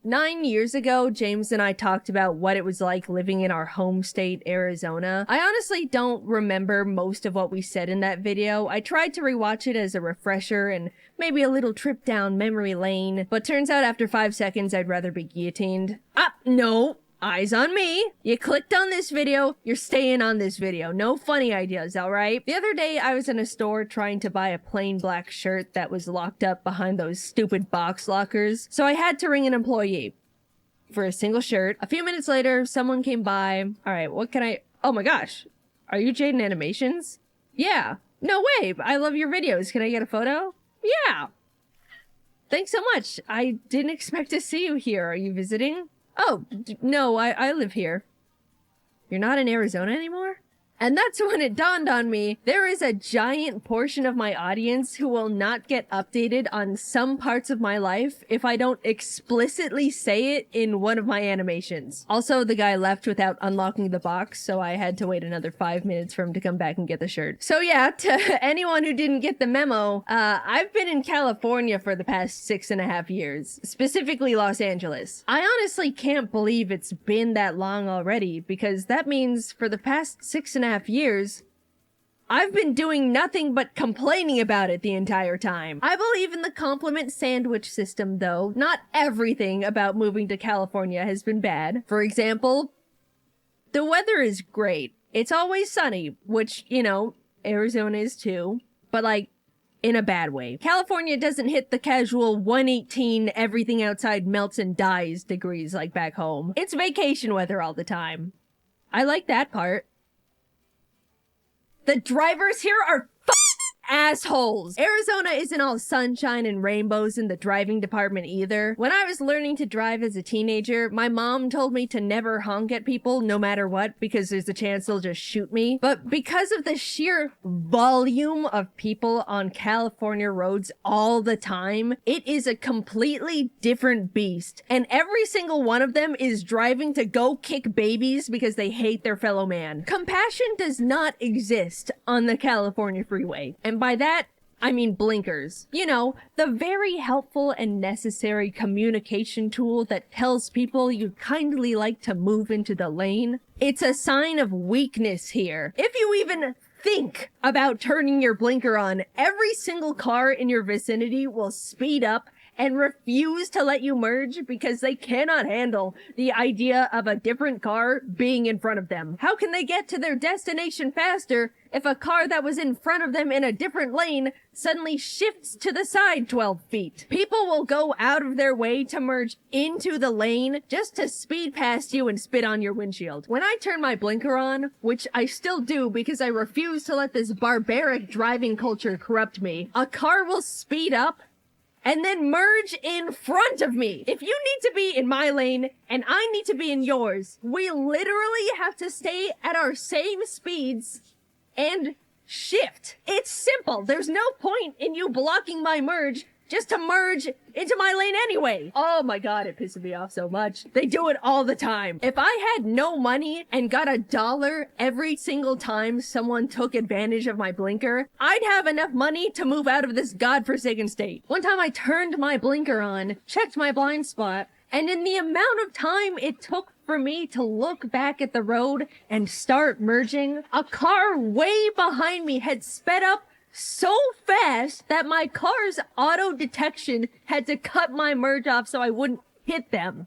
9 years ago, James and I talked about what it was like living in our home state, Arizona. I honestly don't remember most of what we said in that video. I tried to rewatch it as a refresher and maybe a little trip down memory lane, but turns out after 5 seconds I'd rather be guillotined. No. Eyes on me. You clicked on this video, you're staying on this video. No funny ideas, alright? The other day, I was in a store trying to buy a plain black shirt that was locked up behind those stupid box lockers, so I had to ring an employee for a single shirt. A few minutes later, someone came by. Alright, what can I... Oh my gosh. Are you Jaiden Animations? Yeah. No way, I love your videos. Can I get a photo? Yeah. Thanks so much. I didn't expect to see you here. Are you visiting? Oh, no, I live here. You're not in Arizona anymore? And that's when it dawned on me, there is a giant portion of my audience who will not get updated on some parts of my life if I don't explicitly say it in one of my animations. Also, the guy left without unlocking the box, so I had to wait another 5 minutes for him to come back and get the shirt. So yeah, to anyone who didn't get the memo, I've been in California for the past 6.5 years, specifically Los Angeles. I honestly can't believe it's been that long already, because that means for the past 6.5 years, I've been doing nothing but complaining about it the entire time. I believe in the compliment sandwich system, though. Not everything about moving to California has been bad. For example, the weather is great. It's always sunny, which, you know, Arizona is too, but like, in a bad way. California doesn't hit the casual 118 everything outside melts and dies degrees like back home. It's vacation weather all the time. I like that part. The drivers here are assholes. Arizona isn't all sunshine and rainbows in the driving department either. When I was learning to drive as a teenager, my mom told me to never honk at people no matter what because there's a chance they'll just shoot me. But because of the sheer volume of people on California roads all the time, it is a completely different beast. And every single one of them is driving to go kick babies because they hate their fellow man. Compassion does not exist on the California freeway. And by that, I mean blinkers. You know, the very helpful and necessary communication tool that tells people you'd kindly like to move into the lane. It's a sign of weakness here. If you even think about turning your blinker on, every single car in your vicinity will speed up and refuse to let you merge because they cannot handle the idea of a different car being in front of them. How can they get to their destination faster if a car that was in front of them in a different lane suddenly shifts to the side 12 feet? People will go out of their way to merge into the lane just to speed past you and spit on your windshield. When I turn my blinker on, which I still do because I refuse to let this barbaric driving culture corrupt me, a car will speed up and then merge in front of me. If you need to be in my lane and I need to be in yours, we literally have to stay at our same speeds and shift. It's simple. There's no point in you blocking my merge just to merge into my lane anyway. Oh my god, it pisses me off so much. They do it all the time. If I had no money and got $1 every single time someone took advantage of my blinker, I'd have enough money to move out of this godforsaken state. One time I turned my blinker on, checked my blind spot, and in the amount of time it took for me to look back at the road and start merging, a car way behind me had sped up so fast that my car's auto detection had to cut my merge off so I wouldn't hit them.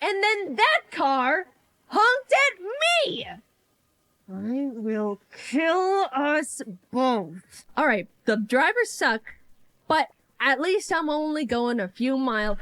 And then that car honked at me! I will kill us both. Alright, the drivers suck, but at least I'm only going a few miles.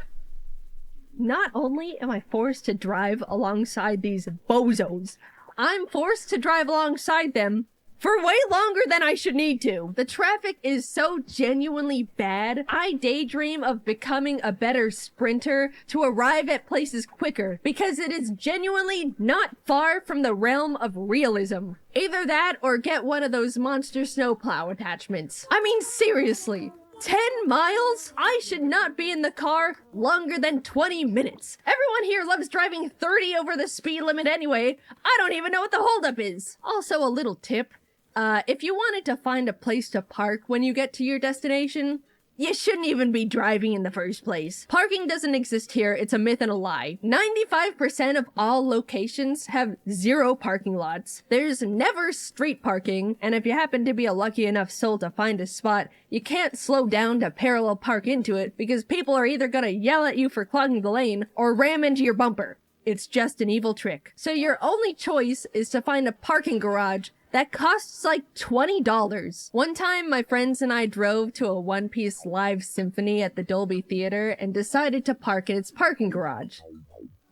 Not only am I forced to drive alongside these bozos, I'm forced to drive alongside them for way longer than I should need to. The traffic is so genuinely bad, I daydream of becoming a better sprinter to arrive at places quicker, because it is genuinely not far from the realm of realism. Either that or get one of those monster snowplow attachments. I mean, seriously. 10 miles? I should not be in the car longer than 20 minutes. Everyone here loves driving 30 over the speed limit anyway. I don't even know what the holdup is. Also, a little tip. If you wanted to find a place to park when you get to your destination, you shouldn't even be driving in the first place. Parking doesn't exist here, it's a myth and a lie. 95% of all locations have 0 parking lots. There's never street parking, and if you happen to be a lucky enough soul to find a spot, you can't slow down to parallel park into it because people are either gonna yell at you for clogging the lane or ram into your bumper. It's just an evil trick. So your only choice is to find a parking garage that costs like $20. One time, my friends and I drove to a One Piece live symphony at the Dolby Theater and decided to park in its parking garage.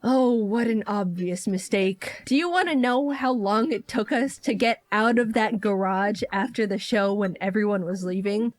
Oh, what an obvious mistake. Do you want to know how long it took us to get out of that garage after the show when everyone was leaving?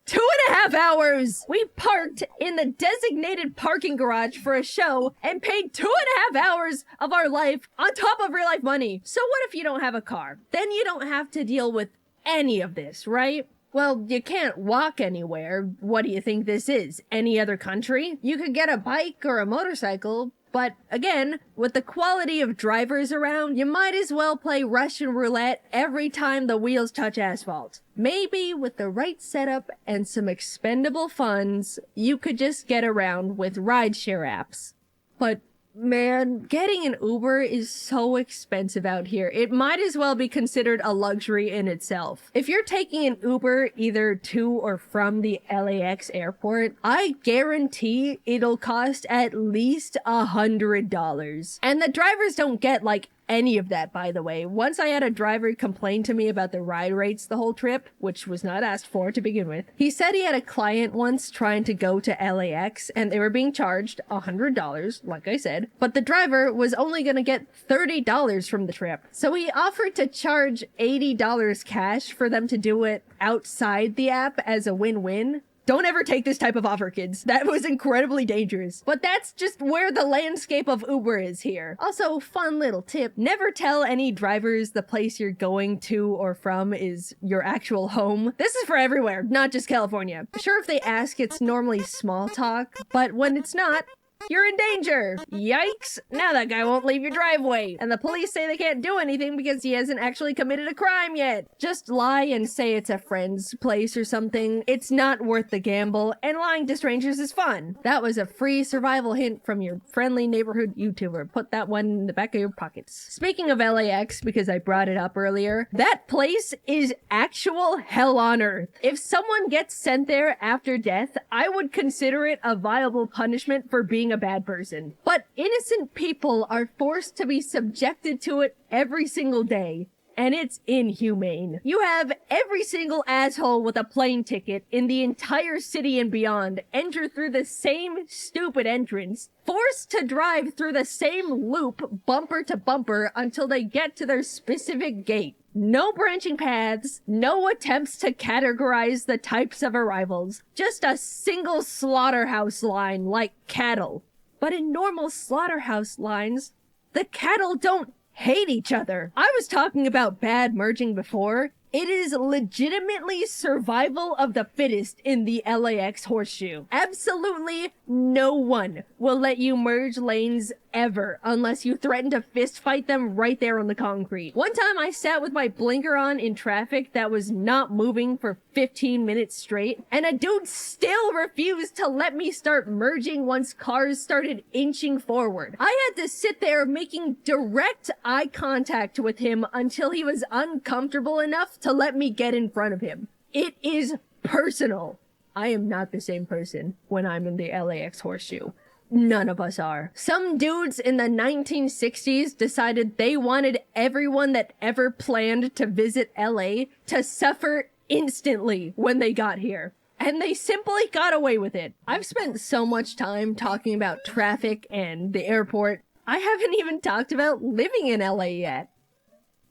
2.5 hours! We parked in the designated parking garage for a show and paid 2.5 hours of our life on top of real life money. So what if you don't have a car? Then you don't have to deal with any of this, right? Well, you can't walk anywhere. What do you think this is? Any other country? You could get a bike or a motorcycle, but again, with the quality of drivers around, you might as well play Russian roulette every time the wheels touch asphalt. Maybe with the right setup and some expendable funds, you could just get around with rideshare apps. But man, getting an Uber is so expensive out here. It might as well be considered a luxury in itself. If you're taking an Uber either to or from the LAX airport, I guarantee it'll cost at least $100. And the drivers don't get like any of that, by the way. Once I had a driver complain to me about the ride rates the whole trip, which was not asked for to begin with. He said he had a client once trying to go to LAX and they were being charged $100, like I said, but the driver was only gonna get $30 from the trip. So he offered to charge $80 cash for them to do it outside the app as a win-win. Don't ever take this type of offer, kids. That was incredibly dangerous. But that's just where the landscape of Uber is here. Also, fun little tip. Never tell any drivers the place you're going to or from is your actual home. This is for everywhere, not just California. Sure, if they ask, it's normally small talk, but when it's not, you're in danger! Yikes! Now that guy won't leave your driveway. And the police say they can't do anything because he hasn't actually committed a crime yet. Just lie and say it's a friend's place or something. It's not worth the gamble, and lying to strangers is fun. That was a free survival hint from your friendly neighborhood YouTuber. Put that one in the back of your pockets. Speaking of LAX, because I brought it up earlier, that place is actual hell on earth. If someone gets sent there after death, I would consider it a viable punishment for being a bad person. But innocent people are forced to be subjected to it every single day, and it's inhumane. You have every single asshole with a plane ticket in the entire city and beyond enter through the same stupid entrance, forced to drive through the same loop bumper to bumper until they get to their specific gate. No branching paths, no attempts to categorize the types of arrivals, just a single slaughterhouse line like cattle. But in normal slaughterhouse lines, the cattle don't hate each other. I was talking about bad merging before. It is legitimately survival of the fittest in the LAX horseshoe. Absolutely no one will let you merge lanes ever unless you threaten to fist fight them right there on the concrete. One time I sat with my blinker on in traffic that was not moving for 15 minutes straight, and a dude still refused to let me start merging once cars started inching forward. I had to sit there making direct eye contact with him until he was uncomfortable enough to let me get in front of him. It is personal. I am not the same person when I'm in the LAX horseshoe. None of us are. Some dudes in the 1960s decided they wanted everyone that ever planned to visit LA to suffer instantly when they got here. And they simply got away with it. I've spent so much time talking about traffic and the airport. I haven't even talked about living in LA yet.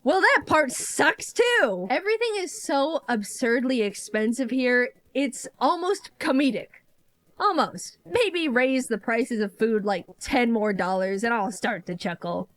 Well, that part sucks too! Everything is so absurdly expensive here, it's almost comedic. Almost. Maybe raise the prices of food like $10 more and I'll start to chuckle.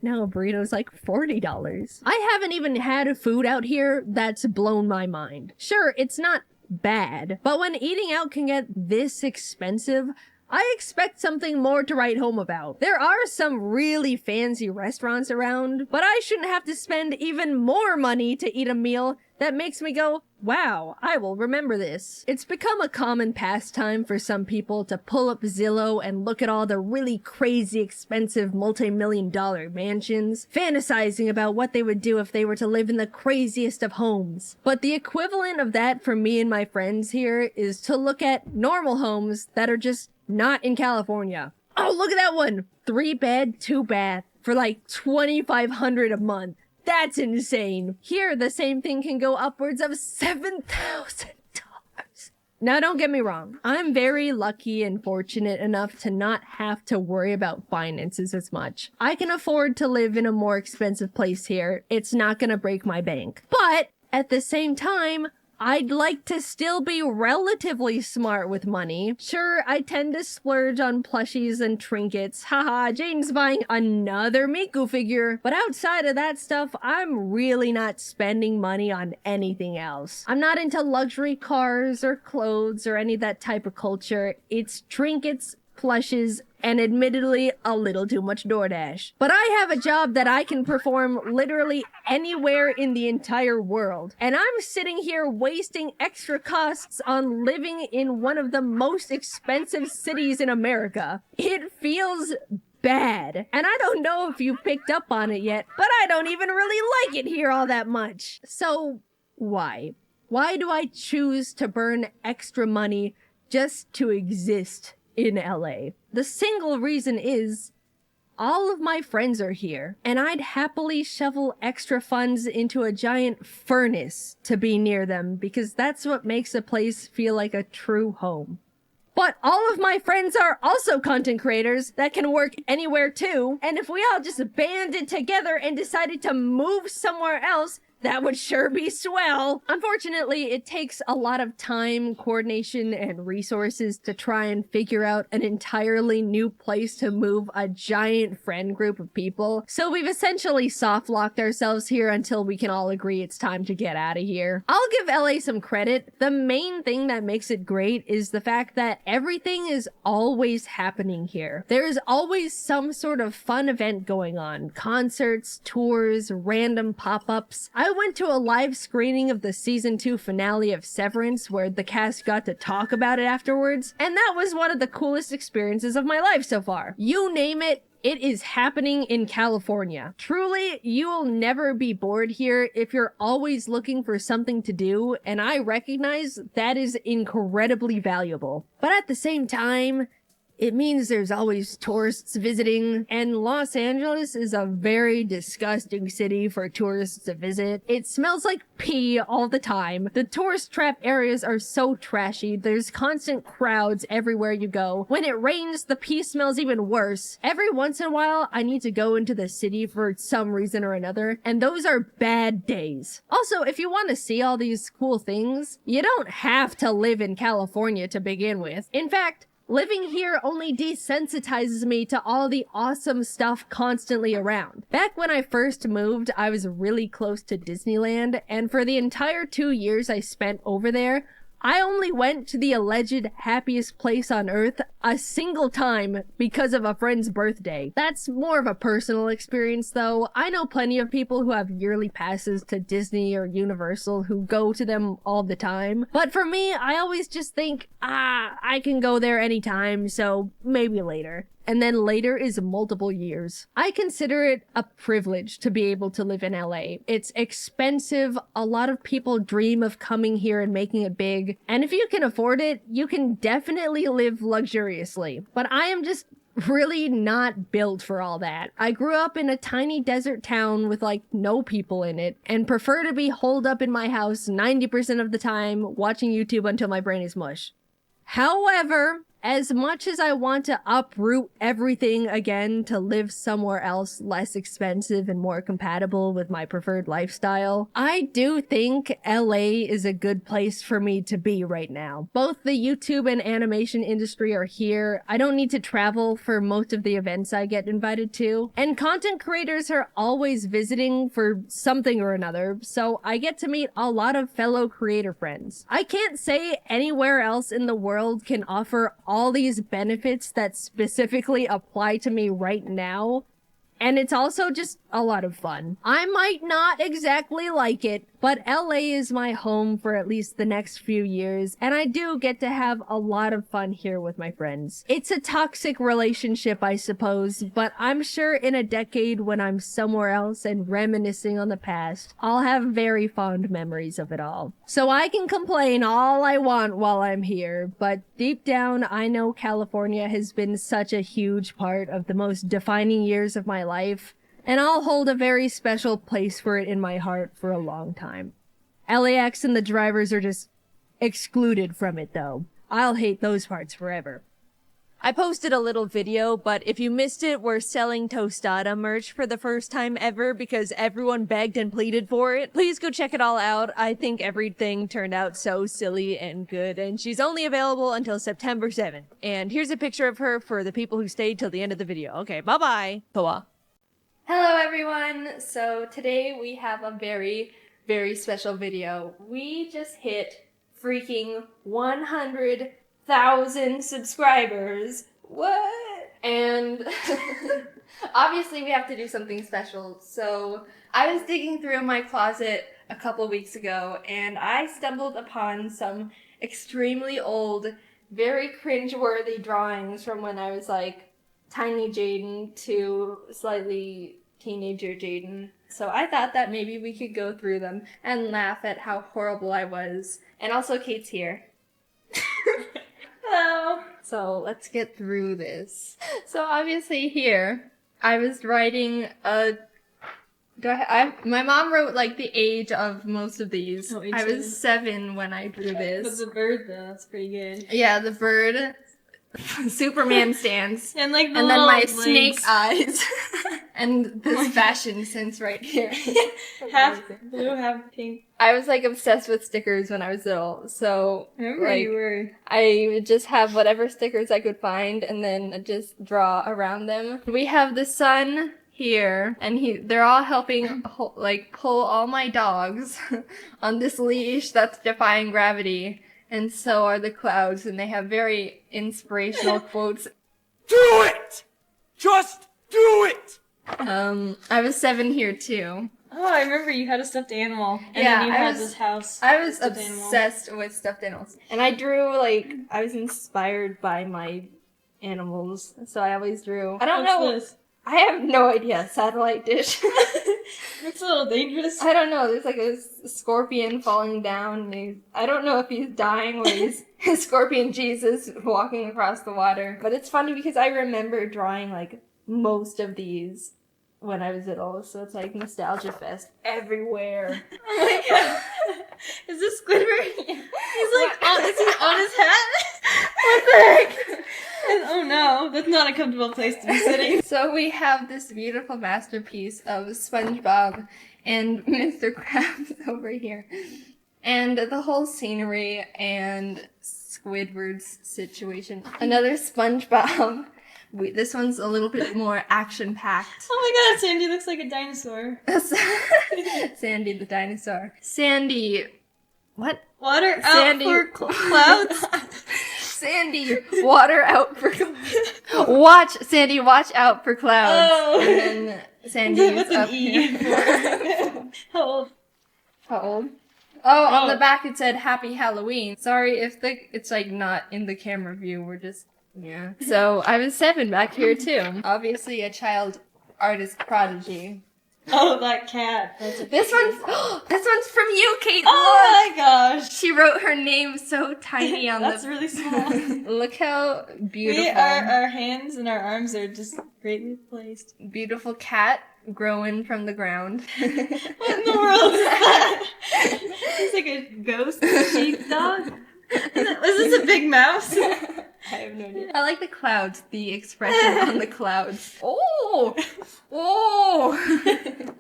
Now a burrito's like $40. I haven't even had food out here that's blown my mind. Sure, it's not bad, but when eating out can get this expensive, I expect something more to write home about. There are some really fancy restaurants around, but I shouldn't have to spend even more money to eat a meal that makes me go, wow, I will remember this. It's become a common pastime for some people to pull up Zillow and look at all the really crazy expensive multi-million-dollar mansions, fantasizing about what they would do if they were to live in the craziest of homes. But the equivalent of that for me and my friends here is to look at normal homes that are just not in California. Oh, look at that one! 3-bed, 2-bath for like $2,500 a month. That's insane. Here, the same thing can go upwards of $7,000. Now, don't get me wrong. I'm very lucky and fortunate enough to not have to worry about finances as much. I can afford to live in a more expensive place here. It's not gonna break my bank. But at the same time, I'd like to still be relatively smart with money. Sure, I tend to splurge on plushies and trinkets. Haha, Jaiden's buying another Miku figure. But outside of that stuff, I'm really not spending money on anything else. I'm not into luxury cars or clothes or any of that type of culture. It's trinkets, plushes, and admittedly a little too much DoorDash. But I have a job that I can perform literally anywhere in the entire world. And I'm sitting here wasting extra costs on living in one of the most expensive cities in America. It feels bad. And I don't know if you picked up on it yet, but I don't even really like it here all that much. So why? Why do I choose to burn extra money just to exist in LA? The single reason is all of my friends are here, and I'd happily shovel extra funds into a giant furnace to be near them because that's what makes a place feel like a true home. But all of my friends are also content creators that can work anywhere too, and if we all just banded together and decided to move somewhere else, that would sure be swell. Unfortunately, it takes a lot of time, coordination, and resources to try and figure out an entirely new place to move a giant friend group of people. So we've essentially soft-locked ourselves here until we can all agree it's time to get out of here. I'll give LA some credit. The main thing that makes it great is the fact that everything is always happening here. There's always some sort of fun event going on. Concerts, tours, random pop-ups. I went to a live screening of the season 2 finale of Severance where the cast got to talk about it afterwards, and that was one of the coolest experiences of my life so far. You name it, it is happening in California. Truly, you will never be bored here if you're always looking for something to do, and I recognize that is incredibly valuable. But at the same time, it means there's always tourists visiting, and Los Angeles is a very disgusting city for tourists to visit. It smells like pee all the time. The tourist trap areas are so trashy. There's constant crowds everywhere you go. When it rains, the pee smells even worse. Every once in a while, I need to go into the city for some reason or another, and those are bad days. Also, if you want to see all these cool things, you don't have to live in California to begin with. In fact, living here only desensitizes me to all the awesome stuff constantly around. Back when I first moved, I was really close to Disneyland, and for the entire 2 years I spent over there, I only went to the alleged happiest place on earth a single time because of a friend's birthday. That's more of a personal experience though. I know plenty of people who have yearly passes to Disney or Universal who go to them all the time. But for me, I always just think, I can go there anytime, so maybe later. And then later is multiple years. I consider it a privilege to be able to live in LA. It's expensive. A lot of people dream of coming here and making it big. And if you can afford it, you can definitely live luxuriously. But I am just really not built for all that. I grew up in a tiny desert town with like no people in it and prefer to be holed up in my house 90% of the time watching YouTube until my brain is mush. However, as much as I want to uproot everything again to live somewhere else less expensive and more compatible with my preferred lifestyle, I do think LA is a good place for me to be right now. Both the YouTube and animation industry are here. I don't need to travel for most of the events I get invited to. And content creators are always visiting for something or another, so I get to meet a lot of fellow creator friends. I can't say anywhere else in the world can offer all these benefits that specifically apply to me right now. And it's also just a lot of fun. I might not exactly like it, but LA is my home for at least the next few years, and I do get to have a lot of fun here with my friends. It's a toxic relationship, I suppose, but I'm sure in a decade when I'm somewhere else and reminiscing on the past, I'll have very fond memories of it all. So I can complain all I want while I'm here, but deep down, I know California has been such a huge part of the most defining years of my life, and I'll hold a very special place for it in my heart for a long time. LAX and the drivers are just excluded from it, though. I'll hate those parts forever. I posted a little video, but if you missed it, we're selling Tostada merch for the first time ever because everyone begged and pleaded for it. Please go check it all out. I think everything turned out so silly and good, and she's only available until September 7th. And here's a picture of her for the people who stayed till the end of the video. Okay, bye-bye. Toa. Hello everyone! So today we have a very, very special video. We just hit freaking 100,000 subscribers. What? And obviously we have to do something special. So I was digging through my closet a couple weeks ago and I stumbled upon some extremely old, very cringe-worthy drawings from when I was like tiny Jaiden to slightly teenager Jaiden. So I thought that maybe we could go through them and laugh at how horrible I was. And also Kate's here. Hello! So let's get through this. So obviously here, I was writing a... my mom wrote like the age of most of these. Oh, I was 7 when I drew this. But the bird though, that's pretty good. Yeah, the bird. Superman stance. And like and then my legs. snake eyes. And this fashion sense right here. Half blue, half pink. I was like obsessed with stickers when I was little, so I remember like, you were. I would just have whatever stickers I could find and then just draw around them. We have the sun here, and they're all helping like pull all my dogs on this leash that's defying gravity. And so are the clouds, and they have very inspirational quotes. Do it! Just do it! I was 7 here too. Oh, I remember you had a stuffed animal. And Yeah, then you I had was- this house. I was stuffed animal. obsessed with stuffed animals. And I drew, like, I was inspired by my animals. So I always drew. I don't know. What's this? I have no idea. Satellite dish. It's a little dangerous. I don't know. There's like a scorpion falling down. And I don't know if he's dying or he's Scorpion Jesus walking across the water. But it's funny because I remember drawing like most of these when I was little. So it's like nostalgia fest everywhere. Oh my god. Is this Squidward? He's like, is he on his hat? What the heck? Oh no, that's not a comfortable place to be sitting. So we have this beautiful masterpiece of SpongeBob and Mr. Krabs over here. And the whole scenery and Squidward's situation. Another SpongeBob. This one's a little bit more action-packed. Oh my god, Sandy looks like a dinosaur. Sandy the dinosaur. Sandy... What? Water Sandy. out for clouds? Sandy, water out for watch Sandy, watch out for clouds. Oh. And then Sandy's With up an E. here. How old? How old? Oh, on Oh. the back it said Happy Halloween. Sorry if it's like not in the camera view. We're just yeah. So I was 7 back here too. Obviously a child artist prodigy. Oh, that cat. That's a This one's from you, Kate. Oh Look. my gosh. She wrote her name so tiny on That's the. really small. Look how beautiful. Our hands and our arms are just greatly placed. Beautiful cat growing from the ground. What in the world is that? It's like a ghost sheepdog. Is this a big mouse? I have no idea. I like the clouds, the expression on the clouds. Oh! Oh!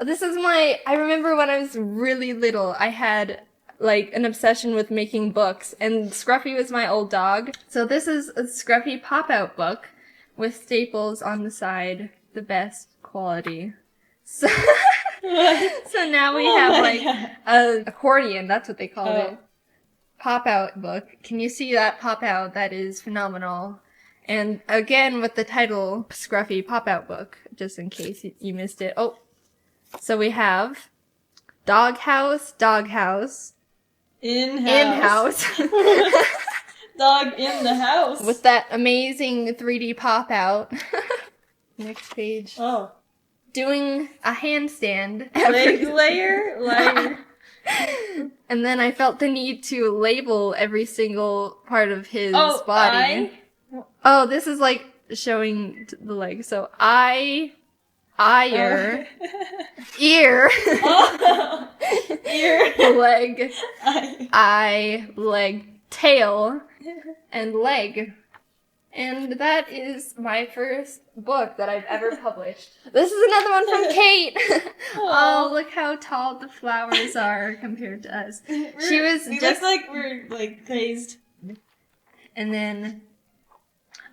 This is I remember when I was really little, I had like an obsession with making books, and Scruffy was my old dog. So this is a Scruffy pop-out book with staples on the side, the best quality. So, so now we have like a accordion, that's what they called it. pop-out book. Can you see that pop-out? That is phenomenal. And again with the title, Scruffy Pop-Out Book, just in case you missed it. Oh, so we have Doghouse, Doghouse, In-house. Dog in the house. with that amazing 3D pop-out. Next page. Oh. Doing a handstand. Leg layer? And then I felt the need to label every single part of his body. Eye? Oh, this is like showing the leg. So ear, ear, Oh. Ear. leg, Eye. eye, leg, tail, and leg. And that is my first book that I've ever published. This is another one from Kate. Oh, look how tall the flowers are compared to us. She was We just look like we're like crazed. And then,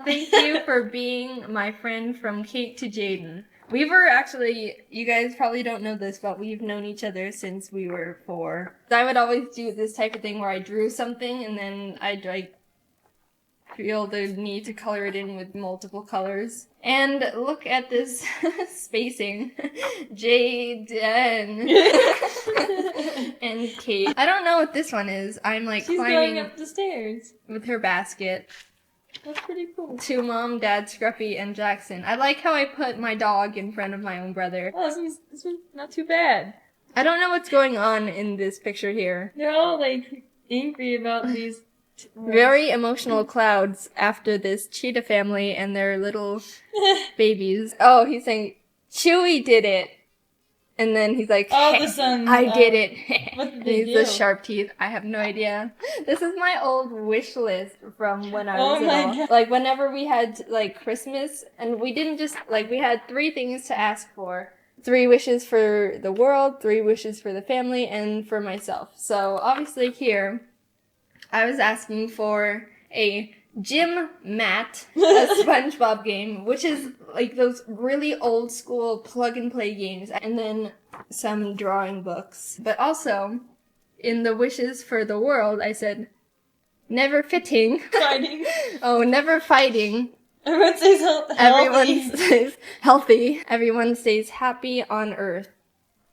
thank you for being my friend from Kate to Jaiden. We were actually, you guys probably don't know this, but we've known each other since we were 4. I would always do this type of thing where I drew something and then I'd like feel the need to color it in with multiple colors. And look at this spacing. Jaiden and Kate. I don't know what this one is. I'm like She's climbing going up the stairs. with her basket. That's pretty cool. To Mom, Dad, Scruffy, and Jackson. I like how I put my dog in front of my own brother. Oh, this one's not too bad. I don't know what's going on in this picture here. They're all like angry about these. Very emotional clouds after this cheetah family and their little babies. Oh, he's saying, Chewy did it. And then he's like, Oh, the sun. I did it. What did they He's the do? sharp teeth. I have no idea. This is my old wish list from when I was Oh my little. God. Like whenever we had like Christmas, and we didn't just like we had 3 things to ask for. 3 wishes for the world, 3 wishes for the family, and for myself. So obviously here, I was asking for a gym mat, a SpongeBob game, which is like those really old school plug and play games, and then some drawing books. But also, in the wishes for the world, I said, never fitting. Fighting. Oh, never fighting. Everyone stays healthy. Everyone stays healthy. Everyone stays happy on Earth.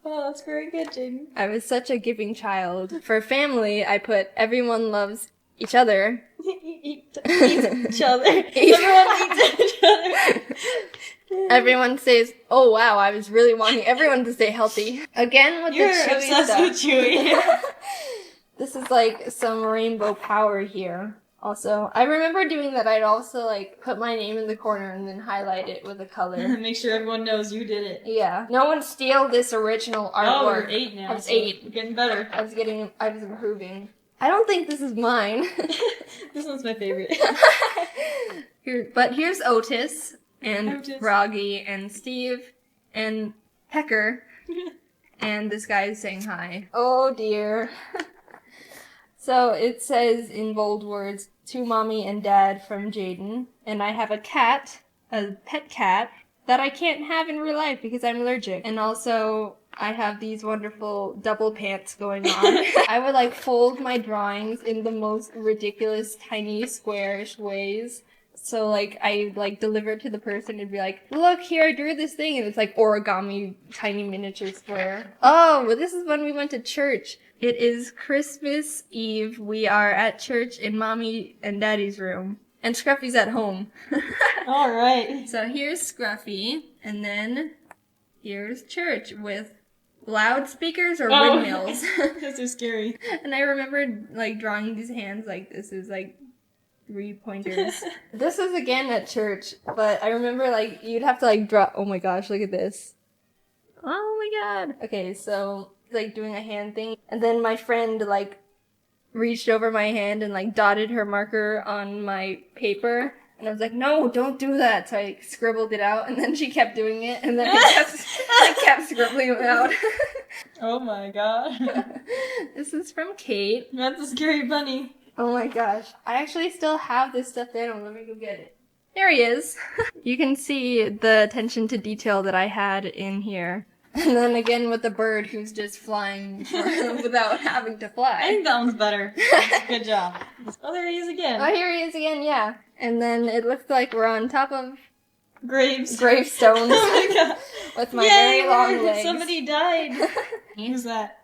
Oh, that's very good, Jaiden. I was such a giving child. For family, I put everyone loves each other. Eat each other. Everyone eats each other. Everyone says, oh wow, I was really wanting everyone to stay healthy. Again with You're the Chewy obsessed stuff. with Chewy. This is like some rainbow power here. Also, I remember doing that. I'd also like put my name in the corner and then highlight it with a color. Make sure everyone knows you did it. Yeah. No one steal this original Oh, we're artwork. 8 now. I was so 8. We're getting better. I was improving. I don't think this is mine. This one's my favorite. But here's Otis and Otis. Froggy and Steve and Pecker. And this guy is saying hi. Oh dear. So it says in bold words, to Mommy and Dad from Jaiden. And I have a cat, a pet cat, that I can't have in real life because I'm allergic. And also, I have these wonderful double pants going on. I would like fold my drawings in the most ridiculous, tiny, squarish ways. So like I like deliver it to the person and be like, look here, I drew this thing, and it's like origami, tiny miniature square. Oh, well, this is when we went to church. It is Christmas Eve. We are at church in Mommy and Daddy's room, and Scruffy's at home. All right. So here's Scruffy, and then here's church with loudspeakers or windmills. Those are scary. And I remember like drawing these hands like this is like 3 pointers. This is again at church, but I remember like you'd have to like draw. Oh my gosh, look at this. Oh my god. Okay, so like doing a hand thing, and then my friend like reached over my hand and like dotted her marker on my paper. And I was like, no, don't do that. So I scribbled it out, and then she kept doing it, and then I kept scribbling it out. Oh my god. This is from Kate. That's a scary bunny. Oh my gosh. I actually still have this stuffed animal. Let me go get it. There he is. You can see the attention to detail that I had in here. And then again with the bird who's just flying without having to I fly. think that one's better. Good job. Oh, there he is again. Oh, here he is again, yeah. And then it looks like we're on top of Graves. gravestones Oh my god. with my Yay, very long legs. somebody died. Who's that?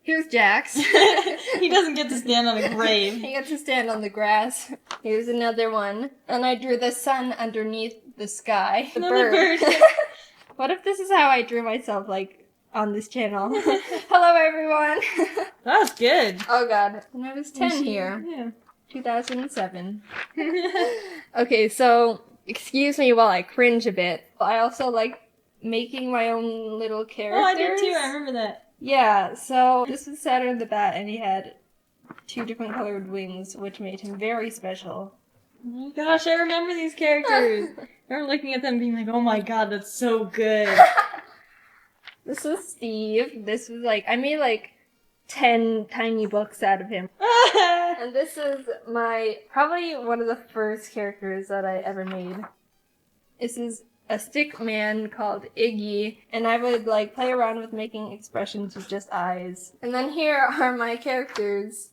Here's Jax. He doesn't get to stand on a grave. He gets to stand on the grass. Here's another one. And I drew the sun underneath the sky. The Another bird. What if this is how I drew myself, like, on this channel? Hello, everyone. That was good. Oh, God. When I was 10 here. Yeah. 2007. Okay, so, excuse me while I cringe a bit. I also like making my own little characters. Oh, I did too. I remember that. Yeah, so this was Saturn the Bat, and he had 2 different colored wings, which made him very special. Oh my gosh, I remember these characters. I remember looking at them and being like, oh my god, that's so good. This is Steve. This was like, I made like 10 tiny books out of him. And this is probably one of the first characters that I ever made. This is a stick man called Iggy, and I would like play around with making expressions with just eyes. And then here are my characters.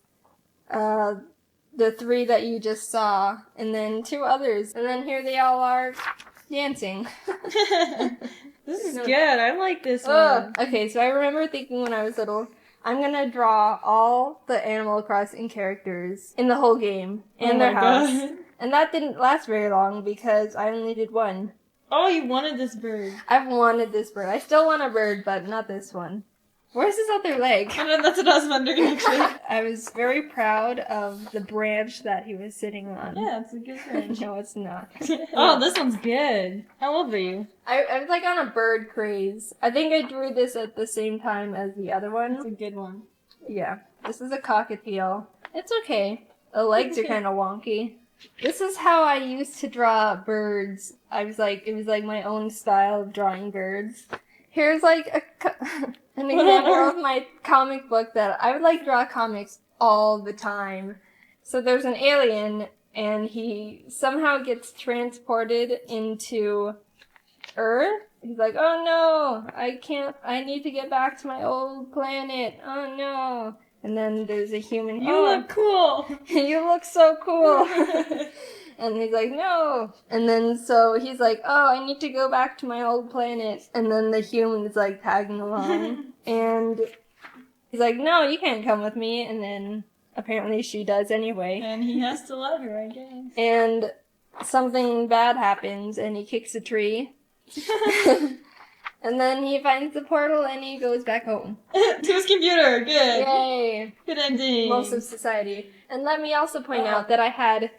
The 3 that you just saw, and then 2 others. And then here they all are dancing. This is good. I like this one. Okay, so I remember thinking when I was little, I'm gonna draw all the Animal Crossing characters in the whole game and their house. God. And that didn't last very long because I only did 1. Oh, you wanted this bird. I've wanted this bird. I still want a bird, but not this one. Where's his other leg? I know, that's what I was wondering, actually. I was very proud of the branch that he was sitting on. Yeah, it's a good bird. No, it's not. Oh, this one's good. How old were you? I was like on a bird craze. I think I drew this at the same time as the other It's a one. good one. Yeah. This is a cockatiel. It's okay. The legs are kind of wonky. This is how I used to draw birds. It was like my own style of drawing birds. Here's like an example of my comic book that I would like draw comics all the time. So there's an alien and he somehow gets transported into Earth. He's like, oh no, I need to get back to my old planet. Oh no. And then there's a human. You look cool. You look so cool. And he's like, no. And then so he's like, oh, I need to go back to my old planet. And then the human is like tagging along. And he's like, no, you can't come with me. And then apparently she does anyway. And he has to let her, I guess. And something bad happens and he kicks a tree. And then he finds the portal and he goes back home. To his computer. Good. Yay. Good ending. Most of society. And let me also point out that I had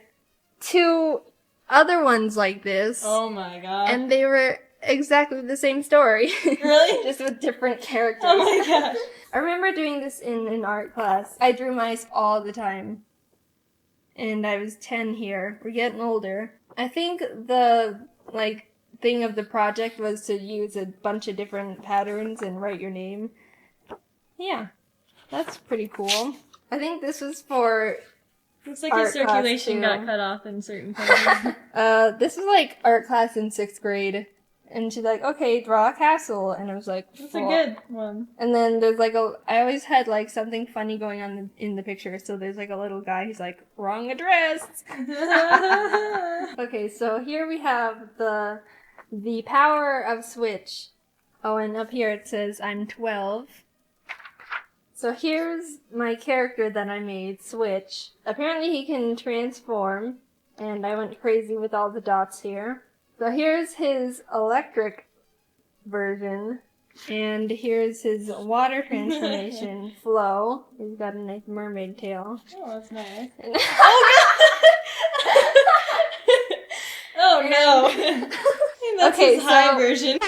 2 other ones like this. Oh my god. And they were exactly the same story. Really? Just with different characters. Oh my gosh. I remember doing this in an art class. I drew mice all the time. And I was 10 here. We're getting older. I think the, thing of the project was to use a bunch of different patterns and write your name. Yeah. That's pretty cool. I think this was for Looks like art his circulation class, got too. cut off in certain places. This is like art class in 6th grade. And she's like, okay, draw a castle. And I was like, That's a "Well." good one. And then there's like I always had like something funny going on in the picture. So there's like a little guy who's like, wrong address. Okay, so here we have the power of Switch. Oh, and up here it says I'm 12. So here's my character that I made, Switch. Apparently he can transform, and I went crazy with all the dots here. So here's his electric version, and here's his water transformation, Flo. He's got a nice mermaid tail. Oh, that's nice. And- Oh no! That's Okay, his high so- version.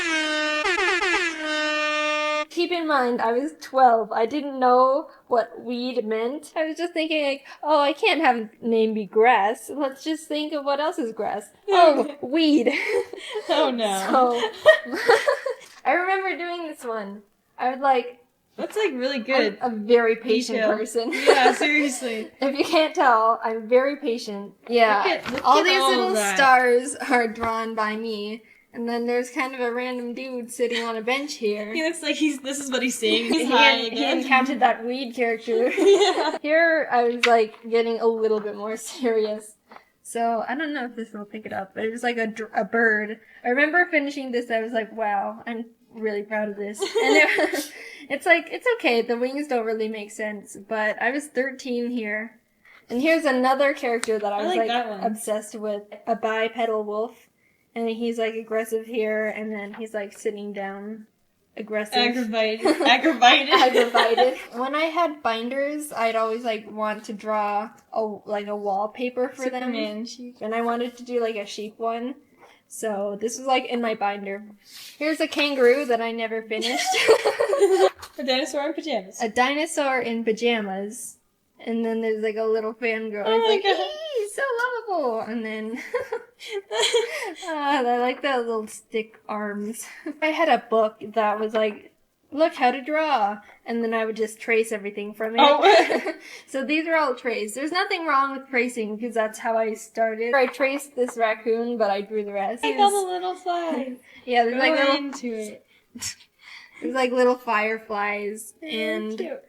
Keep in mind, I was 12. I didn't know what weed meant. I was just thinking, like, oh, I can't have a name be grass. Let's just think of what else is grass. Oh, weed. Oh no. So, I remember doing this one. I was like, That's like really good. I'm a very patient Detail. person. Yeah, seriously. If you can't tell, I'm very patient. Yeah. Look all at these all of little that. stars are drawn by me. And then there's kind of a random dude sitting on a bench here. He looks like this is what he's seeing. He's He high he again. encountered that weed character. Yeah. Here, I was like getting a little bit more serious. So, I don't know if this will pick it up, but it was like a bird. I remember finishing this, I was like, wow, I'm really proud of this. And it's like, it's okay, the wings don't really make sense, but I was 13 here. And here's another character that I was like that one. obsessed with, a bipedal wolf. And he's like aggressive here, and then he's like sitting down. Aggressive. Aggravated. Aggravated. When I had binders, I'd always like want to draw a wallpaper for Superman them. sheep. And I wanted to do like a sheep one. So this was like in my binder. Here's a kangaroo that I never finished. A dinosaur in pajamas. A dinosaur in pajamas. And then there's like a little fangirl. Oh It's my like, God. "Ee, so lovable." And then I like the little stick arms. I had a book that was like, look how to draw. And then I would just trace everything from it. Oh. So these are all traced. There's nothing wrong with tracing because that's how I started. I traced this raccoon, but I drew the rest. I got the little flies. Yeah, there's like Go little, into it. there's like little fireflies. And Cute.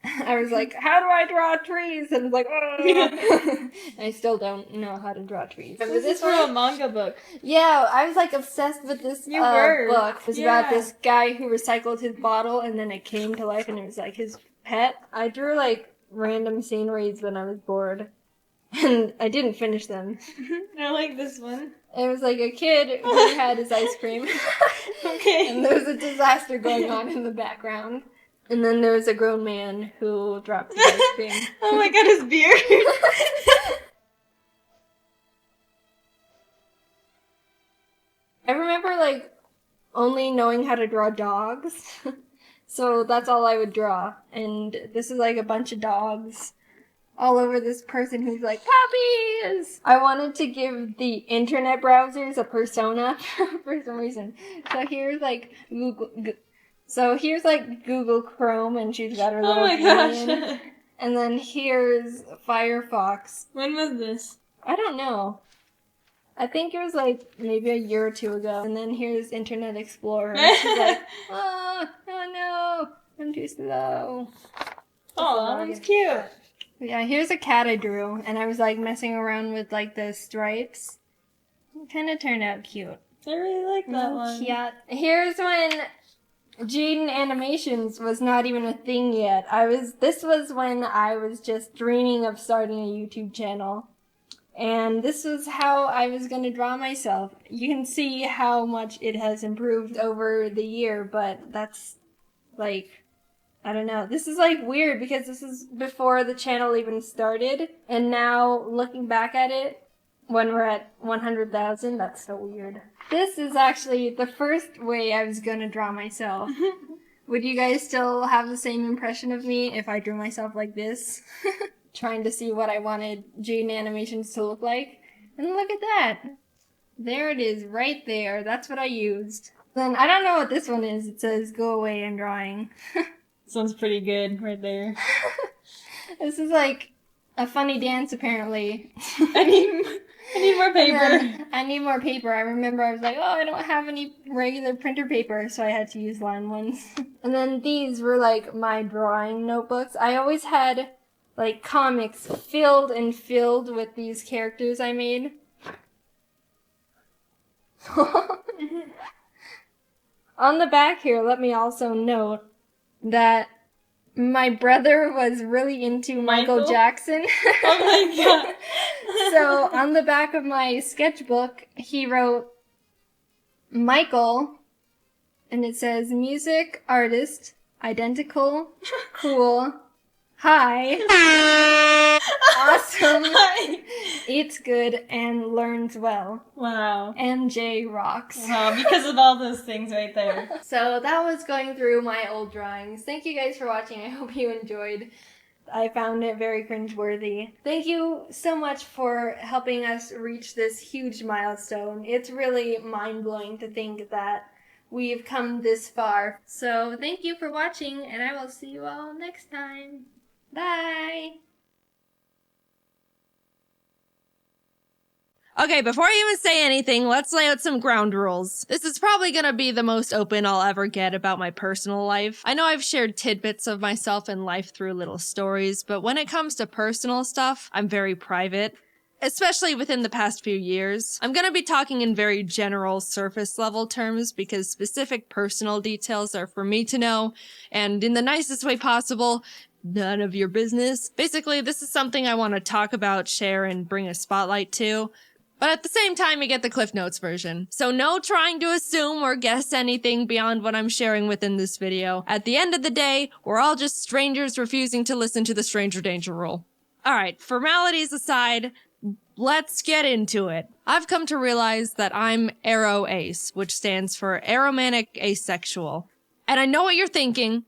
I was like, how do I draw trees? And I was like, oh. I still don't know how to draw trees. This is from a manga book. Yeah, I was like obsessed with this You were. book. It was about Yeah. this guy who recycled his bottle and then it came to life and it was like his pet. I drew like random sceneries when I was bored. And I didn't finish them. I like this one. It was like a kid who had his ice cream. Okay. And there was a disaster going on in the background. And then there was a grown man who dropped his ice cream. Oh my god, his beard. I remember like only knowing how to draw dogs. So that's all I would draw. And this is like a bunch of dogs all over this person who's like, puppies! I wanted to give the internet browsers a persona for some reason. So here's like Google Chrome and she's got her Oh little my green. gosh. And then here's Firefox. When was this? I don't know. I think it was like maybe a year or two ago. And then here's Internet Explorer. And she's like, oh no, I'm too slow. Oh, that one's cute. Yeah, here's a cat I drew. And I was like messing around with like the stripes. It kind of turned out cute. I really like that one. Cute. Here's when Jaiden Animations was not even a thing yet. This was when I was just dreaming of starting a YouTube channel. And this was how I was going to draw myself. You can see how much it has improved over the year, but that's like, I don't know. This is like weird because this is before the channel even started. And now looking back at it, when we're at 100,000, that's so weird. This is actually the first way I was going to draw myself. Would you guys still have the same impression of me if I drew myself like this? Trying to see what I wanted Jaiden Animations to look like. And look at that. There it is, right there. That's what I used. Then I don't know what this one is. It says, go away, I'm drawing. This one's pretty good right there. This is like a funny dance, apparently. I need more paper. I need more paper. I remember I was like, oh, I don't have any regular printer paper, so I had to use lined ones. And then these were like my drawing notebooks. I always had like comics filled with these characters I made. On the back here, let me also note that my brother was really into Michael Jackson. Oh my god. So on the back of my sketchbook, he wrote Michael, and it says music, artist, identical, cool, hi, awesome, eats good, and learns well. Wow. And J rocks. Wow, because of all those things right there. So that was going through my old drawings. Thank you guys for watching. I hope you enjoyed. I found it very cringeworthy. Thank you so much for helping us reach this huge milestone. It's really mind-blowing to think that we've come this far. So thank you for watching, and I will see you all next time. Bye! Okay, before I even say anything, let's lay out some ground rules. This is probably gonna be the most open I'll ever get about my personal life. I know I've shared tidbits of myself and life through little stories, but when it comes to personal stuff, I'm very private. Especially within the past few years. I'm gonna be talking in very general surface level terms because specific personal details are for me to know, and in the nicest way possible, none of your business. Basically, this is something I want to talk about, share, and bring a spotlight to. But at the same time, you get the Cliff Notes version. So no trying to assume or guess anything beyond what I'm sharing within this video. At the end of the day, we're all just strangers refusing to listen to the stranger danger rule. Alright, formalities aside, let's get into it. I've come to realize that I'm aro-ace, which stands for aromantic asexual. And I know what you're thinking.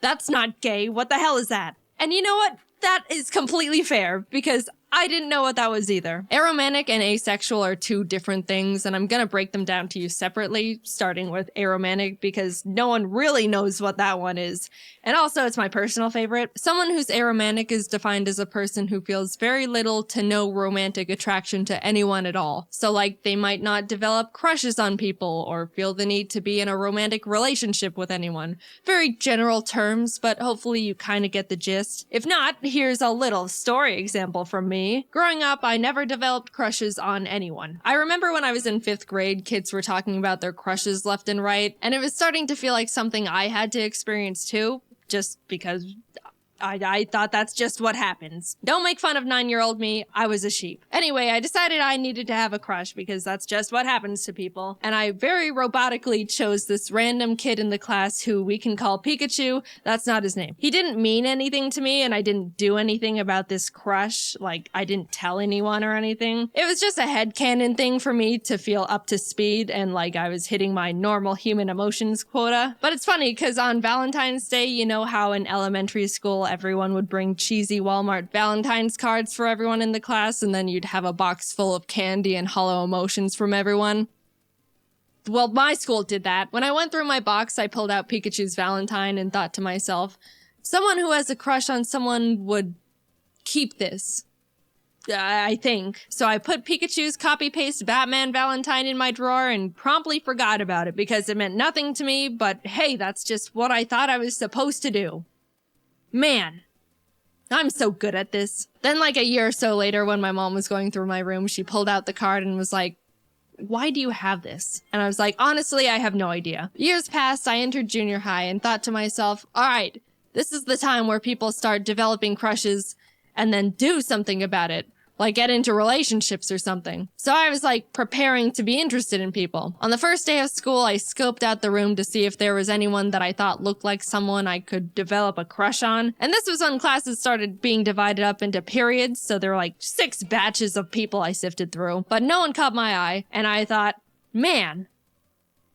That's not gay. What the hell is that? And you know what? That is completely fair, because I didn't know what that was either. Aromantic and asexual are two different things, and I'm gonna break them down to you separately, starting with aromantic, because no one really knows what that one is. And also, it's my personal favorite. Someone who's aromantic is defined as a person who feels very little to no romantic attraction to anyone at all. So like, they might not develop crushes on people, or feel the need to be in a romantic relationship with anyone. Very general terms, but hopefully you kinda get the gist. If not, here's a little story example from me. Growing up, I never developed crushes on anyone. I remember when I was in 5th grade, kids were talking about their crushes left and right, and it was starting to feel like something I had to experience too, just because I thought that's just what happens. Don't make fun of 9-year-old me, I was a sheep. Anyway, I decided I needed to have a crush because that's just what happens to people. And I very robotically chose this random kid in the class who we can call Pikachu. That's not his name. He didn't mean anything to me and I didn't do anything about this crush. Like, I didn't tell anyone or anything. It was just a headcanon thing for me to feel up to speed and like I was hitting my normal human emotions quota. But it's funny because on Valentine's Day, you know how in elementary school everyone would bring cheesy Walmart Valentine's cards for everyone in the class, and then you'd have a box full of candy and hollow emotions from everyone. Well, my school did that. When I went through my box, I pulled out Pikachu's Valentine and thought to myself, someone who has a crush on someone would keep this. I think. So I put Pikachu's copy-paste Batman Valentine in my drawer and promptly forgot about it because it meant nothing to me, but hey, that's just what I thought I was supposed to do. Man, I'm so good at this. Then like a year or so later when my mom was going through my room, she pulled out the card and was like, why do you have this? And I was like, honestly, I have no idea. Years passed, I entered junior high and thought to myself, all right, this is the time where people start developing crushes and then do something about it. Like get into relationships or something. So I was like preparing to be interested in people. On the first day of school, I scoped out the room to see if there was anyone that I thought looked like someone I could develop a crush on. And this was when classes started being divided up into periods, so there were like 6 batches of people I sifted through. But no one caught my eye, and I thought, man,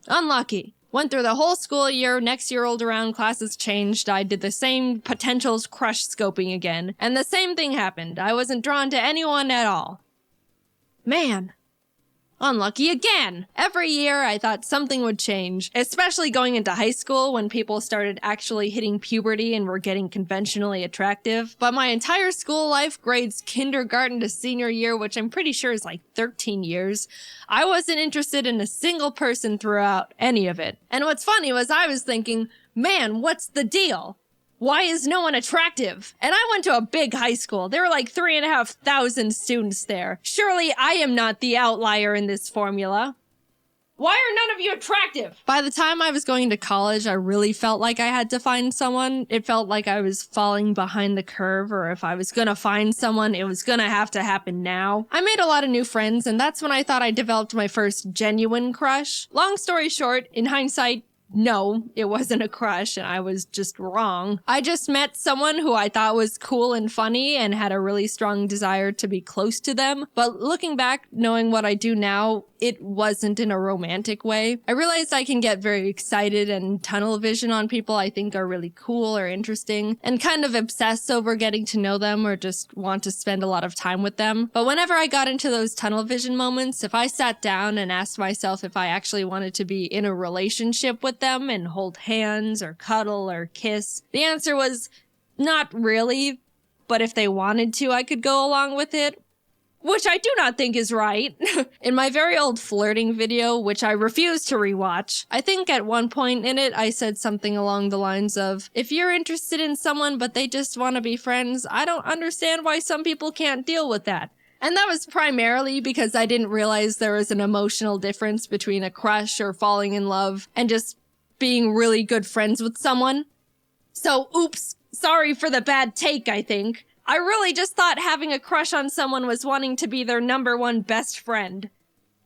unlucky. Went through the whole school year, next year rolled around, classes changed, I did the same potentials crush scoping again, and the same thing happened. I wasn't drawn to anyone at all. Man. Unlucky again. Every year I thought something would change, especially going into high school when people started actually hitting puberty and were getting conventionally attractive. But my entire school life, grades kindergarten to senior year, which I'm pretty sure is like 13 years, I wasn't interested in a single person throughout any of it. And what's funny was I was thinking, man, what's the deal? Why is no one attractive? And I went to a big high school. There were like 3,500 students there. Surely I am not the outlier in this formula. Why are none of you attractive? By the time I was going to college, I really felt like I had to find someone. It felt like I was falling behind the curve, or if I was gonna find someone, it was gonna have to happen now. I made a lot of new friends, and that's when I thought I developed my first genuine crush. Long story short, in hindsight, no, it wasn't a crush and I was just wrong. I just met someone who I thought was cool and funny and had a really strong desire to be close to them. But looking back, knowing what I do now, it wasn't in a romantic way. I realized I can get very excited and tunnel vision on people I think are really cool or interesting and kind of obsess over getting to know them or just want to spend a lot of time with them. But whenever I got into those tunnel vision moments, if I sat down and asked myself if I actually wanted to be in a relationship with them and hold hands or cuddle or kiss, the answer was not really, but if they wanted to, I could go along with it. which I do not think is right. In my very old flirting video, which I refuse to rewatch, I think at one point in it, I said something along the lines of, if you're interested in someone but they just want to be friends, I don't understand why some people can't deal with that. And that was primarily because I didn't realize there was an emotional difference between a crush or falling in love and just being really good friends with someone. So, oops, sorry for the bad take, I think. I really just thought having a crush on someone was wanting to be their #1 best friend.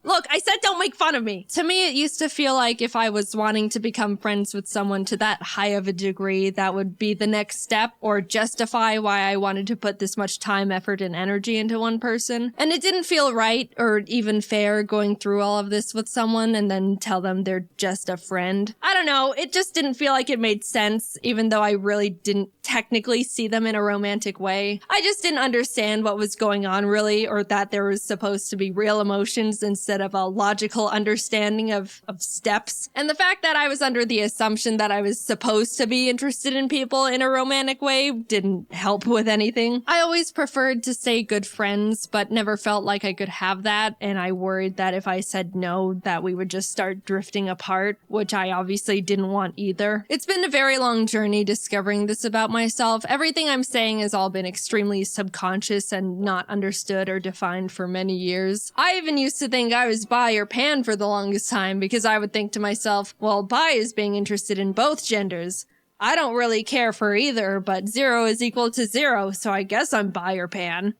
Look, I said don't make fun of me. To me, it used to feel like if I was wanting to become friends with someone to that high of a degree, that would be the next step or justify why I wanted to put this much time, effort, and energy into one person. And it didn't feel right or even fair going through all of this with someone and then tell them they're just a friend. I don't know, it just didn't feel like it made sense, even though I really didn't technically see them in a romantic way. I just didn't understand what was going on really, or that there was supposed to be real emotions instead of a logical understanding of steps. And the fact that I was under the assumption that I was supposed to be interested in people in a romantic way didn't help with anything. I always preferred to stay good friends, but never felt like I could have that, and I worried that if I said no, that we would just start drifting apart, which I obviously didn't want either. It's been a very long journey discovering this about myself. Everything I'm saying has all been extremely subconscious and not understood or defined for many years. I even used to think I was bi or pan for the longest time because I would think to myself, well, bi is being interested in both genders. I don't really care for either, but 0 is equal to 0, so I guess I'm bi or pan.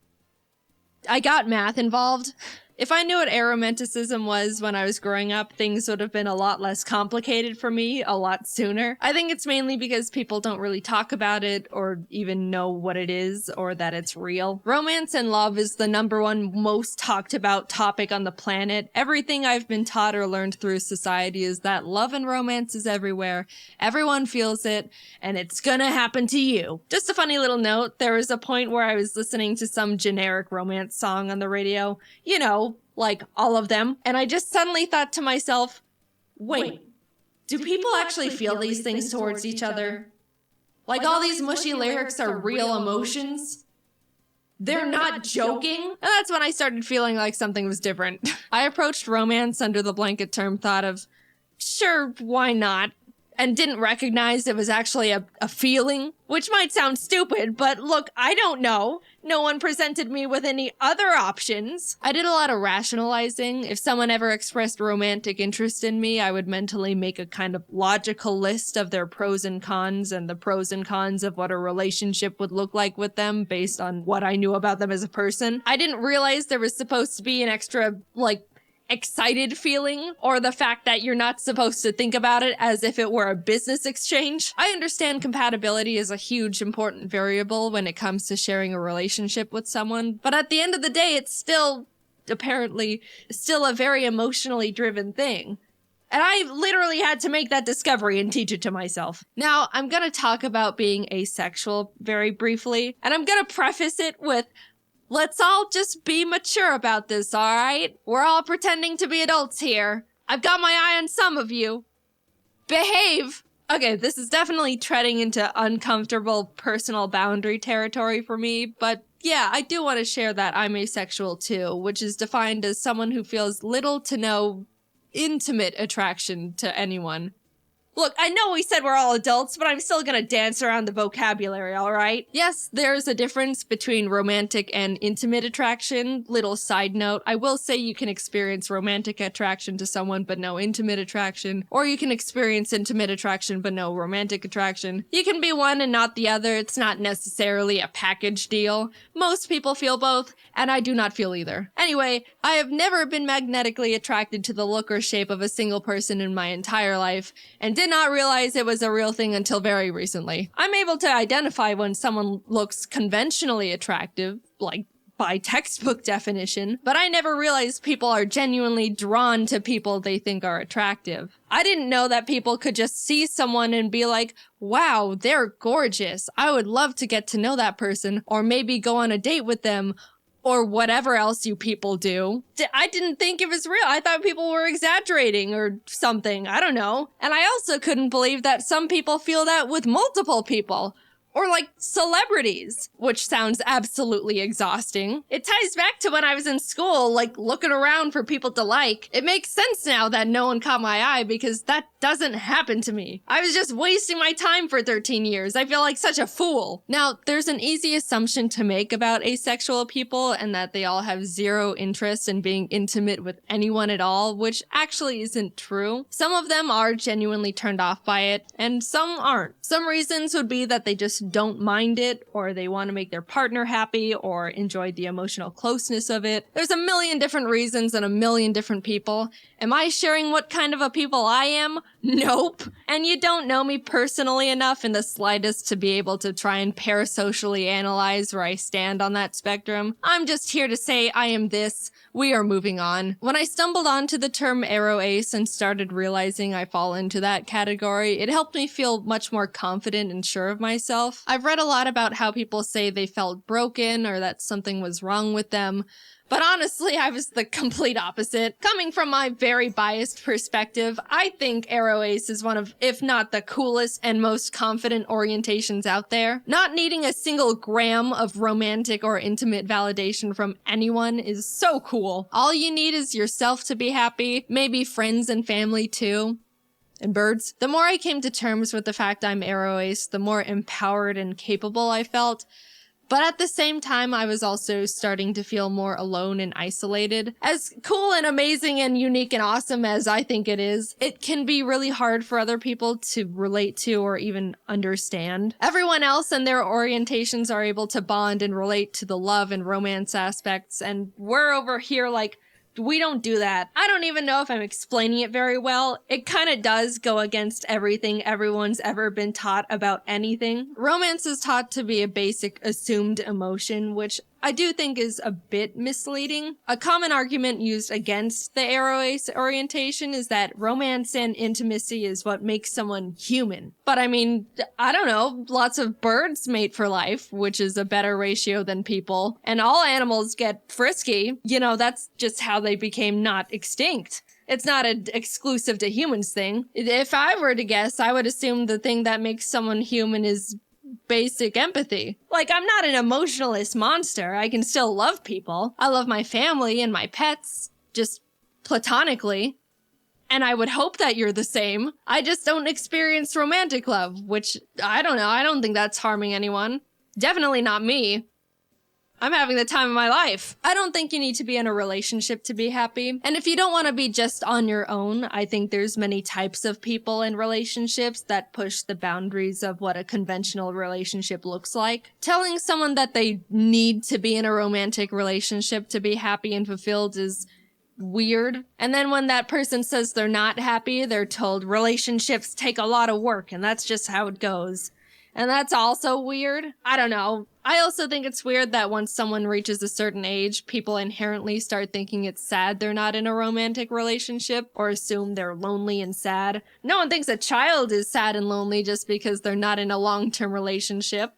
I got math involved. If I knew what aromanticism was when I was growing up, things would have been a lot less complicated for me a lot sooner. I think it's mainly because people don't really talk about it or even know what it is or that it's real. Romance and love is the #1 most talked about topic on the planet. Everything I've been taught or learned through society is that love and romance is everywhere. Everyone feels it, and it's gonna happen to you. Just a funny little note, there was a point where I was listening to some generic romance song on the radio. You know, like all of them. And I just suddenly thought to myself, wait, do people actually feel these things towards each other? Like all these mushy lyrics are real emotions? They're not joking? And that's when I started feeling like something was different. I approached romance under the blanket term thought of, sure, why not? And didn't recognize it was actually a feeling, which might sound stupid, but look, I don't know. No one presented me with any other options. I did a lot of rationalizing. If someone ever expressed romantic interest in me, I would mentally make a kind of logical list of their pros and cons and the pros and cons of what a relationship would look like with them based on what I knew about them as a person. I didn't realize there was supposed to be an extra, excited feeling, or the fact that you're not supposed to think about it as if it were a business exchange. I understand compatibility is a huge important variable when it comes to sharing a relationship with someone, but at the end of the day, it's still, apparently, still a very emotionally driven thing. And I literally had to make that discovery and teach it to myself. Now, I'm gonna talk about being asexual very briefly, and I'm gonna preface it with, let's all just be mature about this, alright? We're all pretending to be adults here. I've got my eye on some of you. Behave! Okay, this is definitely treading into uncomfortable personal boundary territory for me, but yeah, I do want to share that I'm asexual too, which is defined as someone who feels little to no intimate attraction to anyone. Look, I know we said we're all adults, but I'm still gonna dance around the vocabulary, alright? Yes, there's a difference between romantic and intimate attraction. Little side note, I will say you can experience romantic attraction to someone but no intimate attraction, or you can experience intimate attraction but no romantic attraction. You can be one and not the other. It's not necessarily a package deal. Most people feel both, and I do not feel either. Anyway, I have never been magnetically attracted to the look or shape of a single person in my entire life, and did not realize it was a real thing until very recently. I'm able to identify when someone looks conventionally attractive, like by textbook definition, but I never realized people are genuinely drawn to people they think are attractive. I didn't know that people could just see someone and be like, wow, they're gorgeous. I would love to get to know that person, or maybe go on a date with them, or whatever else you people do. I didn't think it was real. I thought people were exaggerating or something. I don't know. And I also couldn't believe that some people feel that with multiple people. Or like celebrities, which sounds absolutely exhausting. It ties back to when I was in school, like looking around for people to like. It makes sense now that no one caught my eye because that doesn't happen to me. I was just wasting my time for 13 years. I feel like such a fool. Now, there's an easy assumption to make about asexual people and that they all have zero interest in being intimate with anyone at all, which actually isn't true. Some of them are genuinely turned off by it, and some aren't. Some reasons would be that they just don't mind it, or they want to make their partner happy, or enjoy the emotional closeness of it. There's a million different reasons and a million different people. Am I sharing what kind of a people I am? Nope. And you don't know me personally enough in the slightest to be able to try and parasocially analyze where I stand on that spectrum. I'm just here to say I am this. We are moving on. When I stumbled onto the term ace and started realizing I fall into that category, it helped me feel much more confident and sure of myself. I've read a lot about how people say they felt broken or that something was wrong with them. But honestly, I was the complete opposite. Coming from my very biased perspective, I think ace is one of, if not the coolest and most confident orientations out there. Not needing a single gram of romantic or intimate validation from anyone is so cool. All you need is yourself to be happy, maybe friends and family too. And birds. The more I came to terms with the fact I'm ace, the more empowered and capable I felt. But at the same time, I was also starting to feel more alone and isolated. As cool and amazing and unique and awesome as I think it is, it can be really hard for other people to relate to or even understand. Everyone else and their orientations are able to bond and relate to the love and romance aspects, and we're over here like, we don't do that. I don't even know if I'm explaining it very well. It kind of does go against everything everyone's ever been taught about anything. Romance is taught to be a basic assumed emotion, which I do think is a bit misleading. A common argument used against the ace orientation is that romance and intimacy is what makes someone human. But I mean, I don't know, lots of birds mate for life, which is a better ratio than people, and all animals get frisky. You know, that's just how they became not extinct. It's not an exclusive to humans thing. If I were to guess, I would assume the thing that makes someone human is basic empathy. Like, I'm not an emotionalist monster. I can still love people. I love my family and my pets, just platonically. And I would hope that you're the same. I just don't experience romantic love, which, I don't know, I don't think that's harming anyone. Definitely not me. I'm having the time of my life. I don't think you need to be in a relationship to be happy. And if you don't want to be just on your own, I think there's many types of people in relationships that push the boundaries of what a conventional relationship looks like. Telling someone that they need to be in a romantic relationship to be happy and fulfilled is weird. And then when that person says they're not happy, they're told relationships take a lot of work and that's just how it goes. And that's also weird. I don't know. I also think it's weird that once someone reaches a certain age, people inherently start thinking it's sad they're not in a romantic relationship or assume they're lonely and sad. No one thinks a child is sad and lonely just because they're not in a long-term relationship.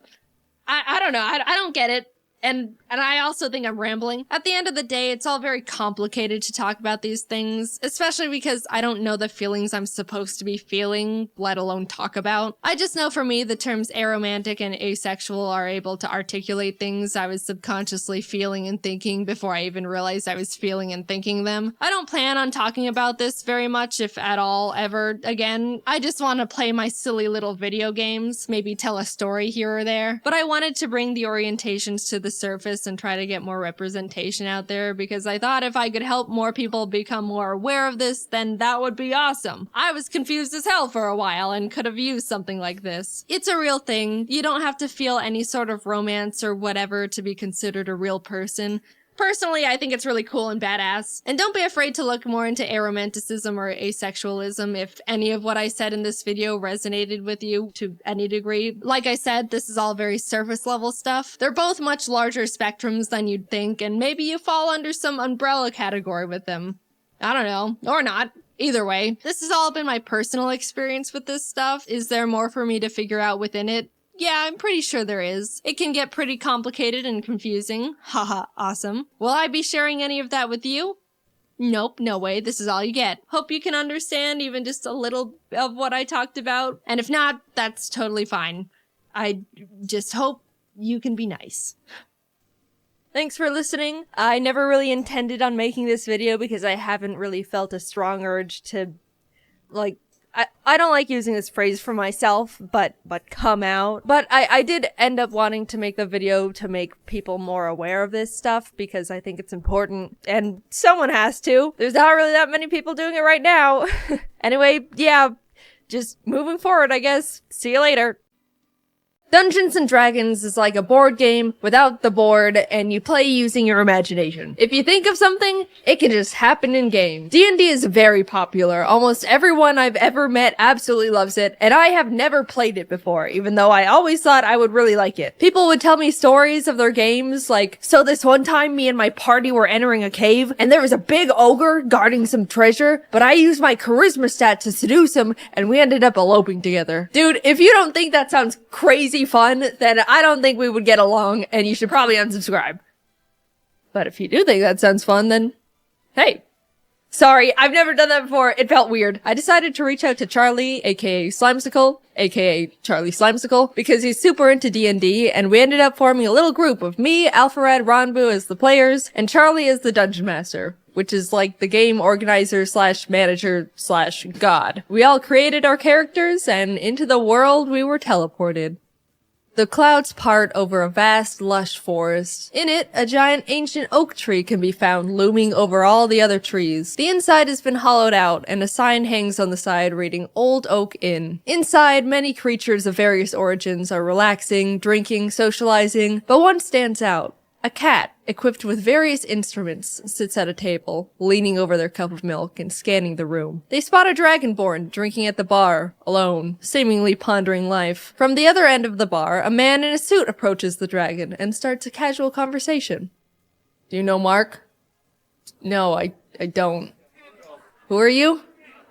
I don't know. I don't get it. And I also think I'm rambling. At the end of the day, it's all very complicated to talk about these things, especially because I don't know the feelings I'm supposed to be feeling, let alone talk about. I just know for me, the terms aromantic and asexual are able to articulate things I was subconsciously feeling and thinking before I even realized I was feeling and thinking them. I don't plan on talking about this very much, if at all, ever again. I just want to play my silly little video games, maybe tell a story here or there. But I wanted to bring the orientations to the surface and try to get more representation out there because I thought if I could help more people become more aware of this, then that would be awesome. I was confused as hell for a while and could have used something like this. It's a real thing. You don't have to feel any sort of romance or whatever to be considered a real person. Personally, I think it's really cool and badass. And don't be afraid to look more into aromanticism or asexualism if any of what I said in this video resonated with you to any degree. Like I said, this is all very surface level stuff. They're both much larger spectrums than you'd think, and maybe you fall under some umbrella category with them. I don't know. Or not. Either way, this has all been my personal experience with this stuff. Is there more for me to figure out within it? Yeah, I'm pretty sure there is. It can get pretty complicated and confusing. Haha, awesome. Will I be sharing any of that with you? Nope, no way. This is all you get. Hope you can understand even just a little of what I talked about. And if not, that's totally fine. I just hope you can be nice. Thanks for listening. I never really intended on making this video because I haven't really felt a strong urge to, like, I don't like using this phrase for myself, but come out. But I did end up wanting to make the video to make people more aware of this stuff because I think it's important and someone has to. There's not really that many people doing it right now. Anyway, yeah, just moving forward, I guess. See you later. Dungeons & Dragons is like a board game without the board, and you play using your imagination. If you think of something, it can just happen in game. D&D is very popular. Almost everyone I've ever met absolutely loves it, and I have never played it before, even though I always thought I would really like it. People would tell me stories of their games, like, so this one time me and my party were entering a cave, and there was a big ogre guarding some treasure, but I used my charisma stat to seduce him, and we ended up eloping together. Dude, if you don't think that sounds crazy fun, then I don't think we would get along, and you should probably unsubscribe. But if you do think that sounds fun, then hey. Sorry, I've never done that before. It felt weird. I decided to reach out to Charlie, aka Slimesicle, aka Charlie Slimesicle, because he's super into D&D, and we ended up forming a little group of me, Alpharad, Ronbu as the players, and Charlie as the dungeon master, which is like the game organizer slash manager slash god. We all created our characters, and into the world we were teleported. The clouds part over a vast, lush forest. In it, a giant ancient oak tree can be found looming over all the other trees. The inside has been hollowed out, and a sign hangs on the side reading Old Oak Inn. Inside, many creatures of various origins are relaxing, drinking, socializing, but one stands out. A cat, equipped with various instruments, sits at a table, leaning over their cup of milk and scanning the room. They spot a dragonborn drinking at the bar, alone, seemingly pondering life. From the other end of the bar, a man in a suit approaches the dragon and starts a casual conversation. Do you know Mark? No, I don't. Who are you?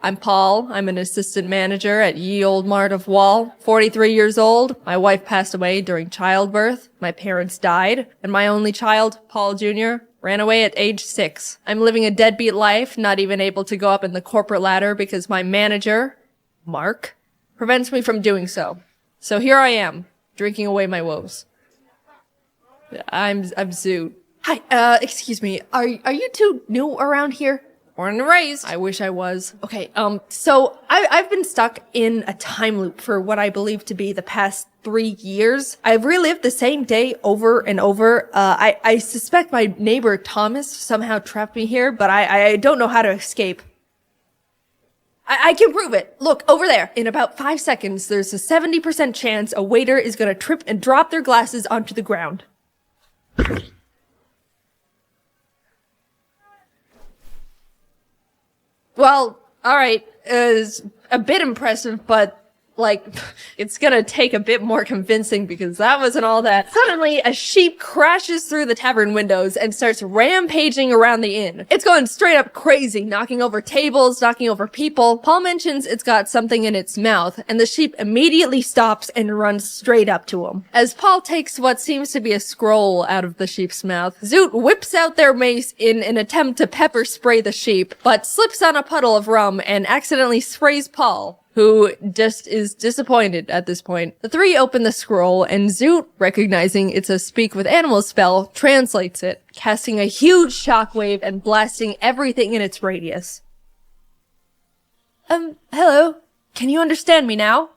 I'm Paul. I'm an assistant manager at Ye Old Mart of Wall. 43 years old. My wife passed away during childbirth. My parents died. And my only child, Paul Jr., ran away at age 6. I'm living a deadbeat life, not even able to go up in the corporate ladder because my manager, Mark, prevents me from doing so. So here I am, drinking away my woes. I'm Zoot. Hi, excuse me. Are you two new around here? Born and raised. I wish I was. Okay, so I've been stuck in a time loop for what I believe to be the past 3 years. I've relived the same day over and over. I suspect my neighbor Thomas somehow trapped me here, but I don't know how to escape. I can prove it. Look, over there. In about 5 seconds, there's a 70% chance a waiter is gonna trip and drop their glasses onto the ground. Well, alright, it's a bit impressive, but, like, it's gonna take a bit more convincing because that wasn't all that. Suddenly, a sheep crashes through the tavern windows and starts rampaging around the inn. It's going straight up crazy, knocking over tables, knocking over people. Paul mentions it's got something in its mouth, and the sheep immediately stops and runs straight up to him. As Paul takes what seems to be a scroll out of the sheep's mouth, Zoot whips out their mace in an attempt to pepper spray the sheep, but slips on a puddle of rum and accidentally sprays Paul, who just is disappointed at this point. The three open the scroll, and Zoot, recognizing it's a speak with animals spell, translates it, casting a huge shockwave and blasting everything in its radius. Hello? Can you understand me now?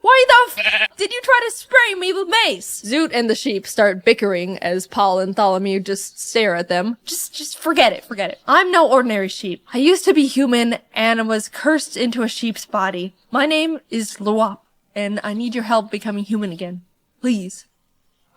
Why the f did you try to spray me with mace? Zoot and the sheep start bickering as Paul and Tholomew just stare at them. Just forget it. I'm no ordinary sheep. I used to be human and was cursed into a sheep's body. My name is Luop, and I need your help becoming human again. Please.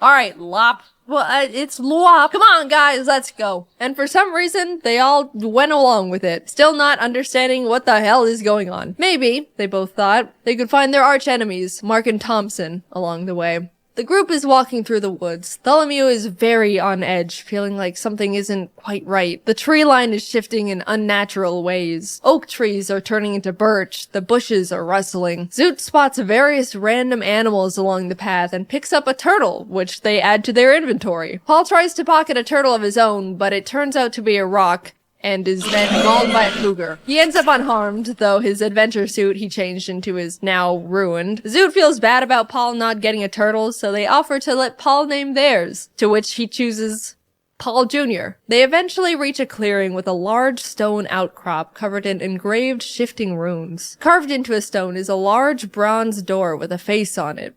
Alright, Lop. Well, it's Luop. Come on, guys, let's go. And for some reason, they all went along with it, still not understanding what the hell is going on. Maybe, they both thought, they could find their arch enemies, Mark and Thompson, along the way. The group is walking through the woods. Tholomew is very on edge, feeling like something isn't quite right. The tree line is shifting in unnatural ways. Oak trees are turning into birch. The bushes are rustling. Zoot spots various random animals along the path and picks up a turtle, which they add to their inventory. Paul tries to pocket a turtle of his own, but it turns out to be a rock, and is then mauled by a cougar. He ends up unharmed, though his adventure suit he changed into is now ruined. Zoot feels bad about Paul not getting a turtle, so they offer to let Paul name theirs, to which he chooses Paul Jr. They eventually reach a clearing with a large stone outcrop covered in engraved shifting runes. Carved into a stone is a large bronze door with a face on it.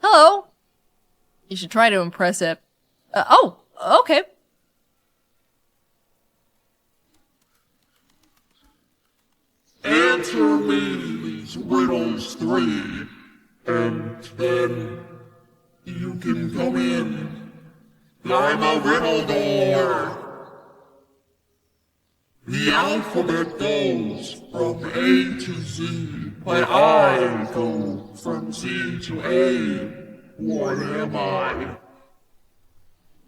Hello! You should try to impress it. Oh, okay. Answer me these riddles 3, and then you can come in. I'm a riddle door. The alphabet goes from A to Z, but I go from Z to A. What am I?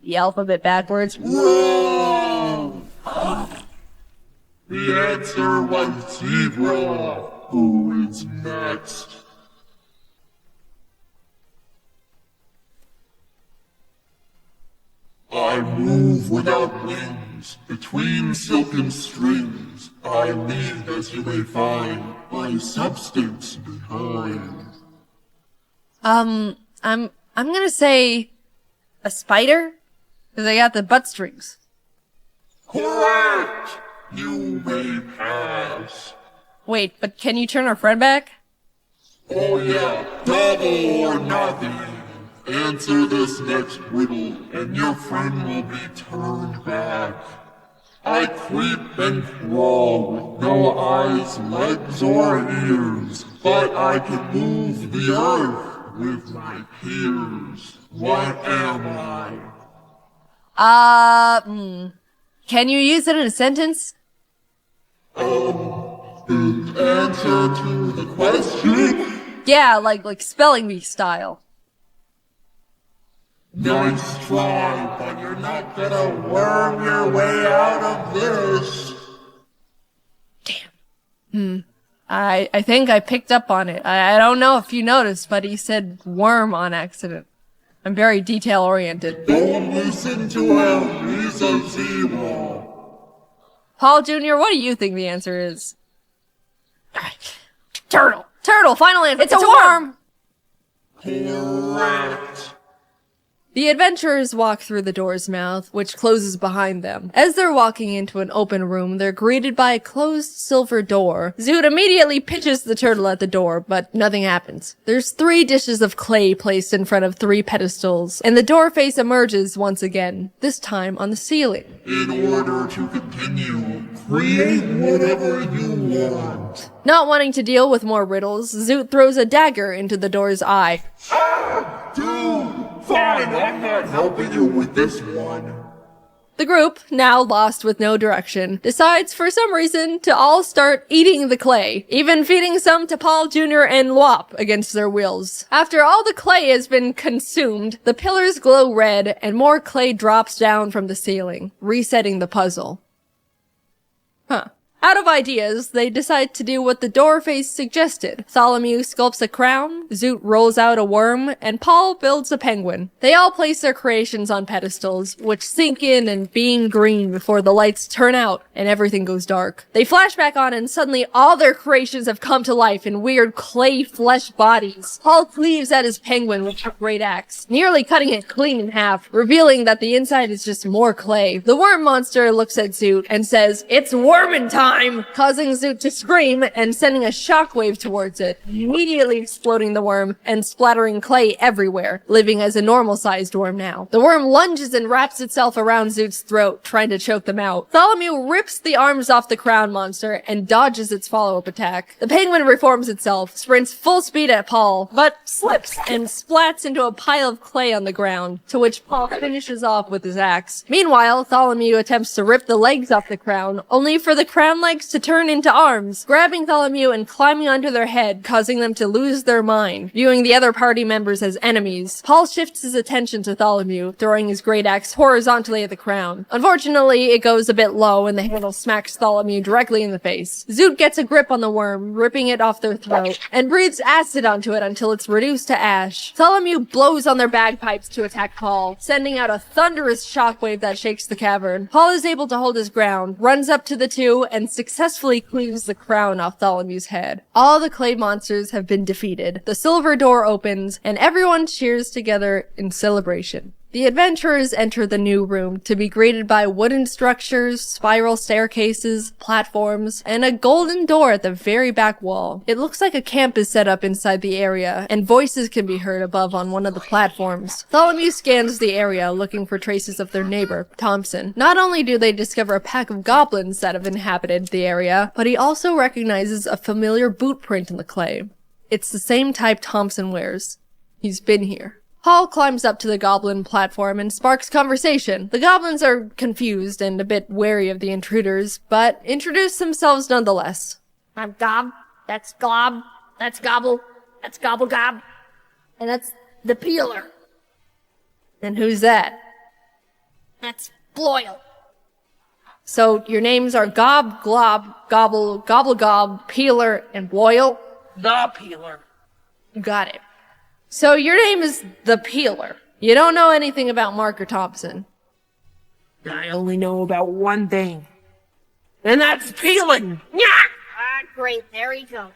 The alphabet backwards. Wrong! The answer was zebra. Who is next? I move without wings, between silken strings. I leave, as you may find, my substance behind. I'm gonna say a spider? Because I got the butt strings. Correct! You may pass. Wait, but can you turn our friend back? Oh yeah, double or nothing. Answer this next riddle, and your friend will be turned back. I creep and crawl with no eyes, legs, or ears, but I can move the earth with my peers. What am I? Can you use it in a sentence? The answer to the question? Yeah, like spelling bee style. Nice try, but you're not gonna worm your way out of this. I think I picked up on it. I don't know if you noticed, but he said worm on accident. I'm very detail oriented. Don't listen to him, he's a zebra. Paul Jr., what do you think the answer is? Turtle! Turtle, final answer! It's a worm! Correct. The adventurers walk through the door's mouth, which closes behind them. As they're walking into an open room, they're greeted by a closed silver door. Zoot immediately pitches the turtle at the door, but nothing happens. There's 3 dishes of clay placed in front of 3 pedestals, and the door face emerges once again, this time on the ceiling. In order to continue, create whatever you want. Not wanting to deal with more riddles, Zoot throws a dagger into the door's eye. Ah, dude! Fine, I'm not helping you with this one. The group, now lost with no direction, decides for some reason to all start eating the clay, even feeding some to Paul Jr. and Lwop against their wills. After all the clay has been consumed, the pillars glow red and more clay drops down from the ceiling, resetting the puzzle. Out of ideas, they decide to do what the door face suggested. Tholomew sculpts a crown, Zoot rolls out a worm, and Paul builds a penguin. They all place their creations on pedestals, which sink in and beam green before the lights turn out and everything goes dark. They flash back on and suddenly all their creations have come to life in weird clay flesh bodies. Paul cleaves at his penguin with a great axe, nearly cutting it clean in half, revealing that the inside is just more clay. The worm monster looks at Zoot and says, "It's wormin' time!" Causing Zoot to scream and sending a shockwave towards it, immediately exploding the worm and splattering clay everywhere, living as a normal-sized worm now. The worm lunges and wraps itself around Zoot's throat, trying to choke them out. Tholomew rips the arms off the crown monster and dodges its follow-up attack. The penguin reforms itself, sprints full speed at Paul, but slips and splats into a pile of clay on the ground, to which Paul finishes off with his axe. Meanwhile, Tholomew attempts to rip the legs off the crown, only for the crown hind legs to turn into arms, grabbing Tholomew and climbing onto their head, causing them to lose their mind. Viewing the other party members as enemies, Paul shifts his attention to Tholomew, throwing his great axe horizontally at the crown. Unfortunately, it goes a bit low and the handle smacks Tholomew directly in the face. Zoot gets a grip on the worm, ripping it off their throat, and breathes acid onto it until it's reduced to ash. Tholomew blows on their bagpipes to attack Paul, sending out a thunderous shockwave that shakes the cavern. Paul is able to hold his ground, runs up to the two, and successfully cleaves the crown off Tholomew's head. All the clay monsters have been defeated. The silver door opens, and everyone cheers together in celebration. The adventurers enter the new room to be greeted by wooden structures, spiral staircases, platforms, and a golden door at the very back wall. It looks like a camp is set up inside the area, and voices can be heard above on one of the platforms. Tholomew scans the area, looking for traces of their neighbor, Thompson. Not only do they discover a pack of goblins that have inhabited the area, but he also recognizes a familiar boot print in the clay. It's the same type Thompson wears. He's been here. Paul climbs up to the goblin platform and sparks conversation. The goblins are confused and a bit wary of the intruders, but introduce themselves nonetheless. I'm Gob, that's Glob, that's Gobble, that's Gobble Gob, and that's the Peeler. And who's that? That's Bloyle. So your names are Gob, Glob, Gobble, Gobble Gob, Peeler, and Boyle? The Peeler. Got it. So your name is the Peeler. You don't know anything about Mark or Thompson. I only know about one thing. And that's peeling! Yeah! Ah, great, there you go.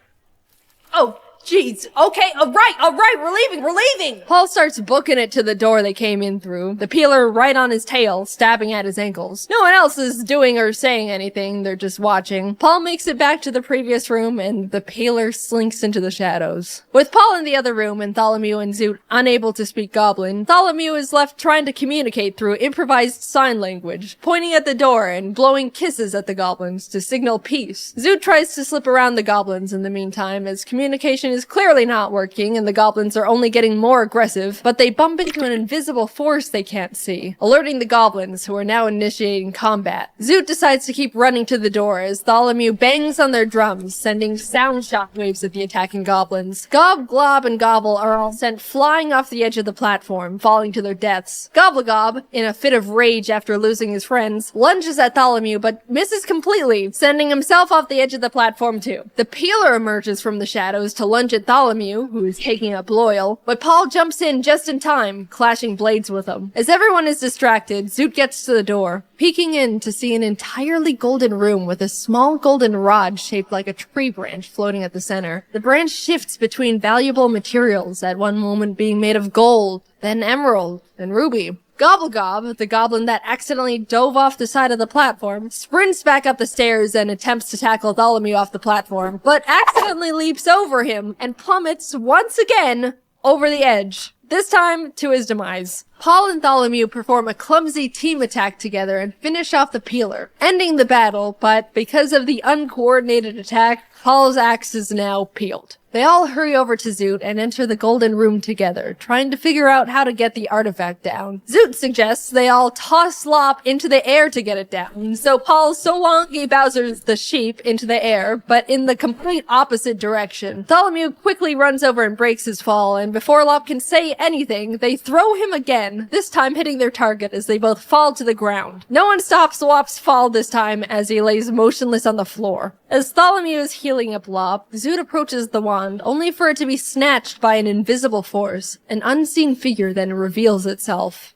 Oh, jeez. Okay, all right, we're leaving! Paul starts booking it to the door they came in through, the Peeler right on his tail, stabbing at his ankles. No one else is doing or saying anything, they're just watching. Paul makes it back to the previous room, and the Peeler slinks into the shadows. With Paul in the other room and Tholomew and Zoot unable to speak Goblin, Tholomew is left trying to communicate through improvised sign language, pointing at the door and blowing kisses at the goblins to signal peace. Zoot tries to slip around the goblins in the meantime, as communication is clearly not working and the goblins are only getting more aggressive, but they bump into an invisible force they can't see, alerting the goblins, who are now initiating combat. Zoot decides to keep running to the door as Tholomew bangs on their drums, sending sound shockwaves at the attacking goblins. Gob, Glob, and Gobble are all sent flying off the edge of the platform, falling to their deaths. Gobblegob, in a fit of rage after losing his friends, lunges at Tholomew but misses completely, sending himself off the edge of the platform too. The Peeler emerges from the shadows to lunge at Tholomew, who is taking up Loyal, but Paul jumps in just in time, clashing blades with him. As everyone is distracted, Zoot gets to the door, peeking in to see an entirely golden room with a small golden rod shaped like a tree branch floating at the center. The branch shifts between valuable materials, at one moment being made of gold, then emerald, and ruby. Gobblegob, the goblin that accidentally dove off the side of the platform, sprints back up the stairs and attempts to tackle Tholomew off the platform, but accidentally leaps over him and plummets once again over the edge. This time to his demise. Paul and Tholomew perform a clumsy team attack together and finish off the Peeler, ending the battle, but because of the uncoordinated attack, Paul's axe is now peeled. They all hurry over to Zoot and enter the golden room together, trying to figure out how to get the artifact down. Zoot suggests they all toss Lop into the air to get it down, so Paul Solongi Bowser's the sheep into the air, but in the complete opposite direction. Tholomew quickly runs over and breaks his fall, and before Lop can say anything, they throw him again, this time hitting their target as they both fall to the ground. No one stops Lop's fall this time as he lays motionless on the floor. As Tholomew is healing up Lop, Zoot approaches the wand, only for it to be snatched by an invisible force. An unseen figure then reveals itself.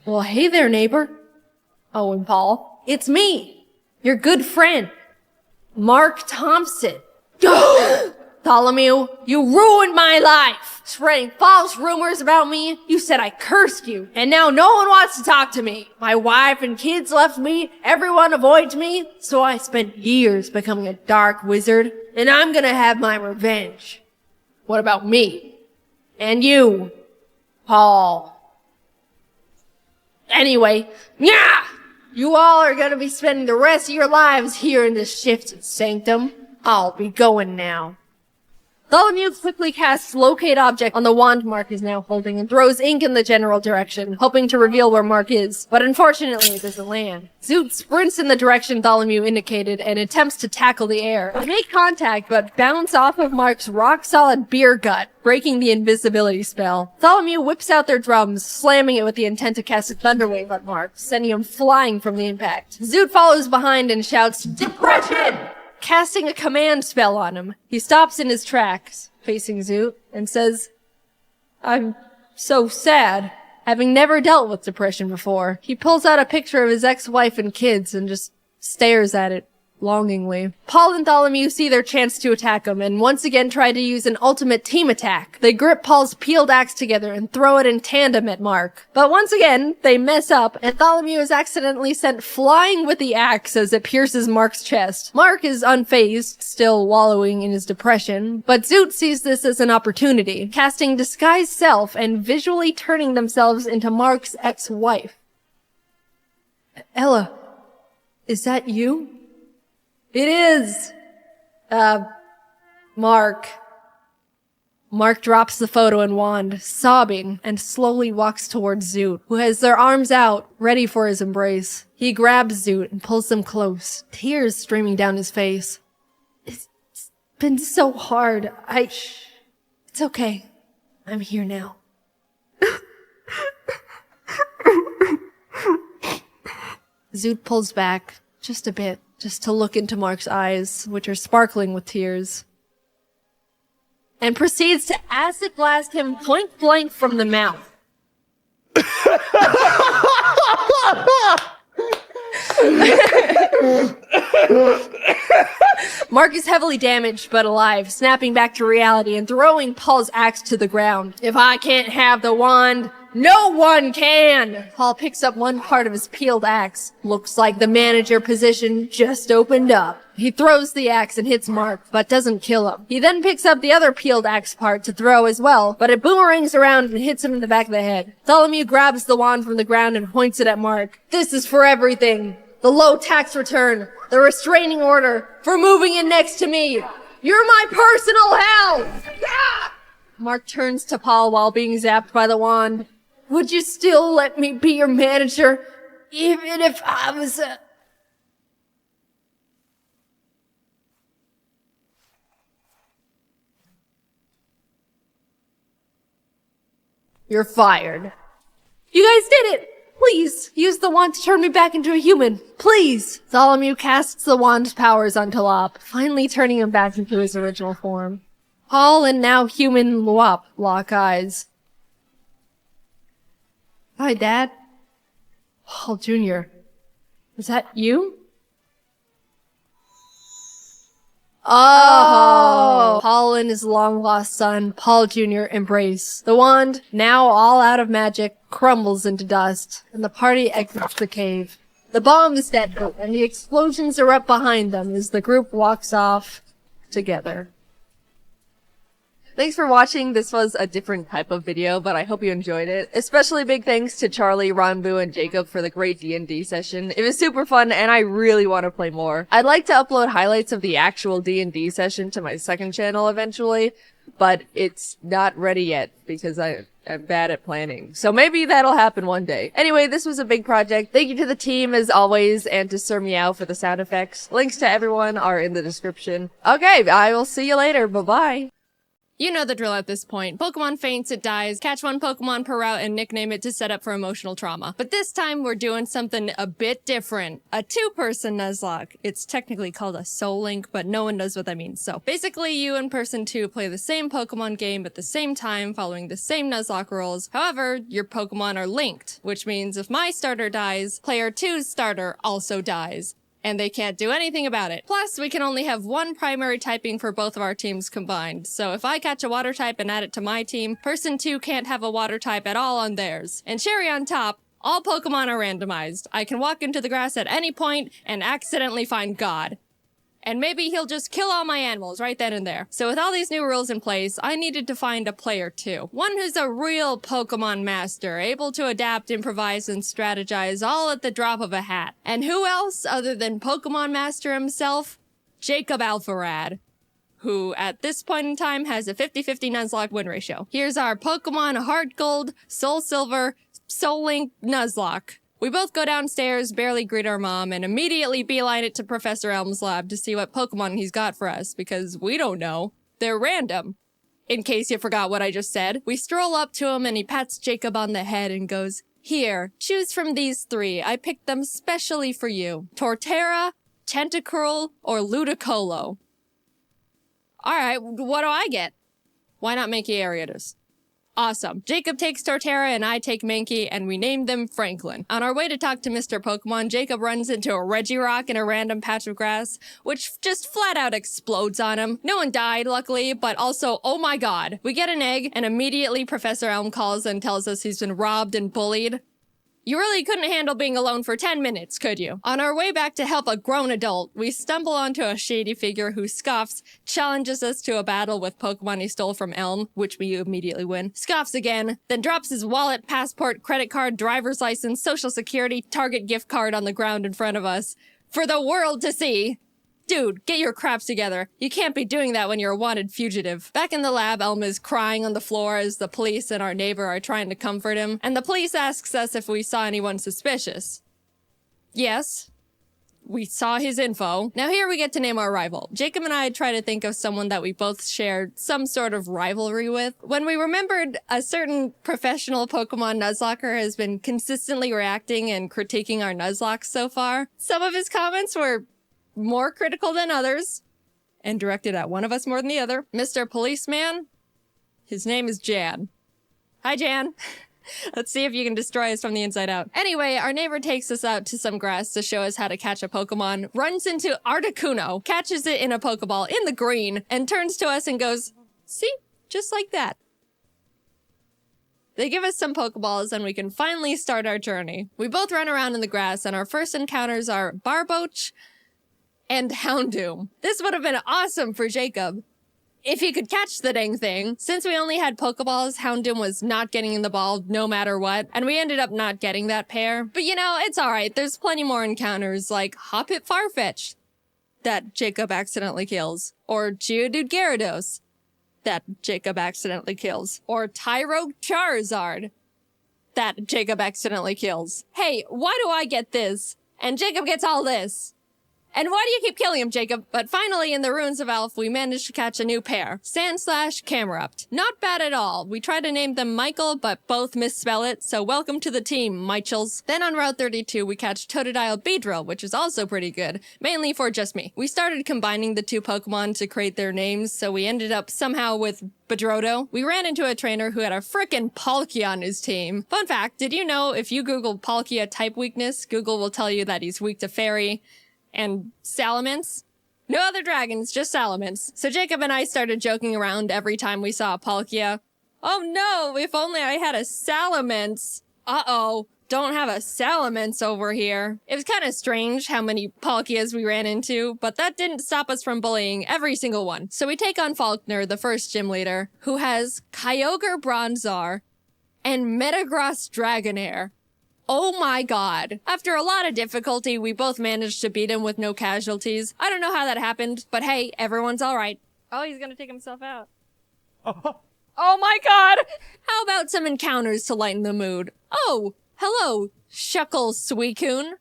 Well, hey there, neighbor. Oh, and Paul. It's me, your good friend, Mark Thompson. Tholomew, you ruined my life, spreading false rumors about me. You said I cursed you, and now no one wants to talk to me. My wife and kids left me, everyone avoids me, so I spent years becoming a dark wizard, and I'm gonna have my revenge. What about me? And you, Paul? Anyway, yeah! You all are gonna be spending the rest of your lives here in this shifted sanctum. I'll be going now. Bartholomew quickly casts Locate Object on the wand Mark is now holding and throws ink in the general direction, hoping to reveal where Mark is. But unfortunately, it doesn't land. Zoot sprints in the direction Bartholomew indicated and attempts to tackle the air. They make contact, but bounce off of Mark's rock-solid beer gut, breaking the invisibility spell. Bartholomew whips out their drums, slamming it with the intent to cast a Thunderwave on Mark, sending him flying from the impact. Zoot follows behind and shouts, "Depression!" casting a command spell on him. He stops in his tracks, facing Zoot, and says, "I'm so sad." Having never dealt with depression before, he pulls out a picture of his ex-wife and kids and just stares at it longingly. Paul and Bartholomew see their chance to attack him and once again try to use an ultimate team attack. They grip Paul's peeled axe together and throw it in tandem at Mark. But once again, they mess up and Bartholomew is accidentally sent flying with the axe as it pierces Mark's chest. Mark is unfazed, still wallowing in his depression, but Zoot sees this as an opportunity, casting Disguise Self and visually turning themselves into Mark's ex-wife. "Ella, is that you?" "It is! Mark." Mark drops the photo and wand, sobbing, and slowly walks towards Zoot, who has their arms out, ready for his embrace. He grabs Zoot and pulls them close, tears streaming down his face. "It's been so hard. It's okay. I'm here now." Zoot pulls back, just a bit, just to look into Mark's eyes, which are sparkling with tears, and proceeds to acid blast him point blank from the mouth. Mark is heavily damaged but alive, snapping back to reality and throwing Paul's axe to the ground. "If I can't have the wand, no one can!" Paul picks up one part of his peeled axe. Looks like the manager position just opened up. He throws the axe and hits Mark, but doesn't kill him. He then picks up the other peeled axe part to throw as well, but it boomerangs around and hits him in the back of the head. Bartholomew grabs the wand from the ground and points it at Mark. "This is for everything. The low tax return, the restraining order, for moving in next to me. You're my personal hell!" Ah! Mark turns to Paul while being zapped by the wand. "Would you still let me be your manager, even if I was a..." "You're fired." "You guys did it! Please, use the wand to turn me back into a human. Please!" Bartholomew casts the wand's powers onto Lop, finally turning him back into his original form. Paul and now human Lop lock eyes. "Hi, Dad." "Paul Jr. Is that you?" Oh! Paul and his long-lost son, Paul Jr., embrace. The wand, now all out of magic, crumbles into dust, and the party exits the cave. The bomb is detonated, and the explosions erupt behind them as the group walks off together. Thanks for watching. This was a different type of video, but I hope you enjoyed it. Especially big thanks to Charlie, Ronbu, and Jacob for the great D&D session. It was super fun, and I really want to play more. I'd like to upload highlights of the actual D&D session to my second channel eventually, but it's not ready yet because I'm bad at planning. So maybe that'll happen one day. Anyway, this was a big project. Thank you to the team as always, and to Sir Meow for the sound effects. Links to everyone are in the description. Okay, I will see you later. Bye-bye. You know the drill at this point. Pokemon faints, it dies, catch one Pokemon per route and nickname it to set up for emotional trauma. But this time we're doing something a bit different. A two-person Nuzlocke. It's technically called a Soul Link, but no one knows what that means. So basically you and person 2 play the same Pokemon game at the same time, following the same Nuzlocke rules. However, your Pokemon are linked, which means if my starter dies, player 2's starter also dies. And they can't do anything about it. Plus, we can only have one primary typing for both of our teams combined. So if I catch a water type and add it to my team, person 2 can't have a water type at all on theirs. And cherry on top, all Pokemon are randomized. I can walk into the grass at any point and accidentally find God. And maybe he'll just kill all my animals right then and there. So with all these new rules in place, I needed to find a player 2. One who's a real Pokemon master, able to adapt, improvise, and strategize all at the drop of a hat. And who else other than Pokemon Master himself? Jacob Alpharad. who at this point in time has a 50-50 Nuzlocke win ratio. Here's our Pokemon Heart Gold, Soul Silver, Soul Link Nuzlocke. We both go downstairs, barely greet our mom, and immediately beeline it to Professor Elm's lab to see what Pokemon he's got for us, because we don't know. They're random. In case you forgot what I just said, we stroll up to him and he pats Jacob on the head and goes, "Here, choose from these 3. I picked them specially for you. Torterra, Tentacruel, or Ludicolo." Alright, what do I get? Why not Mankey Ariatus? Awesome. Jacob takes Torterra and I take Mankey, and we name them Franklin. On our way to talk to Mr. Pokemon, Jacob runs into a Regirock in a random patch of grass, which just flat out explodes on him. No one died, luckily, but also, oh my god. We get an egg, and immediately Professor Elm calls and tells us he's been robbed and bullied. You really couldn't handle being alone for 10 minutes, could you? On our way back to help a grown adult, we stumble onto a shady figure who scoffs, challenges us to a battle with Pokemon he stole from Elm, which we immediately win, scoffs again, then drops his wallet, passport, credit card, driver's license, social security, Target gift card on the ground in front of us, for the world to see. Dude, get your craps together. You can't be doing that when you're a wanted fugitive. Back in the lab, Elm is crying on the floor as the police and our neighbor are trying to comfort him, and the police asks us if we saw anyone suspicious. Yes, we saw his info. Now here we get to name our rival. Jacob and I try to think of someone that we both shared some sort of rivalry with. When we remembered a certain professional Pokemon Nuzlocker has been consistently reacting and critiquing our Nuzlockes so far, some of his comments were more critical than others, and directed at one of us more than the other. Mr. Policeman, his name is Jan. Hi, Jan. Let's see if you can destroy us from the inside out. Anyway, our neighbor takes us out to some grass to show us how to catch a Pokemon, runs into Articuno, catches it in a Pokeball in the green, and turns to us and goes, "See? Just like that." They give us some Pokeballs and we can finally start our journey. We both run around in the grass and our first encounters are Barboach and Houndoom. This would have been awesome for Jacob if he could catch the dang thing. Since we only had Pokeballs, Houndoom was not getting in the ball no matter what, and we ended up not getting that pair. But you know, it's alright. There's plenty more encounters like Hoppip Farfetch that Jacob accidentally kills, or Geodude Gyarados that Jacob accidentally kills, or Tyrogue Charizard that Jacob accidentally kills. Hey, why do I get this? And Jacob gets all this? And why do you keep killing him, Jacob? But finally, in the Ruins of Elf, we managed to catch a new pair. Sandslash, Camerupt. Not bad at all. We tried to name them Michael, but both misspell it, so welcome to the team, Michels. Then on Route 32, we catch Totodile Beedrill, which is also pretty good, mainly for just me. We started combining the two Pokemon to create their names, so we ended up somehow with Bedrodo. We ran into a trainer who had a frickin' Palkia on his team. Fun fact, did you know if you Google Palkia type weakness, Google will tell you that he's weak to Fairy and Salamence? No other dragons, just Salamence. So Jacob and I started joking around every time we saw a Palkia. Oh no, if only I had a Salamence. Uh-oh, don't have a Salamence over here. It was kind of strange how many Palkias we ran into, but that didn't stop us from bullying every single one. So we take on Faulkner, the first gym leader, who has Kyogre Bronzor and Metagross Dragonair. Oh my god. After a lot of difficulty, we both managed to beat him with no casualties. I don't know how that happened, but hey, everyone's alright. Oh, he's gonna take himself out. Oh my god! How about some encounters to lighten the mood? Oh, hello, Shuckle Suicune.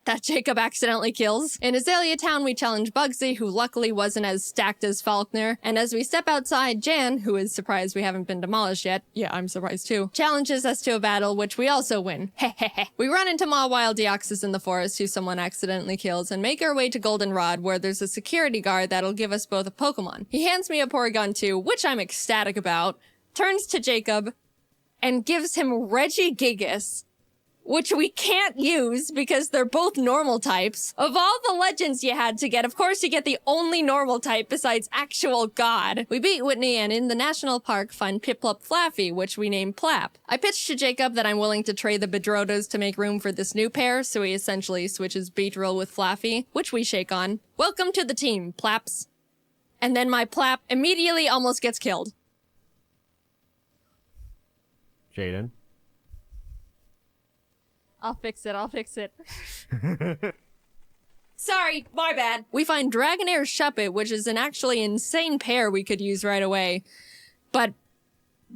That Jacob accidentally kills. In Azalea Town, we challenge Bugsy, who luckily wasn't as stacked as Faulkner. And as we step outside, Jan, who is surprised we haven't been demolished yet, yeah, I'm surprised too, challenges us to a battle, which we also win. Hehehe. We run into Mawile Deoxys in the forest, who someone accidentally kills, and make our way to Goldenrod, where there's a security guard that'll give us both a Pokemon. He hands me a Porygon 2, which I'm ecstatic about, turns to Jacob, and gives him Regigigas, which we can't use because they're both normal types. Of all the legends you had to get, of course you get the only normal type besides actual God. We beat Whitney and in the national park find Piplup Flaffy, which we name Plap. I pitched to Jacob that I'm willing to trade the Bedrodos to make room for this new pair, so he essentially switches Beedrill with Flaffy, which we shake on. Welcome to the team, Plaps. And then my Plap immediately almost gets killed. Jaiden. I'll fix it. Sorry, my bad. We find Dragonair Shuppet, which is an actually insane pair we could use right away. But,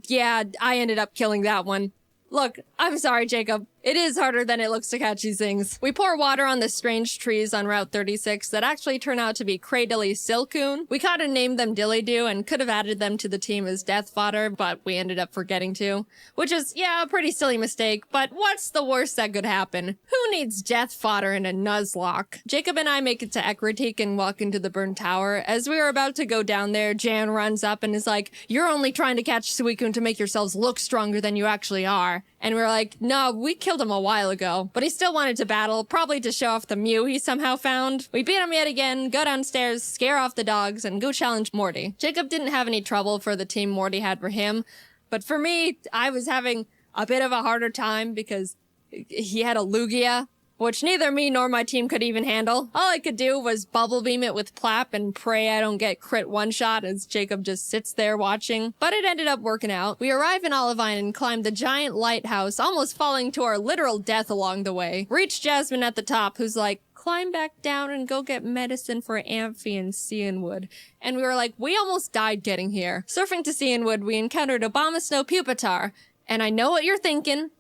yeah, I ended up killing that one. Look, I'm sorry, Jacob. It is harder than it looks to catch these things. We pour water on the strange trees on Route 36 that actually turn out to be Cradily Silcoon. We kinda named them Dillydoo and could have added them to the team as death fodder, but we ended up forgetting to. Which is, yeah, a pretty silly mistake, but what's the worst that could happen? Who needs death fodder in a Nuzlocke? Jacob and I make it to Ekritik and walk into the burnt tower. As we are about to go down there, Jan runs up and is like, "You're only trying to catch Suicune to make yourselves look stronger than you actually are." And we're like, "No, we killed him a while ago." But he still wanted to battle, probably to show off the Mew he somehow found. We beat him yet again, go downstairs, scare off the dogs, and go challenge Morty. Jacob didn't have any trouble for the team Morty had for him. But for me, I was having a bit of a harder time because he had a Lugia, which neither me nor my team could even handle. All I could do was bubble beam it with Plap and pray I don't get crit one-shot as Jacob just sits there watching. But it ended up working out. We arrive in Olivine and climb the giant lighthouse, almost falling to our literal death along the way. Reach Jasmine at the top, who's like, "Climb back down and go get medicine for Amphi and Cianwood." And we were like, we almost died getting here. Surfing to Cianwood, we encountered Abomasnow Pupitar. And I know what you're thinking.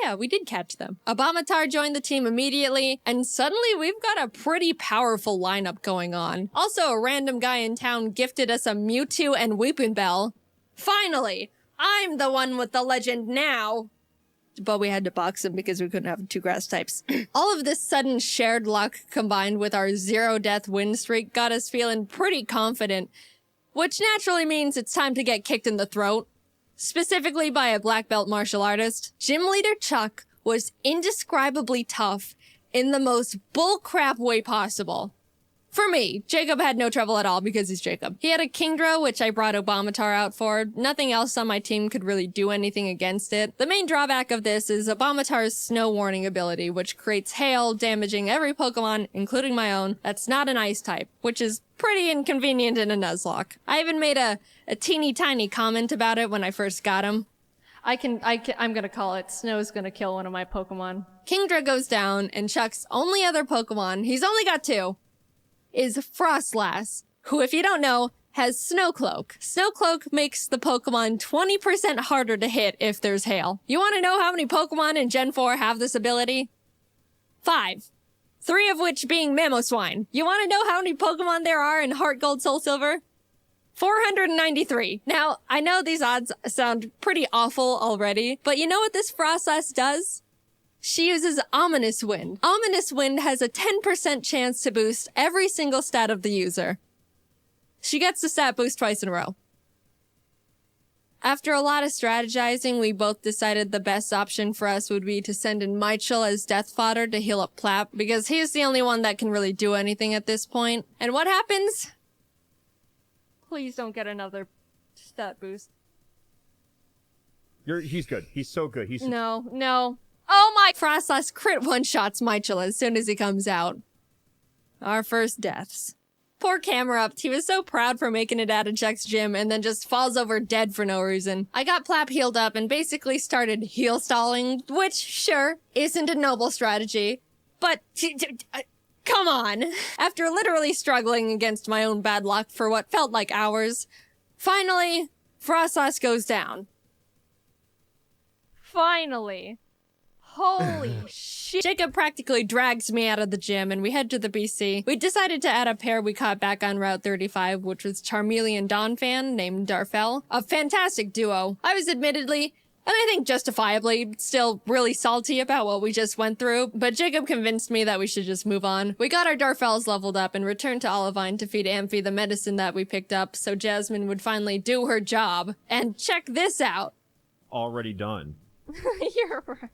Yeah, we did catch them. Abomatar joined the team immediately, and suddenly we've got a pretty powerful lineup going on. Also, a random guy in town gifted us a Mewtwo and Weepinbell. Finally! I'm the one with the legend now! But we had to box him because we couldn't have 2 grass types. All of this sudden shared luck combined with our 0-death win streak got us feeling pretty confident, which naturally means it's time to get kicked in the throat. Specifically by a black belt martial artist. Gym leader Chuck was indescribably tough in the most bullcrap way possible. For me, Jacob had no trouble at all because he's Jacob. He had a Kingdra, which I brought Abomatar out for. Nothing else on my team could really do anything against it. The main drawback of this is Abomatar's Snow Warning ability, which creates hail, damaging every Pokemon, including my own, that's not an ice type, which is pretty inconvenient in a Nuzlocke. I even made a teeny tiny comment about it when I first got him. I'm gonna call it. Snow's gonna kill one of my Pokemon. Kingdra goes down, and Chuck's only other Pokemon, he's only got 2, is Frostlass, who, if you don't know, has Snowcloak. Snowcloak makes the Pokemon 20% harder to hit if there's hail. You want to know how many Pokemon in Gen 4 have this ability? 5. 3 of which being Mamoswine. You want to know how many Pokemon there are in Heart Gold, Soul Silver? 493. Now, I know these odds sound pretty awful already, but you know what this Frostlass does? She uses Ominous Wind. Ominous Wind has a 10% chance to boost every single stat of the user. She gets the stat boost twice in a row. After a lot of strategizing, we both decided the best option for us would be to send in Michel as death fodder to heal up Plap, because he's the only one that can really do anything at this point. And what happens? Please don't get another stat boost. He's good. He's so good. No. Oh my! Frostlass crit one-shots Michel as soon as he comes out. Our first deaths. Poor Camerupt. He was so proud for making it out of Chuck's gym and then just falls over dead for no reason. I got Plap healed up and basically started heal stalling, which, sure, isn't a noble strategy. But, come on. After literally struggling against my own bad luck for what felt like hours, finally, Frostlass goes down. Finally. Holy shit. Jacob practically drags me out of the gym and we head to the BC. We decided to add a pair we caught back on Route 35, which was Charmeleon Donphan named Darfel. A fantastic duo. I was admittedly, and I think justifiably, still really salty about what we just went through, but Jacob convinced me that we should just move on. We got our Darfels leveled up and returned to Olivine to feed Amphi the medicine that we picked up so Jasmine would finally do her job. And check this out. Already done. You're right.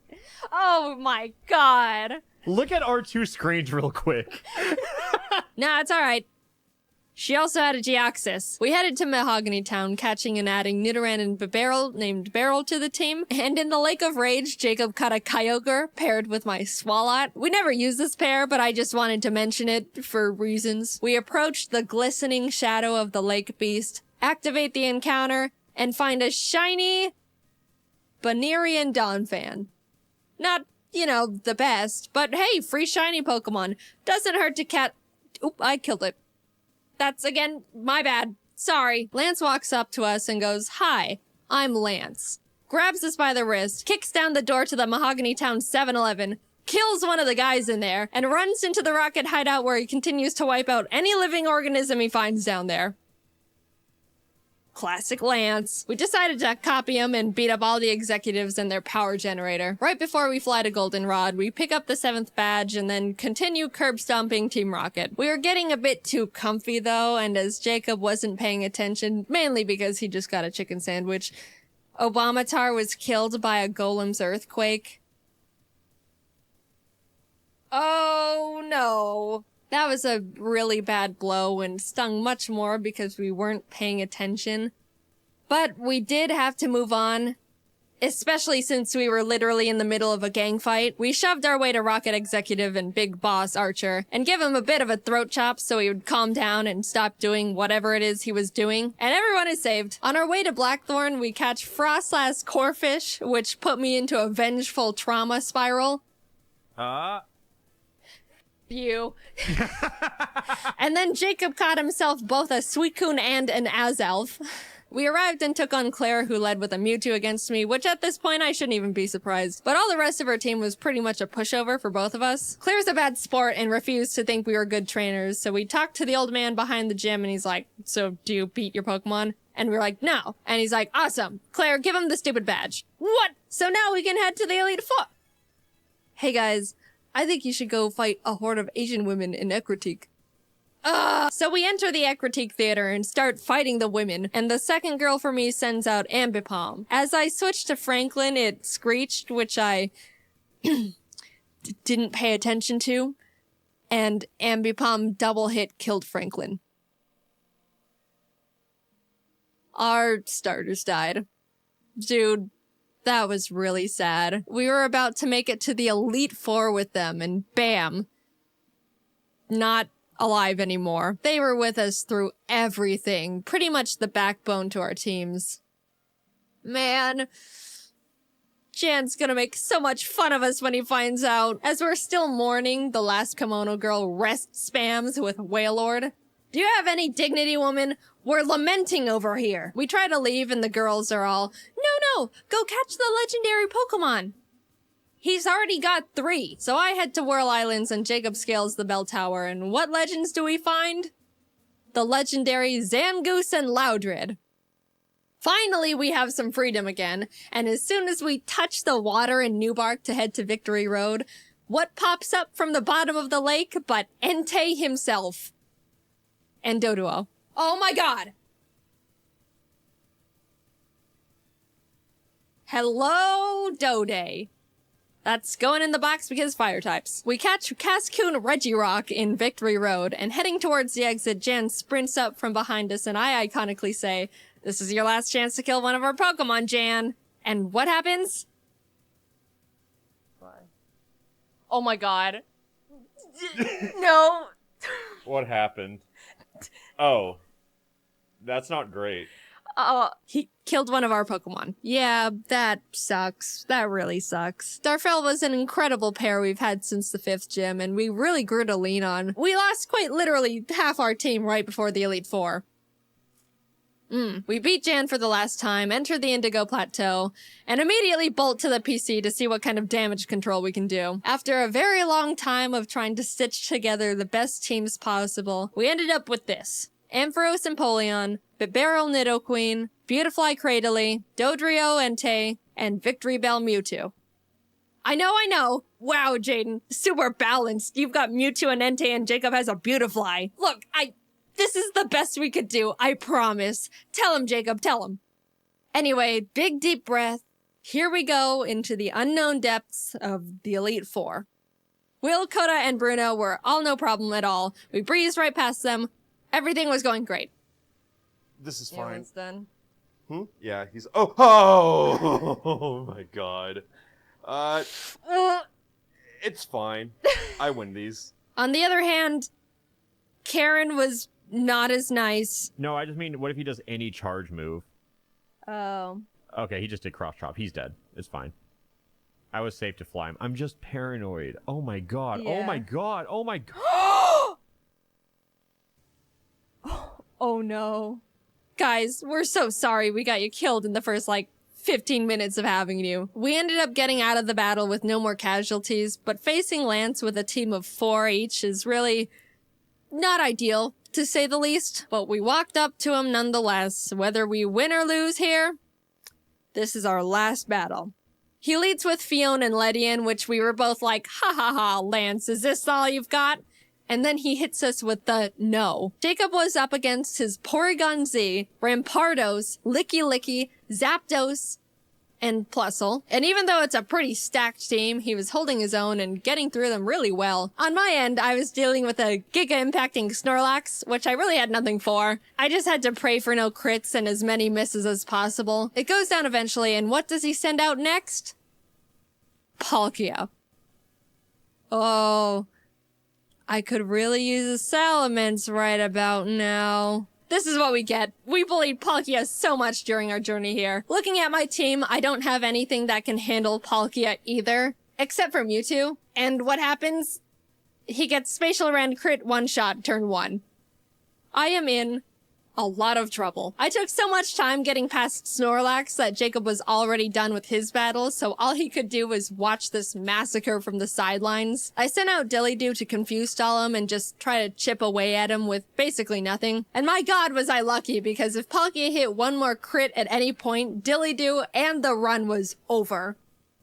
Oh my god. Look at our 2 screens real quick. Nah, it's alright. She also had a Geoxys. We headed to Mahogany Town, catching and adding Nidoran and Bibarel named Beryl to the team. And in the Lake of Rage, Jacob caught a Kyogre paired with my Swalot. We never used this pair, but I just wanted to mention it for reasons. We approached the glistening shadow of the lake beast, activate the encounter, and find a shiny Banerian Donphan. Not you know, the best. But hey, free shiny Pokemon. Doesn't hurt to Oop, I killed it. That's, again, my bad. Sorry. Lance walks up to us and goes, "Hi, I'm Lance." Grabs us by the wrist, kicks down the door to the Mahogany Town 7-Eleven, kills one of the guys in there, and runs into the rocket hideout where he continues to wipe out any living organism he finds down there. Classic Lance. We decided to copy him and beat up all the executives and their power generator. Right before we fly to Goldenrod, we pick up the 7th badge and then continue curb stomping Team Rocket. We were getting a bit too comfy though, and as Jacob wasn't paying attention, mainly because he just got a chicken sandwich, Obamatar was killed by a golem's earthquake. Oh no. That was a really bad blow and stung much more because we weren't paying attention. But we did have to move on, especially since we were literally in the middle of a gang fight. We shoved our way to Rocket Executive and Big Boss Archer and give him a bit of a throat chop so he would calm down and stop doing whatever it is he was doing. And everyone is saved. On our way to Blackthorn, we catch Frostlass Corefish, which put me into a vengeful trauma spiral. You. And then Jacob caught himself both a Suicune and an Azelf. We arrived and took on Claire, who led with a Mewtwo against me, which at this point I shouldn't even be surprised. But all the rest of our team was pretty much a pushover for both of us. Claire's a bad sport and refused to think we were good trainers, so we talked to the old man behind the gym and he's like, "So do you beat your Pokemon?" And we're like, "No." And he's like, "Awesome. Claire, give him the stupid badge." What? So now we can head to the Elite Four. Hey guys, I think you should go fight a horde of Asian women in Ekritique. So we enter the Ekritique Theater and start fighting the women, and the second girl for me sends out Ambipom. As I switched to Franklin, it screeched, which I didn't pay attention to, and Ambipom double hit killed Franklin. Our starters died. Dude, that was really sad. We were about to make it to the Elite Four with them, and bam. Not alive anymore. They were with us through everything. Pretty much the backbone to our teams. Man. Jan's gonna make so much fun of us when he finds out. As we're still mourning, the last kimono girl rest spams with Wailord. "Do you have any dignity, woman? We're lamenting over here." We try to leave and the girls are all, No, go catch the legendary Pokemon." He's already got 3. So I head to Whirl Islands and Jacob scales the bell tower, and what legends do we find? The legendary Zangoose and Loudred. Finally, we have some freedom again, and as soon as we touch the water in Newbark to head to Victory Road, what pops up from the bottom of the lake but Entei himself? And Doduo. Oh my god! Hello, Dode. That's going in the box because fire types. We catch Cascoon Regirock in Victory Road, and heading towards the exit, Jan sprints up from behind us, and I iconically say, "This is your last chance to kill one of our Pokemon, Jan." And what happens? Oh my god. No. What happened? Oh. That's not great. He killed one of our Pokemon. Yeah, that sucks. That really sucks. Darfell was an incredible pair we've had since the 5th gym, and we really grew to lean on. We lost quite literally half our team right before the Elite Four. We beat Jan for the last time, enter the Indigo Plateau, and immediately bolt to the PC to see what kind of damage control we can do. After a very long time of trying to stitch together the best teams possible, we ended up with this. Ampharos Empoleon, Bibarel Nidoqueen, Beautifly Cradily, Dodrio Entei, and Victory Bell Mewtwo. I know! Wow, Jaiden, super balanced. You've got Mewtwo and Entei and Jacob has a Beautifly. Look, this is the best we could do, I promise. Tell him, Jacob, tell him. Anyway, big deep breath. Here we go into the unknown depths of the Elite Four. Will, Coda, and Bruno were all no problem at all. We breezed right past them. Everything was going great. This is fine. It's done. Yeah, he's... Oh my god. It's fine. I win these. On the other hand, Karen was not as nice. No, I just mean, what if he does any charge move? Oh. Okay, he just did cross chop. He's dead. It's fine. I was safe to fly him. I'm just paranoid. Oh my god. Oh Yeah. my god. Oh my god. Oh no. Guys, we're so sorry we got you killed in the first, 15 minutes of having you. We ended up getting out of the battle with no more casualties, but facing Lance with a team of 4 each is really not ideal, to say the least. But we walked up to him nonetheless. Whether we win or lose here, this is our last battle. He leads with Fiona and Ledian, which we were both like, ha ha ha, Lance, is this all you've got? And then he hits us with the no. Jacob was up against his Porygon Z, Rampardos, Licky Licky, Zapdos, and Plusle. And even though it's a pretty stacked team, he was holding his own and getting through them really well. On my end, I was dealing with a giga-impacting Snorlax, which I really had nothing for. I just had to pray for no crits and as many misses as possible. It goes down eventually, and what does he send out next? Palkia. Oh, I could really use a Salamence right about now. This is what we get. We bullied Palkia so much during our journey here. Looking at my team, I don't have anything that can handle Palkia either, except for Mewtwo. And what happens? He gets Spatial Rend crit one-shot turn 1. I am in a lot of trouble. I took so much time getting past Snorlax that Jacob was already done with his battle, so all he could do was watch this massacre from the sidelines. I sent out Dillydoo to confuse stall him and just try to chip away at him with basically nothing. And my god was I lucky, because if Palkia hit one more crit at any point, Dillydoo and the run was over.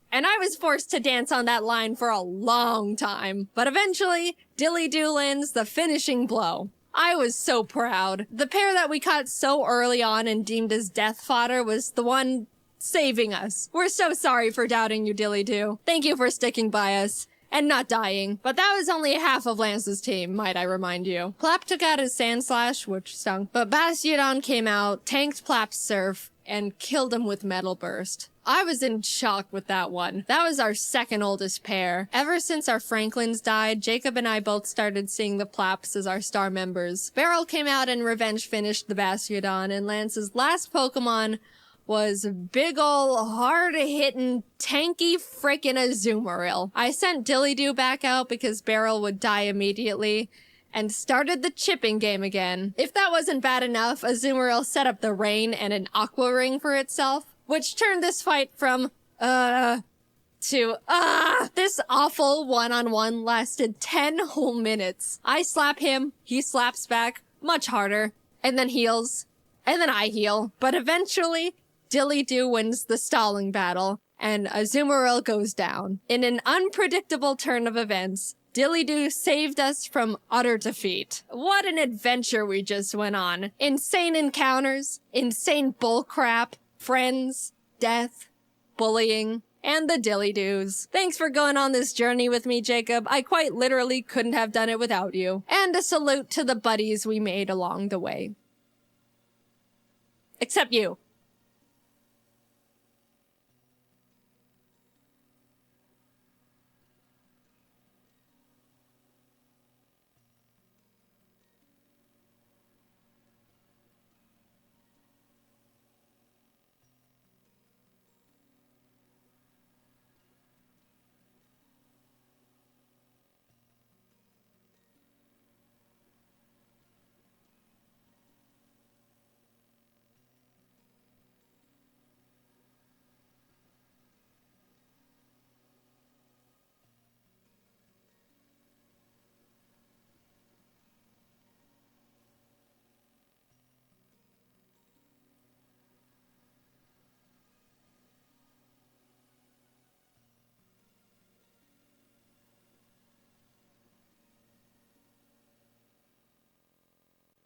And I was forced to dance on that line for a long time. But eventually, Dillydoo lands the finishing blow. I was so proud. The pair that we caught so early on and deemed as death fodder was the one saving us. We're so sorry for doubting you, Dillydoo. Thank you for sticking by us and not dying. But that was only half of Lance's team, might I remind you. Plap took out his Sand Slash, which stunk, but Bastiodon came out, tanked Plap's Surf, and killed him with Metal Burst. I was in shock with that one. That was our second oldest pair. Ever since our Franklins died, Jacob and I both started seeing the Plaps as our star members. Beryl came out and revenge finished the Bastiodon, and Lance's last Pokemon was big ol' hard-hitting, tanky frickin' Azumarill. I sent Dillydoo back out because Beryl would die immediately, and started the chipping game again. If that wasn't bad enough, Azumarill set up the rain and an Aqua Ring for itself, which turned this fight from, to, this awful one-on-one lasted 10 whole minutes. I slap him, he slaps back, much harder, and then heals, and then I heal. But eventually, Dillydoo wins the stalling battle, and Azumarill goes down. In an unpredictable turn of events, Dillydoo saved us from utter defeat. What an adventure we just went on. Insane encounters, insane bullcrap, friends, death, bullying, and the Dillydoos. Thanks for going on this journey with me, Jacob. I quite literally couldn't have done it without you. And a salute to the buddies we made along the way. Except you.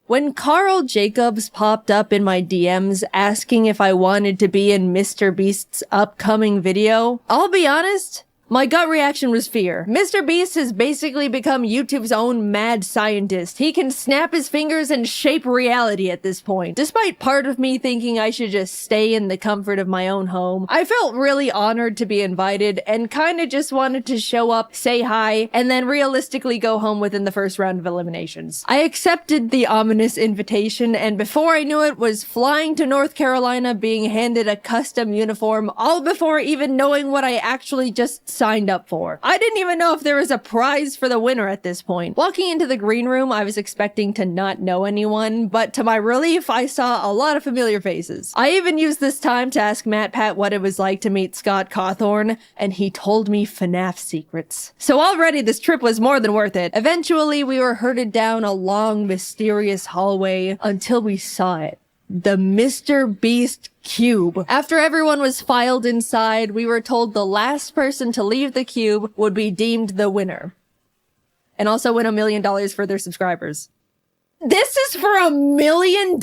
When Carl Jacobs popped up in my DMs asking if I wanted to be in Mr. Beast's upcoming video, I'll be honest, My gut reaction was fear. Mr. Beast has basically become YouTube's own mad scientist. He can snap his fingers and shape reality at this point. Despite part of me thinking I should just stay in the comfort of my own home, I felt really honored to be invited and kinda just wanted to show up, say hi, and then realistically go home within the first round of eliminations. I accepted the ominous invitation, and before I knew it, was flying to North Carolina being handed a custom uniform, all before even knowing what I actually just signed up for. I didn't even know if there was a prize for the winner at this point. Walking into the green room, I was expecting to not know anyone, but to my relief, I saw a lot of familiar faces. I even used this time to ask Matt Pat what it was like to meet Scott Cawthorn, and he told me FNAF secrets. So already this trip was more than worth it. Eventually, we were herded down a long, mysterious hallway until we saw it. The Mr. Beast cube. After everyone was filed inside, we were told the last person to leave the cube would be deemed the winner. And also win $1 million for their subscribers. This is for $1 million?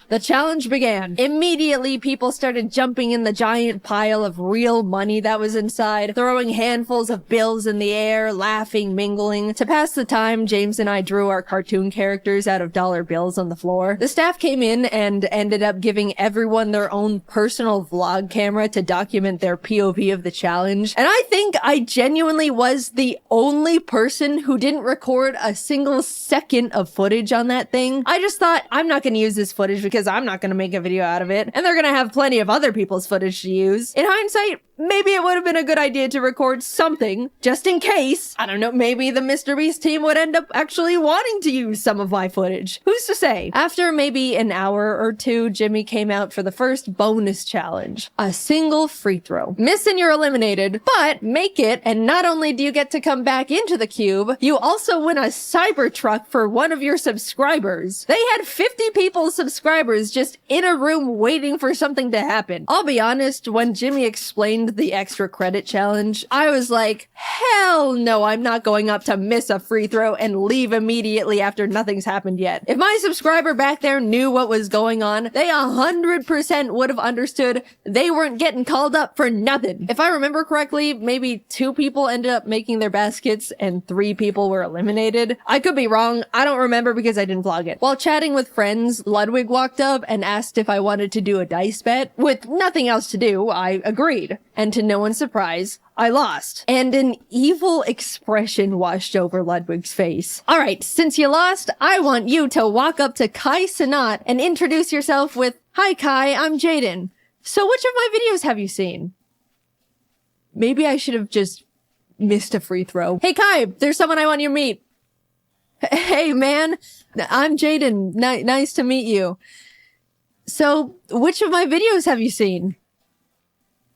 The challenge began. Immediately, people started jumping in the giant pile of real money that was inside, throwing handfuls of bills in the air, laughing, mingling. To pass the time, James and I drew our cartoon characters out of dollar bills on the floor. The staff came in and ended up giving everyone their own personal vlog camera to document their POV of the challenge. And I think I genuinely was the only person who didn't record a single second of footage on that thing. I just thought, I'm not going to use this footage because I'm not going to make a video out of it, and they're going to have plenty of other people's footage to use. In hindsight, maybe it would have been a good idea to record something, just in case. I don't know, maybe the Mr. Beast team would end up actually wanting to use some of my footage. Who's to say? After maybe an hour or two, Jimmy came out for the first bonus challenge. A single free throw. Miss and you're eliminated, but make it, and not only do you get to come back into the cube, you also win a Cybertruck for one of your subscribers. They had 50 people's subscribers just in a room waiting for something to happen. I'll be honest, when Jimmy explained the extra credit challenge, I was like, hell no, I'm not going up to miss a free throw and leave immediately after nothing's happened yet. If my subscriber back there knew what was going on, they 100% would have understood they weren't getting called up for nothing. If I remember correctly, maybe 2 people ended up making their baskets and 3 people were eliminated. I could be wrong. I don't remember because I didn't vlog it. While chatting with friends, Ludwig walked up and asked if I wanted to do a dice bet. With nothing else to do, I agreed. And to no one's surprise, I lost. And an evil expression washed over Ludwig's face. Alright, since you lost, I want you to walk up to Kai Sanat and introduce yourself with, "Hi Kai, I'm Jaiden. So which of my videos have you seen?" Maybe I should have just missed a free throw. "Hey Kai, there's someone I want you to meet." "Hey man, I'm Jaiden. Nice to meet you. So, which of my videos have you seen?"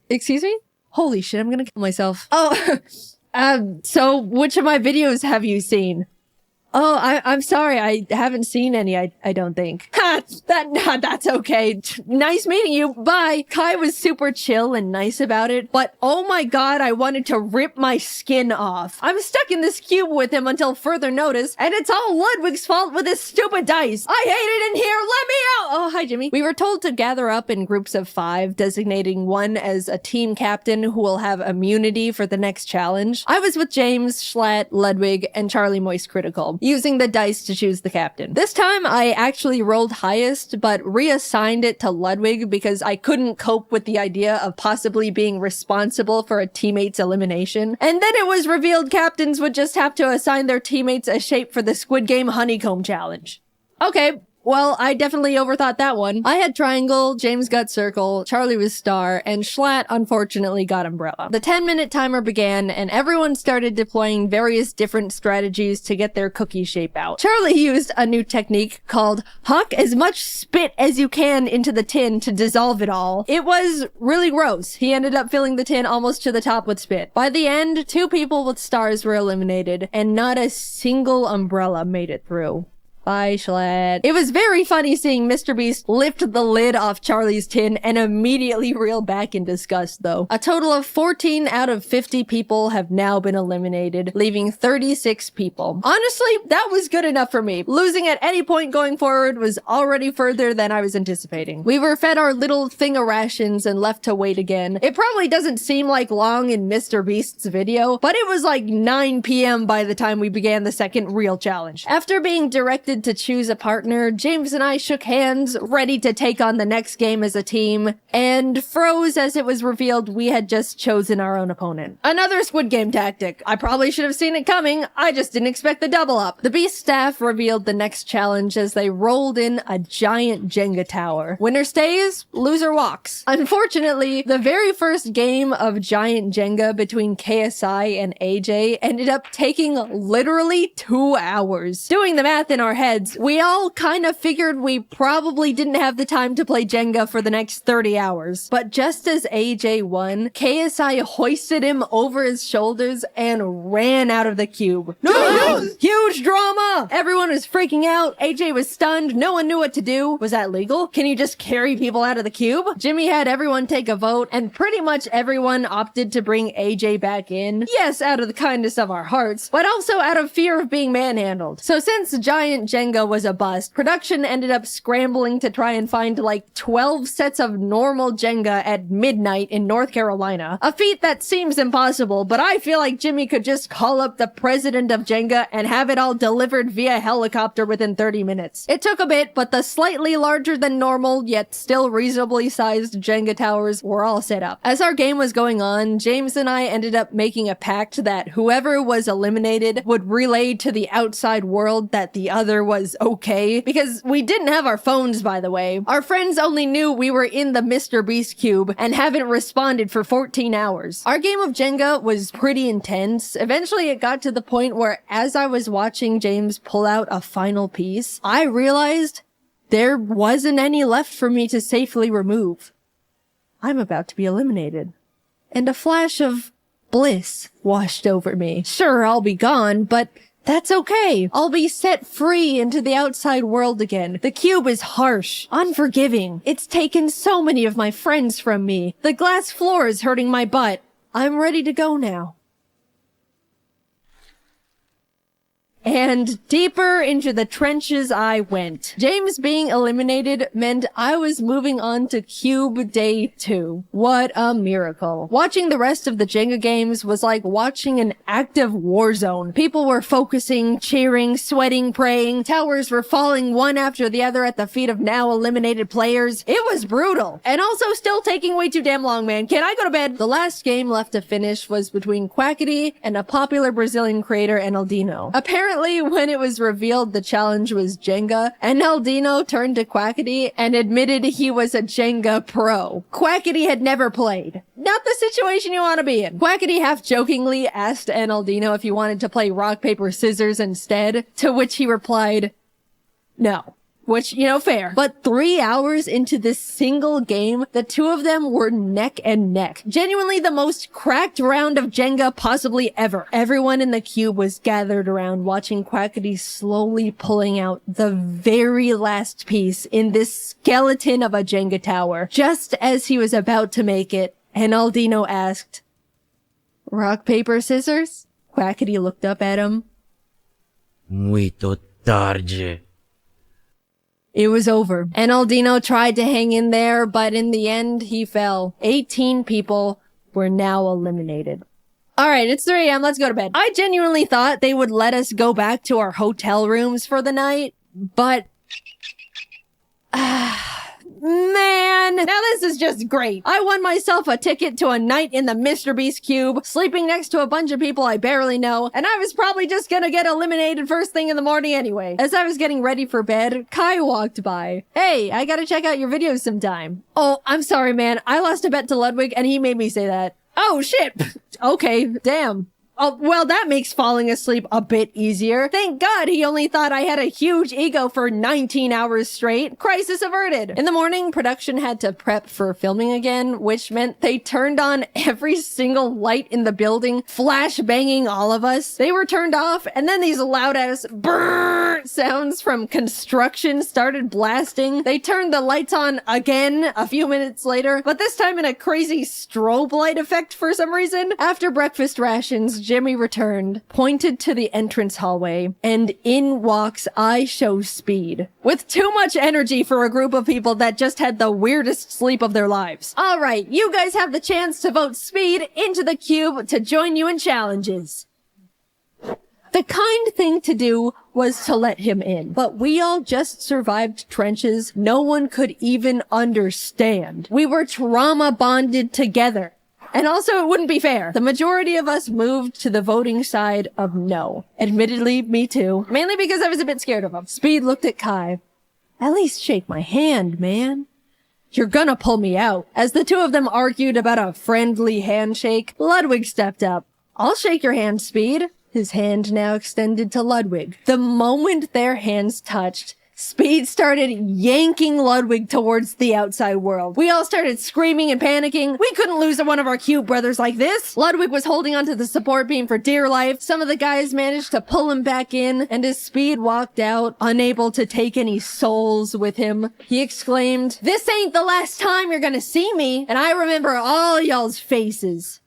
Excuse me? Holy shit, I'm gonna kill myself. "Oh, so which of my videos have you seen?" "Oh, I'm sorry, I haven't seen any, I don't think." "Ha! That's okay. Nice meeting you, bye." Kai was super chill and nice about it, but oh my god, I wanted to rip my skin off. I'm stuck in this cube with him until further notice, and it's all Ludwig's fault with his stupid dice. I hate it in here, let me out! Oh, hi Jimmy. We were told to gather up in groups of 5, designating one as a team captain who will have immunity for the next challenge. I was with James, Schlatt, Ludwig, and Charlie Moist Critical, using the dice to choose the captain. This time, I actually rolled highest, but reassigned it to Ludwig because I couldn't cope with the idea of possibly being responsible for a teammate's elimination. And then it was revealed captains would just have to assign their teammates a shape for the Squid Game Honeycomb Challenge. Okay. Well, I definitely overthought that one. I had triangle, James got circle, Charlie was star, and Schlatt unfortunately got umbrella. The 10-minute timer began, and everyone started deploying various different strategies to get their cookie shape out. Charlie used a new technique called huck as much spit as you can into the tin to dissolve it all. It was really gross. He ended up filling the tin almost to the top with spit. By the end, 2 people with stars were eliminated, and not a single umbrella made it through. Bye, Schlatt. It was very funny seeing Mr. Beast lift the lid off Charlie's tin and immediately reel back in disgust, though. A total of 14 out of 50 people have now been eliminated, leaving 36 people. Honestly, that was good enough for me. Losing at any point going forward was already further than I was anticipating. We were fed our little thing of rations and left to wait again. It probably doesn't seem like long in Mr. Beast's video, but it was like 9 p.m. by the time we began the second real challenge. After being directed to choose a partner, James and I shook hands, ready to take on the next game as a team, and froze as it was revealed we had just chosen our own opponent. Another Squid Game tactic. I probably should have seen it coming, I just didn't expect the double up. The Beast staff revealed the next challenge as they rolled in a giant Jenga tower. Winner stays, loser walks. Unfortunately, the very first game of giant Jenga between KSI and AJ ended up taking literally 2 hours. Doing the math in our heads, we all kind of figured we probably didn't have the time to play Jenga for the next 30 hours. But just as AJ won, KSI hoisted him over his shoulders and ran out of the cube. No! Huge drama! Everyone was freaking out. AJ was stunned. No one knew what to do. Was that legal? Can you just carry people out of the cube? Jimmy had everyone take a vote, and pretty much everyone opted to bring AJ back in. Yes, out of the kindness of our hearts, but also out of fear of being manhandled. So since giant Jenga was a bust, production ended up scrambling to try and find like 12 sets of normal Jenga at midnight in North Carolina. A feat that seems impossible, but I feel like Jimmy could just call up the president of Jenga and have it all delivered via helicopter within 30 minutes. It took a bit, but the slightly larger than normal, yet still reasonably sized Jenga towers were all set up. As our game was going on, James and I ended up making a pact that whoever was eliminated would relay to the outside world that the other was okay, because we didn't have our phones, by the way. Our friends only knew we were in the Mr. Beast cube and haven't responded for 14 hours. Our game of Jenga was pretty intense. Eventually it got to the point where as I was watching James pull out a final piece, I realized there wasn't any left for me to safely remove. I'm about to be eliminated. And a flash of bliss washed over me. Sure, I'll be gone, but that's okay. I'll be set free into the outside world again. The cube is harsh, unforgiving. It's taken so many of my friends from me. The glass floor is hurting my butt. I'm ready to go now. And deeper into the trenches I went. James being eliminated meant I was moving on to Cube Day 2. What a miracle. Watching the rest of the Jenga games was like watching an active war zone. People were focusing, cheering, sweating, praying. Towers were falling one after the other at the feet of now eliminated players. It was brutal. And also still taking way too damn long, man. Can I go to bed? The last game left to finish was between Quackity and a popular Brazilian creator, Enaldino. Apparently, when it was revealed the challenge was Jenga, Enaldino turned to Quackity and admitted he was a Jenga pro. Quackity had never played. Not the situation you want to be in. Quackity half-jokingly asked Enaldino if he wanted to play rock, paper, scissors instead, to which he replied, no. Which, you know, fair. But 3 hours into this single game, the two of them were neck and neck. Genuinely the most cracked round of Jenga possibly ever. Everyone in the cube was gathered around watching Quackity slowly pulling out the very last piece in this skeleton of a Jenga tower. Just as he was about to make it, Enaldino asked, rock, paper, scissors? Quackity looked up at him. Muito tarde. It was over. Enaldino tried to hang in there, but in the end, he fell. 18 people were now eliminated. Alright, it's 3 a.m. Let's go to bed. I genuinely thought they would let us go back to our hotel rooms for the night, but... Man, now this is just great. I won myself a ticket to a night in the Mr. Beast cube, sleeping next to a bunch of people I barely know, and I was probably just gonna get eliminated first thing in the morning anyway. As I was getting ready for bed, Kai walked by. Hey, I gotta check out your videos sometime. Oh, I'm sorry, man. I lost a bet to Ludwig and he made me say that. Oh, shit. Okay, damn. Oh, well, that makes falling asleep a bit easier. Thank God he only thought I had a huge ego for 19 hours straight. Crisis averted. In the morning, production had to prep for filming again, which meant they turned on every single light in the building, flash banging all of us. They were turned off, and then these loud-ass brrrr sounds from construction started blasting. They turned the lights on again a few minutes later, but this time in a crazy strobe light effect for some reason. After breakfast rations, Jimmy returned, pointed to the entrance hallway, and in walks I Show Speed. With too much energy for a group of people that just had the weirdest sleep of their lives. Alright, you guys have the chance to vote Speed into the cube to join you in challenges. The kind thing to do was to let him in, but we all just survived trenches no one could even understand. We were trauma bonded together. And also, it wouldn't be fair. The majority of us moved to the voting side of no. Admittedly, me too. Mainly because I was a bit scared of him. Speed looked at Kai. At least shake my hand, man. You're gonna pull me out. As the two of them argued about a friendly handshake, Ludwig stepped up. I'll shake your hand, Speed. His hand now extended to Ludwig. The moment their hands touched, Speed started yanking Ludwig towards the outside world. We all started screaming and panicking. We couldn't lose one of our cute brothers like this. Ludwig was holding onto the support beam for dear life. Some of the guys managed to pull him back in, and as Speed walked out, unable to take any souls with him, he exclaimed, "This ain't the last time you're gonna see me, and I remember all y'all's faces."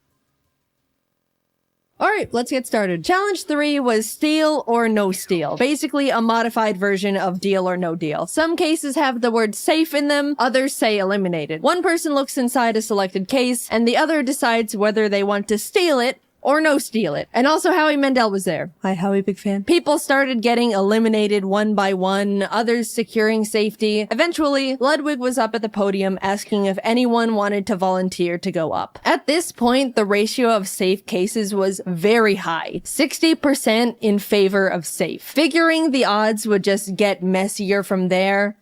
Alright, let's get started. Challenge 3 was steal or no steal. Basically a modified version of deal or no deal. Some cases have the word safe in them, others say eliminated. One person looks inside a selected case, and the other decides whether they want to steal it or no steal it. And also Howie Mandel was there. Hi Howie, big fan. People started getting eliminated one by one, others securing safety. Eventually, Ludwig was up at the podium asking if anyone wanted to volunteer to go up. At this point, the ratio of safe cases was very high, 60% in favor of safe. Figuring the odds would just get messier from there,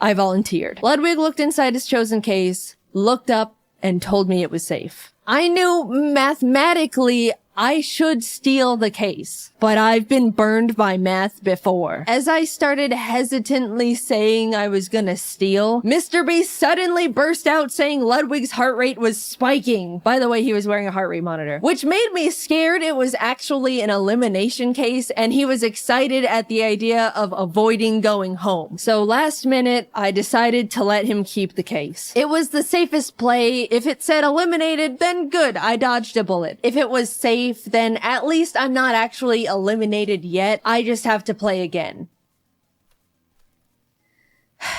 I volunteered. Ludwig looked inside his chosen case, looked up, and told me it was safe. I knew mathematically I should steal the case, but I've been burned by math before. As I started hesitantly saying I was gonna steal, Mr. B suddenly burst out saying Ludwig's heart rate was spiking. By the way, he was wearing a heart rate monitor, which made me scared it was actually an elimination case, and he was excited at the idea of avoiding going home. So last minute, I decided to let him keep the case. It was the safest play. If it said eliminated, then good, I dodged a bullet. If it was safe, then at least I'm not actually eliminated yet. I just have to play again.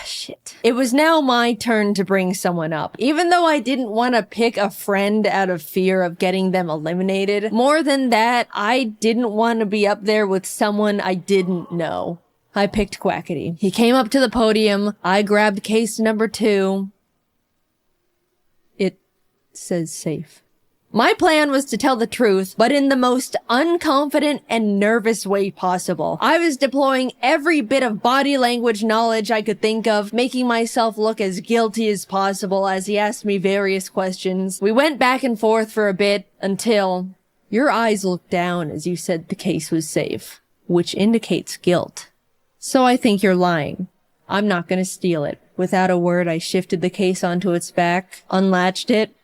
Shit. It was now my turn to bring someone up. Even though I didn't want to pick a friend out of fear of getting them eliminated, more than that, I didn't want to be up there with someone I didn't know. I picked Quackity. He came up to the podium. I grabbed case number 2. It says safe. My plan was to tell the truth, but in the most unconfident and nervous way possible. I was deploying every bit of body language knowledge I could think of, making myself look as guilty as possible as he asked me various questions. We went back and forth for a bit until your eyes looked down as you said the case was safe, which indicates guilt. So I think you're lying. I'm not gonna steal it. Without a word, I shifted the case onto its back, unlatched it.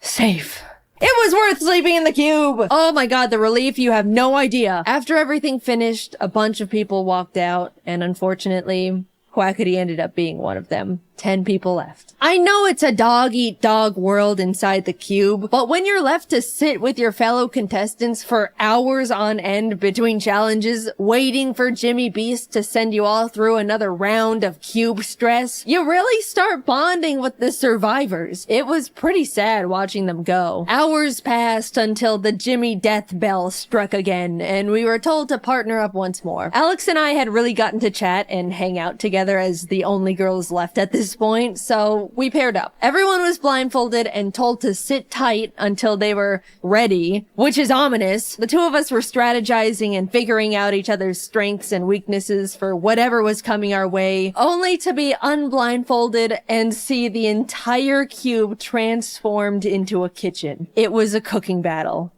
Safe. It was worth sleeping in the cube! Oh my god, the relief, you have no idea. After everything finished, a bunch of people walked out, and unfortunately, Quackity ended up being one of them. 10 people left. I know it's a dog-eat-dog world inside the cube, but when you're left to sit with your fellow contestants for hours on end between challenges, waiting for Jimmy Beast to send you all through another round of cube stress, you really start bonding with the survivors. It was pretty sad watching them go. Hours passed until the Jimmy death bell struck again, and we were told to partner up once more. Alex and I had really gotten to chat and hang out together as the only girls left at this point, so we paired up. Everyone was blindfolded and told to sit tight until they were ready, which is ominous. The two of us were strategizing and figuring out each other's strengths and weaknesses for whatever was coming our way, only to be unblindfolded and see the entire cube transformed into a kitchen. It was a cooking battle.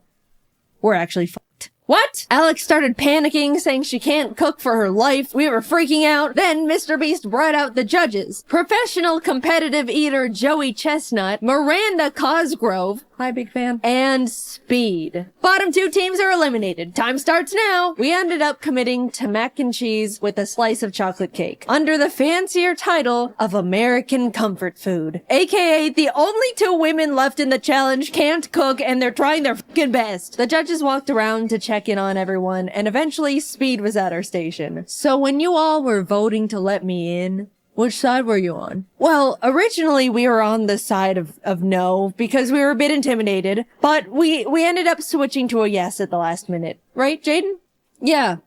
we're actually fucked. What? Alex started panicking, saying she can't cook for her life. We were freaking out. Then Mr. Beast brought out the judges. Professional competitive eater Joey Chestnut, Miranda Cosgrove, hi big fan, and Speed. Bottom 2 teams are eliminated. Time starts now. We ended up committing to mac and cheese with a slice of chocolate cake, under the fancier title of American Comfort Food. AKA the only 2 women left in the challenge can't cook and they're trying their fucking best. The judges walked around to check in on everyone, and eventually Speed was at our station. So when you all were voting to let me in, which side were you on? Well, originally we were on the side of no, because we were a bit intimidated, but we ended up switching to a yes at the last minute. Right, Jaiden? Yeah,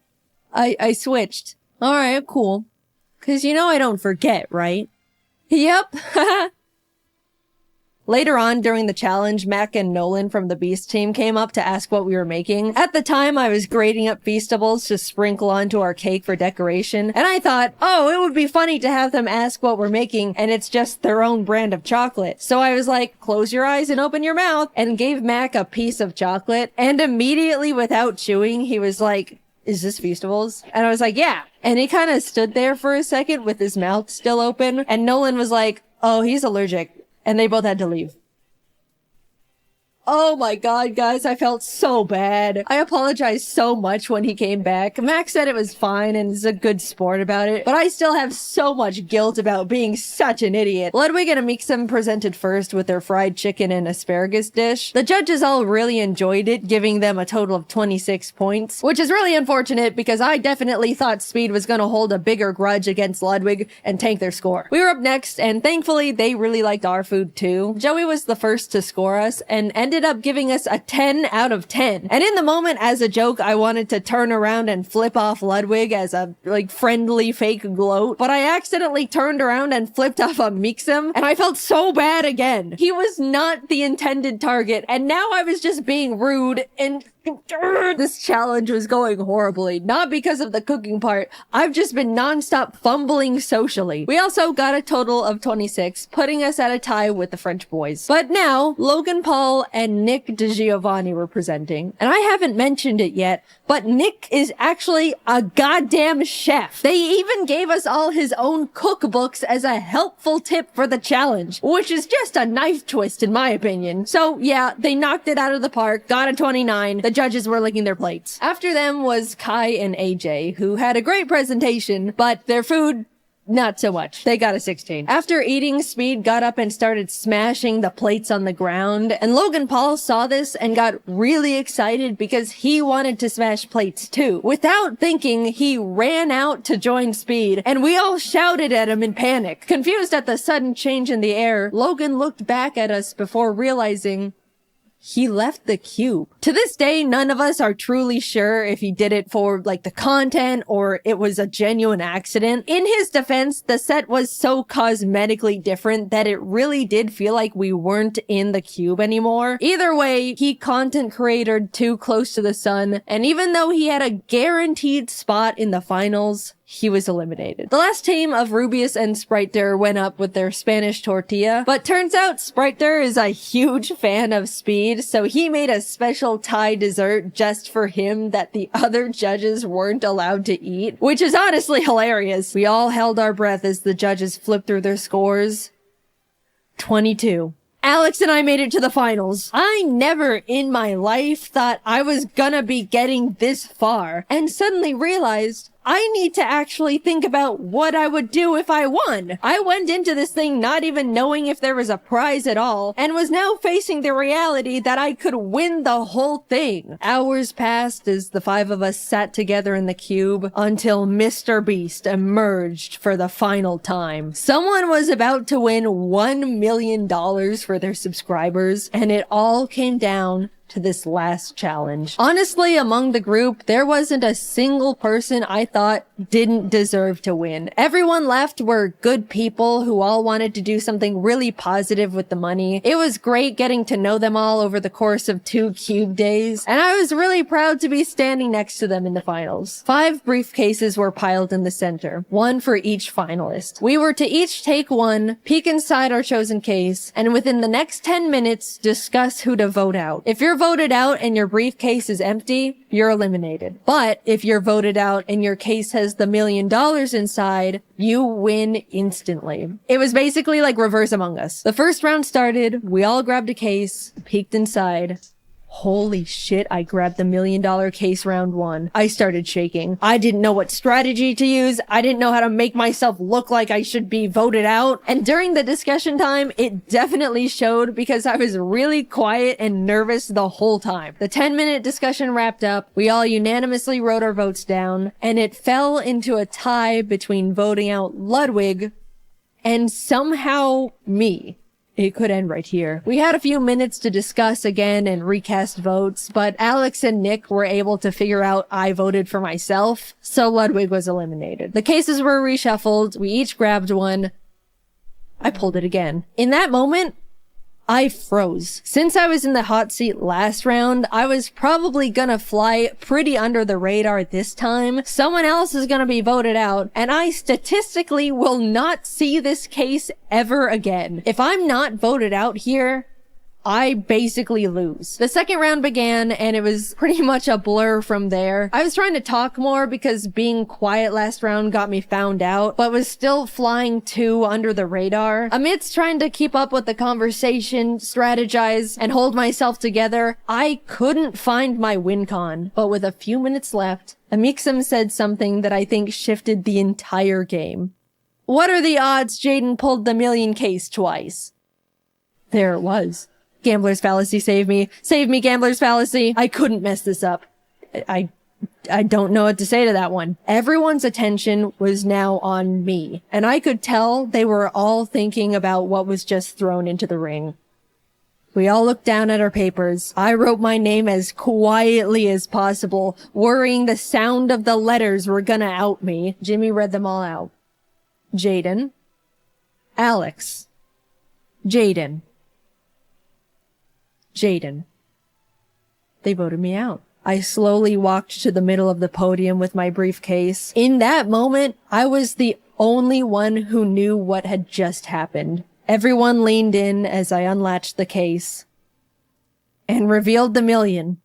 I switched. Alright, cool. 'Cause you know I don't forget, right? Yep. Later on during the challenge, Mac and Nolan from the Beast team came up to ask what we were making. At the time, I was grating up Feastables to sprinkle onto our cake for decoration, and I thought, oh, it would be funny to have them ask what we're making, and it's just their own brand of chocolate. So I was like, close your eyes and open your mouth, and gave Mac a piece of chocolate, and immediately without chewing, he was like, is this Feastables? And I was like, yeah. And he kind of stood there for a second with his mouth still open, and Nolan was like, oh, he's allergic. And they both had to leave. Oh my god, guys, I felt so bad. I apologized so much when he came back. Max said it was fine and is a good sport about it, but I still have so much guilt about being such an idiot. Ludwig and Amixem presented first with their fried chicken and asparagus dish. The judges all really enjoyed it, giving them a total of 26 points, which is really unfortunate because I definitely thought Speed was gonna hold a bigger grudge against Ludwig and tank their score. We were up next, and thankfully they really liked our food too. Joey was the first to score us and ended up giving us a 10 out of 10. And in the moment, as a joke, I wanted to turn around and flip off Ludwig as a, friendly fake gloat, but I accidentally turned around and flipped off Amixem, and I felt so bad again. He was not the intended target, and now I was just being rude, and this challenge was going horribly. Not because of the cooking part. I've just been non-stop fumbling socially. We also got a total of 26, putting us at a tie with the French boys. But now, Logan Paul and Nick DiGiovanni were presenting. And I haven't mentioned it yet, but Nick is actually a goddamn chef. They even gave us all his own cookbooks as a helpful tip for the challenge, which is just a knife twist in my opinion. So yeah, they knocked it out of the park, got a 29. The judges were licking their plates. After them was Kai and AJ, who had a great presentation, but their food, not so much. They got a 16. After eating, Speed got up and started smashing the plates on the ground, and Logan Paul saw this and got really excited because he wanted to smash plates too. Without thinking, he ran out to join Speed, and we all shouted at him in panic. Confused at the sudden change in the air, Logan looked back at us before realizing he left the cube. To this day, none of us are truly sure if he did it for, the content or it was a genuine accident. In his defense, the set was so cosmetically different that it really did feel like we weren't in the cube anymore. Either way, he content created too close to the sun, and even though he had a guaranteed spot in the finals, he was eliminated. The last team of Rubius and Spriter went up with their Spanish tortilla, but turns out Spriter is a huge fan of Speed, so he made a special Thai dessert just for him that the other judges weren't allowed to eat, which is honestly hilarious. We all held our breath as the judges flipped through their scores. 22. Alex and I made it to the finals. I never in my life thought I was gonna be getting this far, and suddenly realized I need to actually think about what I would do if I won. I went into this thing not even knowing if there was a prize at all, and was now facing the reality that I could win the whole thing. Hours passed as the 5 of us sat together in the cube until Mr. Beast emerged for the final time. Someone was about to win $1 million for their subscribers, and it all came down to this last challenge. Honestly, among the group, there wasn't a single person I thought didn't deserve to win. Everyone left were good people who all wanted to do something really positive with the money. It was great getting to know them all over the course of 2 cube days, and I was really proud to be standing next to them in the finals. 5 briefcases were piled in the center, 1 for each finalist. We were to each take one, peek inside our chosen case, and within the next 10 minutes, discuss who to vote out. If your voted out and your briefcase is empty, you're eliminated. But if you're voted out and your case has the $1 million inside, you win instantly. It was basically like reverse Among Us. The first round started, we all grabbed a case, peeked inside. Holy shit, I grabbed the $1 million case round 1. I started shaking. I didn't know what strategy to use. I didn't know how to make myself look like I should be voted out. And during the discussion time, it definitely showed because I was really quiet and nervous the whole time. The 10-minute discussion wrapped up. We all unanimously wrote our votes down, and it fell into a tie between voting out Ludwig and somehow me. It could end right here. We had a few minutes to discuss again and recast votes, but Alex and Nick were able to figure out I voted for myself, so Ludwig was eliminated. The cases were reshuffled. We each grabbed one. I pulled it again. In that moment, I froze. Since I was in the hot seat last round, I was probably gonna fly pretty under the radar this time. Someone else is gonna be voted out, and I statistically will not see this case ever again. If I'm not voted out here, I basically lose. The second round began, and it was pretty much a blur from there. I was trying to talk more because being quiet last round got me found out, but was still flying too under the radar. Amidst trying to keep up with the conversation, strategize, and hold myself together, I couldn't find my win con. But with a few minutes left, Amixem said something that I think shifted the entire game. What are the odds Jaiden pulled the $1 million case twice? There it was. Gambler's fallacy, save me. Save me, gambler's fallacy. I couldn't mess this up. I don't know what to say to that one. Everyone's attention was now on me, and I could tell they were all thinking about what was just thrown into the ring. We all looked down at our papers. I wrote my name as quietly as possible, worrying the sound of the letters were gonna out me. Jimmy read them all out. Jaiden. Alex. Jaiden. Jaiden. They voted me out. I slowly walked to the middle of the podium with my briefcase. In that moment, I was the only one who knew what had just happened. Everyone leaned in as I unlatched the case and revealed the $1 million.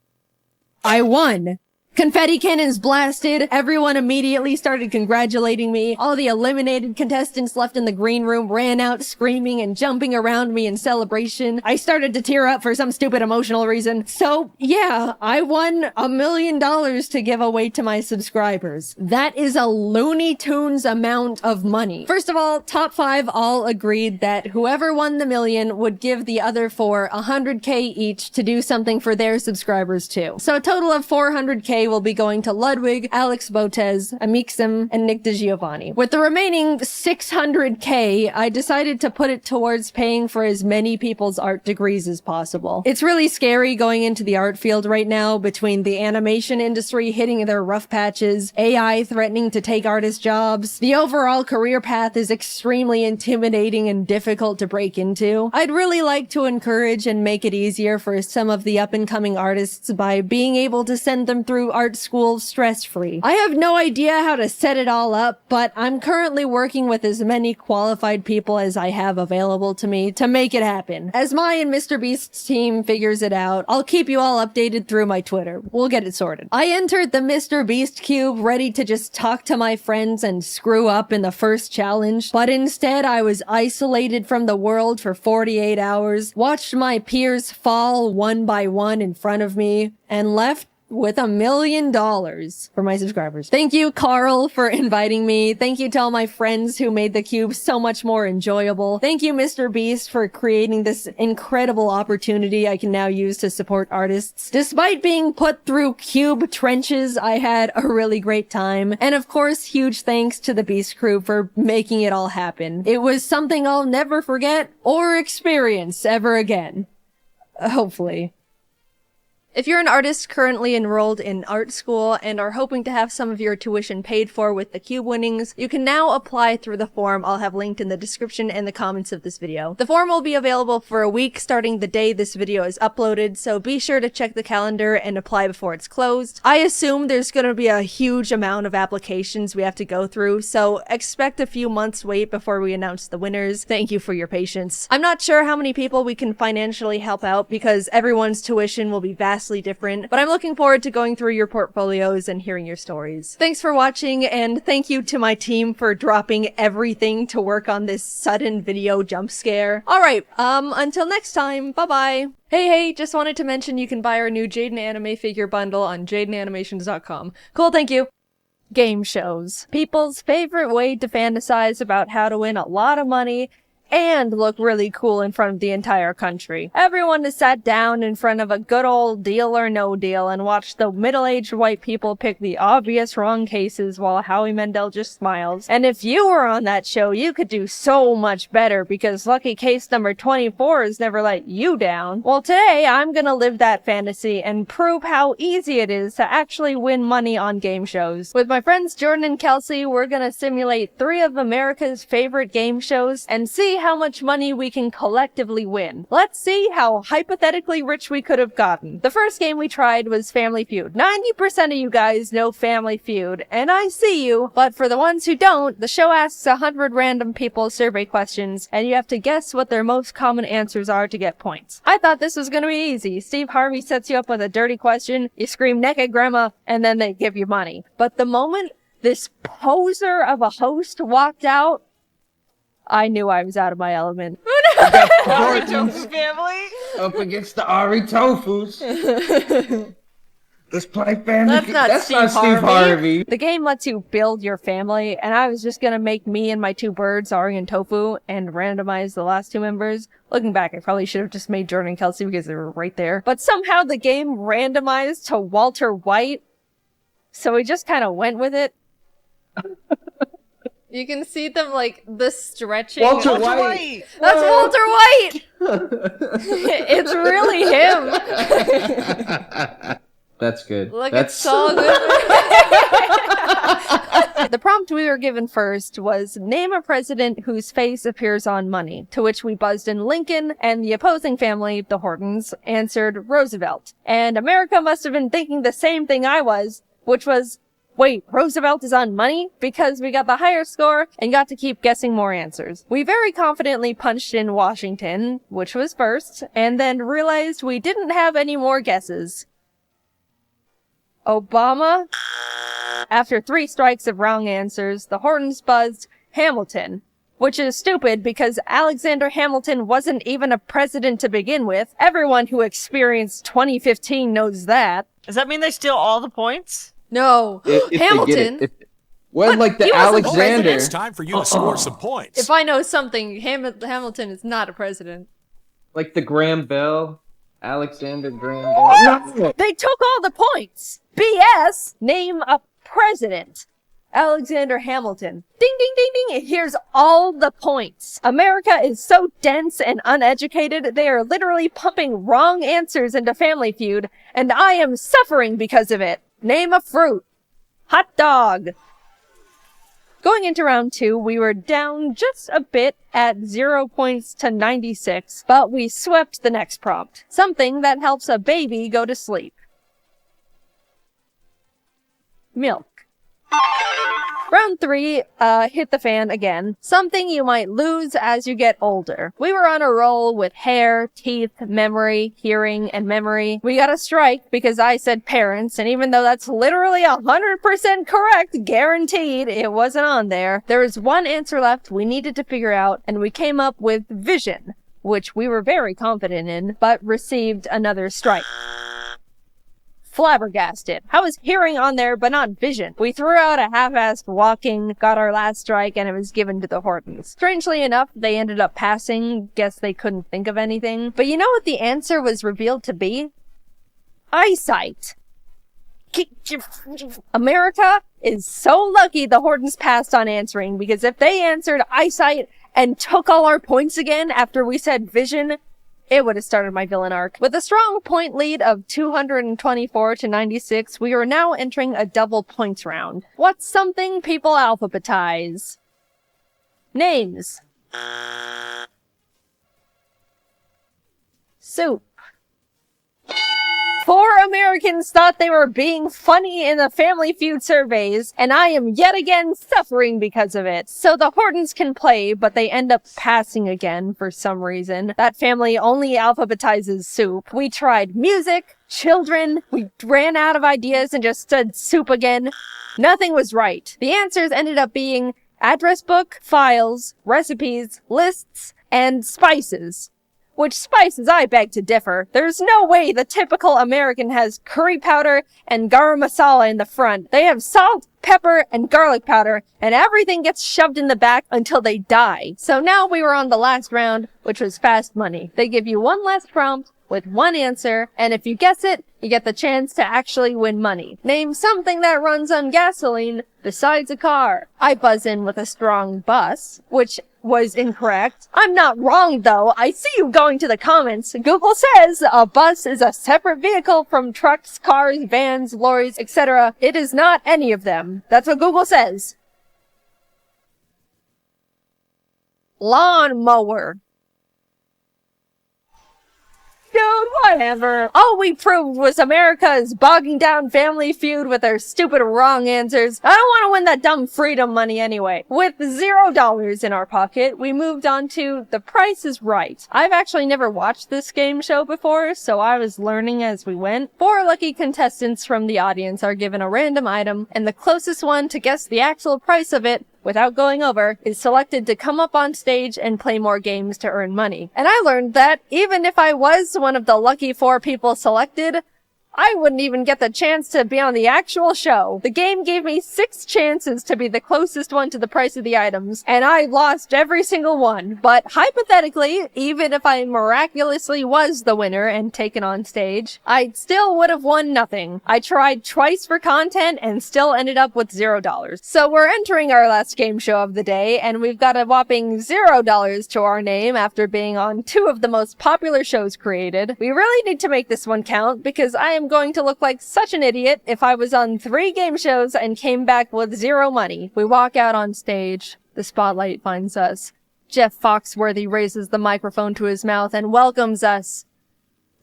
I won! Confetti cannons blasted. Everyone immediately started congratulating me. All the eliminated contestants left in the green room ran out screaming and jumping around me in celebration. I started to tear up for some stupid emotional reason. So yeah, I won $1 million to give away to my subscribers. That is a Looney Tunes amount of money. First of all, top 5 all agreed that whoever won the $1 million would give the other 4 $100K each to do something for their subscribers too. So a total of $400K will be going to Ludwig, Alex Botez, Amixem, and Nick DeGiovanni. With the remaining $600K, I decided to put it towards paying for as many people's art degrees as possible. It's really scary going into the art field right now between the animation industry hitting their rough patches, AI threatening to take artist jobs. The overall career path is extremely intimidating and difficult to break into. I'd really like to encourage and make it easier for some of the up-and-coming artists by being able to send them through art school stress-free. I have no idea how to set it all up, but I'm currently working with as many qualified people as I have available to me to make it happen. As my and Mr. Beast's team figures it out, I'll keep you all updated through my Twitter. We'll get it sorted. I entered the Mr. Beast cube ready to just talk to my friends and screw up in the first challenge, but instead I was isolated from the world for 48 hours, watched my peers fall one by one in front of me, and left with $1 million for my subscribers. Thank you, Carl, for inviting me. Thank you to all my friends who made the cube so much more enjoyable. Thank you, Mr. Beast, for creating this incredible opportunity I can now use to support artists. Despite being put through cube trenches, I had a really great time. And of course, huge thanks to the Beast crew for making it all happen. It was something I'll never forget or experience ever again. Hopefully. If you're an artist currently enrolled in art school and are hoping to have some of your tuition paid for with the cube winnings, you can now apply through the form I'll have linked in the description and the comments of this video. The form will be available for a week starting the day this video is uploaded, so be sure to check the calendar and apply before it's closed. I assume there's gonna be a huge amount of applications we have to go through, so expect a few months wait before we announce the winners. Thank you for your patience. I'm not sure how many people we can financially help out because everyone's tuition will be vastly different, but I'm looking forward to going through your portfolios and hearing your stories. Thanks for watching, and thank you to my team for dropping everything to work on this sudden video jump scare. Alright, until next time, bye-bye. Hey, just wanted to mention you can buy our new Jaiden anime figure bundle on JaidenAnimations.com. Cool, thank you. Game shows. People's favorite way to fantasize about how to win a lot of money and look really cool in front of the entire country. Everyone is sat down in front of a good old Deal or No Deal and watched the middle-aged white people pick the obvious wrong cases while Howie Mandel just smiles. And if you were on that show, you could do so much better because lucky case number 24 has never let you down. Well, today I'm gonna live that fantasy and prove how easy it is to actually win money on game shows. With my friends Jordan and Kelsey, we're gonna simulate 3 of America's favorite game shows and see how much money we can collectively win. Let's see how hypothetically rich we could have gotten. The first game we tried was Family Feud. 90% of you guys know Family Feud, and I see you, but for the ones who don't, the show asks 100 random people survey questions, and you have to guess what their most common answers are to get points. I thought this was gonna be easy. Steve Harvey sets you up with a dirty question, you scream naked grandma, and then they give you money. But the moment this poser of a host walked out, I knew I was out of my element. Ari Tofu family up against the Ari Tofus. Let's play family. That's not Steve Harvey. The game lets you build your family, and I was just gonna make me and my 2 birds, Ari and Tofu, and randomize the last 2 members. Looking back, I probably should have just made Jordan and Kelsey because they were right there. But somehow the game randomized to Walter White, so we just kind of went with it. You can see them, like, the stretching. Walter White! That's Walter White! It's really him! That's good. Look, That's it's so good. The prompt we were given first was, name a president whose face appears on money, to which we buzzed in Lincoln, and the opposing family, the Hortons, answered Roosevelt. And America must have been thinking the same thing I was, which was, wait, Roosevelt is on money? Because we got the higher score and got to keep guessing more answers. We very confidently punched in Washington, which was first, and then realized we didn't have any more guesses. Obama? After 3 strikes of wrong answers, the Hortons buzzed Hamilton, which is stupid because Alexander Hamilton wasn't even a president to begin with. Everyone who experienced 2015 knows that. Does that mean they steal all the points? No. if Hamilton? Well, like the Alexander. It's time for you to score some points. If I know something, Hamilton is not a president. Like the Graham Bell. Alexander Graham Bell. No! They took all the points! BS! Name a president. Alexander Hamilton. Ding, ding, ding, ding. Here's all the points. America is so dense and uneducated, they are literally pumping wrong answers into Family Feud, and I am suffering because of it. Name a fruit. Hot dog. Going into round 2, we were down just a bit at 0 points to 96, but we swept the next prompt. Something that helps a baby go to sleep. Milk. Round 3, hit the fan again. Something you might lose as you get older. We were on a roll with hair, teeth, memory, hearing, and memory. We got a strike because I said parents, and even though that's literally 100% correct, guaranteed, it wasn't on there. There was 1 answer left we needed to figure out, and we came up with vision, which we were very confident in, but received another strike. Flabbergasted. How is hearing on there but not vision? We threw out a half-assed walking, got our last strike, and it was given to the Hortons. Strangely enough, they ended up passing. Guess they couldn't think of anything. But you know what the answer was revealed to be? Eyesight. America is so lucky the Hortons passed on answering, because if they answered eyesight and took all our points again after we said vision, It would have started my villain arc. With a strong point lead of 224 to 96, we are now entering a double points round. What's something people alphabetize? Names. Soup. 4 Americans thought they were being funny in the Family Feud surveys, and I am yet again suffering because of it. So the Hortons can play, but they end up passing again for some reason. That family only alphabetizes soup. We tried music, children, we ran out of ideas and just said soup again. Nothing was right. The answers ended up being address book, files, recipes, lists, and spices. Which spices I beg to differ. There's no way the typical American has curry powder and garam masala in the front. They have salt, pepper, and garlic powder, and everything gets shoved in the back until they die. So now we were on the last round, which was fast money. They give you one last prompt with one answer, and if you guess it, you get the chance to actually win money. Name something that runs on gasoline besides a car. I buzz in with a strong bus, which was incorrect. I'm not wrong though. I see you going to the comments. Google says a bus is a separate vehicle from trucks, cars, vans, lorries, etc. It is not any of them. That's what Google says. Lawnmower. Dude, whatever. All we proved was America's bogging down Family Feud with their stupid wrong answers. I don't want to win that dumb freedom money anyway. With $0 in our pocket, we moved on to The Price is Right. I've actually never watched this game show before, so I was learning as we went. 4 lucky contestants from the audience are given a random item, and the closest one to guess the actual price of it without going over, is selected to come up on stage and play more games to earn money. And I learned that even if I was one of the lucky 4 people selected, I wouldn't even get the chance to be on the actual show. The game gave me 6 chances to be the closest one to the price of the items, and I lost every single one. But hypothetically, even if I miraculously was the winner and taken on stage, I still would have won nothing. I tried twice for content and still ended up with $0. So we're entering our last game show of the day, and we've got a whopping $0 to our name after being on 2 of the most popular shows created. We really need to make this one count, because I am going to look like such an idiot if I was on 3 game shows and came back with 0 money. We walk out on stage. The spotlight finds us. Jeff Foxworthy raises the microphone to his mouth and welcomes us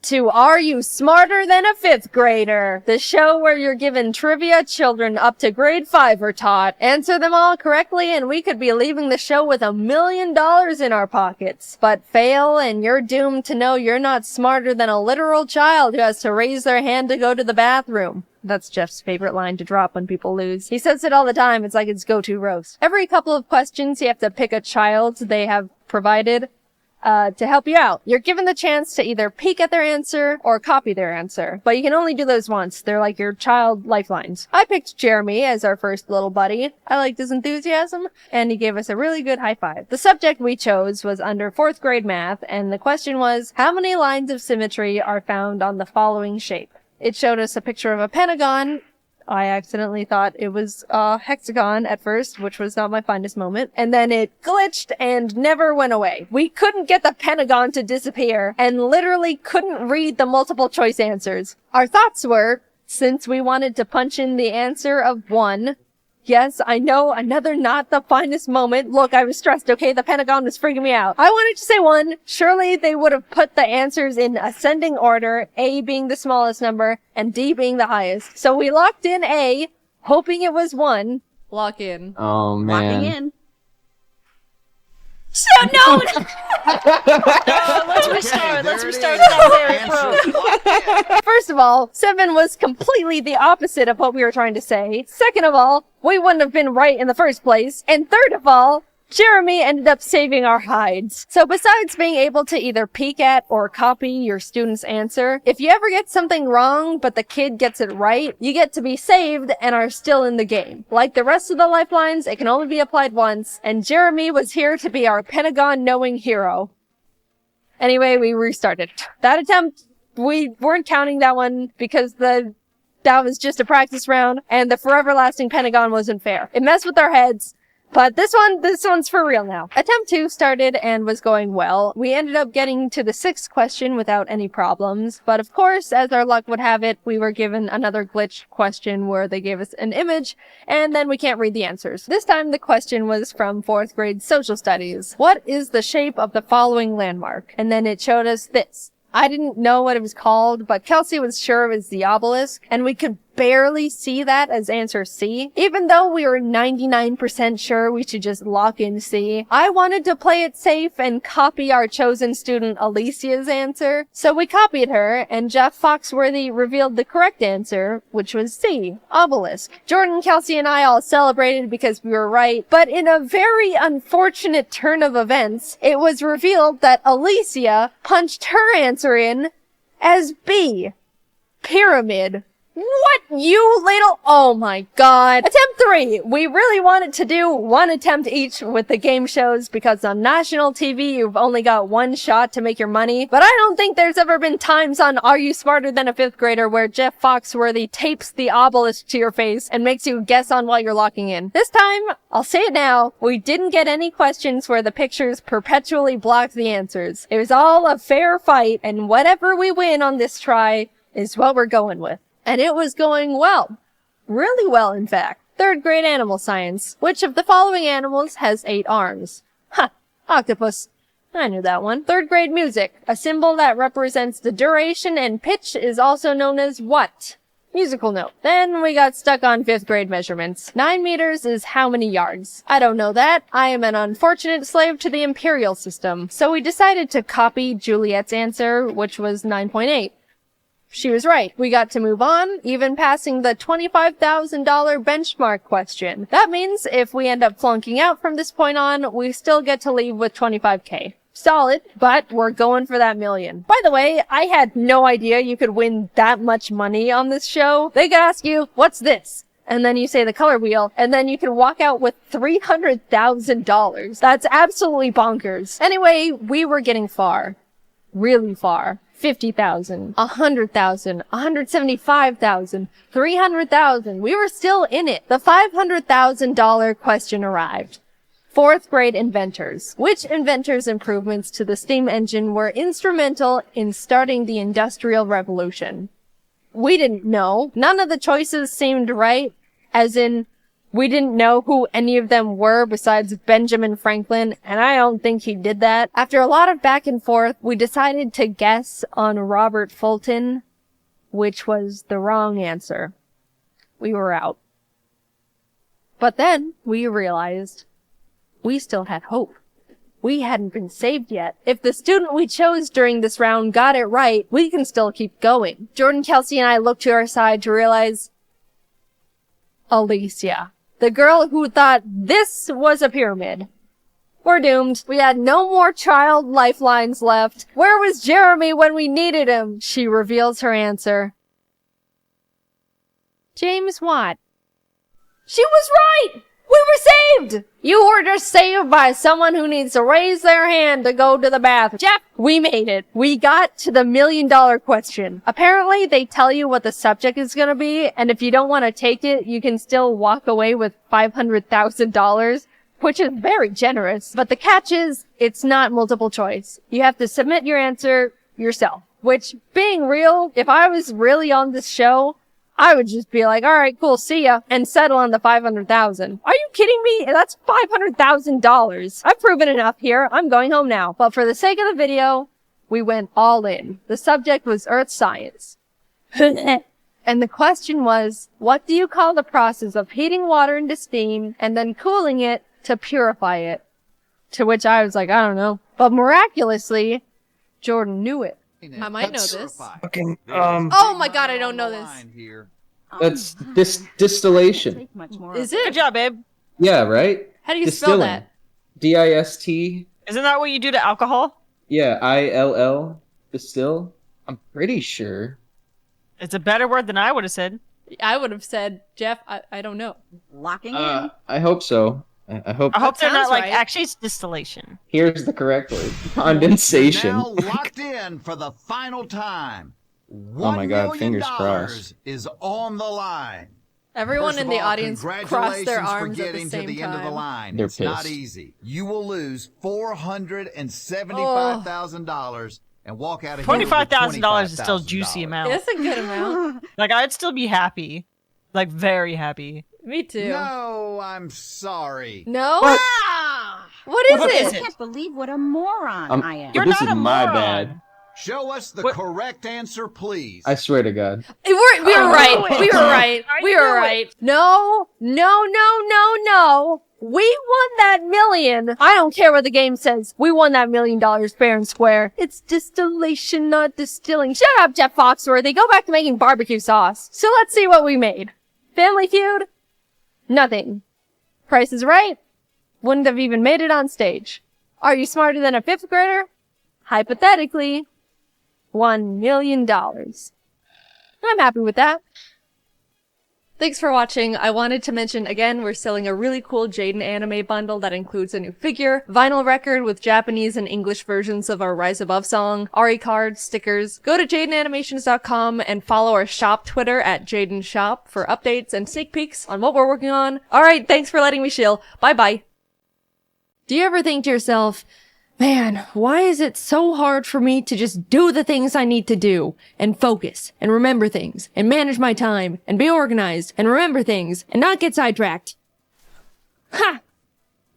to Are You Smarter Than a 5th Grader? The show where you're given trivia children up to grade 5 are taught. Answer them all correctly and we could be leaving the show with $1 million in our pockets. But fail and you're doomed to know you're not smarter than a literal child who has to raise their hand to go to the bathroom. That's Jeff's favorite line to drop when people lose. He says it all the time. It's like his go-to roast. Every couple of questions, you have to pick a child they have provided to help you out. You're given the chance to either peek at their answer or copy their answer, but you can only do those once. They're like your child lifelines. I picked Jeremy as our first little buddy. I liked his enthusiasm, and he gave us a really good high five. The subject we chose was under 4th grade math, and the question was, how many lines of symmetry are found on the following shape? It showed us a picture of a pentagon. I accidentally thought it was a hexagon at first, which was not my finest moment. And then it glitched and never went away. We couldn't get the pentagon to disappear and literally couldn't read the multiple choice answers. Our thoughts were, since we wanted to punch in the answer of 1, yes, I know, another not the finest moment. Look, I was stressed, okay? The pentagon was freaking me out. I wanted to say 1. Surely they would have put the answers in ascending order, A being the smallest number, and D being the highest. So we locked in A, hoping it was 1. Lock in. Oh, man. Locking in. So no! Let's restart. Let's restart that there, bro. First of all, 7 was completely the opposite of what we were trying to say. Second of all, we wouldn't have been right in the first place. And third of all, Jeremy ended up saving our hides. So besides being able to either peek at or copy your student's answer, if you ever get something wrong but the kid gets it right, you get to be saved and are still in the game. Like the rest of the lifelines, it can only be applied once, and Jeremy was here to be our Pentagon-knowing hero. Anyway, we restarted. That attempt, we weren't counting that one because that was just a practice round, and the forever lasting Pentagon wasn't fair. It messed with our heads. But this one's for real now. Attempt 2 started and was going well. We ended up getting to the 6th question without any problems. But of course, as our luck would have it, we were given another glitch question where they gave us an image, and then we can't read the answers. This time the question was from 4th grade social studies. What is the shape of the following landmark? And then it showed us this. I didn't know what it was called, but Kelsey was sure it was the obelisk, and we could barely see that as answer C. Even though we were 99% sure we should just lock in C, I wanted to play it safe and copy our chosen student Alicia's answer. So we copied her, and Jeff Foxworthy revealed the correct answer, which was C, obelisk. Jordan, Kelsey, and I all celebrated because we were right, but in a very unfortunate turn of events, it was revealed that Alicia punched her answer in as B, pyramid. What, you little... Oh my god. Attempt 3. We really wanted to do one attempt each with the game shows because on national TV you've only got one shot to make your money. But I don't think there's ever been times on Are You Smarter Than a 5th Grader where Jeff Foxworthy tapes the obelisk to your face and makes you guess on while you're locking in. This time, I'll say it now, we didn't get any questions where the pictures perpetually blocked the answers. It was all a fair fight, and whatever we win on this try is what we're going with. And it was going well. Really well, in fact. 3rd grade animal science. Which of the following animals has 8 arms? Ha! Octopus. I knew that one. 3rd grade music. A symbol that represents the duration and pitch is also known as what? Musical note. Then we got stuck on 5th grade measurements. 9 meters is how many yards? I don't know that. I am an unfortunate slave to the imperial system. So we decided to copy Juliet's answer, which was 9.8. She was right. We got to move on, even passing the $25,000 benchmark question. That means if we end up flunking out from this point on, we still get to leave with $25K. Solid, but we're going for that million. By the way, I had no idea you could win that much money on this show. They could ask you, what's this? And then you say the color wheel, and then you can walk out with $300,000. That's absolutely bonkers. Anyway, we were getting far. Really far. 50,000, 100,000, 175,000, 300,000. We were still in it. The $500,000 question arrived. 4th grade inventors. Which inventors' improvements to the steam engine were instrumental in starting the Industrial Revolution? We didn't know. None of the choices seemed right, as in, we didn't know who any of them were besides Benjamin Franklin, and I don't think he did that. After a lot of back and forth, we decided to guess on Robert Fulton, which was the wrong answer. We were out. But then we realized we still had hope. We hadn't been saved yet. If the student we chose during this round got it right, we can still keep going. Jordan, Kelsey, and I looked to our side to realize Alicia. The girl who thought this was a pyramid. We're doomed. We had no more child lifelines left. Where was Jeremy when we needed him? She reveals her answer. James Watt. She was right! We were saved! You were just saved by someone who needs to raise their hand to go to the bathroom. Jeff, we made it. We got to the $1 million question. Apparently, they tell you what the subject is gonna be, and if you don't want to take it, you can still walk away with $500,000, which is very generous. But the catch is, it's not multiple choice. You have to submit your answer yourself. Which, being real, if I was really on this show, I would just be like, alright, cool, see ya, and settle on the $500,000. Are you kidding me? That's $500,000. I've proven enough here. I'm going home now. But for the sake of the video, we went all in. The subject was earth science. And the question was, what do you call the process of heating water into steam and then cooling it to purify it? To which I was like, I don't know. But miraculously, Jordan knew it. I might know this. Fucking, Oh my god, I don't know this. That's distillation. Is it? Good job, babe. Yeah, right? How do you spell that? Dist. Isn't that what you do to alcohol? Yeah, ILL. Distill. I'm pretty sure. It's a better word than I would have said. I would have said, Jeff, I don't know. Locking in. I hope so. I hope they're not like, right. actually it's distillation. Here's the correct word. Condensation. Now locked in for the final time. Oh my god, fingers crossed. Is on the line. Everyone First in of the all, audience crossed congratulations their for arms at the getting same to the end of the time. line. They're It's not pissed. easy. You will lose $475,000 and walk out of here with $25,000 is still a $25,000. juicy amount. That's a good amount. Like, I'd still be happy. Like, very happy. Me too. No, I'm sorry. No? What? What is What it? is it? can't believe what a moron I am. You're this not is a my moron. bad. Show us the What? correct answer, please. I swear to God. We were right. We were right. We were right. No. We won that million. I don't care what the game says. We won that $1 million fair and square. It's distillation, not distilling. Shut up, Jeff Foxworthy. Go back to making barbecue sauce. So let's see what we made. Family Feud? Nothing. Price is Right? Wouldn't have even made it on stage. Are You Smarter Than a Fifth Grader? Hypothetically, $1 million. I'm happy with that. Thanks for watching. I wanted to mention again, we're selling a really cool Jaiden anime bundle that includes a new figure, vinyl record with Japanese and English versions of our Rise Above song, Ari cards, stickers. Go to JaidenAnimations.com and follow our shop Twitter at JaidenShop for updates and sneak peeks on what we're working on. Alright, thanks for letting me shill. Bye bye. Do you ever think to yourself, man, why is it so hard for me to just do the things I need to do and focus and remember things and manage my time and be organized and remember things and not get sidetracked? Ha!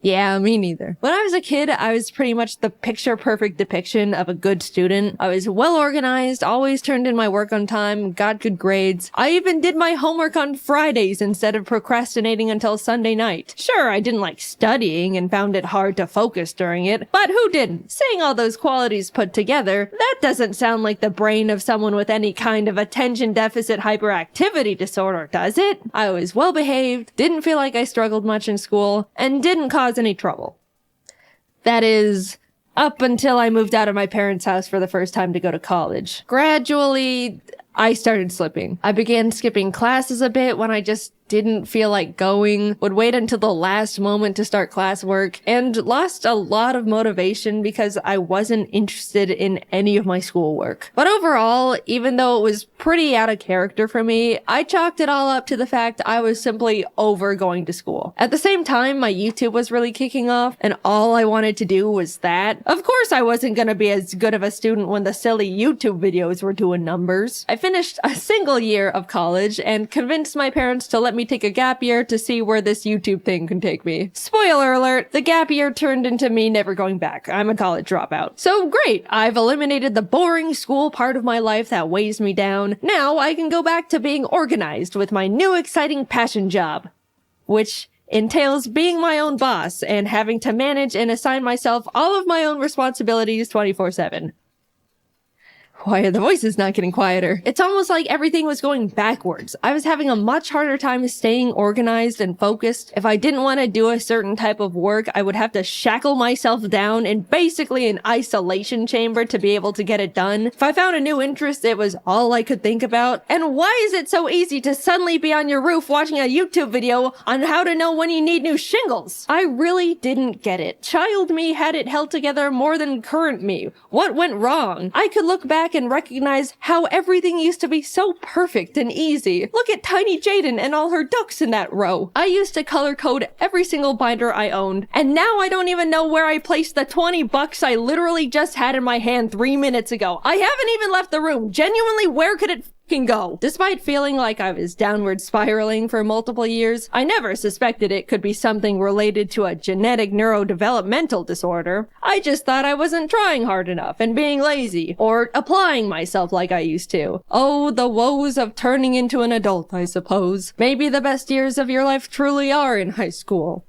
Yeah, me neither. When I was a kid, I was pretty much the picture-perfect depiction of a good student. I was well-organized, always turned in my work on time, got good grades. I even did my homework on Fridays instead of procrastinating until Sunday night. Sure, I didn't like studying and found it hard to focus during it, but who didn't? Saying all those qualities put together, that doesn't sound like the brain of someone with any kind of attention deficit hyperactivity disorder, does it? I was well-behaved, didn't feel like I struggled much in school, and didn't cause any trouble. That is, up until I moved out of my parents' house for the first time to go to college. Gradually, I started slipping. I began skipping classes a bit when I just didn't feel like going, would wait until the last moment to start classwork, and lost a lot of motivation because I wasn't interested in any of my schoolwork. But overall, even though it was pretty out of character for me, I chalked it all up to the fact I was simply over going to school. At the same time, my YouTube was really kicking off, and all I wanted to do was that. Of course I wasn't gonna be as good of a student when the silly YouTube videos were doing numbers. I finished a single year of college and convinced my parents to let me take a gap year to see where this YouTube thing can take me. Spoiler alert, the gap year turned into me never going back. I'm a college dropout. So great, I've eliminated the boring school part of my life that weighs me down. Now I can go back to being organized with my new exciting passion job, which entails being my own boss and having to manage and assign myself all of my own responsibilities 24/7. Why are the voices not getting quieter? It's almost like everything was going backwards. I was having a much harder time staying organized and focused. If I didn't want to do a certain type of work, I would have to shackle myself down in basically an isolation chamber to be able to get it done. If I found a new interest, it was all I could think about. And why is it so easy to suddenly be on your roof watching a YouTube video on how to know when you need new shingles? I really didn't get it. Child me had it held together more than current me. What went wrong? I could look back and recognize how everything used to be so perfect and easy. Look at tiny Jaiden and all her ducks in that row. I used to color code every single binder I owned, and now I don't even know where I placed the $20 I literally just had in my hand 3 minutes ago. I haven't even left the room. Genuinely, where could it can go? Despite feeling like I was downward spiraling for multiple years, I never suspected it could be something related to a genetic neurodevelopmental disorder. I just thought I wasn't trying hard enough and being lazy, or applying myself like I used to. Oh, the woes of turning into an adult, I suppose. Maybe the best years of your life truly are in high school.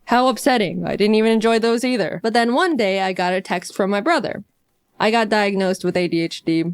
How upsetting. I didn't even enjoy those either. But then one day I got a text from my brother. I got diagnosed with ADHD.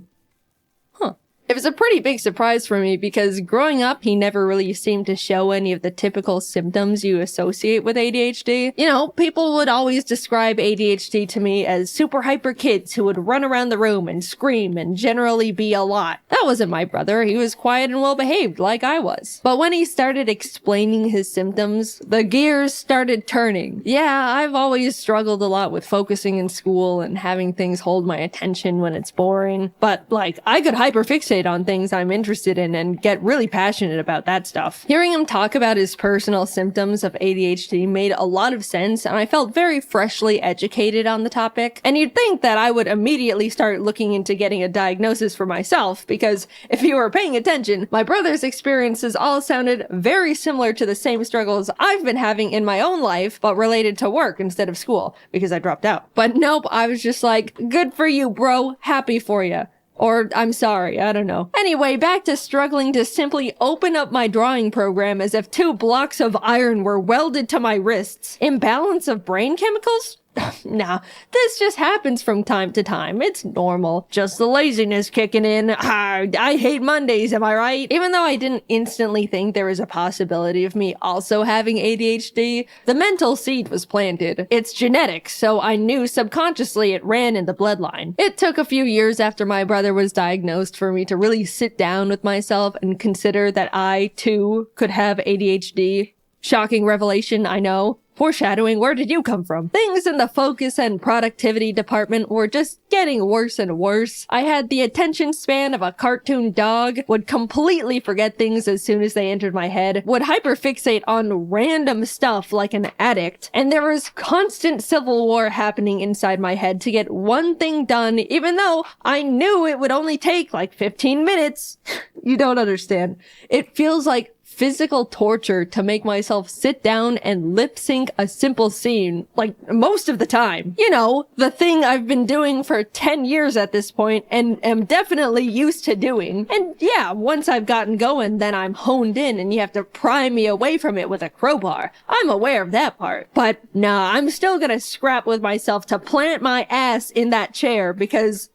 It was a pretty big surprise for me because growing up, he never really seemed to show any of the typical symptoms you associate with ADHD. You know, people would always describe ADHD to me as super hyper kids who would run around the room and scream and generally be a lot. That wasn't my brother. He was quiet and well behaved like I was. But when he started explaining his symptoms, the gears started turning. Yeah, I've always struggled a lot with focusing in school and having things hold my attention when it's boring. But like, I could hyperfixate hyperfixate on things I'm interested in and get really passionate about that stuff. Hearing him talk about his personal symptoms of ADHD made a lot of sense, and I felt very freshly educated on the topic. And you'd think that I would immediately start looking into getting a diagnosis for myself, because if you were paying attention, my brother's experiences all sounded very similar to the same struggles I've been having in my own life, but related to work instead of school, because I dropped out. But nope, I was just like, good for you, bro. Happy for you. Or, I'm sorry, I don't know. Anyway, back to struggling to simply open up my drawing program as if 2 blocks of iron were welded to my wrists. Imbalance of brain chemicals? Nah, this just happens from time to time. It's normal. Just the laziness kicking in. I hate Mondays, am I right? Even though I didn't instantly think there was a possibility of me also having ADHD, the mental seed was planted. It's genetic, so I knew subconsciously it ran in the bloodline. It took a few years after my brother was diagnosed for me to really sit down with myself and consider that I, too, could have ADHD. Shocking revelation, I know. Foreshadowing, where did you come from? Things in the focus and productivity department were just getting worse and worse. I had the attention span of a cartoon dog, would completely forget things as soon as they entered my head, would hyperfixate on random stuff like an addict, and there was constant civil war happening inside my head to get one thing done, even though I knew it would only take like 15 minutes. You don't understand. It feels like physical torture to make myself sit down and lip sync a simple scene, like most of the time. You know, the thing I've been doing for 10 years at this point and am definitely used to doing. And yeah, once I've gotten going, then I'm honed in and you have to pry me away from it with a crowbar. I'm aware of that part. But nah, I'm still gonna scrap with myself to plant my ass in that chair because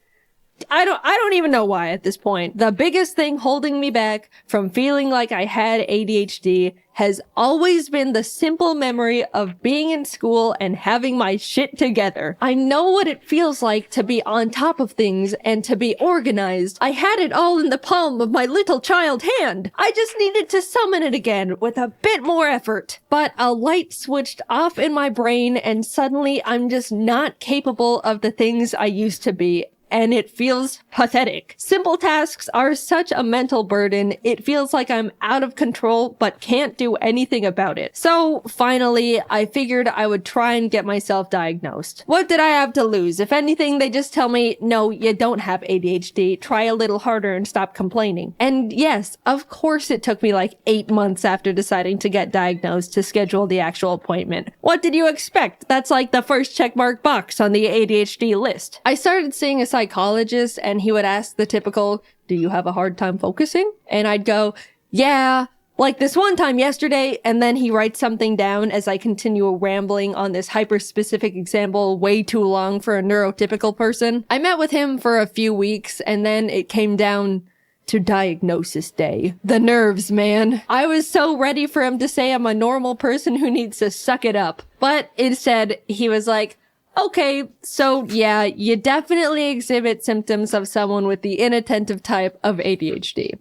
I don't even know why at this point. The biggest thing holding me back from feeling like I had ADHD has always been the simple memory of being in school and having my shit together. I know what it feels like to be on top of things and to be organized. I had it all in the palm of my little child hand. I just needed to summon it again with a bit more effort. But a light switched off in my brain and suddenly I'm just not capable of the things I used to be. And it feels pathetic. Simple tasks are such a mental burden, it feels like I'm out of control but can't do anything about it. So finally, I figured I would try and get myself diagnosed. What did I have to lose? If anything, they just tell me, no, you don't have ADHD, try a little harder and stop complaining. And yes, of course it took me like 8 months after deciding to get diagnosed to schedule the actual appointment. What did you expect? That's like the first checkmark box on the ADHD list. I started seeing a psychologist and he would ask the typical, do you have a hard time focusing? And I'd go, yeah, like this one time yesterday, and then he writes something down as I continue rambling on this hyper-specific example way too long for a neurotypical person. I met with him for a few weeks and then it came down to diagnosis day. The nerves, man. I was so ready for him to say I'm a normal person who needs to suck it up. But instead, he was like, okay, so yeah, you definitely exhibit symptoms of someone with the inattentive type of ADHD.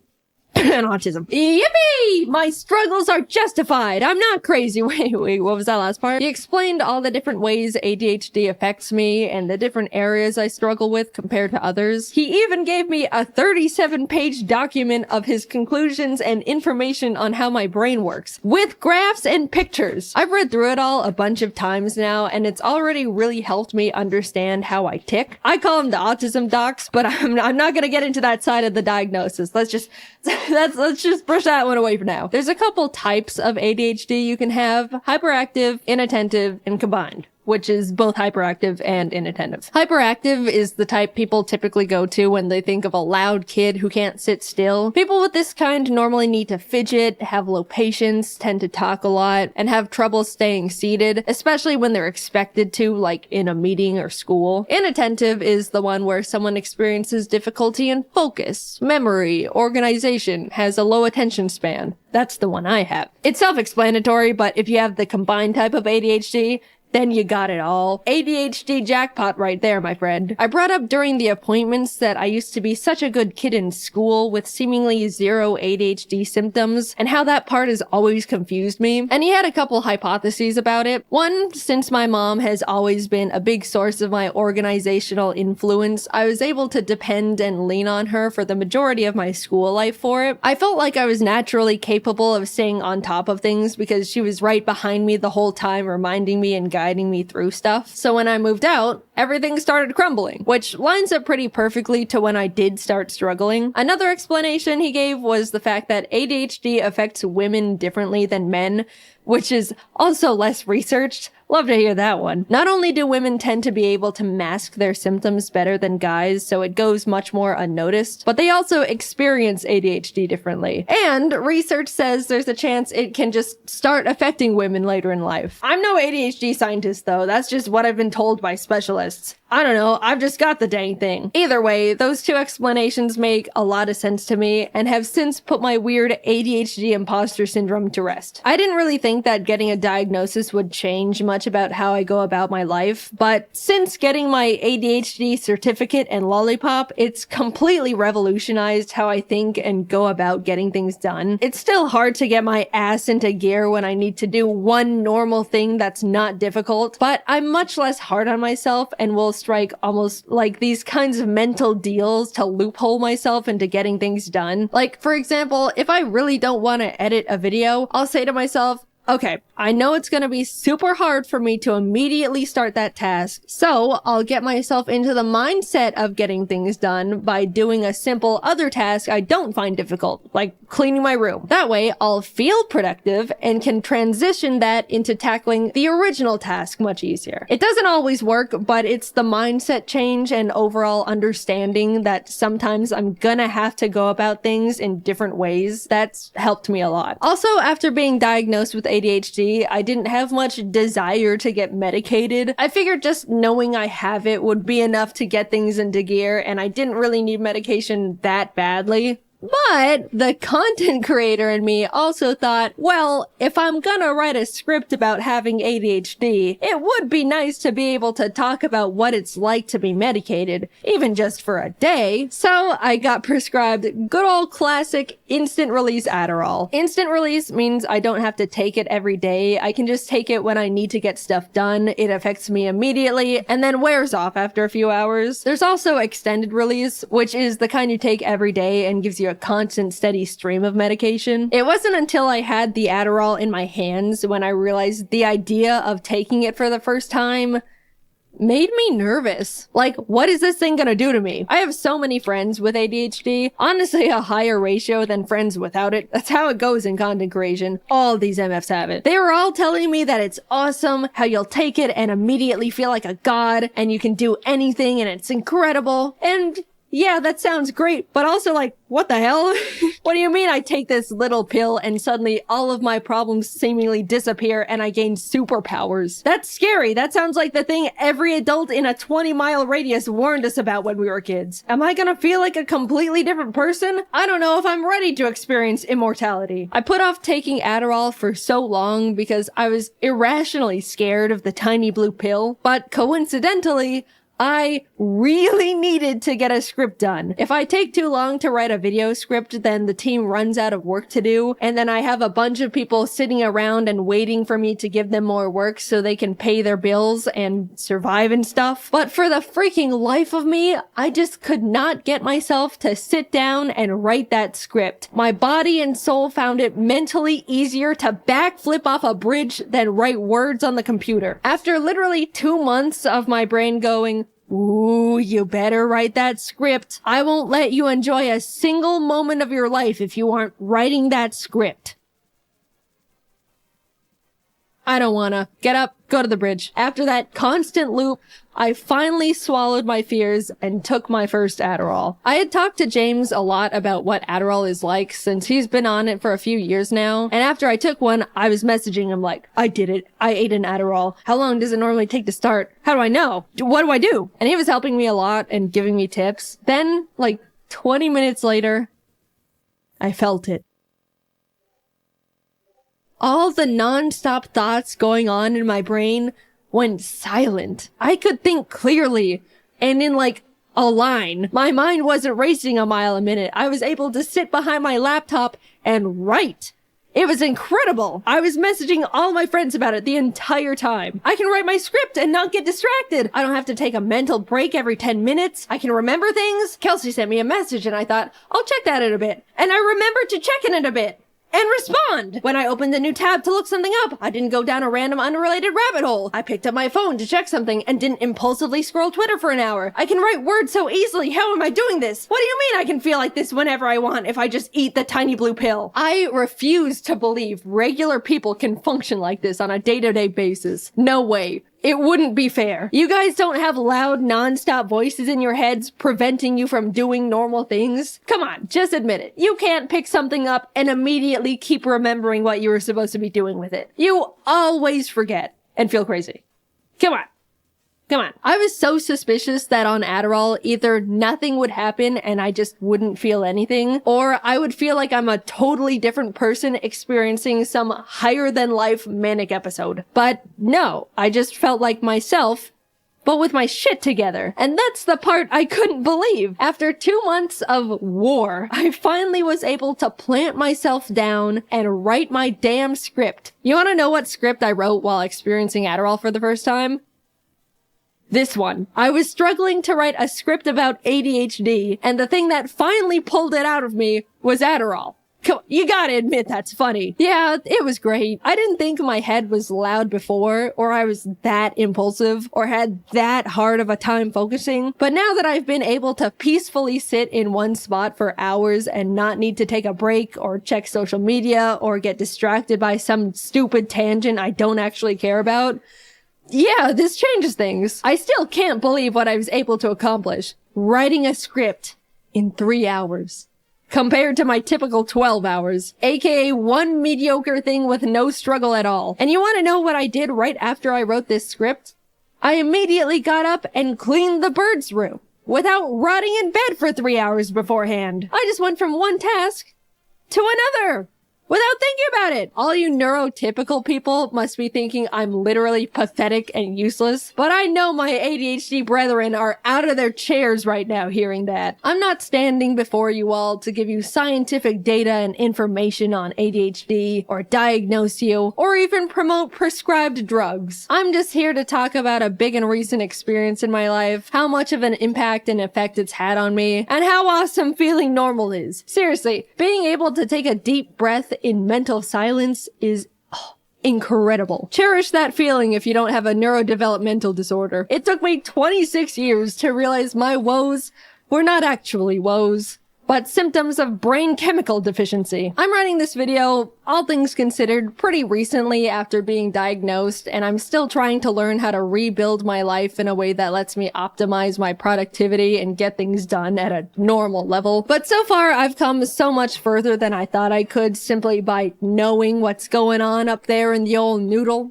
And autism. Yippee! My struggles are justified. I'm not crazy. Wait, what was that last part? He explained all the different ways ADHD affects me and the different areas I struggle with compared to others. He even gave me a 37-page document of his conclusions and information on how my brain works, with graphs and pictures. I've read through it all a bunch of times now, and it's already really helped me understand how I tick. I call them the autism docs, but I'm not gonna get into that side of the diagnosis. Let's just brush that one away for now. There's a couple types of ADHD you can have: hyperactive, inattentive, and combined, which is both hyperactive and inattentive. Hyperactive is the type people typically go to when they think of a loud kid who can't sit still. People with this kind normally need to fidget, have low patience, tend to talk a lot, and have trouble staying seated, especially when they're expected to, like in a meeting or school. Inattentive is the one where someone experiences difficulty in focus, memory, organization, has a low attention span. That's the one I have. It's self-explanatory, but if you have the combined type of ADHD, then you got it all. ADHD jackpot right there, my friend. I brought up during the appointments that I used to be such a good kid in school with seemingly zero ADHD symptoms, and how that part has always confused me. And he had a couple hypotheses about it. One, since my mom has always been a big source of my organizational influence, I was able to depend and lean on her for the majority of my school life for it. I felt like I was naturally capable of staying on top of things because she was right behind me the whole time, reminding me and guiding me through stuff. So when I moved out, everything started crumbling, which lines up pretty perfectly to when I did start struggling. Another explanation he gave was the fact that ADHD affects women differently than men, which is also less researched. Love to hear that one. Not only do women tend to be able to mask their symptoms better than guys, so it goes much more unnoticed, but they also experience ADHD differently. And research says there's a chance it can just start affecting women later in life. I'm no ADHD scientist though, that's just what I've been told by specialists. I don't know, I've just got the dang thing. Either way, those two explanations make a lot of sense to me and have since put my weird ADHD imposter syndrome to rest. I didn't really think that getting a diagnosis would change much about how I go about my life, but since getting my ADHD certificate and lollipop, it's completely revolutionized how I think and go about getting things done. It's still hard to get my ass into gear when I need to do one normal thing that's not difficult, but I'm much less hard on myself and will strike almost like these kinds of mental deals to loophole myself into getting things done. Like, for example, if I really don't want to edit a video, I'll say to myself, okay, I know it's gonna be super hard for me to immediately start that task, so I'll get myself into the mindset of getting things done by doing a simple other task I don't find difficult, like cleaning my room. That way, I'll feel productive and can transition that into tackling the original task much easier. It doesn't always work, but it's the mindset change and overall understanding that sometimes I'm gonna have to go about things in different ways that's helped me a lot. Also, after being diagnosed with ADHD, I didn't have much desire to get medicated. I figured just knowing I have it would be enough to get things into gear, and I didn't really need medication that badly. But the content creator in me also thought, well, if I'm gonna write a script about having ADHD, it would be nice to be able to talk about what it's like to be medicated, even just for a day. So I got prescribed good old classic instant release Adderall. Instant release means I don't have to take it every day. I can just take it when I need to get stuff done. It affects me immediately and then wears off after a few hours. There's also extended release, which is the kind you take every day and gives you a constant steady stream of medication. It wasn't until I had the Adderall in my hands when I realized the idea of taking it for the first time made me nervous. Like, what is this thing gonna do to me? I have so many friends with ADHD, honestly a higher ratio than friends without it. That's how it goes in content creation. All these MFs have it. They were all telling me that it's awesome, how you'll take it and immediately feel like a god, and you can do anything and it's incredible. And yeah, that sounds great, but also like, what the hell? What do you mean I take this little pill and suddenly all of my problems seemingly disappear and I gain superpowers? That's scary. That sounds like the thing every adult in a 20-mile radius warned us about when we were kids. Am I gonna feel like a completely different person? I don't know if I'm ready to experience immortality. I put off taking Adderall for so long because I was irrationally scared of the tiny blue pill, but coincidentally, I really needed to get a script done. If I take too long to write a video script, then the team runs out of work to do, and then I have a bunch of people sitting around and waiting for me to give them more work so they can pay their bills and survive and stuff. But for the freaking life of me, I just could not get myself to sit down and write that script. My body and soul found it mentally easier to backflip off a bridge than write words on the computer. After literally 2 months of my brain going, ooh, you better write that script. I won't let you enjoy a single moment of your life if you aren't writing that script. I don't wanna. Get up, go to the bridge. After that constant loop, I finally swallowed my fears and took my first Adderall. I had talked to James a lot about what Adderall is like since he's been on it for a few years now. And after I took one, I was messaging him like, I did it. I ate an Adderall. How long does it normally take to start? How do I know? What do I do? And he was helping me a lot and giving me tips. Then, like 20 minutes later, I felt it. All the non-stop thoughts going on in my brain went silent. I could think clearly, and in like a line. My mind wasn't racing a mile a minute. I was able to sit behind my laptop and write. It was incredible. I was messaging all my friends about it the entire time. I can write my script and not get distracted. I don't have to take a mental break every 10 minutes. I can remember things. Kelsey sent me a message and I thought, I'll check that in a bit. And I remembered to check in a bit. And respond! When I opened a new tab to look something up, I didn't go down a random unrelated rabbit hole. I picked up my phone to check something and didn't impulsively scroll Twitter for an hour. I can write words so easily. How am I doing this? What do you mean I can feel like this whenever I want if I just eat the tiny blue pill? I refuse to believe regular people can function like this on a day-to-day basis. No way. It wouldn't be fair. You guys don't have loud, non-stop voices in your heads preventing you from doing normal things? Come on, just admit it. You can't pick something up and immediately keep remembering what you were supposed to be doing with it. You always forget and feel crazy. Come on. Come on. I was so suspicious that on Adderall, either nothing would happen and I just wouldn't feel anything, or I would feel like I'm a totally different person experiencing some higher than life manic episode. But no, I just felt like myself, but with my shit together. And that's the part I couldn't believe. After 2 months of war, I finally was able to plant myself down and write my damn script. You wanna know what script I wrote while experiencing Adderall for the first time? This one. I was struggling to write a script about ADHD, and the thing that finally pulled it out of me was Adderall. You gotta admit that's funny. Yeah, it was great. I didn't think my head was loud before, or I was that impulsive, or had that hard of a time focusing. But now that I've been able to peacefully sit in one spot for hours and not need to take a break, or check social media, or get distracted by some stupid tangent I don't actually care about, yeah, this changes things. I still can't believe what I was able to accomplish. Writing a script in 3 hours. Compared to my typical 12 hours. AKA one mediocre thing with no struggle at all. And you want to know what I did right after I wrote this script? I immediately got up and cleaned the bird's room. Without rotting in bed for 3 hours beforehand. I just went from one task to another. Without thinking about it. All you neurotypical people must be thinking I'm literally pathetic and useless. But I know my ADHD brethren are out of their chairs right now hearing that. I'm not standing before you all to give you scientific data and information on ADHD, or diagnose you, or even promote prescribed drugs. I'm just here to talk about a big and recent experience in my life, how much of an impact and effect it's had on me, and how awesome feeling normal is. Seriously, being able to take a deep breath in mental silence is incredible. Cherish that feeling if you don't have a neurodevelopmental disorder. It took me 26 years to realize my woes were not actually woes, but symptoms of brain chemical deficiency. I'm writing this video, all things considered, pretty recently after being diagnosed, and I'm still trying to learn how to rebuild my life in a way that lets me optimize my productivity and get things done at a normal level. But so far, I've come so much further than I thought I could simply by knowing what's going on up there in the old noodle.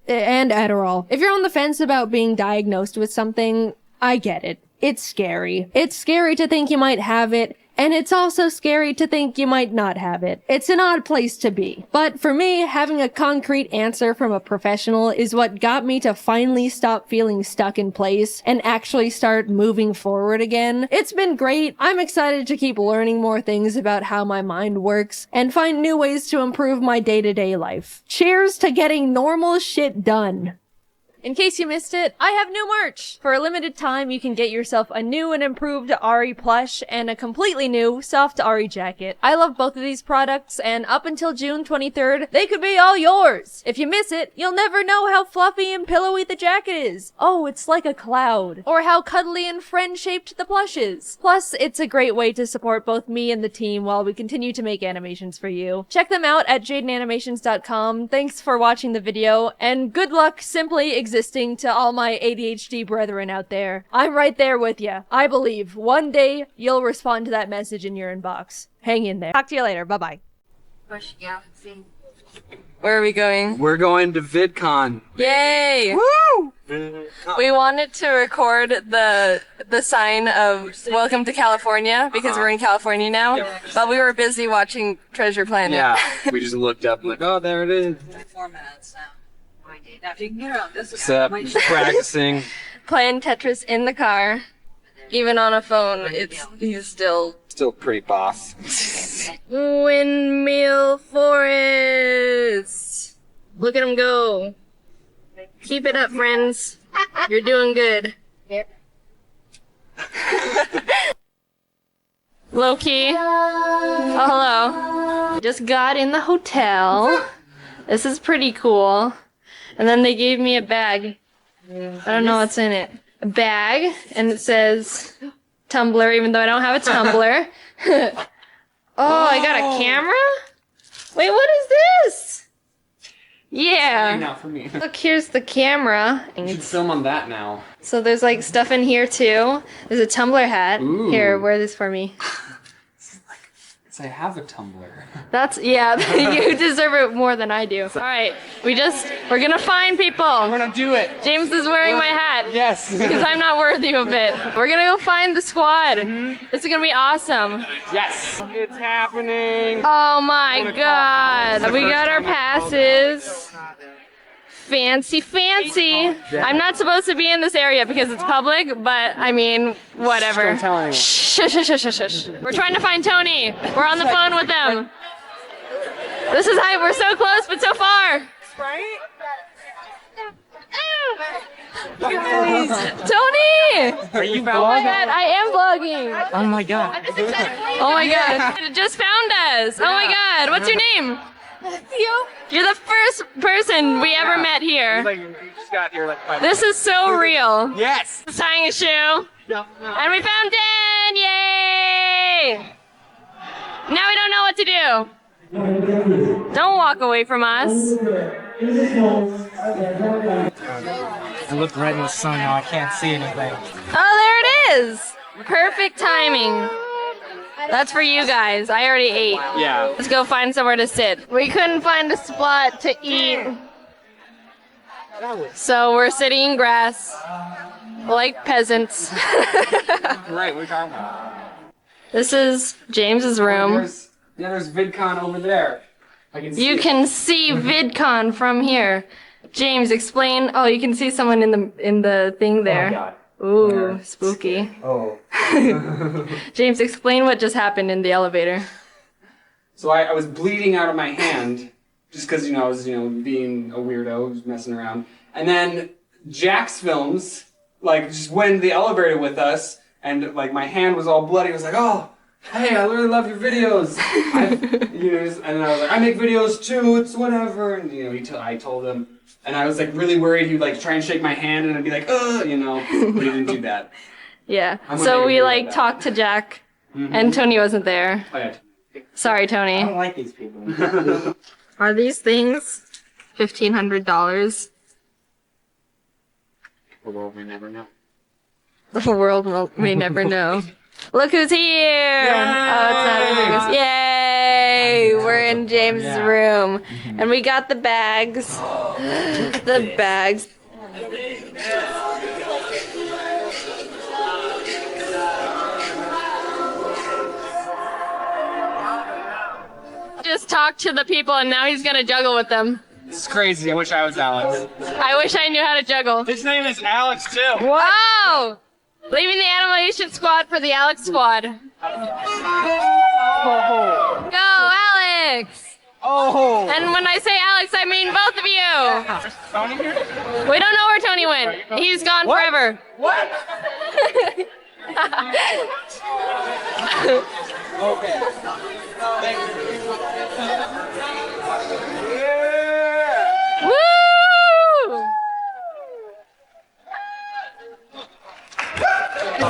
And Adderall. If you're on the fence about being diagnosed with something, I get it. It's scary. It's scary to think you might have it, and it's also scary to think you might not have it. It's an odd place to be. But for me, having a concrete answer from a professional is what got me to finally stop feeling stuck in place and actually start moving forward again. It's been great. I'm excited to keep learning more things about how my mind works and find new ways to improve my day-to-day life. Cheers to getting normal shit done. In case you missed it, I have new merch! For a limited time, you can get yourself a new and improved Ari plush and a completely new soft Ari jacket. I love both of these products, and up until June 23rd, they could be all yours! If you miss it, you'll never know how fluffy and pillowy the jacket is. Oh, it's like a cloud. Or how cuddly and friend-shaped the plush is. Plus, it's a great way to support both me and the team while we continue to make animations for you. Check them out at JaidenAnimations.com. Thanks for watching the video, and good luck simply existing to all my ADHD brethren out there. I'm right there with you. I believe one day you'll respond to that message in your inbox. Hang in there. Talk to you later. Bye-bye. Where are we going? We're going to VidCon. Yay! Woo! We wanted to record the sign of Welcome to California because we're in California now, but we were busy watching Treasure Planet. Yeah, we just looked up and like, oh, there it is. 4 minutes now. Except practicing. Playing Tetris in the car. Even on a phone, he's still pretty boss. Windmill Forest. Look at him go. Keep it up, friends. You're doing good. Loki. Oh, hello. Just got in the hotel. This is pretty cool. And then they gave me a bag. I don't know what's in it. A bag, and it says Tumblr, even though I don't have a Tumblr. Oh, I got a camera? Wait, what is this? Yeah. Not for me. Look, here's the camera. You should film on that now. So there's like stuff in here too. There's a Tumblr hat. Ooh. Here, wear this for me. I have a Tumblr. Yeah, you deserve it more than I do. Alright, we're gonna find people. We're gonna do it. James is wearing my hat. Yes. Because I'm not worthy of it. We're gonna go find the squad. This is gonna be awesome. Yes. It's happening. Oh my god. We got our passes. Fancy. I'm not supposed to be in this area because it's public, but I mean, whatever. Don't tell anyone. Shush. We're trying to find Tony. We're on the phone with them. This is hype. We're so close, but so far. Right? Tony! Are you Oh my god, I am vlogging. Oh my god. Oh my god. It just found us. Oh my god. What's your name? You're the first person we ever met here. You just got here like 5 This is so real. Yes. Tying a shoe. And we found Dan! Yay! Now we don't know what to do. Don't walk away from us. I look right in the sun now, I can't see anything. Oh, there it is! Perfect timing. That's for you guys. I already ate. Yeah. Let's go find somewhere to sit. We couldn't find a spot to eat. So we're sitting in grass. Like peasants. Right, we're talking about. This is James's room. There's VidCon over there. I can see You can see VidCon from here. James, explain. Oh, you can see someone in the thing there. Oh god. Ooh, spooky. Oh. James, explain what just happened in the elevator. So I was bleeding out of my hand, just because, I was, being a weirdo, just messing around. And then Jax Films, just went in the elevator with us, and, my hand was all bloody. I was like, oh, hey, I really love your videos. And I was like, I make videos too, it's whatever. And, I told him. And I was, really worried he'd, try and shake my hand, and I'd be like, but he didn't do that. Yeah. I'm So gonna we, agree with that. talked to Jack, and Tony wasn't there. Oh, yeah. Sorry, Tony. I don't like these people. Are these things $1,500? The world may never know. The world may never know. Look who's here! Oh, it's not as big as... Yay! We're in James' room. And we got the bags. The bags. Just talked to the people and now he's gonna juggle with them. It's crazy. I wish I was Alex. I wish I knew how to juggle. His name is Alex, too. Wow! Leaving the animation squad for the Alex squad. Go, Alex! Oh! And when I say Alex, I mean both of you. Tony here? We don't know where Tony went. He's gone forever. What? Okay. Thank you. Woo!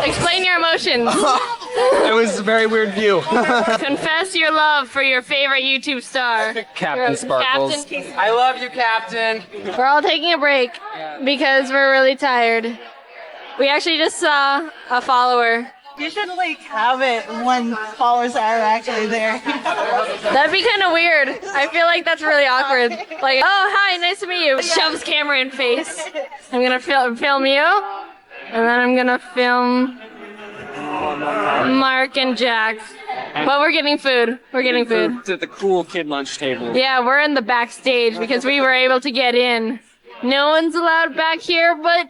Explain your emotions. It was a very weird view. Confess your love for your favorite YouTube star. Captain Sparkles. Captain. I love you, Captain. We're all taking a break because we're really tired. We actually just saw a follower. You should have it when followers are actually there. That'd be kind of weird. I feel like that's really awkward. Like, oh, hi, nice to meet you. Shoves camera in face. I'm gonna film you, and then I'm gonna film Mark and Jack. But we're getting food. We're getting food. It's at the cool kid lunch table. Yeah, we're in the backstage because we were able to get in No one's allowed back here, but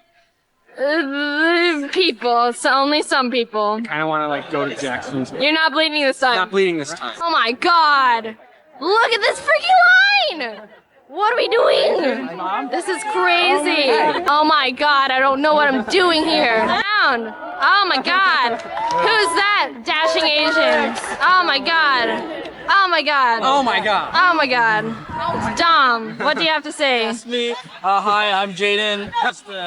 people. So only some people. I don't want to like go to Jackson's. You're not bleeding this time. Not bleeding this time. Oh my god! Look at this freaking line! What are we doing? This is crazy. Oh my god, I don't know what I'm doing here. Down. Oh my god. Who's that? Dashing Asians. Oh my god. Oh my god. Oh my god. Oh my god. Dom, what do you have to say? That's me. Hi, I'm Jaiden.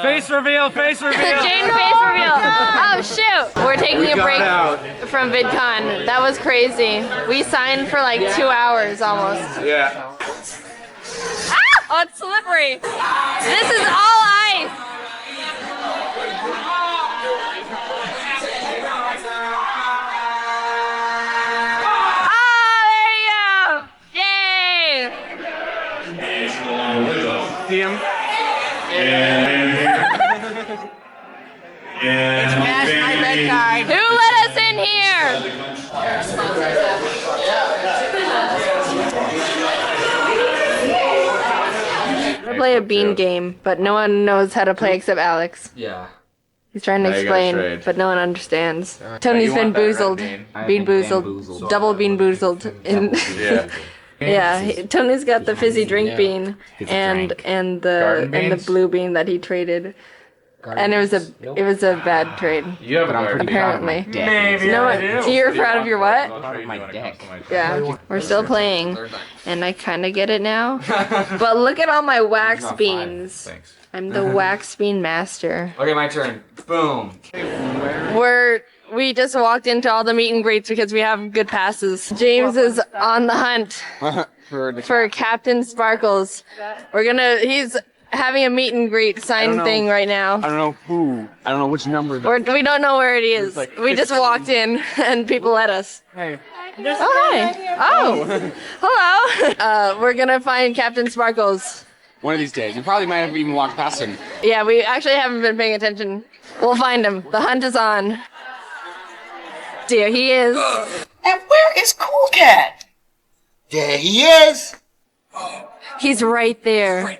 Face reveal, face reveal. Jaiden face reveal. Oh shoot. We're taking a break from VidCon. That was crazy. We signed for like 2 hours almost. Yeah. Ah! Oh, it's slippery. This is all ice. Oh, there you go. Yay. See him? Smash my red card. Who let us in here? I play a bean game, but no one knows how to play except Alex. Yeah. He's trying to Now you gotta explain, trade. but no one understands. Tony's been boozled. Bean boozled. Double bean boozled. Yeah. Yeah, Tony's got the fizzy drink bean and the blue bean that he traded. And it was a bad trade. You have a apparently. Maybe No, I do. you're proud of your what? My deck. Yeah, we're still playing, and I kind of get it now. But look at all my wax beans. Thanks. I'm the wax bean master. Okay, my turn. Boom. We just walked into all the meet and greets because we have good passes. James is on the hunt for Captain Sparkles. He's having a meet and greet sign thing right now. I don't know who. I don't know which number. We don't know where it is. Like We just walked in and people let us. Hey. Oh, hi. Oh, hello. We're gonna find Captain Sparkles. One of these days. You probably might have even walked past him. Yeah, we actually haven't been paying attention. We'll find him. The hunt is on. There he is. And where is Cool Cat? There he is. He's right there.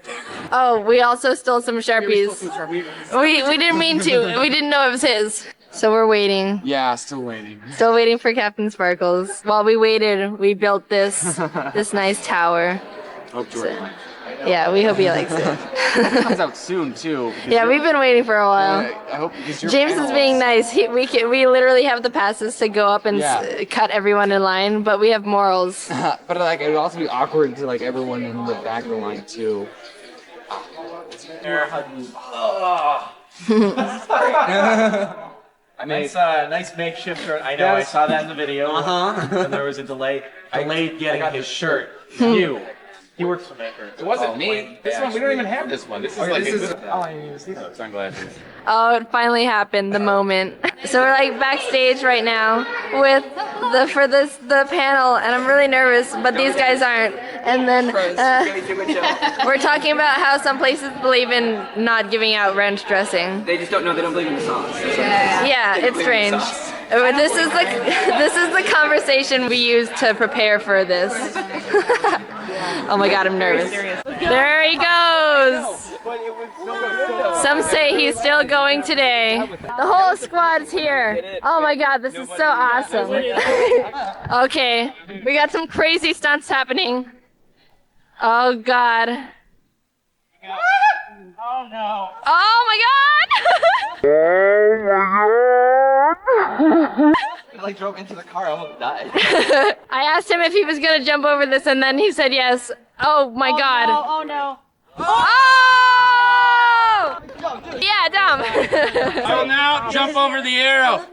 Oh, we also stole some Sharpies. We didn't mean to. We didn't know it was his. So we're waiting. Yeah, still waiting. Still waiting for Captain Sparkles. While we waited, we built this nice tower. Hope to Yeah, we hope he likes it. It comes out soon too. Yeah, we've been waiting for a while. I hope because your James is panels- being nice. We literally have the passes to go up and cut everyone in line, but we have morals. But like it would also be awkward to like everyone in the back of the line too. Nice makeshift. I know. I saw that in the video. And there was a delay. Delayed getting his shirt. You. He works for Maker. It wasn't me. This one, we don't even have this one. This is sunglasses. Oh, it finally happened, the moment. So we're like backstage right now with the panel, and I'm really nervous, but these guys aren't. And then we're talking about how some places believe in not giving out ranch dressing. They just don't know. They don't believe in the sauce. Yeah, it's strange. This is the conversation we use to prepare for this. Oh my god, I'm nervous. There he goes. Some say he's still going today. The whole squad's here. Oh my god, this is so awesome. Okay, we got some crazy stunts happening. Oh god. Oh no. Oh my god! I like drove into the car. I almost died. I asked him if he was gonna jump over this, and then he said yes. Oh my god. No, oh no. Oh! Yeah, dumb. I will now jump over the arrow.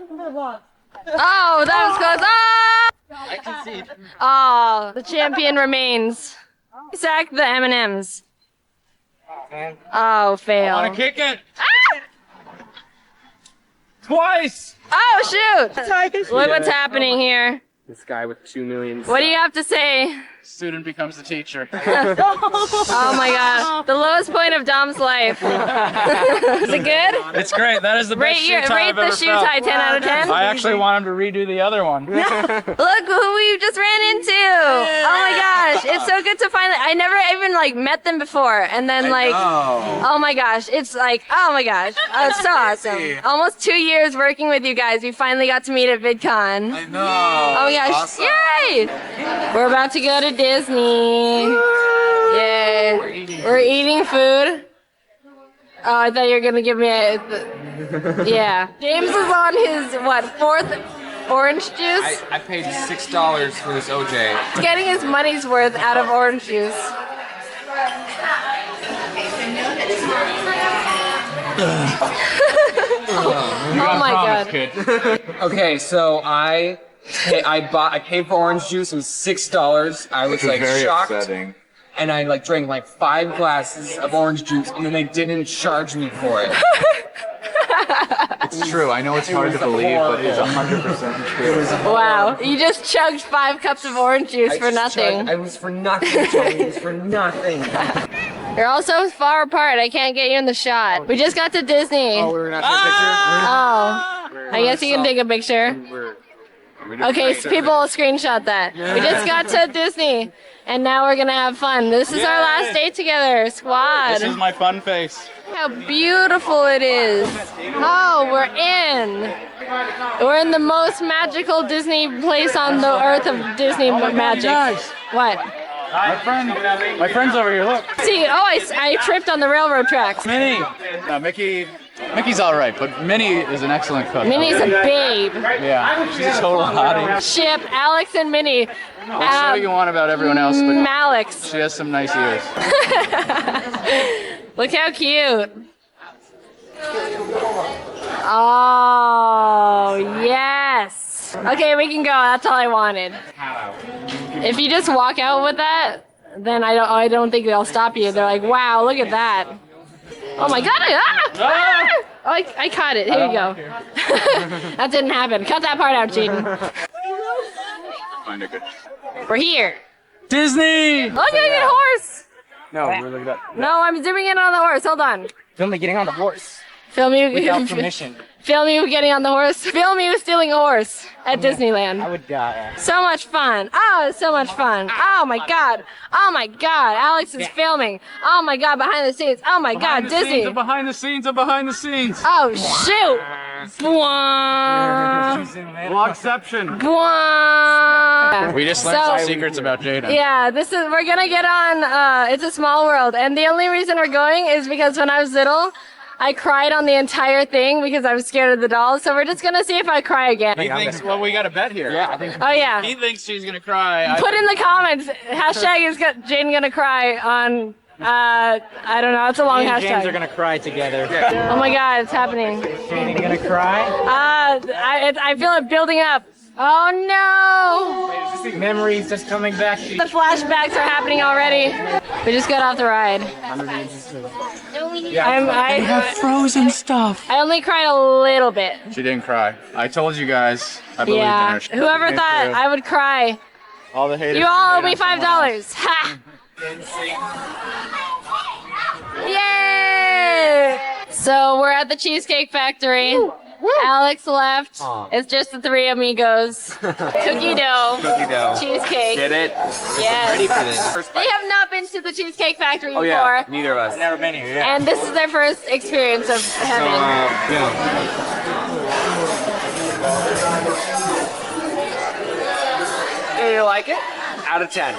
Oh, that was close. Oh! I concede. Oh, the champion remains. Sack the M&Ms. Oh, fail. I want to kick it. Ah! Twice. Oh, shoot. Look what's happening here. This guy with 2 million. What do you have to say? student becomes the teacher. Oh my gosh. The lowest point of Dom's life. Is it good? It's great. That is the best shoe tie Rate I've the ever shoe felt. tie 10 out of 10. I actually want him to redo the other one. Look who we just ran into. Oh my gosh. It's so good to finally, I never even like met them before. And then like, oh my gosh. It's like, oh my gosh. It's so awesome. Almost 2 years working with you guys. We finally got to meet at VidCon. I know. Oh my gosh. Awesome. Yay. We're about to go to Disney. Yay. We're eating food. Oh, I thought you were going to give me a... Yeah. James is on his, what, 4th orange juice? I paid $6 for this OJ. He's getting his money's worth out of orange juice. Oh my god. Okay, so I paid for orange juice. It was $6. I was like shocked. Upsetting. And I like drank like 5 glasses of orange juice, and then they didn't charge me for it. It's true. I know it's hard to believe, but it's 100% true. Wow. You just chugged 5 cups of orange juice for nothing. It was for nothing, Tony. It was for nothing. You're all so far apart, I can't get you in the shot. We just got to Disney. Oh, we're not taking a picture? Oh. I guess you can take a picture. Okay, so people will screenshot that. We just got to Disney, and now we're gonna have fun. This is our last day together, squad. This is my fun face. How beautiful it is. Oh, we're in. We're in the most magical Disney place on the earth of Disney magic. What? My friend's over here, look. See, oh, I tripped on the railroad tracks. Minnie. Mickey's all right, but Minnie is an excellent cook. Minnie's a babe. Yeah, she's a total hottie. Ship Alex and Minnie. Say what you want about everyone else, but Malix. she has some nice ears. Look how cute. Oh, yes. Okay, we can go. That's all I wanted. If you just walk out with that, then I don't think they'll stop you. They're like, wow, look at that. Oh my god! Ah! Oh, I caught it. Here you go. That didn't happen. Cut that part out, Jaiden. We're here. Disney! Look at the horse! No, we're looking at. No, I'm zooming in on the horse. Hold on. Film me getting on the horse. Film you without permission. Film you getting on the horse. Film you stealing a horse at Disneyland. I would die. So much fun. Oh, it's so much fun. Oh my god. Oh my god. Alex is filming. Oh my god, behind the scenes. Oh my god, Disney. Behind the scenes of behind the scenes. Oh shoot. Bwah. Vlogception. Bwah. We just learned some secrets about Jaiden. Yeah, we're gonna get on It's a Small World, and the only reason we're going is because when I was little, I cried on the entire thing because I was scared of the dolls, so we're just gonna see if I cry again. He thinks, well, we got a bet here. Yeah, I think. Oh yeah. He thinks she's gonna cry. Put in the comments, hashtag is Jaiden gonna cry on, I don't know, it's a long hashtag. James are gonna cry together. Oh my god, it's happening. Jaiden gonna cry? I feel it building up. Oh no! Memories just coming back. The flashbacks are happening already. We just got off the ride. They have frozen stuff. I only cried a little bit. She didn't cry. I told you guys. I believed in her. Whoever thought I would cry. All the haters. You all owe me $5. Ha! Yay! So we're at the Cheesecake Factory. Alex left. It's just the 3 amigos. Cookie dough. Cookie dough. Cheesecake. Get it? Yes. Ready for this. They have not been to the Cheesecake Factory Oh before. yeah, neither of us. Never been here. Yeah. And this is their first experience of having. Do you like it? Out of 10.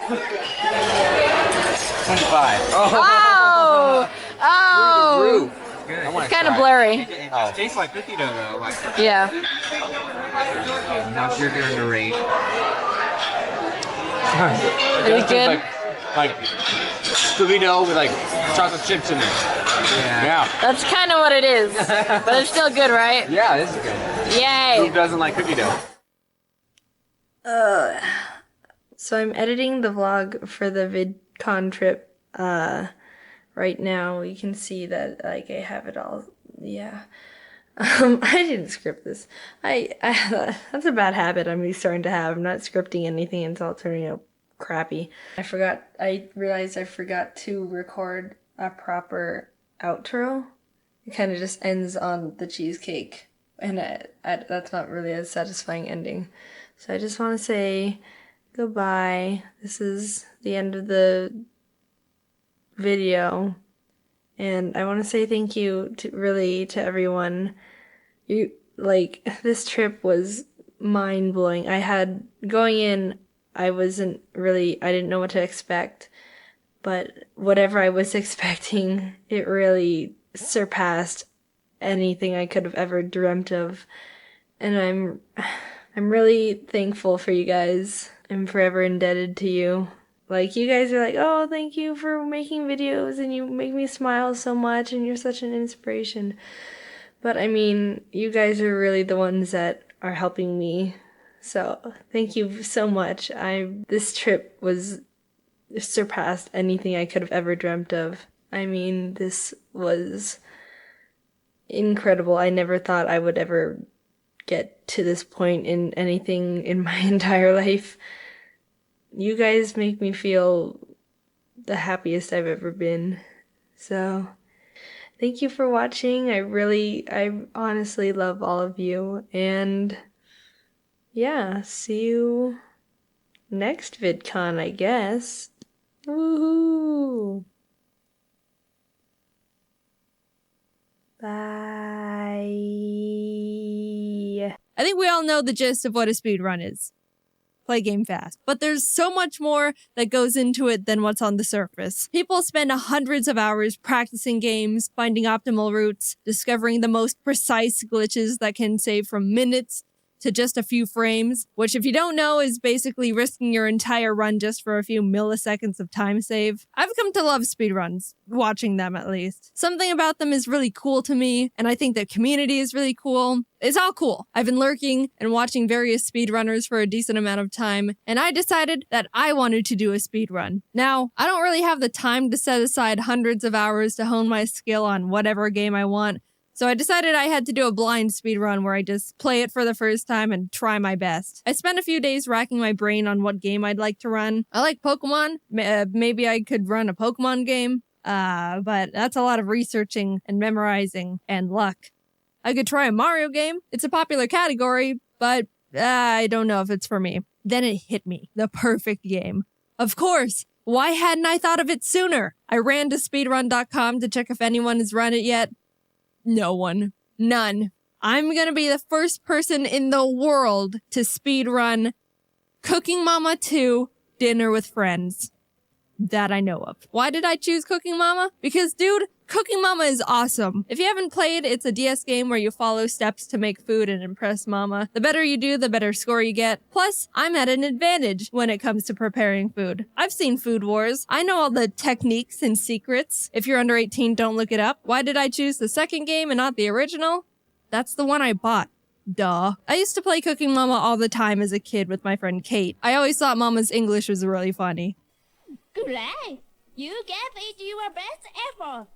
25. Oh! Oh! It's kind of blurry. It tastes like cookie dough though. Like, Yeah. I'm not sure if you're in the rate. Is it good? Like cookie dough with like chocolate chips in it. Yeah. That's kind of what it is. But it's still good, right? Yeah, this is good. Yay! Who doesn't like cookie dough? So I'm editing the vlog for the VidCon trip. Right now you can see that like I have it all. Yeah. I didn't script this. I that's a bad habit I'm starting to have. I'm not scripting anything until turning out crappy. I realized I forgot to record a proper outro. It kind of just ends on the cheesecake, and that's not really a satisfying ending. So I just want to say goodbye. This is the end of the video, and I want to say thank you to everyone. This trip was mind-blowing. Going in, I didn't know what to expect, but whatever I was expecting, it really surpassed anything I could have ever dreamt of. And I'm really thankful for you guys. I'm forever indebted to you. You guys are like, oh, thank you for making videos, and you make me smile so much, and you're such an inspiration. But I mean, you guys are really the ones that are helping me. So thank you so much. This trip surpassed anything I could have ever dreamt of. I mean, this was incredible. I never thought I would ever get to this point in anything in my entire life. You guys make me feel the happiest I've ever been. So thank you for watching. I honestly love all of you. And yeah, see you next VidCon, I guess. Woohoo! Bye. I think we all know the gist of what a speedrun is. Play game fast. But there's so much more that goes into it than what's on the surface. People spend hundreds of hours practicing games, finding optimal routes, discovering the most precise glitches that can save from minutes to just a few frames, which if you don't know is basically risking your entire run just for a few milliseconds of time save. I've come to love speedruns, watching them at least. Something about them is really cool to me, and I think the community is really cool. It's all cool. I've been lurking and watching various speedrunners for a decent amount of time, and I decided that I wanted to do a speedrun. Now, I don't really have the time to set aside hundreds of hours to hone my skill on whatever game I want, so I decided I had to do a blind speedrun where I just play it for the first time and try my best. I spent a few days racking my brain on what game I'd like to run. I like Pokemon. Maybe I could run a Pokemon game. But that's a lot of researching and memorizing and luck. I could try a Mario game. It's a popular category, but I don't know if it's for me. Then it hit me. The perfect game. Of course. Why hadn't I thought of it sooner? I ran to speedrun.com to check if anyone has run it yet. No one. None. I'm gonna be the first person in the world to speedrun Cooking Mama 2 Dinner with Friends that I know of. Why did I choose Cooking Mama? Because, dude, Cooking Mama is awesome. If you haven't played, it's a DS game where you follow steps to make food and impress Mama. The better you do, the better score you get. Plus, I'm at an advantage when it comes to preparing food. I've seen Food Wars. I know all the techniques and secrets. If you're under 18, don't look it up. Why did I choose the second game and not the original? That's the one I bought. Duh. I used to play Cooking Mama all the time as a kid with my friend Kate. I always thought Mama's English was really funny. Great! You gave it your best effort.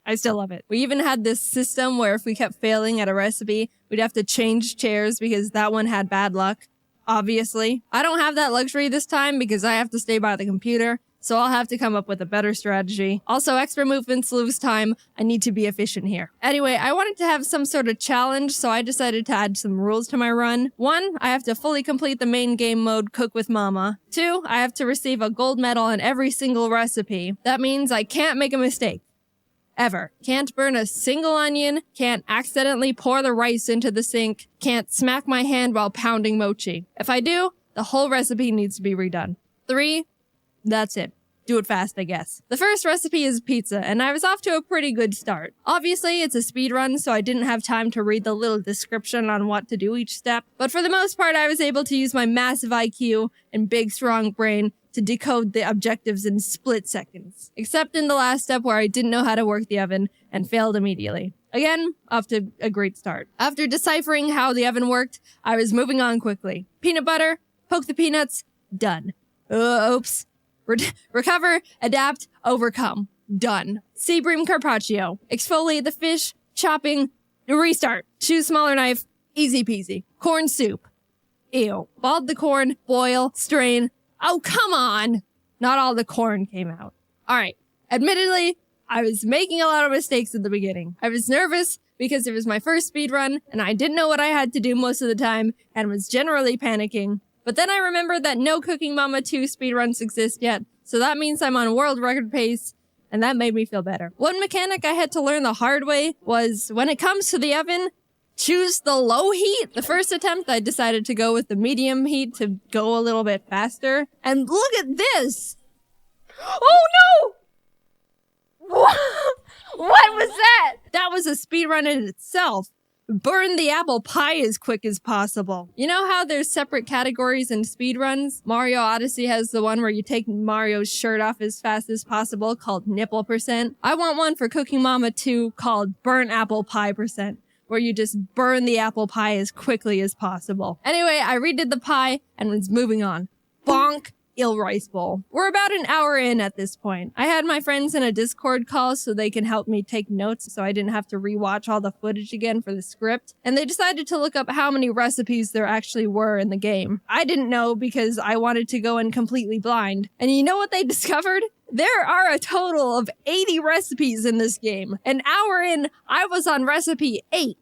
I still love it. We even had this system where if we kept failing at a recipe, we'd have to change chairs because that one had bad luck. Obviously. I don't have that luxury this time because I have to stay by the computer, so I'll have to come up with a better strategy. Also, extra movements lose time. I need to be efficient here. Anyway, I wanted to have some sort of challenge, so I decided to add some rules to my run. 1, I have to fully complete the main game mode, Cook with Mama. 2, I have to receive a gold medal on every single recipe. That means I can't make a mistake. Ever. Can't burn a single onion, can't accidentally pour the rice into the sink, can't smack my hand while pounding mochi. If I do, the whole recipe needs to be redone. 3, that's it. Do it fast, I guess. The first recipe is pizza, and I was off to a pretty good start. Obviously, it's a speedrun, so I didn't have time to read the little description on what to do each step, but for the most part, I was able to use my massive IQ and big, strong brain to decode the objectives in split seconds. Except in the last step where I didn't know how to work the oven and failed immediately. Again, off to a great start. After deciphering how the oven worked, I was moving on quickly. Peanut butter, poke the peanuts, done. Oops. Recover, adapt, overcome. Done. Sea bream carpaccio. Exfoliate the fish, chopping, restart. Choose smaller knife, easy peasy. Corn soup. Ew. Bald the corn, boil, strain, Oh, come on. Not all the corn came out. All right. Admittedly, I was making a lot of mistakes at the beginning. I was nervous because it was my first speedrun and I didn't know what I had to do most of the time and was generally panicking. But then I remembered that no Cooking Mama 2 speedruns exist yet, so that means I'm on world record pace, and that made me feel better. One mechanic I had to learn the hard way was when it comes to the oven, choose the low heat. The first attempt, I decided to go with the medium heat to go a little bit faster. And look at this! Oh no! What was that? That was a speedrun in itself. Burn the apple pie as quick as possible. You know how there's separate categories in speedruns? Mario Odyssey has the one where you take Mario's shirt off as fast as possible called nipple percent. I want one for Cooking Mama 2 called burnt apple pie percent, where you just burn the apple pie as quickly as possible. Anyway, I redid the pie and was moving on. Bonk. Ill rice bowl. We're about an hour in at this point. I had my friends in a Discord call so they can help me take notes so I didn't have to rewatch all the footage again for the script. And they decided to look up how many recipes there actually were in the game. I didn't know because I wanted to go in completely blind. And you know what they discovered? There are a total of 80 recipes in this game. An hour in, I was on recipe 8.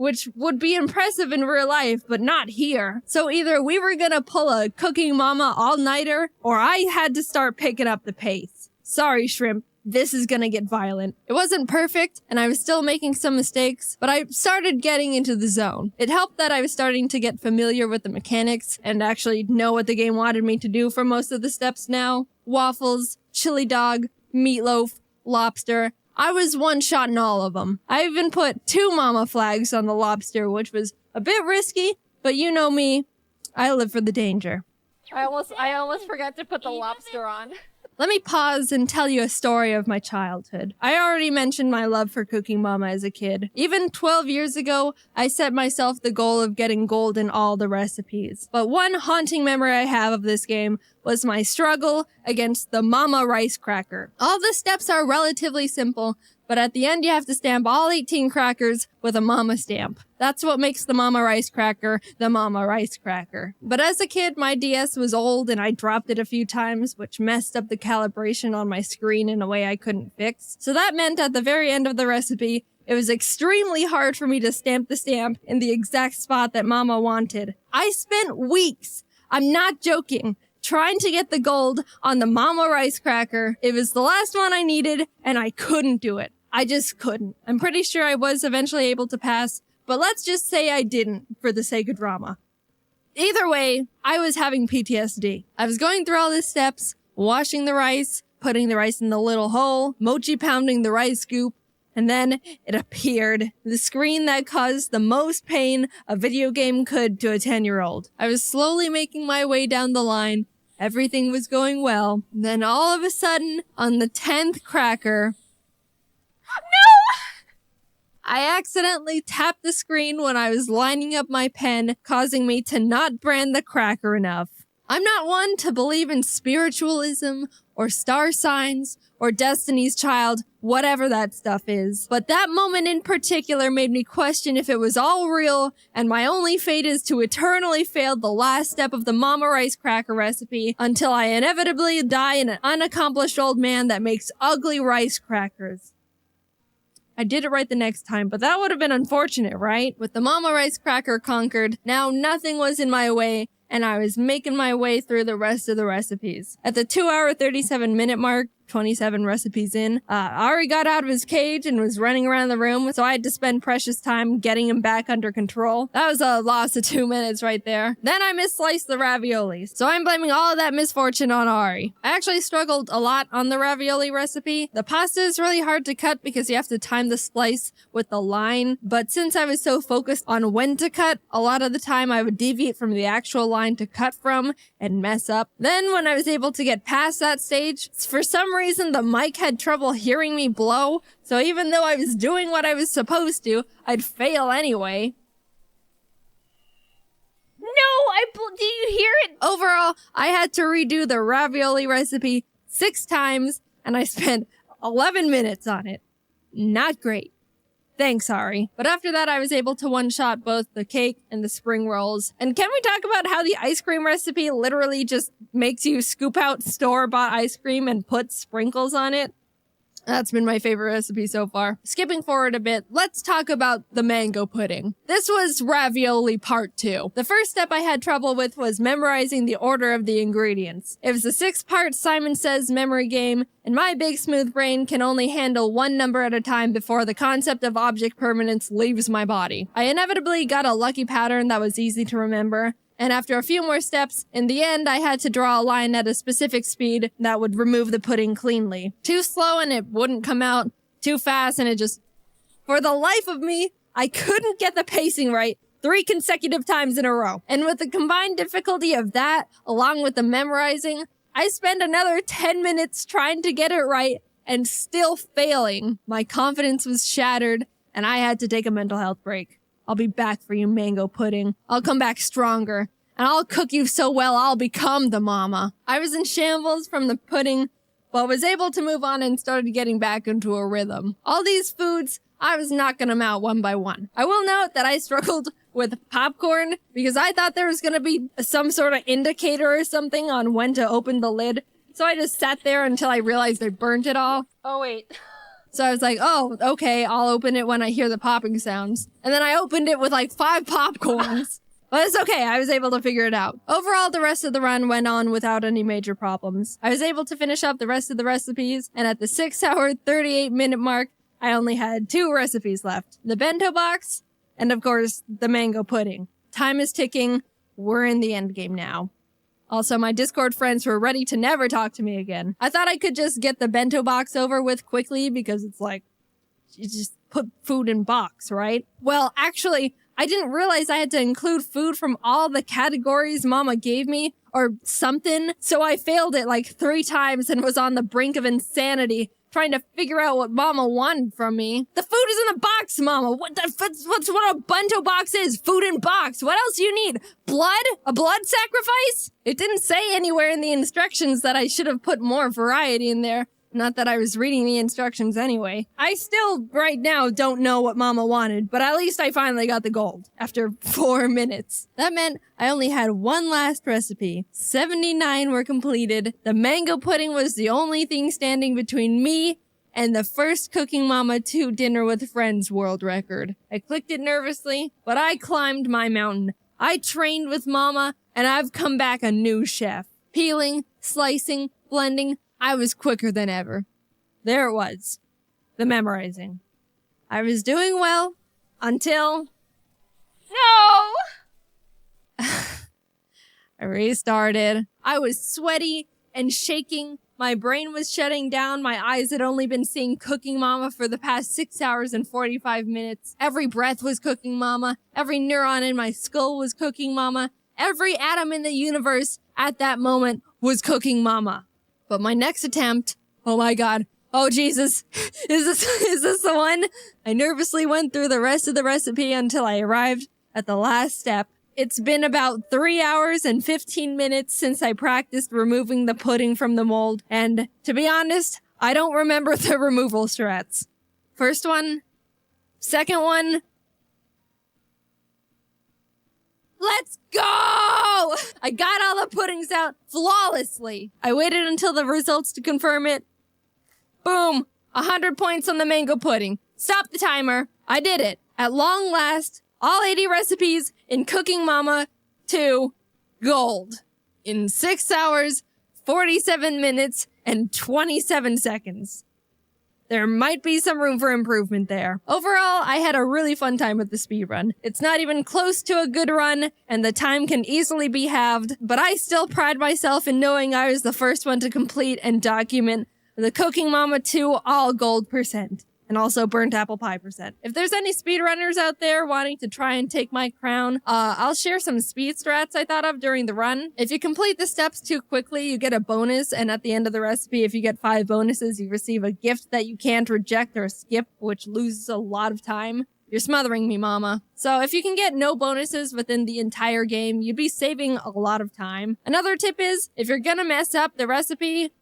Which would be impressive in real life, but not here. So either we were gonna pull a Cooking Mama all-nighter, or I had to start picking up the pace. Sorry, Shrimp. This is gonna get violent. It wasn't perfect, and I was still making some mistakes, but I started getting into the zone. It helped that I was starting to get familiar with the mechanics, and actually know what the game wanted me to do for most of the steps now. Waffles, chili dog, meatloaf, lobster. I was one-shotting all of them. I even put 2 mama flags on the lobster, which was a bit risky, but you know me, I live for the danger. I almost forgot to put the lobster on. Let me pause and tell you a story of my childhood. I already mentioned my love for Cooking Mama as a kid. Even 12 years ago, I set myself the goal of getting gold in all the recipes. But one haunting memory I have of this game was my struggle against the Mama Rice Cracker. All the steps are relatively simple, but at the end you have to stamp all 18 crackers with a Mama stamp. That's what makes the Mama Rice Cracker the Mama Rice Cracker. But as a kid, my DS was old and I dropped it a few times, which messed up the calibration on my screen in a way I couldn't fix. So that meant at the very end of the recipe, it was extremely hard for me to stamp the stamp in the exact spot that Mama wanted. I spent weeks, I'm not joking, trying to get the gold on the Mama Rice Cracker. It was the last one I needed, and I couldn't do it. I just couldn't. I'm pretty sure I was eventually able to pass, but let's just say I didn't for the sake of drama. Either way, I was having PTSD. I was going through all these steps, washing the rice, putting the rice in the little hole, mochi pounding the rice scoop, and then it appeared. The screen that caused the most pain a video game could to a 10-year-old. I was slowly making my way down the line. Everything was going well. And then all of a sudden, on the 10th cracker... No! I accidentally tapped the screen when I was lining up my pen, causing me to not brand the cracker enough. I'm not one to believe in spiritualism, or star signs, or Destiny's Child, whatever that stuff is. But that moment in particular made me question if it was all real, and my only fate is to eternally fail the last step of the Mama Rice Cracker recipe until I inevitably die an unaccomplished old man that makes ugly rice crackers. I did it right the next time, but that would have been unfortunate, right? With the Mama Rice Cracker conquered, now nothing was in my way, and I was making my way through the rest of the recipes. At the 2-hour, 37-minute mark, 27 recipes in, Ari got out of his cage and was running around the room, so I had to spend precious time getting him back under control. That was a loss of 2 minutes right there. Then I missliced the raviolis, so I'm blaming all of that misfortune on Ari. I actually struggled a lot on the ravioli recipe. The pasta is really hard to cut because you have to time the slice with the line, but since I was so focused on when to cut, a lot of the time I would deviate from the actual line to cut from and mess up. Then when I was able to get past that stage, for some reason the mic had trouble hearing me blow, so even though I was doing what I was supposed to, I'd fail anyway. No, do you hear it? Overall, I had to redo the ravioli recipe 6 times, and I spent 11 minutes on it. Not great. Thanks, Ari. But after that, I was able to one-shot both the cake and the spring rolls. And can we talk about how the ice cream recipe literally just makes you scoop out store-bought ice cream and put sprinkles on it? That's been my favorite recipe so far. Skipping forward a bit, let's talk about the mango pudding. This was ravioli part 2. The first step I had trouble with was memorizing the order of the ingredients. It was a 6-part Simon Says memory game, and my big smooth brain can only handle one number at a time before the concept of object permanence leaves my body. I inevitably got a lucky pattern that was easy to remember, and after a few more steps, in the end, I had to draw a line at a specific speed that would remove the pudding cleanly. Too slow and it wouldn't come out. Too fast and it just... For the life of me, I couldn't get the pacing right 3 consecutive times in a row. And with the combined difficulty of that, along with the memorizing, I spent another 10 minutes trying to get it right and still failing. My confidence was shattered and I had to take a mental health break. I'll be back for you, mango pudding. I'll come back stronger, and I'll cook you so well I'll become the mama. I was in shambles from the pudding, but was able to move on and started getting back into a rhythm. All these foods, I was knocking them out one by one. I will note that I struggled with popcorn because I thought there was gonna be some sort of indicator or something on when to open the lid. So I just sat there until I realized I burnt it all. Oh, wait. So I was like, oh, okay, I'll open it when I hear the popping sounds. And then I opened it with like 5 popcorns. But it's okay, I was able to figure it out. Overall, the rest of the run went on without any major problems. I was able to finish up the rest of the recipes, and at the 6-hour, 38-minute mark, I only had 2 recipes left. The bento box, and of course, the mango pudding. Time is ticking, we're in the end game now. Also, my Discord friends were ready to never talk to me again. I thought I could just get the bento box over with quickly because it's like, you just put food in box, right? Well, actually, I didn't realize I had to include food from all the categories Mama gave me or something. So I failed it like 3 times and was on the brink of insanity trying to figure out what Mama wanted from me. The food is in the box, Mama. What's what a bento box is? Food in box. What else do you need? Blood? A blood sacrifice? It didn't say anywhere in the instructions that I should have put more variety in there. Not that I was reading the instructions anyway. I still, right now, don't know what Mama wanted, but at least I finally got the gold after 4 minutes. That meant I only had 1 last recipe. 79 were completed. The mango pudding was the only thing standing between me and the first Cooking Mama 2 Dinner with Friends world record. I clicked it nervously, but I climbed my mountain. I trained with Mama, and I've come back a new chef. Peeling, slicing, blending, I was quicker than ever. There it was. The memorizing. I was doing well until... No! I restarted. I was sweaty and shaking. My brain was shutting down. My eyes had only been seeing Cooking Mama for the past 6 hours and 45 minutes. Every breath was Cooking Mama. Every neuron in my skull was Cooking Mama. Every atom in the universe at that moment was Cooking Mama. But my next attempt, oh my god, oh Jesus, is this the one? I nervously went through the rest of the recipe until I arrived at the last step. It's been about 3 hours and 15 minutes since I practiced removing the pudding from the mold, and to be honest, I don't remember the removal strats. First one, second one, let's go! I got all the puddings out flawlessly. I waited until the results to confirm it. Boom! 100 points on the mango pudding. Stop the timer. I did it. At long last, all 80 recipes in Cooking Mama 2 gold. In 6 hours, 47 minutes, and 27 seconds. There might be some room for improvement there. Overall, I had a really fun time with the speedrun. It's not even close to a good run, and the time can easily be halved, but I still pride myself in knowing I was the first one to complete and document the Cooking Mama 2 all gold %, and also burnt apple pie %. If there's any speedrunners out there wanting to try and take my crown, I'll share some speed strats I thought of during the run. If you complete the steps too quickly, you get a bonus, and at the end of the recipe, if you get 5 bonuses, you receive a gift that you can't reject or skip, which loses a lot of time. You're smothering me, Mama. So if you can get no bonuses within the entire game, you'd be saving a lot of time. Another tip is, if you're gonna mess up the recipe,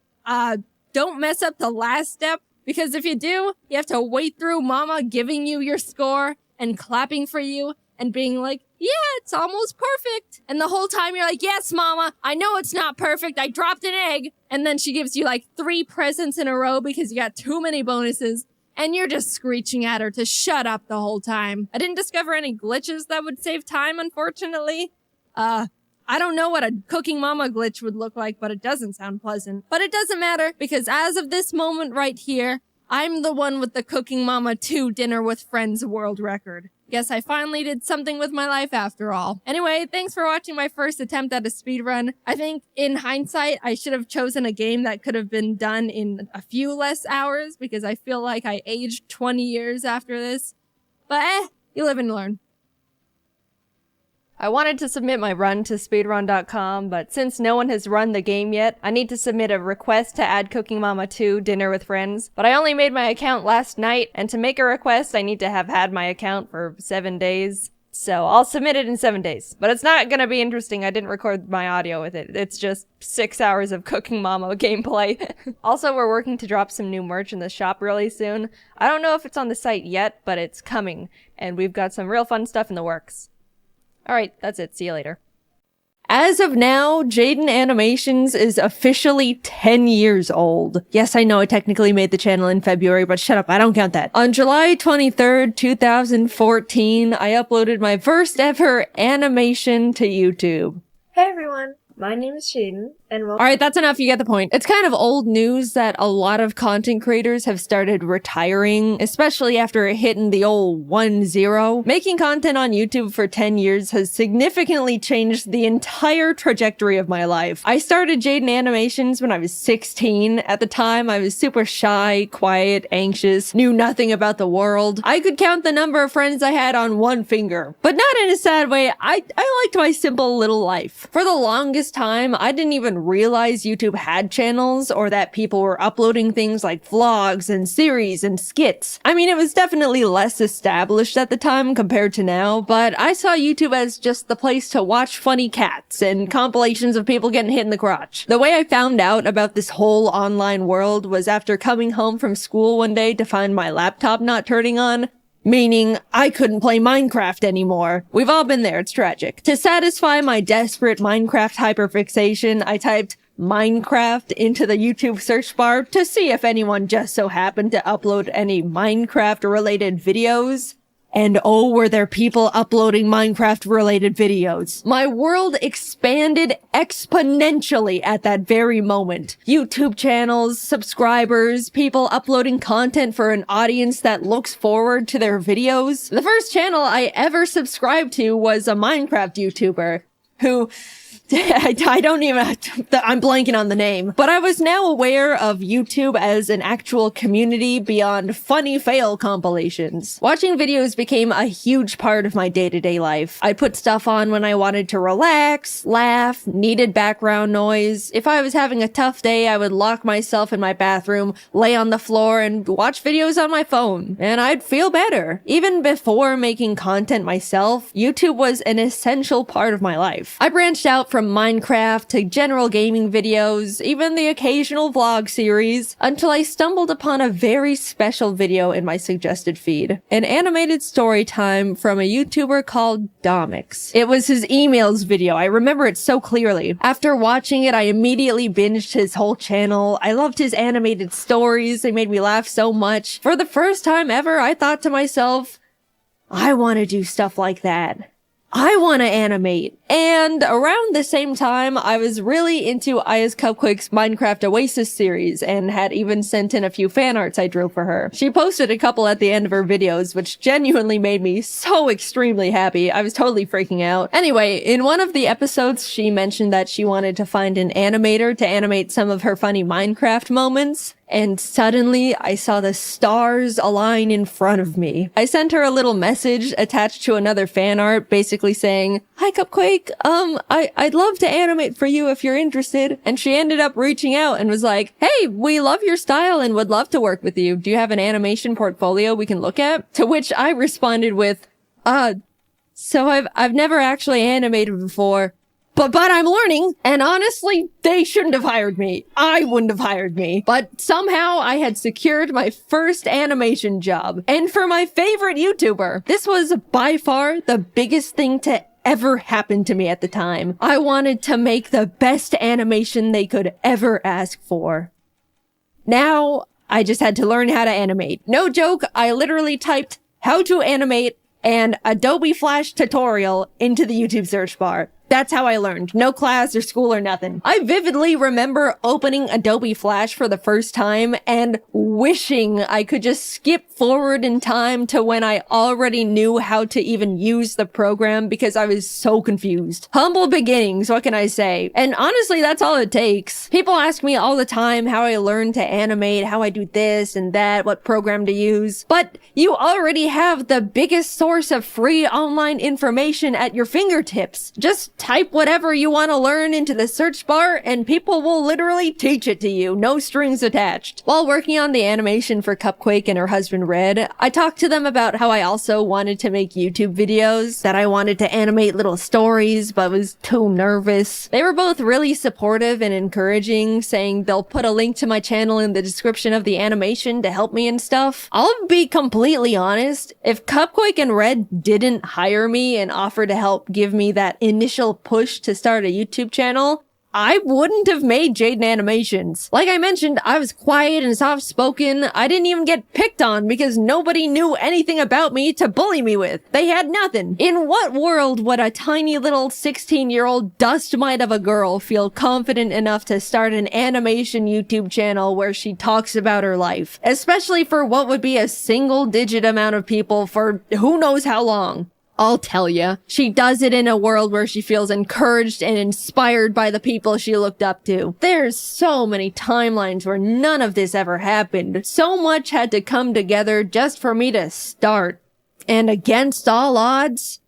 don't mess up the last step, Because if you do, you have to wait through mama giving you your score and clapping for you and being like, yeah, it's almost perfect. And the whole time you're like, yes, mama, I know it's not perfect. I dropped an egg. And then she gives you like 3 presents in a row because you got too many bonuses. And you're just screeching at her to shut up the whole time. I didn't discover any glitches that would save time, unfortunately. I don't know what a cooking mama glitch would look like, but it doesn't sound pleasant. But it doesn't matter, because as of this moment right here, I'm the one with the Cooking Mama 2 Dinner with Friends world record. Guess I finally did something with my life after all. Anyway, thanks for watching my first attempt at a speedrun. I think, in hindsight, I should have chosen a game that could have been done in a few less hours, because I feel like I aged 20 years after this. But you live and learn. I wanted to submit my run to speedrun.com, but since no one has run the game yet, I need to submit a request to add Cooking Mama 2 Dinner with Friends. But I only made my account last night, and to make a request, I need to have had my account for 7 days. So I'll submit it in 7 days. But it's not gonna be interesting. I didn't record my audio with it. It's just 6 hours of Cooking Mama gameplay. Also, we're working to drop some new merch in the shop really soon. I don't know if it's on the site yet, but it's coming. And we've got some real fun stuff in the works. Alright, that's it. See you later. As of now, Jaiden Animations is officially 10 years old. Yes, I know I technically made the channel in February, but shut up, I don't count that. On July 23rd, 2014, I uploaded my first ever animation to YouTube. Hey everyone, my name is Jaiden, and welcome. Alright, that's enough, you get the point. It's kind of old news that a lot of content creators have started retiring, especially after hitting the old 1-0. Making content on YouTube for 10 years has significantly changed the entire trajectory of my life. I started Jaiden Animations when I was 16. At the time, I was super shy, quiet, anxious, knew nothing about the world. I could count the number of friends I had on one finger. But not in a sad way, I liked my simple little life. For the longest time, I didn't even realize YouTube had channels or that people were uploading things like vlogs and series and skits. I mean, it was definitely less established at the time compared to now, but I saw YouTube as just the place to watch funny cats and compilations of people getting hit in the crotch. The way I found out about this whole online world was after coming home from school one day to find my laptop not turning on. Meaning, I couldn't play Minecraft anymore. We've all been there, it's tragic. To satisfy my desperate Minecraft hyperfixation, I typed Minecraft into the YouTube search bar to see if anyone just so happened to upload any Minecraft-related videos. And oh, were there people uploading Minecraft-related videos. My world expanded exponentially at that very moment. YouTube channels, subscribers, people uploading content for an audience that looks forward to their videos. The first channel I ever subscribed to was a Minecraft YouTuber who... I don't even, I'm blanking on the name, but I was now aware of YouTube as an actual community beyond funny fail compilations. Watching videos became a huge part of my day-to-day life. I'd put stuff on when I wanted to relax, laugh, needed background noise. If I was having a tough day, I would lock myself in my bathroom, lay on the floor, and watch videos on my phone, and I'd feel better. Even before making content myself, YouTube was an essential part of my life. I branched out from Minecraft to general gaming videos, even the occasional vlog series, until I stumbled upon a very special video in my suggested feed. An animated story time from a YouTuber called Domix. It was his emails video, I remember it so clearly. After watching it, I immediately binged his whole channel. I loved his animated stories, they made me laugh so much. For the first time ever, I thought to myself, I want to do stuff like that. I want to animate. And around the same time, I was really into Aya's Cupquake's Minecraft Oasis series and had even sent in a few fan arts I drew for her. She posted a couple at the end of her videos, which genuinely made me so extremely happy. I was totally freaking out. Anyway, in one of the episodes, she mentioned that she wanted to find an animator to animate some of her funny Minecraft moments. And suddenly, I saw the stars align in front of me. I sent her a little message attached to another fan art, basically saying, "Hi Cupquake, I'd love to animate for you if you're interested." And she ended up reaching out and was like, "Hey, we love your style and would love to work with you. Do you have an animation portfolio we can look at?" To which I responded with, so I've never actually animated before, But I'm learning, and honestly, they shouldn't have hired me. I wouldn't have hired me. But somehow I had secured my first animation job. And for my favorite YouTuber, this was by far the biggest thing to ever happen to me at the time. I wanted to make the best animation they could ever ask for. Now, I just had to learn how to animate. No joke, I literally typed how to animate and Adobe Flash tutorial into the YouTube search bar. That's how I learned. No class or school or nothing. I vividly remember opening Adobe Flash for the first time and wishing I could just skip forward in time to when I already knew how to even use the program because I was so confused. Humble beginnings, what can I say? And honestly, that's all it takes. People ask me all the time how I learned to animate, how I do this and that, what program to use. But you already have the biggest source of free online information at your fingertips. Just type whatever you want to learn into the search bar and people will literally teach it to you, no strings attached. While working on the animation for Cupquake and her husband Red, I talked to them about how I also wanted to make YouTube videos, that I wanted to animate little stories but was too nervous. They were both really supportive and encouraging, saying they'll put a link to my channel in the description of the animation to help me and stuff. I'll be completely honest, if Cupquake and Red didn't hire me and offer to help give me that initial push to start a YouTube channel, I wouldn't have made Jaiden Animations. Like I mentioned, I was quiet and soft-spoken. I didn't even get picked on because nobody knew anything about me to bully me with. They had nothing. In what world would a tiny little 16-year-old dust mite of a girl feel confident enough to start an animation YouTube channel where she talks about her life? Especially for what would be a single-digit amount of people for who knows how long. I'll tell ya, she does it in a world where she feels encouraged and inspired by the people she looked up to. There's so many timelines where none of this ever happened. So much had to come together just for me to start. And against all odds,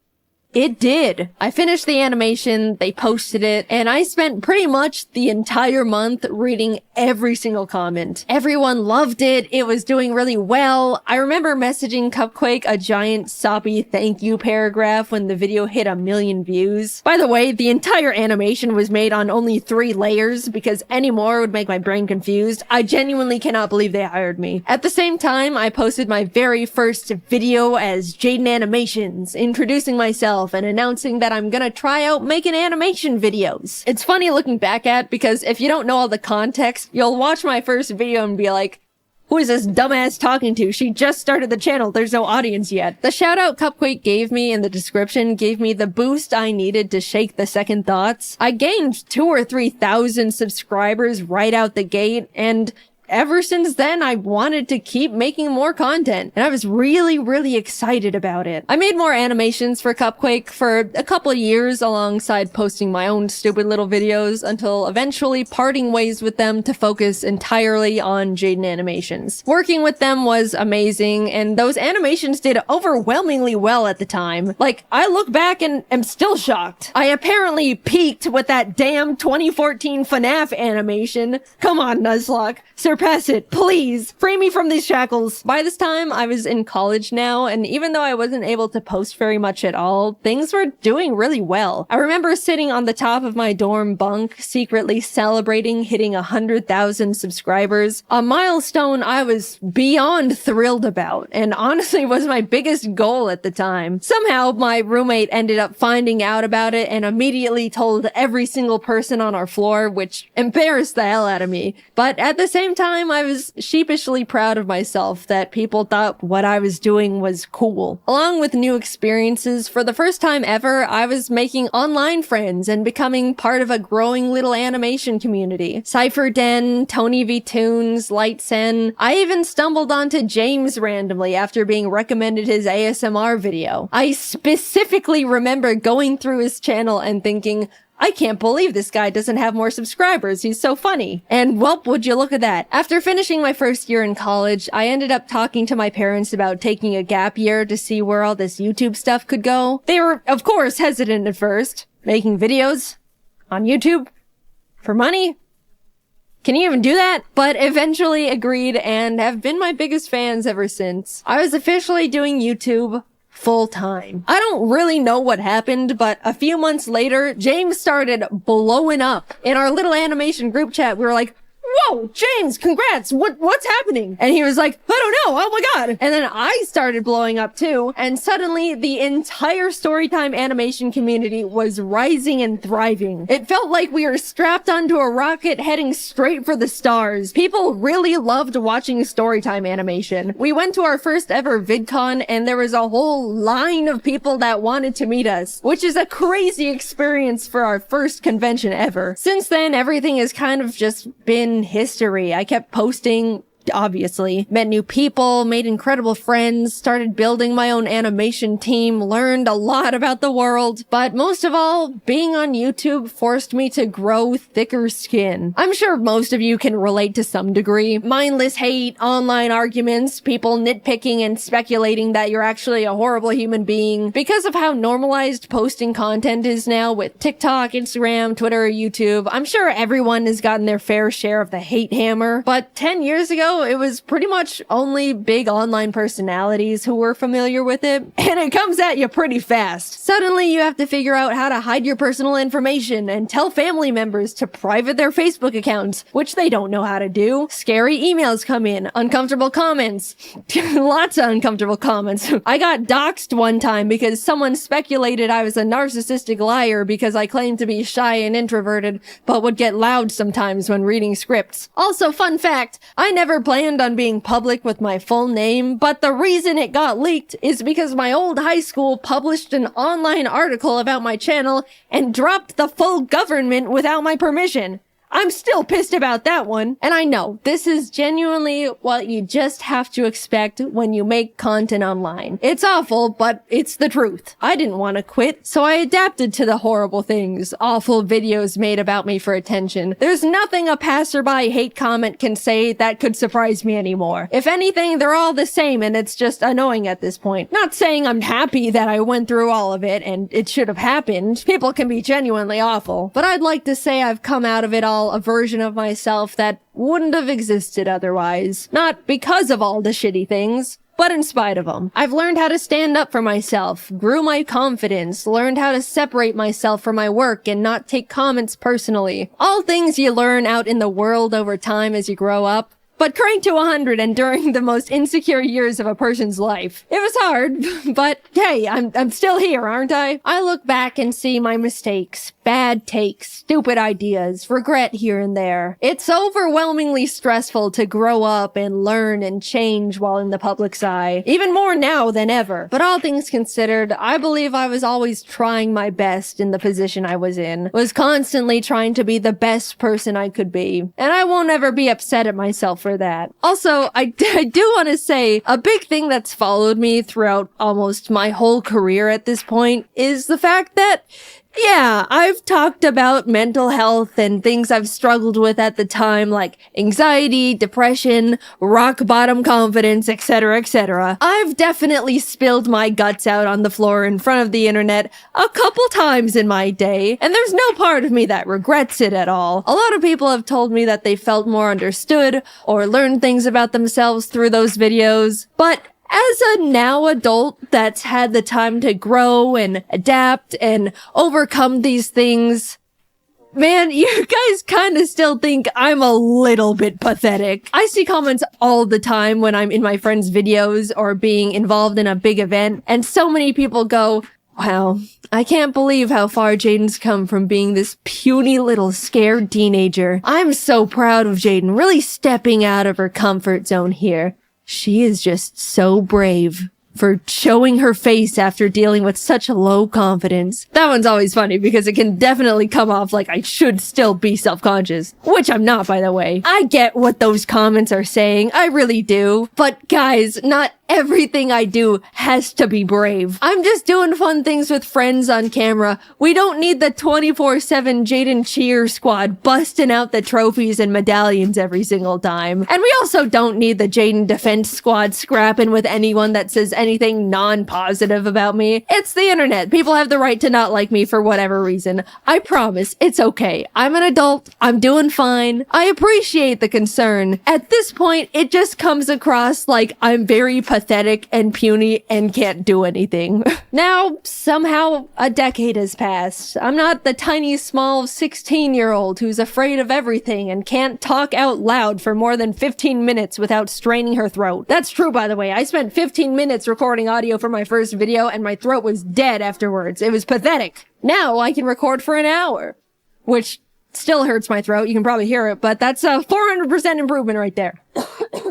it did. I finished the animation, they posted it, and I spent pretty much the entire month reading every single comment. Everyone loved it. It was doing really well. I remember messaging Cupquake a giant soppy thank you paragraph when the video hit 1 million views. By the way, the entire animation was made on only 3 layers because any more would make my brain confused. I genuinely cannot believe they hired me. At the same time, I posted my very first video as Jaiden Animations, introducing myself and announcing that I'm gonna try out making animation videos. It's funny looking back at because if you don't know all the context, you'll watch my first video and be like, who is this dumbass talking to? She just started the channel. There's no audience yet. The shout out Cupquake gave me in the description gave me the boost I needed to shake the second thoughts. I gained 2,000 or 3,000 subscribers right out the gate, and ever since then, I wanted to keep making more content, and I was really excited about it. I made more animations for Cupquake for a couple years alongside posting my own stupid little videos until eventually parting ways with them to focus entirely on Jaiden Animations. Working with them was amazing, and those animations did overwhelmingly well at the time. Like, I look back and am still shocked. I apparently peaked with that damn 2014 FNAF animation. Come on, Nuzlocke. Surpass it, please. Free me from these shackles. By this time, I was in college now, and even though I wasn't able to post very much at all, things were doing really well. I remember sitting on the top of my dorm bunk, secretly celebrating hitting 100,000 subscribers, a milestone I was beyond thrilled about, and honestly was my biggest goal at the time. Somehow, my roommate ended up finding out about it and immediately told every single person on our floor, which embarrassed the hell out of me. But at the same time, I was sheepishly proud of myself that people thought what I was doing was cool. Along with new experiences, for the first time ever, I was making online friends and becoming part of a growing little animation community. Cypher Den, Tony V Tunes, Lightsen. I even stumbled onto James randomly after being recommended his ASMR video. I specifically remember going through his channel and thinking, I can't believe this guy doesn't have more subscribers. He's so funny. And well, would you look at that. After finishing my first year in college, I ended up talking to my parents about taking a gap year to see where all this YouTube stuff could go. They were, of course, hesitant at first. Making videos on YouTube for money? Can you even do that? But eventually agreed and have been my biggest fans ever since. I was officially doing YouTube full time. I don't really know what happened, but a few months later, James started blowing up. In our little animation group chat, we were like, whoa, James, congrats. What's happening? And he was like, I don't know. Oh my God. And then I started blowing up too. And suddenly the entire Storytime animation community was rising and thriving. It felt like we were strapped onto a rocket heading straight for the stars. People really loved watching Storytime animation. We went to our first ever VidCon and there was a whole line of people that wanted to meet us, which is a crazy experience for our first convention ever. Since then, everything has kind of just been history. I kept posting, obviously, met new people, made incredible friends, started building my own animation team, learned a lot about the world, but most of all, being on YouTube forced me to grow thicker skin. I'm sure most of you can relate to some degree. Mindless hate, online arguments, people nitpicking and speculating that you're actually a horrible human being. Because of how normalized posting content is now with TikTok, Instagram, Twitter, YouTube, I'm sure everyone has gotten their fair share of the hate hammer, but 10 years ago, it was pretty much only big online personalities who were familiar with it, and it comes at you pretty fast. Suddenly, you have to figure out how to hide your personal information and tell family members to private their Facebook accounts, which they don't know how to do. Scary emails come in, uncomfortable comments, lots of uncomfortable comments. I got doxxed one time because someone speculated I was a narcissistic liar because I claimed to be shy and introverted, but would get loud sometimes when reading scripts. Also, fun fact, I never planned on being public with my full name, but the reason it got leaked is because my old high school published an online article about my channel and dropped the full government without my permission. I'm still pissed about that one. And I know, this is genuinely what you just have to expect when you make content online. It's awful, but it's the truth. I didn't want to quit, so I adapted to the horrible things, awful videos made about me for attention. There's nothing a passerby hate comment can say that could surprise me anymore. If anything, they're all the same and it's just annoying at this point. Not saying I'm happy that I went through all of it and it should have happened. People can be genuinely awful. But I'd like to say I've come out of it all a version of myself that wouldn't have existed otherwise. Not because of all the shitty things, but in spite of them. I've learned how to stand up for myself, grew my confidence, learned how to separate myself from my work and not take comments personally. All things you learn out in the world over time as you grow up. But cranked to 100 and during the most insecure years of a person's life. It was hard, but hey, I'm still here, aren't I? I look back and see my mistakes, bad takes, stupid ideas, regret here and there. It's overwhelmingly stressful to grow up and learn and change while in the public's eye. Even more now than ever. But all things considered, I believe I was always trying my best in the position I was in. Was constantly trying to be the best person I could be. And I won't ever be upset at myself for that. Also, I do want to say a big thing that's followed me throughout almost my whole career at this point is the fact that yeah, I've talked about mental health and things I've struggled with at the time, like anxiety, depression, rock bottom confidence, etc., etc. I've definitely spilled my guts out on the floor in front of the internet a couple times in my day, and there's no part of me that regrets it at all. A lot of people have told me that they felt more understood or learned things about themselves through those videos, but as a now adult that's had the time to grow and adapt and overcome these things, man, you guys kind of still think I'm a little bit pathetic. I see comments all the time when I'm in my friends' videos or being involved in a big event, and so many people go, wow, I can't believe how far Jaiden's come from being this puny little scared teenager. I'm so proud of Jaiden really stepping out of her comfort zone here. She is just so brave for showing her face after dealing with such low confidence. That one's always funny because it can definitely come off like I should still be self-conscious, which I'm not, by the way. I get what those comments are saying, I really do. But guys, not everything I do has to be brave. I'm just doing fun things with friends on camera. We don't need the 24/7 Jaiden cheer squad busting out the trophies and medallions every single time. And we also don't need the Jaiden defense squad scrapping with anyone that says anything non-positive about me. It's the internet. People have the right to not like me for whatever reason. I promise, it's okay. I'm an adult. I'm doing fine. I appreciate the concern. At this point, it just comes across like I'm very pathetic pathetic and puny and can't do anything. Now, somehow, a decade has passed. I'm not the tiny, small 16-year-old who's afraid of everything and can't talk out loud for more than 15 minutes without straining her throat. That's true, by the way. I spent 15 minutes recording audio for my first video and my throat was dead afterwards. It was pathetic. Now I can record for an hour, which still hurts my throat. You can probably hear it, but that's a 400% improvement right there.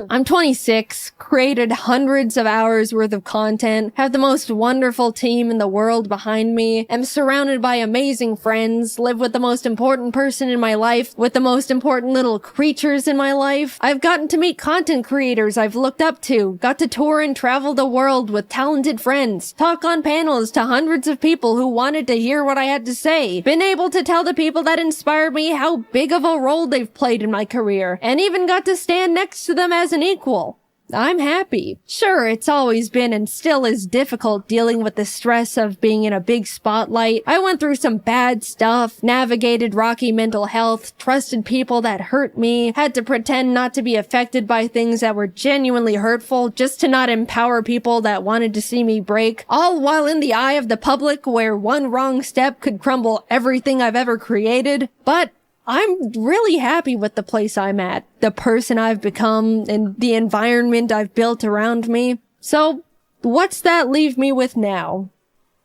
I'm 26, created hundreds of hours worth of content, have the most wonderful team in the world behind me, am surrounded by amazing friends, live with the most important person in my life, with the most important little creatures in my life. I've gotten to meet content creators I've looked up to, got to tour and travel the world with talented friends, talk on panels to hundreds of people who wanted to hear what I had to say, been able to tell the people that inspired me how big of a role they've played in my career, and even got to stand next to them as an equal. I'm happy. Sure, it's always been and still is difficult dealing with the stress of being in a big spotlight. I went through some bad stuff, navigated rocky mental health, trusted people that hurt me, had to pretend not to be affected by things that were genuinely hurtful just to not empower people that wanted to see me break, all while in the eye of the public where one wrong step could crumble everything I've ever created. But I'm really happy with the place I'm at, the person I've become, and the environment I've built around me. So, what's that leave me with now?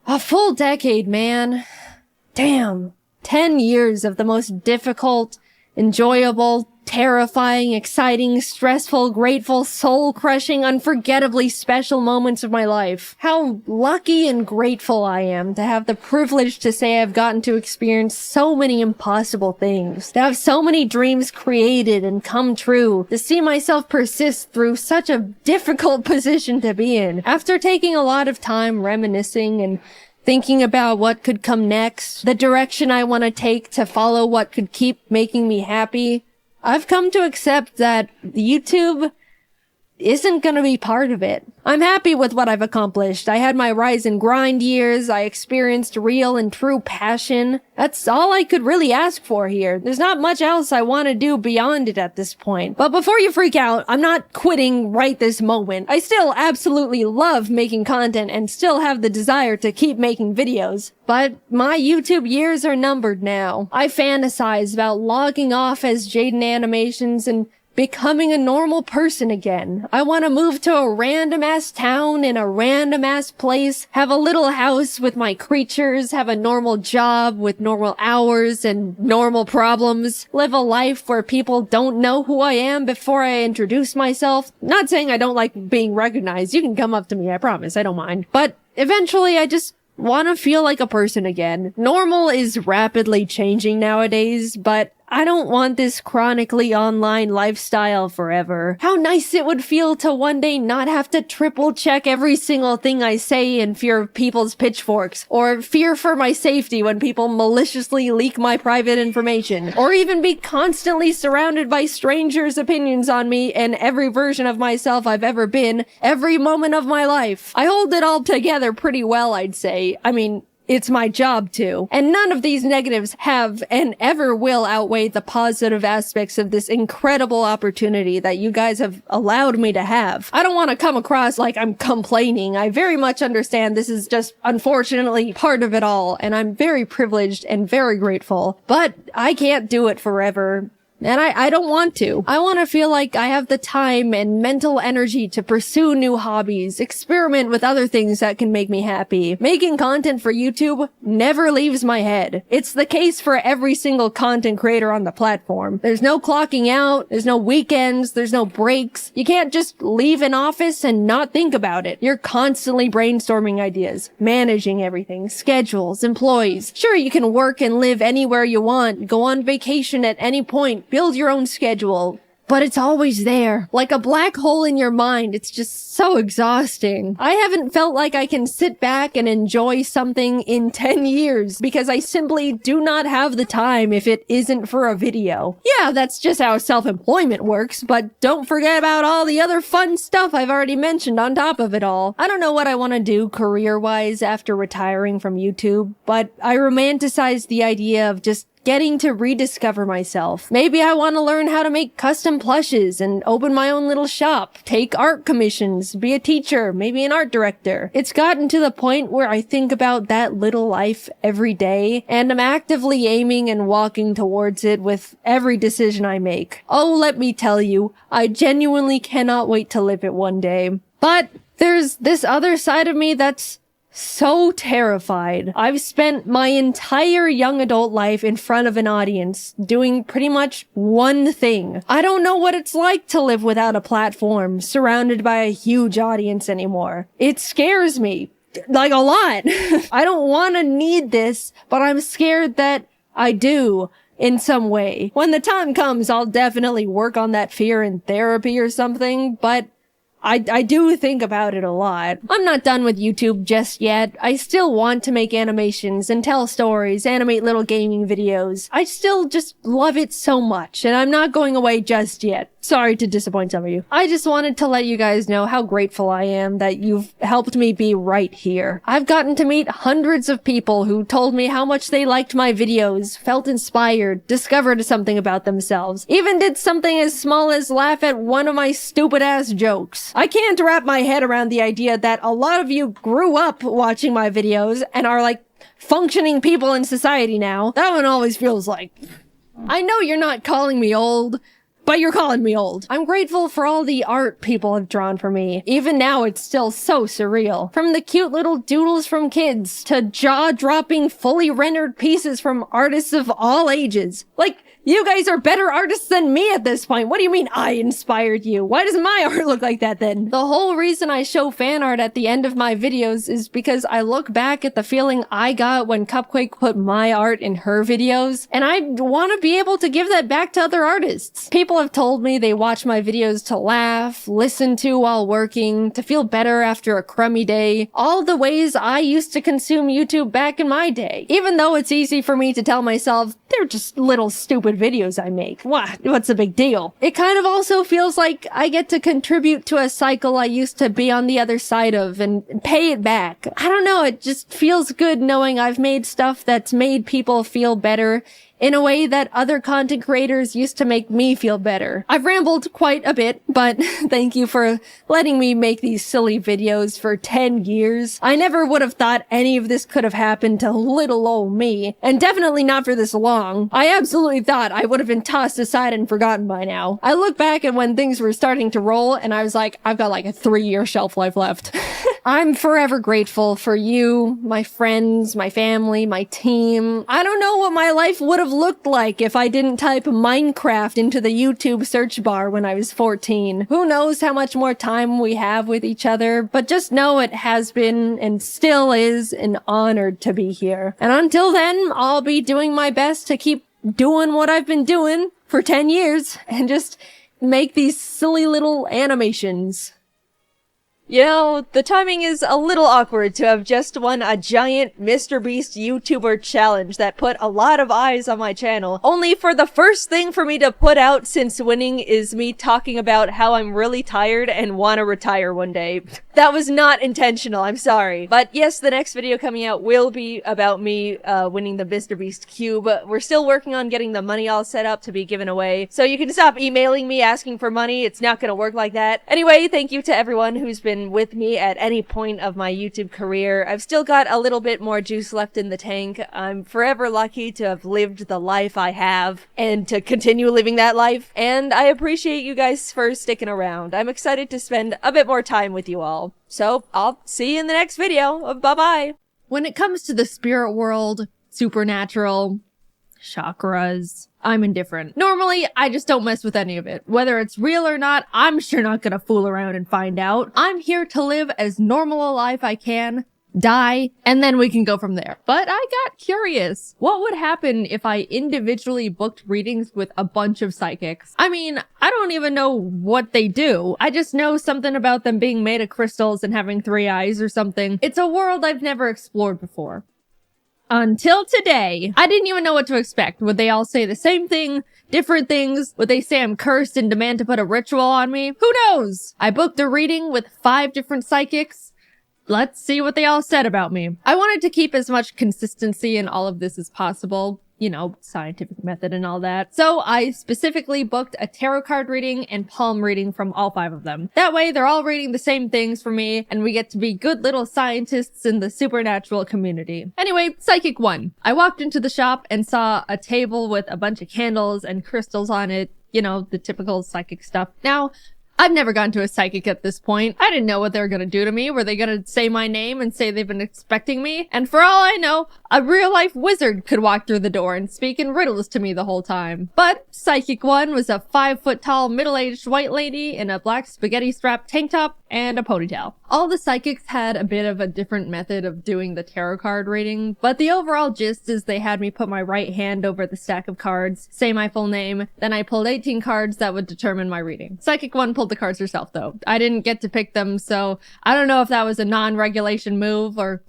A full decade, man. Damn. 10 years of the most difficult, enjoyable, terrifying, exciting, stressful, grateful, soul-crushing, unforgettably special moments of my life. How lucky and grateful I am to have the privilege to say I've gotten to experience so many impossible things, to have so many dreams created and come true, to see myself persist through such a difficult position to be in. After taking a lot of time reminiscing and thinking about what could come next, the direction I want to take to follow what could keep making me happy, I've come to accept that YouTube isn't gonna be part of it. I'm happy with what I've accomplished. I had my rise and grind years. I experienced real and true passion. That's all I could really ask for here. There's not much else I want to do beyond it at this point. But before you freak out, I'm not quitting right this moment. I still absolutely love making content and still have the desire to keep making videos. But my YouTube years are numbered now. I fantasize about logging off as Jaiden Animations and becoming a normal person again. I want to move to a random-ass town in a random-ass place, have a little house with my creatures, have a normal job with normal hours and normal problems, live a life where people don't know who I am before I introduce myself. Not saying I don't like being recognized. You can come up to me, I promise, I don't mind. But eventually I just want to feel like a person again. Normal is rapidly changing nowadays, but I don't want this chronically online lifestyle forever. How nice it would feel to one day not have to triple check every single thing I say in fear of people's pitchforks, or fear for my safety when people maliciously leak my private information, or even be constantly surrounded by strangers' opinions on me and every version of myself I've ever been, every moment of my life. I hold it all together pretty well, I'd say. I mean, it's my job to. And none of these negatives have and ever will outweigh the positive aspects of this incredible opportunity that you guys have allowed me to have. I don't want to come across like I'm complaining. I very much understand this is just unfortunately part of it all, and I'm very privileged and very grateful. But I can't do it forever. And I don't want to. I want to feel like I have the time and mental energy to pursue new hobbies, experiment with other things that can make me happy. Making content for YouTube never leaves my head. It's the case for every single content creator on the platform. There's no clocking out, there's no weekends, there's no breaks. You can't just leave an office and not think about it. You're constantly brainstorming ideas, managing everything, schedules, employees. Sure, you can work and live anywhere you want, go on vacation at any point, build your own schedule, but it's always there. Like a black hole in your mind, it's just so exhausting. I haven't felt like I can sit back and enjoy something in 10 years because I simply do not have the time if it isn't for a video. Yeah, that's just how self-employment works, but don't forget about all the other fun stuff I've already mentioned on top of it all. I don't know what I want to do career-wise after retiring from YouTube, but I romanticize the idea of just getting to rediscover myself. Maybe I want to learn how to make custom plushes and open my own little shop, take art commissions, be a teacher, maybe an art director. It's gotten to the point where I think about that little life every day, and I'm actively aiming and walking towards it with every decision I make. Oh, let me tell you, I genuinely cannot wait to live it one day. But there's this other side of me that's so terrified. I've spent my entire young adult life in front of an audience doing pretty much one thing. I don't know what it's like to live without a platform, surrounded by a huge audience anymore. It scares me. Like a lot. I don't want to need this, but I'm scared that I do in some way. When the time comes, I'll definitely work on that fear in therapy or something, but I do think about it a lot. I'm not done with YouTube just yet. I still want to make animations and tell stories, animate little gaming videos. I still just love it so much, and I'm not going away just yet. Sorry to disappoint some of you. I just wanted to let you guys know how grateful I am that you've helped me be right here. I've gotten to meet hundreds of people who told me how much they liked my videos, felt inspired, discovered something about themselves, even did something as small as laugh at one of my stupid ass jokes. I can't wrap my head around the idea that a lot of you grew up watching my videos and are like functioning people in society now. That one always feels like, I know you're not calling me old, but you're calling me old. I'm grateful for all the art people have drawn for me. Even now, it's still so surreal. From the cute little doodles from kids to jaw-dropping, fully rendered pieces from artists of all ages. Like, you guys are better artists than me at this point. What do you mean I inspired you? Why does my art look like that then? The whole reason I show fan art at the end of my videos is because I look back at the feeling I got when Cupquake put my art in her videos, and I want to be able to give that back to other artists. People have told me they watch my videos to laugh, listen to while working, to feel better after a crummy day. All the ways I used to consume YouTube back in my day. Even though it's easy for me to tell myself, they're just little stupid videos I make. What's the big deal? It kind of also feels like I get to contribute to a cycle I used to be on the other side of and pay it back. I don't know, it just feels good knowing I've made stuff that's made people feel better in a way that other content creators used to make me feel better. I've rambled quite a bit, but thank you for letting me make these silly videos for 10 years. I never would have thought any of this could have happened to little old me, and definitely not for this long. I absolutely thought I would have been tossed aside and forgotten by now. I look back at when things were starting to roll, and I was like, I've got like a 3-year shelf life left. I'm forever grateful for you, my friends, my family, my team. I don't know what my life would have looked like if I didn't type Minecraft into the YouTube search bar when I was 14. Who knows how much more time we have with each other, but just know it has been and still is an honor to be here. And until then, I'll be doing my best to keep doing what I've been doing for 10 years and just make these silly little animations. You know, the timing is a little awkward to have just won a giant Mr. Beast YouTuber challenge that put a lot of eyes on my channel, only for the first thing for me to put out since winning is me talking about how I'm really tired and want to retire one day. That was not intentional, I'm sorry. But yes, the next video coming out will be about me winning the Mr. Beast Cube. We're still working on getting the money all set up to be given away, so you can stop emailing me asking for money. It's not gonna work like that. Anyway, thank you to everyone who's been with me at any point of my YouTube career. I've still got a little bit more juice left in the tank. I'm forever lucky to have lived the life I have and to continue living that life. And I appreciate you guys for sticking around. I'm excited to spend a bit more time with you all. So I'll see you in the next video. Bye-bye. When it comes to the spirit world, supernatural, chakras, I'm indifferent. Normally, I just don't mess with any of it. Whether it's real or not, I'm sure not gonna fool around and find out. I'm here to live as normal a life I can, die, and then we can go from there. But I got curious. What would happen if I individually booked readings with a bunch of psychics? I mean, I don't even know what they do. I just know something about them being made of crystals and having 3 eyes or something. It's a world I've never explored before. Until today, I didn't even know what to expect. Would they all say the same thing? Different things? Would they say I'm cursed and demand to put a ritual on me? Who knows? I booked a reading with 5 different psychics. Let's see what they all said about me. I wanted to keep as much consistency in all of this as possible. scientific method and all that. So I specifically booked a tarot card reading and palm reading from all 5 of them. That way they're all reading the same things for me and we get to be good little scientists in the supernatural community. Anyway, Psychic 1. I walked into the shop and saw a table with a bunch of candles and crystals on it, the typical psychic stuff. Now, I've never gone to a psychic at this point. I didn't know what they were gonna do to me. Were they gonna say my name and say they've been expecting me? And for all I know, a real-life wizard could walk through the door and speak in riddles to me the whole time. But Psychic 1 was a 5-foot-tall, middle-aged white lady in a black spaghetti-strapped tank top and a ponytail. All the psychics had a bit of a different method of doing the tarot card reading, but the overall gist is they had me put my right hand over the stack of cards, say my full name, then I pulled 18 cards that would determine my reading. Psychic 1 pulled the cards herself though. I didn't get to pick them, so I don't know if that was a non-regulation move or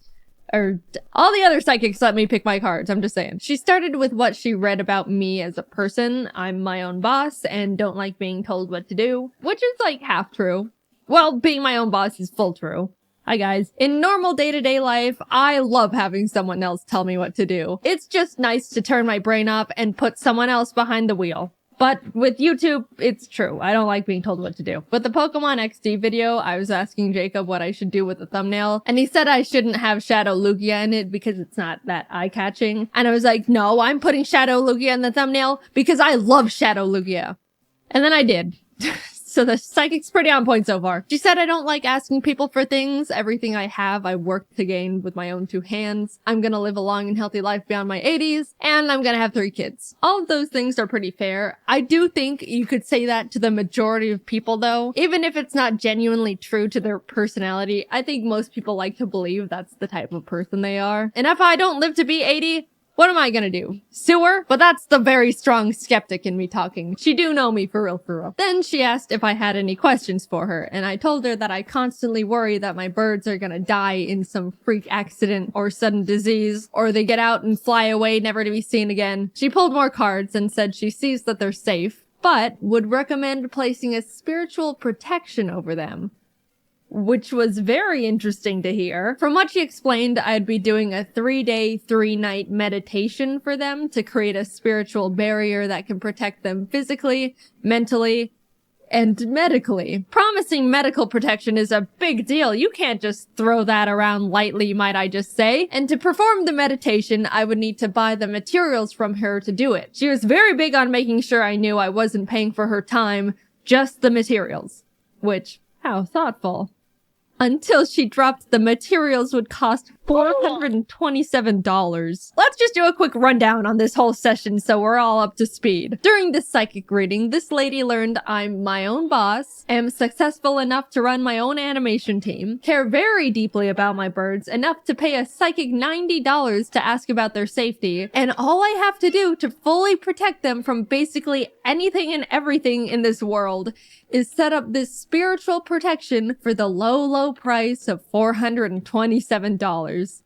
all the other psychics let me pick my cards, I'm just saying. She started with what she read about me as a person. I'm my own boss and don't like being told what to do, which is like half true. Well, being my own boss is full true. Hi guys. In normal day-to-day life, I love having someone else tell me what to do. It's just nice to turn my brain off and put someone else behind the wheel. But with YouTube, it's true. I don't like being told what to do. With the Pokemon XD video, I was asking Jacob what I should do with the thumbnail, and he said I shouldn't have Shadow Lugia in it because it's not that eye-catching. And I was like, no, I'm putting Shadow Lugia in the thumbnail because I love Shadow Lugia. And then I did. So the psychic's pretty on point so far. She said I don't like asking people for things. Everything I have, I worked to gain with my own 2 hands. I'm gonna live a long and healthy life beyond my 80s, and I'm gonna have 3 kids. All of those things are pretty fair. I do think you could say that to the majority of people though. Even if it's not genuinely true to their personality, I think most people like to believe that's the type of person they are. And if I don't live to be 80, what am I gonna do? Sue her? But that's the very strong skeptic in me talking. She do know me for real, for real. Then she asked if I had any questions for her, and I told her that I constantly worry that my birds are gonna die in some freak accident or sudden disease, or they get out and fly away never to be seen again. She pulled more cards and said she sees that they're safe, but would recommend placing a spiritual protection over them, which was very interesting to hear. From what she explained, I'd be doing a 3-day, 3-night meditation for them to create a spiritual barrier that can protect them physically, mentally, and medically. Promising medical protection is a big deal. You can't just throw that around lightly, might I just say. And to perform the meditation, I would need to buy the materials from her to do it. She was very big on making sure I knew I wasn't paying for her time, just the materials. Which, how thoughtful. Until she dropped the materials would cost $427. Let's just do a quick rundown on this whole session so we're all up to speed. During this psychic reading, this lady learned I'm my own boss, am successful enough to run my own animation team, care very deeply about my birds, enough to pay a psychic $90 to ask about their safety, and all I have to do to fully protect them from basically anything and everything in this world is set up this spiritual protection for the low price of $427.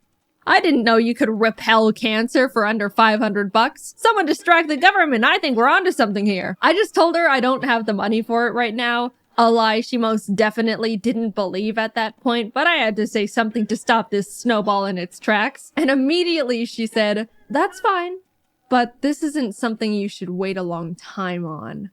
I didn't know you could repel cancer for under $500. Someone distract the government. I think we're onto something here. I just told her I don't have the money for it right now. A lie she most definitely didn't believe at that point, but I had to say something to stop this snowball in its tracks. And immediately she said, "That's fine, but this isn't something you should wait a long time on.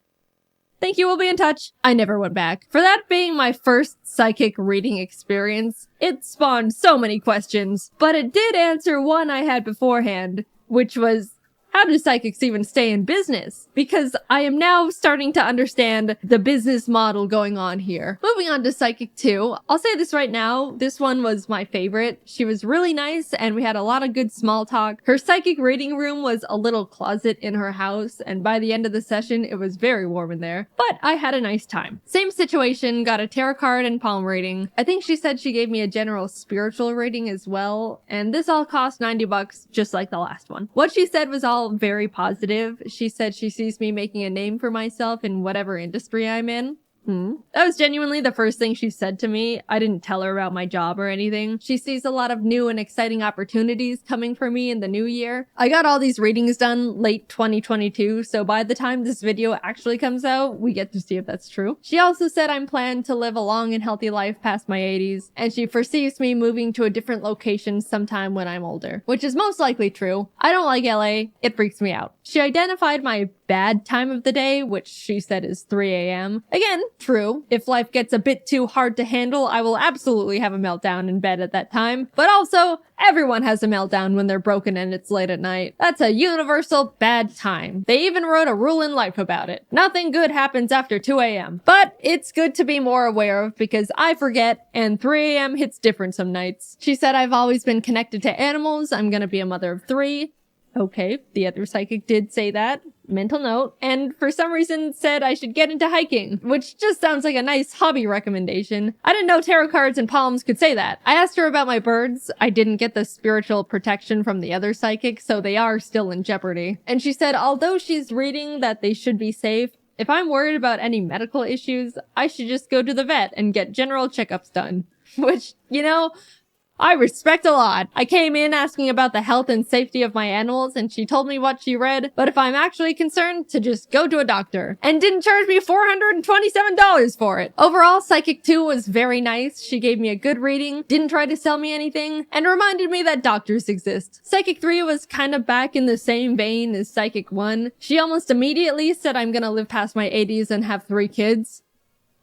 Thank you, we'll be in touch." I never went back. For that being my first psychic reading experience, it spawned so many questions, but it did answer one I had beforehand, which was, how do psychics even stay in business? Because I am now starting to understand the business model going on here. Moving on to Psychic 2, I'll say this right now, this one was my favorite. She was really nice and we had a lot of good small talk. Her psychic reading room was a little closet in her house, and by the end of the session, it was very warm in there, but I had a nice time. Same situation, got a tarot card and palm reading. I think she said she gave me a general spiritual reading as well, and this all cost $90, just like the last one. What she said was all very positive. She said she sees me making a name for myself in whatever industry I'm in, That was genuinely the first thing she said to me. I didn't tell her about my job or anything. She sees a lot of new and exciting opportunities coming for me in the new year. I got all these readings done late 2022, so by the time this video actually comes out, we get to see if that's true. She also said I'm planned to live a long and healthy life past my 80s, and she foresees me moving to a different location sometime when I'm older, which is most likely true. I don't like LA. It freaks me out. She identified my bad time of the day, which she said is 3 a.m. Again, true. If life gets a bit too hard to handle, I will absolutely have a meltdown in bed at that time. But also, everyone has a meltdown when they're broken and it's late at night. That's a universal bad time. They even wrote a rule in life about it. Nothing good happens after 2 a.m. But it's good to be more aware of because I forget and 3 a.m. hits different some nights. She said I've always been connected to animals. I'm gonna be a mother of 3. Okay, the other psychic did say that. Mental note. And for some reason said I should get into hiking, which just sounds like a nice hobby recommendation. I didn't know tarot cards and palms could say that. I asked her about my birds. I didn't get the spiritual protection from the other psychic, so they are still in jeopardy. And she said although she's reading that they should be safe, if I'm worried about any medical issues, I should just go to the vet and get general checkups done. Which, you know, I respect a lot. I came in asking about the health and safety of my animals and she told me what she read, but if I'm actually concerned, to just go to a doctor. And didn't charge me $427 for it. Overall, Psychic 2 was very nice. She gave me a good reading, didn't try to sell me anything, and reminded me that doctors exist. Psychic 3 was kind of back in the same vein as Psychic 1. She almost immediately said I'm gonna live past my 80s and have 3 kids.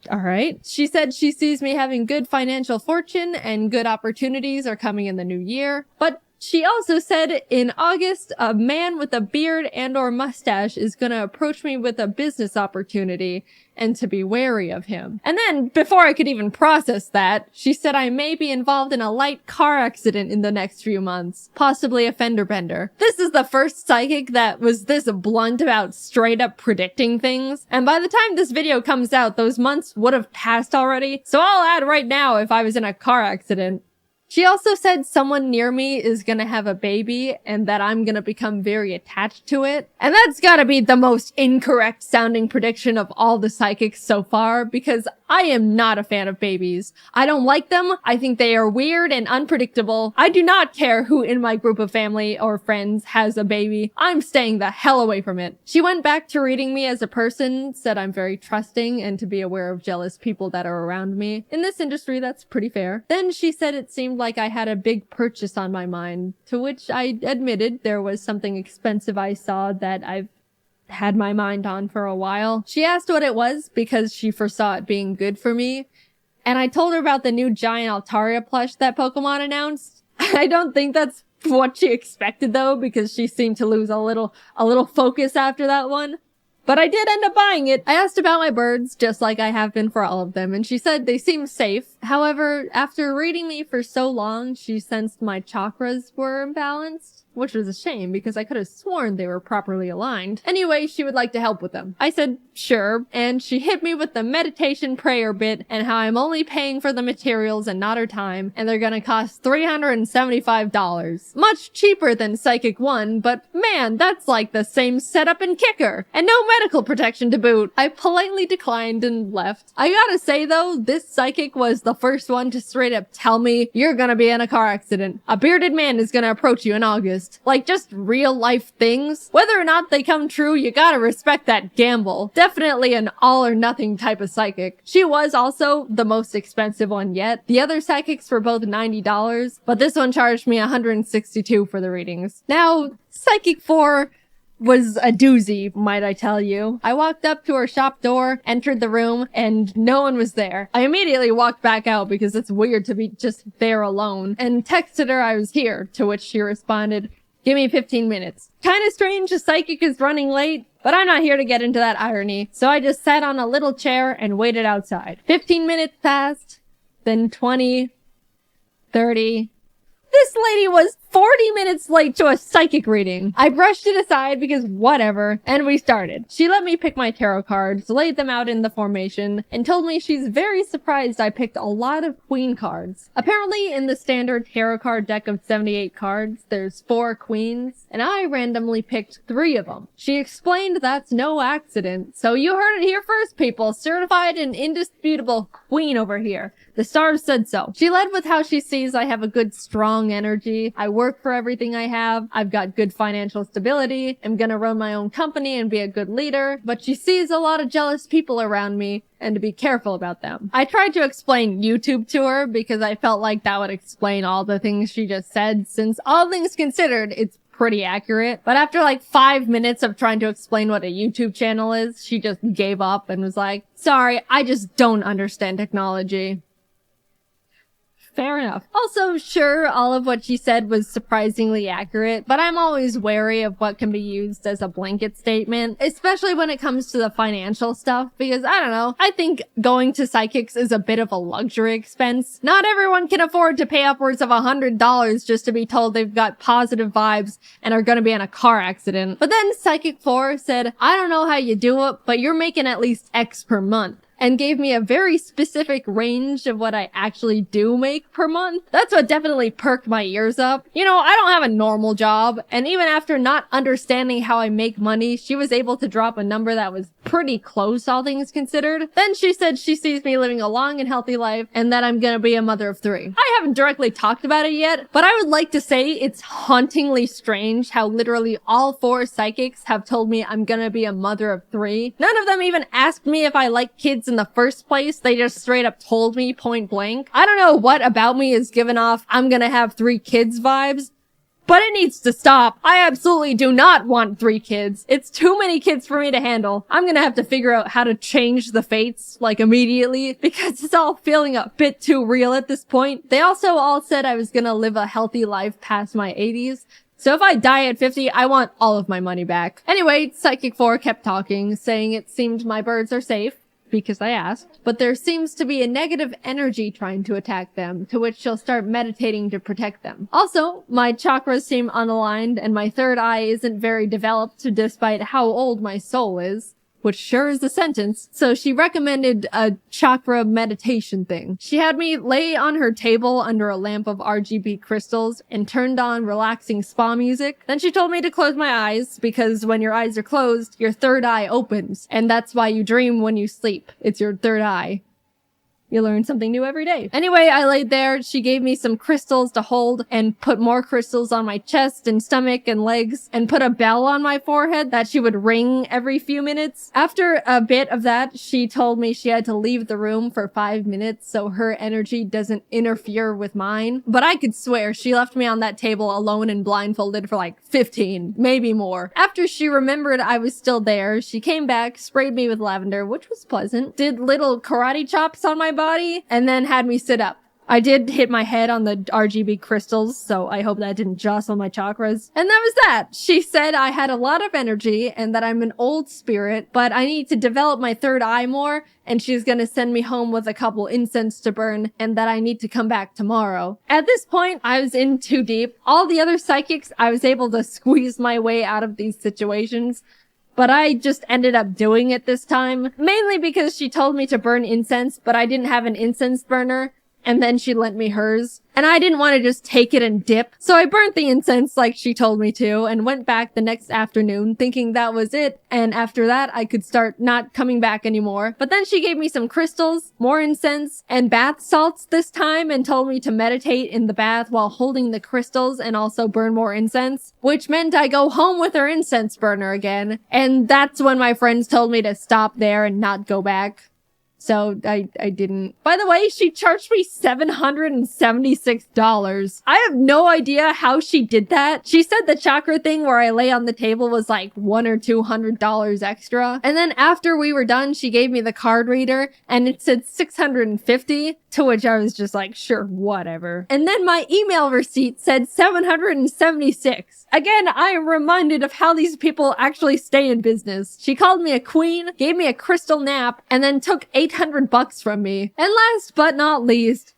Alright. She said she sees me having good financial fortune and good opportunities are coming in the new year. But she also said in August, a man with a beard and or mustache is gonna approach me with a business opportunity and to be wary of him. And then, before I could even process that, she said I may be involved in a light car accident in the next few months. Possibly a fender bender. This is the first psychic that was this blunt about straight up predicting things. And by the time this video comes out, those months would have passed already. So I'll add right now if I was in a car accident. She also said someone near me is gonna have a baby and that I'm gonna become very attached to it. And that's gotta be the most incorrect sounding prediction of all the psychics so far because I am not a fan of babies. I don't like them. I think they are weird and unpredictable. I do not care who in my group of family or friends has a baby. I'm staying the hell away from it. She went back to reading me as a person, said I'm very trusting and to be aware of jealous people that are around me. In this industry, that's pretty fair. Then she said it seemed like I had a big purchase on my mind, to which I admitted there was something expensive I saw that I've had my mind on for a while. She asked what it was because she foresaw it being good for me, and I told her about the new giant Altaria plush that Pokemon announced. I don't think that's what she expected though, because she seemed to lose a little focus after that one. But I did end up buying it. I asked about my birds, just like I have been for all of them, and she said they seem safe. However, after reading me for so long, she sensed my chakras were imbalanced, which was a shame because I could have sworn they were properly aligned. Anyway, she would like to help with them. I said, sure, and she hit me with the meditation prayer bit and how I'm only paying for the materials and not her time, and they're gonna cost $375. Much cheaper than Psychic 1, but man, that's like the same setup and kicker, and no medical protection to boot. I politely declined and left. I gotta say though, this psychic was the first one to straight up tell me, you're gonna be in a car accident. A bearded man is gonna approach you in August. Like just real life things. Whether or not they come true, you gotta respect that gamble. Definitely an all or nothing type of psychic. She was also the most expensive one yet. The other psychics were both $90, but this one charged me $162 for the readings. Now, Psychic 4 was a doozy, might I tell you. I walked up to her shop door, entered the room, and no one was there. I immediately walked back out because it's weird to be just there alone, and texted her I was here, to which she responded, give me 15 minutes. Kinda strange a psychic is running late, but I'm not here to get into that irony, so I just sat on a little chair and waited outside. 15 minutes passed, then 20, 30. This lady was 40 minutes late to a psychic reading. I brushed it aside because whatever, and we started. She let me pick my tarot cards, laid them out in the formation, and told me she's very surprised I picked a lot of queen cards. Apparently, in the standard tarot card deck of 78 cards, there's 4 queens, and I randomly picked 3 of them. She explained that's no accident, so you heard it here first, people. Certified and indisputable queen over here. The stars said so. She led with how she sees I have a good, strong energy. I work for everything I have. I've got good financial stability. I'm gonna run my own company and be a good leader. But she sees a lot of jealous people around me and to be careful about them. I tried to explain YouTube to her because I felt like that would explain all the things she just said, since all things considered, it's pretty accurate. But after like 5 minutes of trying to explain what a YouTube channel is, she just gave up and was like, sorry, I just don't understand technology. Fair enough. Also, sure, all of what she said was surprisingly accurate, but I'm always wary of what can be used as a blanket statement, especially when it comes to the financial stuff, because I don't know, I think going to psychics is a bit of a luxury expense. Not everyone can afford to pay upwards of $100 just to be told they've got positive vibes and are gonna be in a car accident. But then Psychic 4 said, I don't know how you do it, but you're making at least X per month, and gave me a very specific range of what I actually do make per month. That's what definitely perked my ears up. You know, I don't have a normal job, and even after not understanding how I make money, she was able to drop a number that was pretty close, all things considered. Then she said she sees me living a long and healthy life, and that I'm gonna be a mother of 3. I haven't directly talked about it yet, but I would like to say it's hauntingly strange how literally all 4 psychics have told me I'm gonna be a mother of 3. None of them even asked me if I like kids in the first place. They just straight up told me point blank. I don't know what about me is giving off I'm gonna have 3 kids vibes, but it needs to stop. I absolutely do not want 3 kids. It's too many kids for me to handle. I'm gonna have to figure out how to change the fates, like, immediately, because it's all feeling a bit too real at this point. They also all said I was gonna live a healthy life past my 80s. So if I die at 50, I want all of my money back. Anyway, Psychic 4 kept talking, saying it seemed my birds are safe, because I asked, but there seems to be a negative energy trying to attack them, to which she'll start meditating to protect them. Also, my chakras seem unaligned and my 3rd eye isn't very developed despite how old my soul is. Which sure is a sentence. So she recommended a chakra meditation thing. She had me lay on her table under a lamp of RGB crystals and turned on relaxing spa music. Then she told me to close my eyes because when your eyes are closed, your 3rd eye opens. And that's why you dream when you sleep. It's your 3rd eye. You learn something new every day. Anyway, I laid there. She gave me some crystals to hold and put more crystals on my chest and stomach and legs and put a bell on my forehead that she would ring every few minutes. After a bit of that, she told me she had to leave the room for 5 minutes so her energy doesn't interfere with mine. But I could swear she left me on that table alone and blindfolded for like 15, maybe more. After she remembered I was still there, she came back, sprayed me with lavender, which was pleasant, did little karate chops on my body, and then had me sit up. I did hit my head on the RGB crystals, so I hope that didn't jostle my chakras. And that was that. She said I had a lot of energy and that I'm an old spirit, but I need to develop my 3rd eye more, and she's gonna send me home with a couple incense to burn, and that I need to come back tomorrow. At this point, I was in too deep. All the other psychics, I was able to squeeze my way out of these situations, but I just ended up doing it this time, mainly because she told me to burn incense, but I didn't have an incense burner. And then she lent me hers, and I didn't want to just take it and dip. So I burnt the incense like she told me to and went back the next afternoon thinking that was it. And after that, I could start not coming back anymore. But then she gave me some crystals, more incense, and bath salts this time and told me to meditate in the bath while holding the crystals and also burn more incense, which meant I go home with her incense burner again. And that's when my friends told me to stop there and not go back. So I didn't. By the way, she charged me $776. I have no idea how she did that. She said the chakra thing where I lay on the table was like $100 or $200 extra. And then after we were done, she gave me the card reader and it said $650, to which I was just like, sure, whatever. And then my email receipt said $776. Again, I am reminded of how these people actually stay in business. She called me a queen, gave me a crystal nap, and then took $800 from me. And last but not least,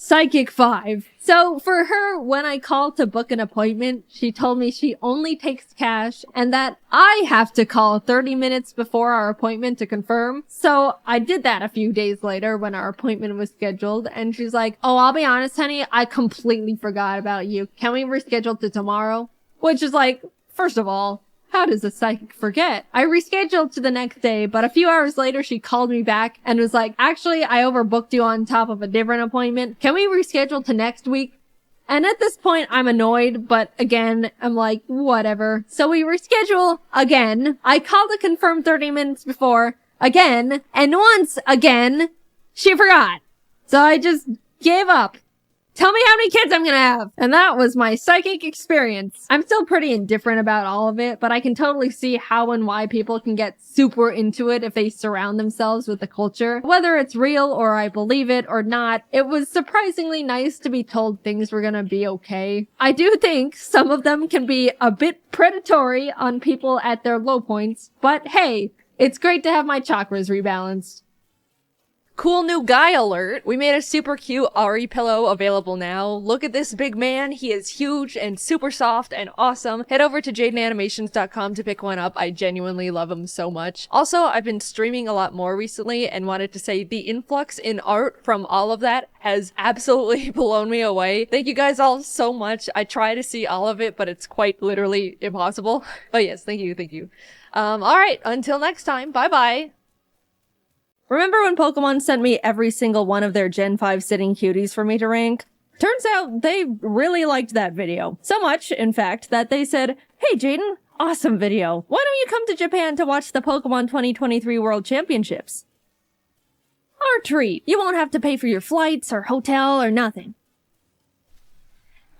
Psychic 5. So for her, when I call to book an appointment, she told me she only takes cash and that I have to call 30 minutes before our appointment to confirm. So I did that a few days later when our appointment was scheduled, and she's like, oh, I'll be honest, honey, I completely forgot about you. Can we reschedule to tomorrow? Which is like, first of all, how does a psychic forget? I rescheduled to the next day, but a few hours later, she called me back and was like, actually, I overbooked you on top of a different appointment. Can we reschedule to next week? And at this point, I'm annoyed, but again, I'm like, whatever. So we reschedule again. I called to confirm 30 minutes before again, and once again, she forgot. So I just gave up. Tell me how many kids I'm gonna have. And that was my psychic experience. I'm still pretty indifferent about all of it, but I can totally see how and why people can get super into it if they surround themselves with the culture. Whether it's real or I believe it or not, it was surprisingly nice to be told things were gonna be okay. I do think some of them can be a bit predatory on people at their low points, but hey, it's great to have my chakras rebalanced. Cool new guy alert. We made a super cute Ari pillow available now. Look at this big man. He is huge and super soft and awesome. Head over to JaidenAnimations.com to pick one up. I genuinely love him so much. Also, I've been streaming a lot more recently and wanted to say the influx in art from all of that has absolutely blown me away. Thank you guys all so much. I try to see all of it, but it's quite literally impossible. But yes, thank you, thank you. Alright, until next time, bye-bye. Remember when Pokemon sent me every single one of their Gen 5 sitting cuties for me to rank? Turns out they really liked that video. So much, in fact, that they said, hey Jaiden, awesome video. Why don't you come to Japan to watch the Pokemon 2023 World Championships? Our treat. You won't have to pay for your flights or hotel or nothing.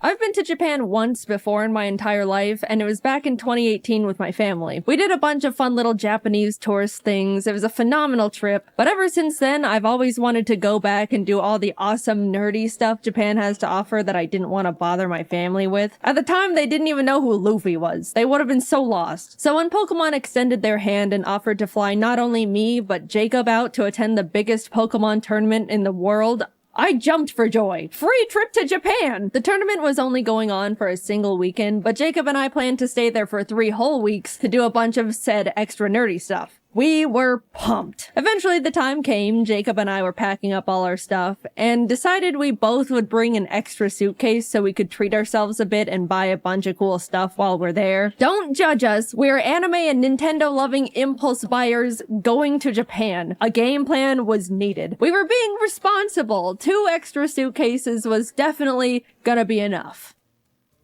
I've been to Japan once before in my entire life, and it was back in 2018 with my family. We did a bunch of fun little Japanese tourist things. It was a phenomenal trip, but ever since then, I've always wanted to go back and do all the awesome nerdy stuff Japan has to offer that I didn't want to bother my family with. At the time, they didn't even know who Luffy was. They would have been so lost. So when Pokemon extended their hand and offered to fly not only me, but Jacob out to attend the biggest Pokemon tournament in the world, I jumped for joy. Free trip to Japan! The tournament was only going on for a single weekend, but Jacob and I planned to stay there for 3 whole weeks to do a bunch of said extra nerdy stuff. We were pumped. Eventually the time came, Jacob and I were packing up all our stuff, and decided we both would bring an extra suitcase so we could treat ourselves a bit and buy a bunch of cool stuff while we're there. Don't judge us, we're anime and Nintendo loving impulse buyers going to Japan. A game plan was needed. We were being responsible. 2 extra suitcases was definitely gonna be enough.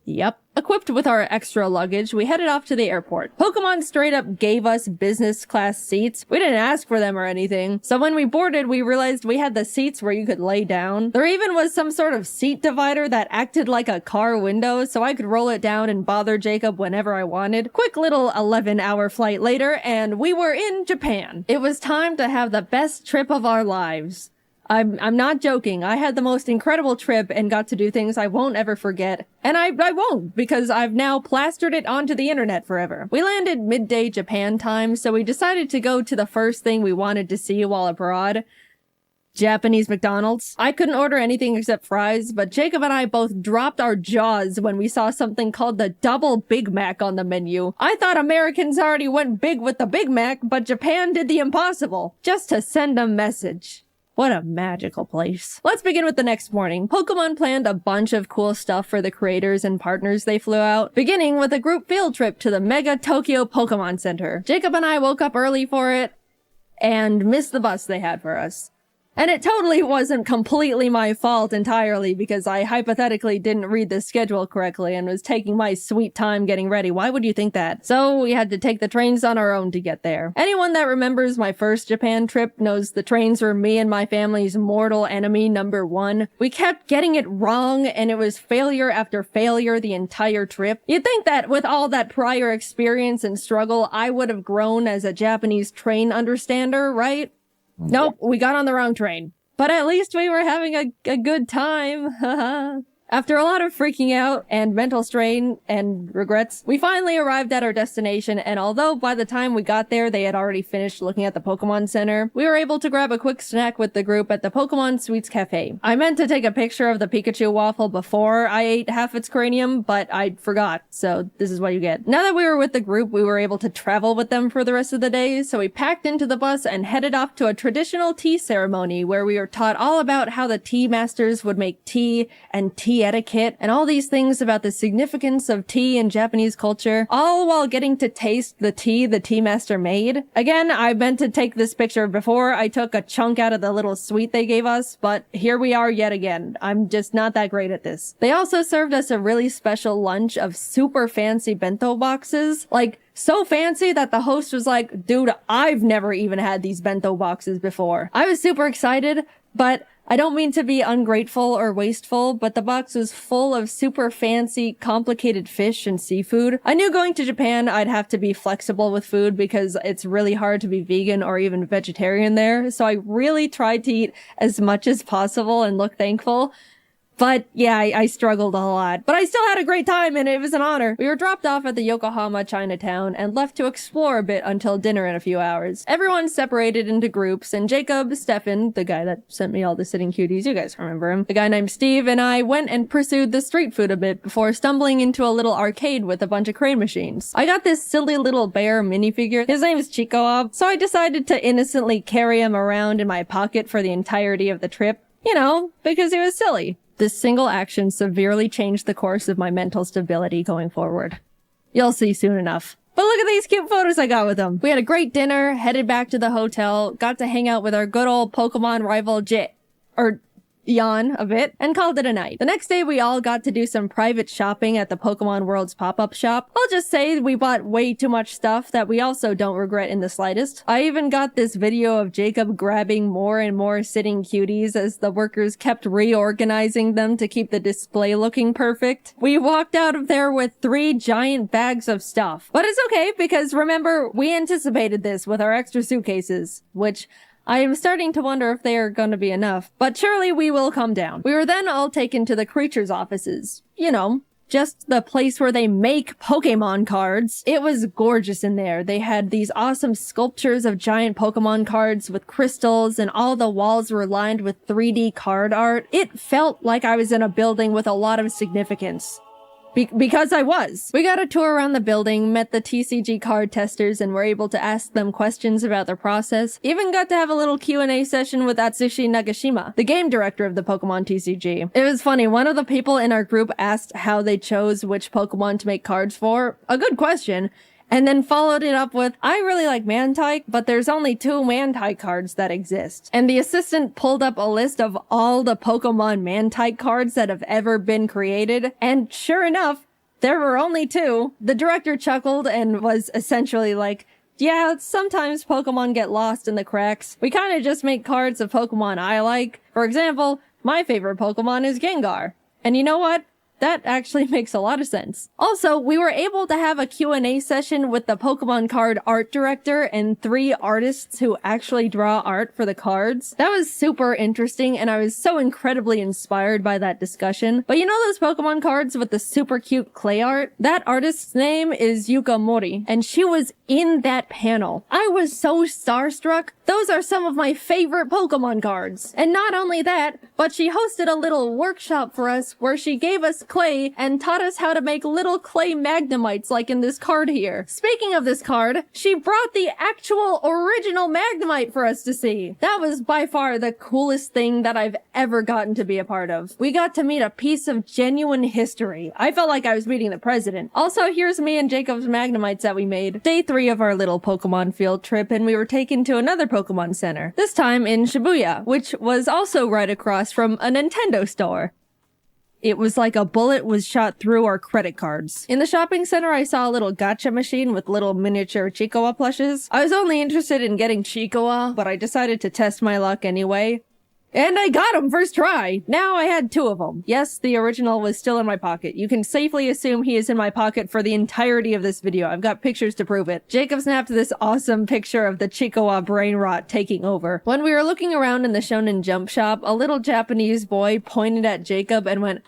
Yep. Equipped with our extra luggage, we headed off to the airport. Pokemon straight up gave us business class seats. We didn't ask for them or anything. So when we boarded, we realized we had the seats where you could lay down. There even was some sort of seat divider that acted like a car window, so I could roll it down and bother Jacob whenever I wanted. Quick little 11-hour flight later, and we were in Japan. It was time to have the best trip of our lives. I'm not joking. I had the most incredible trip and got to do things I won't ever forget. And I won't, because I've now plastered it onto the internet forever. We landed midday Japan time, so we decided to go to the first thing we wanted to see while abroad. Japanese McDonald's. I couldn't order anything except fries, but Jacob and I both dropped our jaws when we saw something called the Double Big Mac on the menu. I thought Americans already went big with the Big Mac, but Japan did the impossible, just to send a message. What a magical place. Let's begin with the next morning. Pokemon planned a bunch of cool stuff for the creators and partners they flew out, beginning with a group field trip to the Mega Tokyo Pokemon Center. Jacob and I woke up early for it and missed the bus they had for us. And it totally wasn't completely my fault entirely because I hypothetically didn't read the schedule correctly and was taking my sweet time getting ready. Why would you think that? So we had to take the trains on our own to get there. Anyone that remembers my first Japan trip knows the trains were me and my family's mortal enemy #1. We kept getting it wrong and it was failure after failure the entire trip. You'd think that with all that prior experience and struggle, I would have grown as a Japanese train understander, right? Nope, we got on the wrong train. But at least we were having a good time. After a lot of freaking out and mental strain and regrets, we finally arrived at our destination, and although by the time we got there they had already finished looking at the Pokemon Center, we were able to grab a quick snack with the group at the Pokemon Sweets Cafe. I meant to take a picture of the Pikachu waffle before I ate half its cranium, but I forgot, so this is what you get. Now that we were with the group, we were able to travel with them for the rest of the day, so we packed into the bus and headed off to a traditional tea ceremony where we were taught all about how the tea masters would make tea and tea etiquette and all these things about the significance of tea in Japanese culture, all while getting to taste the tea master made. Again, I meant to take this picture before I took a chunk out of the little sweet they gave us, but here we are yet again. I'm just not that great at this. They also served us a really special lunch of super fancy bento boxes, like so fancy that the host was like, dude, I've never even had these bento boxes before. I was super excited, but I don't mean to be ungrateful or wasteful, but the box was full of super fancy, complicated fish and seafood. I knew going to Japan I'd have to be flexible with food because it's really hard to be vegan or even vegetarian there, so I really tried to eat as much as possible and look thankful. But yeah, I struggled a lot. But I still had a great time and it was an honor. We were dropped off at the Yokohama Chinatown and left to explore a bit until dinner in a few hours. Everyone separated into groups, and Jacob, Stefan, the guy that sent me all the sitting cuties, you guys remember him, the guy named Steve, and I went and pursued the street food a bit before stumbling into a little arcade with a bunch of crane machines. I got this silly little bear minifigure. His name is Chico, so I decided to innocently carry him around in my pocket for the entirety of the trip. You know, because he was silly. This single action severely changed the course of my mental stability going forward. You'll see soon enough. But look at these cute photos I got with them. We had a great dinner, headed back to the hotel, got to hang out with our good old Pokemon rival Jan a bit, and called it a night. The next day we all got to do some private shopping at the Pokemon World's pop-up shop. I'll just say we bought way too much stuff that we also don't regret in the slightest. I even got this video of Jacob grabbing more and more sitting cuties as the workers kept reorganizing them to keep the display looking perfect. We walked out of there with 3 giant bags of stuff. But it's okay, because remember, we anticipated this with our extra suitcases, which I am starting to wonder if they are going to be enough, but surely we will come down. We were then all taken to the creatures' offices. You know, just the place where they make Pokemon cards. It was gorgeous in there. They had these awesome sculptures of giant Pokemon cards with crystals, and all the walls were lined with 3D card art. It felt like I was in a building with a lot of significance. Because I was. We got a tour around the building, met the TCG card testers, and were able to ask them questions about their process. Even got to have a little Q&A session with Atsushi Nagashima, the game director of the Pokemon TCG. It was funny, one of the people in our group asked how they chose which Pokemon to make cards for. A good question. And then followed it up with, I really like Mantike, but there's only 2 Mantike cards that exist. And the assistant pulled up a list of all the Pokemon Mantike cards that have ever been created, and sure enough, there were only 2. The director chuckled and was essentially like, yeah, sometimes Pokemon get lost in the cracks. We kinda just make cards of Pokemon I like. For example, my favorite Pokemon is Gengar. And you know what? That actually makes a lot of sense. Also, we were able to have a Q&A session with the Pokemon card art director and 3 artists who actually draw art for the cards. That was super interesting, and I was so incredibly inspired by that discussion. But you know those Pokemon cards with the super cute clay art? That artist's name is Yuka Mori, and she was in that panel. I was so starstruck. Those are some of my favorite Pokemon cards. And not only that, but she hosted a little workshop for us where she gave us clay and taught us how to make little clay Magnemites like in this card here. Speaking of this card, she brought the actual original Magnemite for us to see. That was by far the coolest thing that I've ever gotten to be a part of. We got to meet a piece of genuine history. I felt like I was meeting the president. Also, here's me and Jacob's Magnemites that we made. Day 3 of our little Pokemon field trip, and we were taken to another Pokemon Center. This time in Shibuya, which was also right across from a Nintendo store. It was like a bullet was shot through our credit cards. In the shopping center, I saw a little gacha machine with little miniature Chiikawa plushes. I was only interested in getting Chiikawa, but I decided to test my luck anyway. And I got him first try! Now I had 2 of them. Yes, the original was still in my pocket. You can safely assume he is in my pocket for the entirety of this video. I've got pictures to prove it. Jacob snapped this awesome picture of the Chiikawa brain rot taking over. When we were looking around in the Shonen Jump shop, a little Japanese boy pointed at Jacob and went,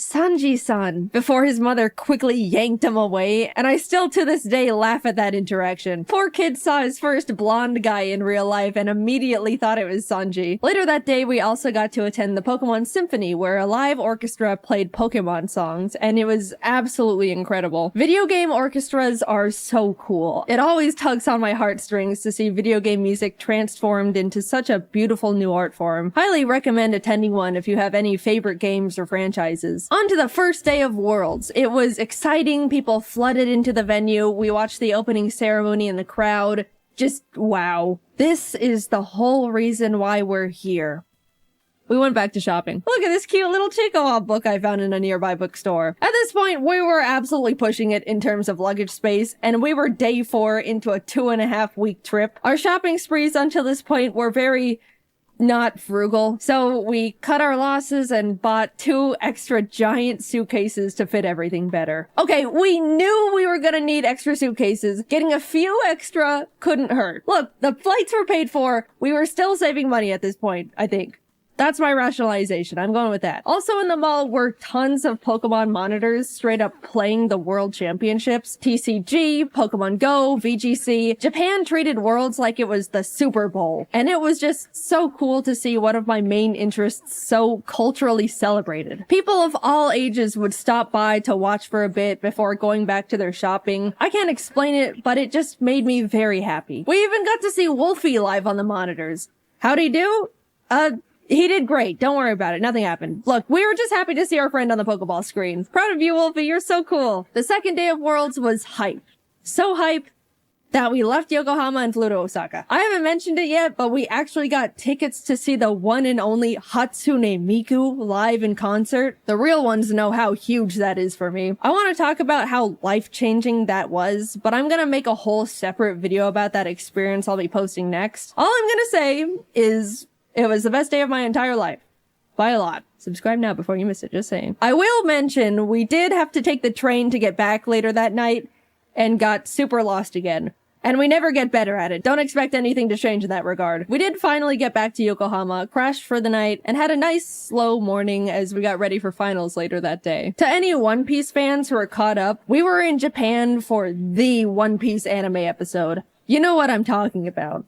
Sanji-san, before his mother quickly yanked him away, and I still to this day laugh at that interaction. Poor kid saw his first blonde guy in real life and immediately thought it was Sanji. Later that day, we also got to attend the Pokemon Symphony, where a live orchestra played Pokemon songs, and it was absolutely incredible. Video game orchestras are so cool. It always tugs on my heartstrings to see video game music transformed into such a beautiful new art form. Highly recommend attending one if you have any favorite games or franchises. On to the first day of Worlds. It was exciting. People flooded into the venue. We watched the opening ceremony in the crowd. Just wow. This is the whole reason why we're here. We went back to shopping. Look at this cute little Chihuahua book I found in a nearby bookstore. At this point, we were absolutely pushing it in terms of luggage space, and we were day 4 into a 2.5-week trip. Our shopping sprees until this point were very not frugal, so we cut our losses and bought 2 extra giant suitcases to fit everything better. Okay, we knew we were gonna need extra suitcases. Getting a few extra couldn't hurt. Look, the flights were paid for. We were still saving money at this point, I think. That's my rationalization. I'm going with that. Also in the mall were tons of Pokemon monitors straight up playing the World Championships. TCG, Pokemon Go, VGC. Japan treated Worlds like it was the Super Bowl. And it was just so cool to see one of my main interests so culturally celebrated. People of all ages would stop by to watch for a bit before going back to their shopping. I can't explain it, but it just made me very happy. We even got to see Wolfie live on the monitors. How'd he do? He did great. Don't worry about it. Nothing happened. Look, we were just happy to see our friend on the Pokeball screen. Proud of you, Wolfie. You're so cool. The second day of Worlds was hype. So hype that we left Yokohama and flew to Osaka. I haven't mentioned it yet, but we actually got tickets to see the one and only Hatsune Miku live in concert. The real ones know how huge that is for me. I want to talk about how life-changing that was, but I'm gonna make a whole separate video about that experience I'll be posting next. All I'm gonna say is it was the best day of my entire life. By a lot. Subscribe now before you miss it, just saying. I will mention, we did have to take the train to get back later that night and got super lost again. And we never get better at it. Don't expect anything to change in that regard. We did finally get back to Yokohama, crashed for the night, and had a nice slow morning as we got ready for finals later that day. To any One Piece fans who are caught up, we were in Japan for the One Piece anime episode. You know what I'm talking about.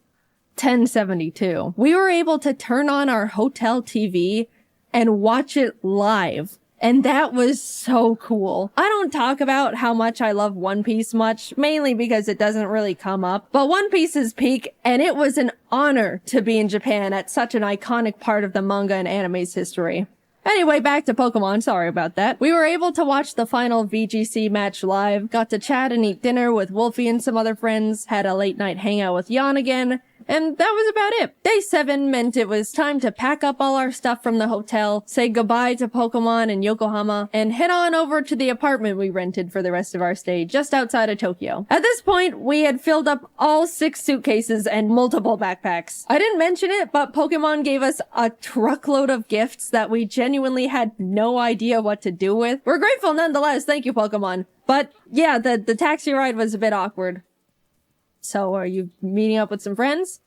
1072. We were able to turn on our hotel TV and watch it live. And that was so cool. I don't talk about how much I love One Piece much, mainly because it doesn't really come up. But One Piece is peak, and it was an honor to be in Japan at such an iconic part of the manga and anime's history. Anyway, back to Pokemon, sorry about that. We were able to watch the final VGC match live, got to chat and eat dinner with Wolfie and some other friends, had a late night hangout with Jan again, and that was about it. Day 7 meant it was time to pack up all our stuff from the hotel, say goodbye to Pokemon and Yokohama, and head on over to the apartment we rented for the rest of our stay just outside of Tokyo. At this point, we had filled up all 6 suitcases and multiple backpacks. I didn't mention it, but Pokemon gave us a truckload of gifts that we genuinely had no idea what to do with. We're grateful nonetheless, thank you Pokemon. But yeah, the taxi ride was a bit awkward. So, are you meeting up with some friends?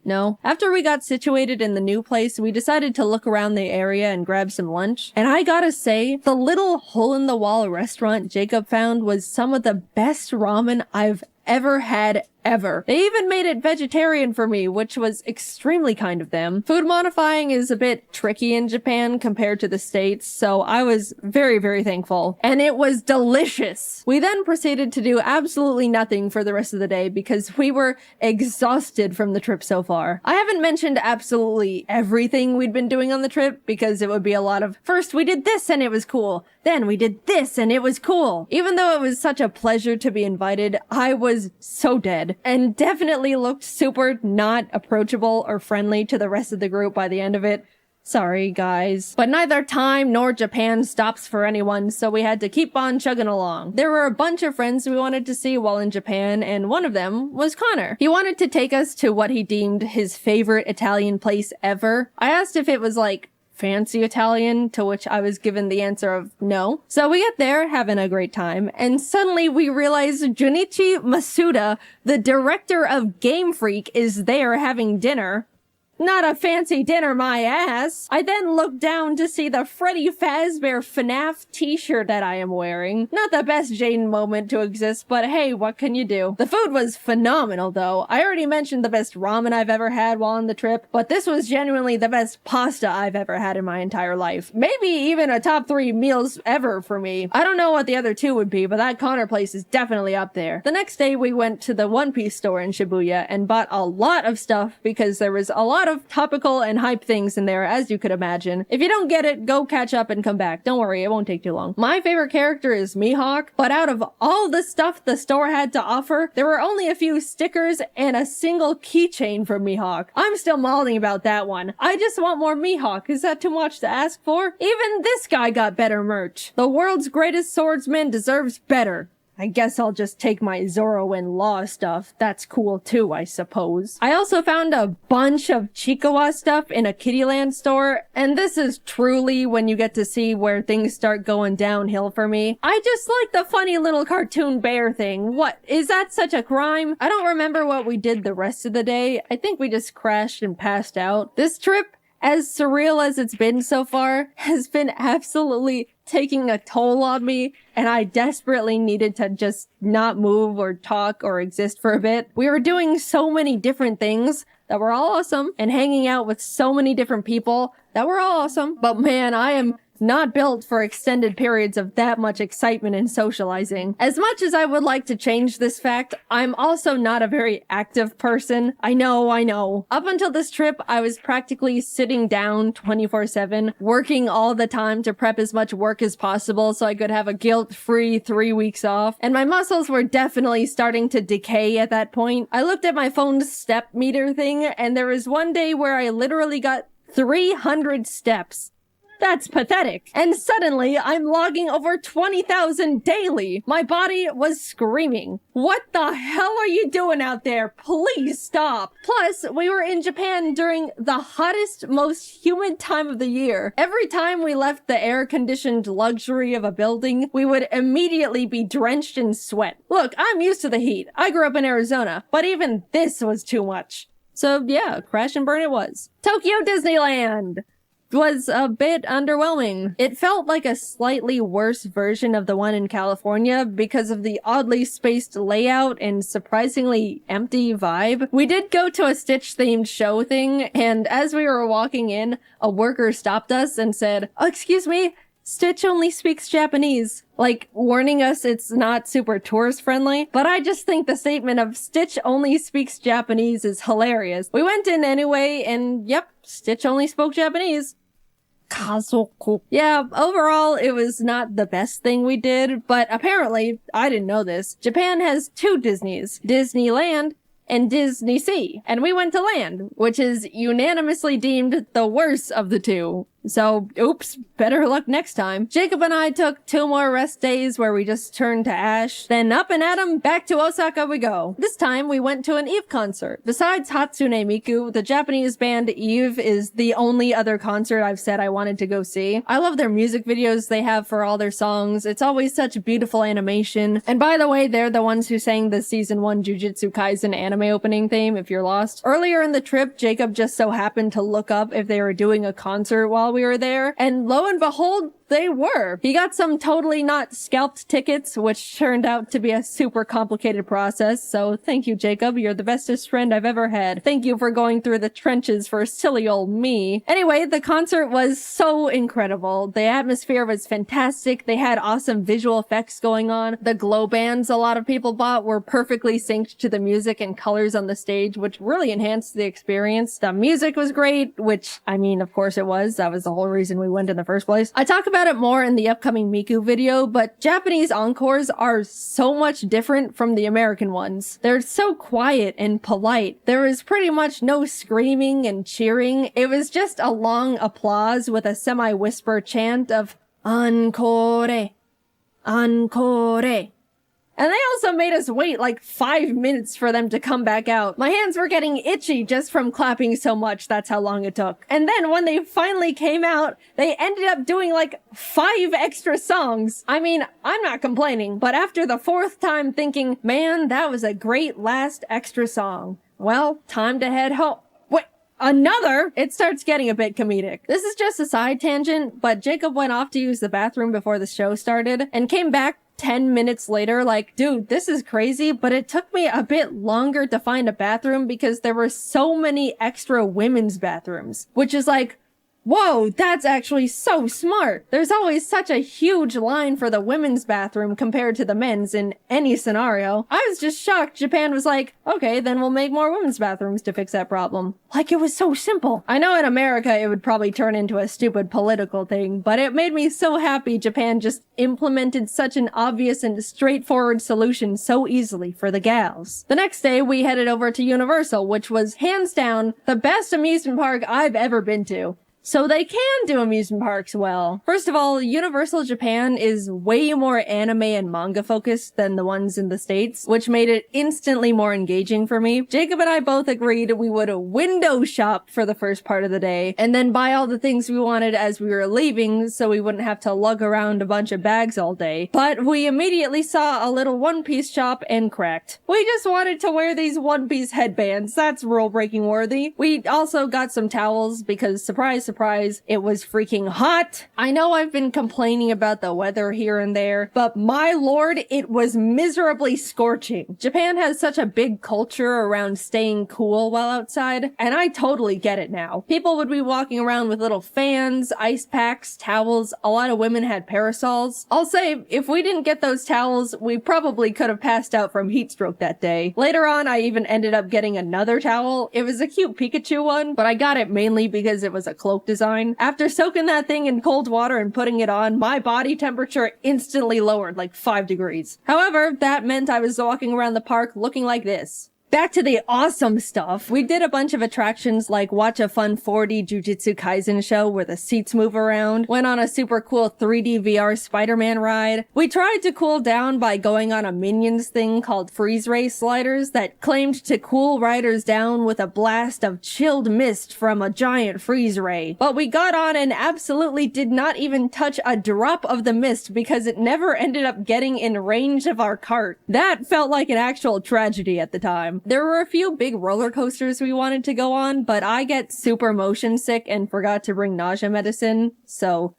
No. After we got situated in the new place, we decided to look around the area and grab some lunch. And I gotta say, the little hole-in-the-wall restaurant Jacob found was some of the best ramen I've ever had ever. They even made it vegetarian for me, which was extremely kind of them. Food modifying is a bit tricky in Japan compared to the States, so I was very, very thankful. And it was delicious! We then proceeded to do absolutely nothing for the rest of the day because we were exhausted from the trip so far. I haven't mentioned absolutely everything we'd been doing on the trip because it would be a lot of, first we did this and it was cool, then we did this and it was cool. Even though it was such a pleasure to be invited, I was so dead. And definitely looked super not approachable or friendly to the rest of the group by the end of it. Sorry, guys. But neither time nor Japan stops for anyone, so we had to keep on chugging along. There were a bunch of friends we wanted to see while in Japan, and one of them was Connor. He wanted to take us to what he deemed his favorite Italian place ever. I asked if it was like fancy Italian, to which I was given the answer of no. So we get there, having a great time, and suddenly we realize Junichi Masuda, the director of Game Freak, is there having dinner. Not a fancy dinner, my ass. I then looked down to see the Freddy Fazbear FNAF t-shirt that I am wearing. Not the best Jaiden moment to exist, but hey, what can you do? The food was phenomenal, though. I already mentioned the best ramen I've ever had while on the trip, but this was genuinely the best pasta I've ever had in my entire life. Maybe even a top 3 meals ever for me. I don't know what the other 2 would be, but that Connor place is definitely up there. The next day, we went to the One Piece store in Shibuya and bought a lot of stuff because there was a lot of topical and hype things in there, as you could imagine. If you don't get it, go catch up and come back. Don't worry, it won't take too long. My favorite character is Mihawk, but out of all the stuff the store had to offer, there were only a few stickers and a single keychain for Mihawk. I'm still mauling about that one. I just want more Mihawk. Is that too much to ask for? Even this guy got better merch. The world's greatest swordsman deserves better. I guess I'll just take my Zoro and Law stuff. That's cool too, I suppose. I also found a bunch of Chikawa stuff in a Kittyland store, and this is truly when you get to see where things start going downhill for me. I just like the funny little cartoon bear thing. What? Is that such a crime? I don't remember what we did the rest of the day. I think we just crashed and passed out. This trip, as surreal as it's been so far, has been absolutely taking a toll on me, and I desperately needed to just not move or talk or exist for a bit. We were doing so many different things that were all awesome, and hanging out with so many different people that were all awesome. But man, I am not built for extended periods of that much excitement and socializing. As much as I would like to change this fact, I'm also not a very active person. I know. Up until this trip, I was practically sitting down 24/7, working all the time to prep as much work as possible so I could have a guilt-free 3 weeks off, and my muscles were definitely starting to decay at that point. I looked at my phone's step meter thing, and there was one day where I literally got 300 steps. That's pathetic. And suddenly, I'm logging over 20,000 daily. My body was screaming. What the hell are you doing out there? Please stop. Plus, we were in Japan during the hottest, most humid time of the year. Every time we left the air-conditioned luxury of a building, we would immediately be drenched in sweat. Look, I'm used to the heat. I grew up in Arizona, but even this was too much. So yeah, crash and burn it was. Tokyo Disneyland was a bit underwhelming. It felt like a slightly worse version of the one in California because of the oddly spaced layout and surprisingly empty vibe. We did go to a Stitch-themed show thing, and as we were walking in, a worker stopped us and said, "Oh, excuse me, Stitch only speaks Japanese," like warning us it's not super tourist friendly. But I just think the statement of Stitch only speaks Japanese is hilarious. We went in anyway, and yep, Stitch only spoke Japanese. Kazoku. Yeah, overall, it was not the best thing we did, but apparently, I didn't know this, Japan has 2 Disneys, Disneyland and Disney Sea. And we went to Land, which is unanimously deemed the worst of the 2. So, oops, better luck next time. Jacob and I took 2 more rest days where we just turned to ash. Then up and at 'em, back to Osaka we go. This time we went to an Eve concert. Besides Hatsune Miku, the Japanese band Eve is the only other concert I've said I wanted to go see. I love their music videos they have for all their songs. It's always such beautiful animation. And by the way, they're the ones who sang the season 1 Jujutsu Kaisen anime opening theme, if you're lost. Earlier in the trip, Jacob just so happened to look up if they were doing a concert while we were there, and lo and behold, they were. He got some totally not scalped tickets, which turned out to be a super complicated process, so thank you, Jacob. You're the bestest friend I've ever had. Thank you for going through the trenches for silly old me. Anyway, the concert was so incredible. The atmosphere was fantastic. They had awesome visual effects going on. The glow bands a lot of people bought were perfectly synced to the music and colors on the stage, which really enhanced the experience. The music was great, which, I mean, of course it was. That was the whole reason we went in the first place. I talk about it more in the upcoming Miku video, but Japanese encores are so much different from the American ones. They're so quiet and polite. There was pretty much no screaming and cheering. It was just a long applause with a semi-whisper chant of "Encore, encore." And they also made us wait like 5 minutes for them to come back out. My hands were getting itchy just from clapping so much. That's how long it took. And then when they finally came out, they ended up doing like 5 extra songs. I mean, I'm not complaining, but after the 4th time thinking, man, that was a great last extra song. Well, time to head home. Wait, Another? It starts getting a bit comedic. This is just a side tangent, but Jacob went off to use the bathroom before the show started and came back 10 minutes later like, dude, this is crazy, but it took me a bit longer to find a bathroom because there were so many extra women's bathrooms, which is like, whoa, that's actually so smart. There's always such a huge line for the women's bathroom compared to the men's in any scenario. I was just shocked Japan was like, okay, then we'll make more women's bathrooms to fix that problem. Like, it was so simple. I know in America it would probably turn into a stupid political thing, but it made me so happy Japan just implemented such an obvious and straightforward solution so easily for the gals. The next day, we headed over to Universal, which was hands down the best amusement park I've ever been to. So they can do amusement parks well. First of all, Universal Japan is way more anime and manga focused than the ones in the States, which made it instantly more engaging for me. Jacob and I both agreed we would window shop for the first part of the day, and then buy all the things we wanted as we were leaving so we wouldn't have to lug around a bunch of bags all day. But we immediately saw a little One Piece shop and cracked. We just wanted to wear these One Piece headbands. That's rule-breaking worthy. We also got some towels because surprise, surprise, it was freaking hot. I know I've been complaining about the weather here and there, but my lord, it was miserably scorching. Japan has such a big culture around staying cool while outside, and I totally get it now. People would be walking around with little fans, ice packs, towels. A lot of women had parasols. I'll say, if we didn't get those towels, we probably could have passed out from heat stroke that day. Later on, I even ended up getting another towel. It was a cute Pikachu one, but I got it mainly because it was a cloak design. After soaking that thing in cold water and putting it on, my body temperature instantly lowered like 5 degrees. However, that meant I was walking around the park looking like this. Back to the awesome stuff. We did a bunch of attractions like watch a fun 4D Jujutsu Kaisen show where the seats move around, went on a super cool 3D VR Spider-Man ride. We tried to cool down by going on a Minions thing called Freeze Ray Sliders that claimed to cool riders down with a blast of chilled mist from a giant freeze ray. But we got on and absolutely did not even touch a drop of the mist because it never ended up getting in range of our cart. That felt like an actual tragedy at the time. There were a few big roller coasters we wanted to go on, but I get super motion sick and forgot to bring nausea medicine, so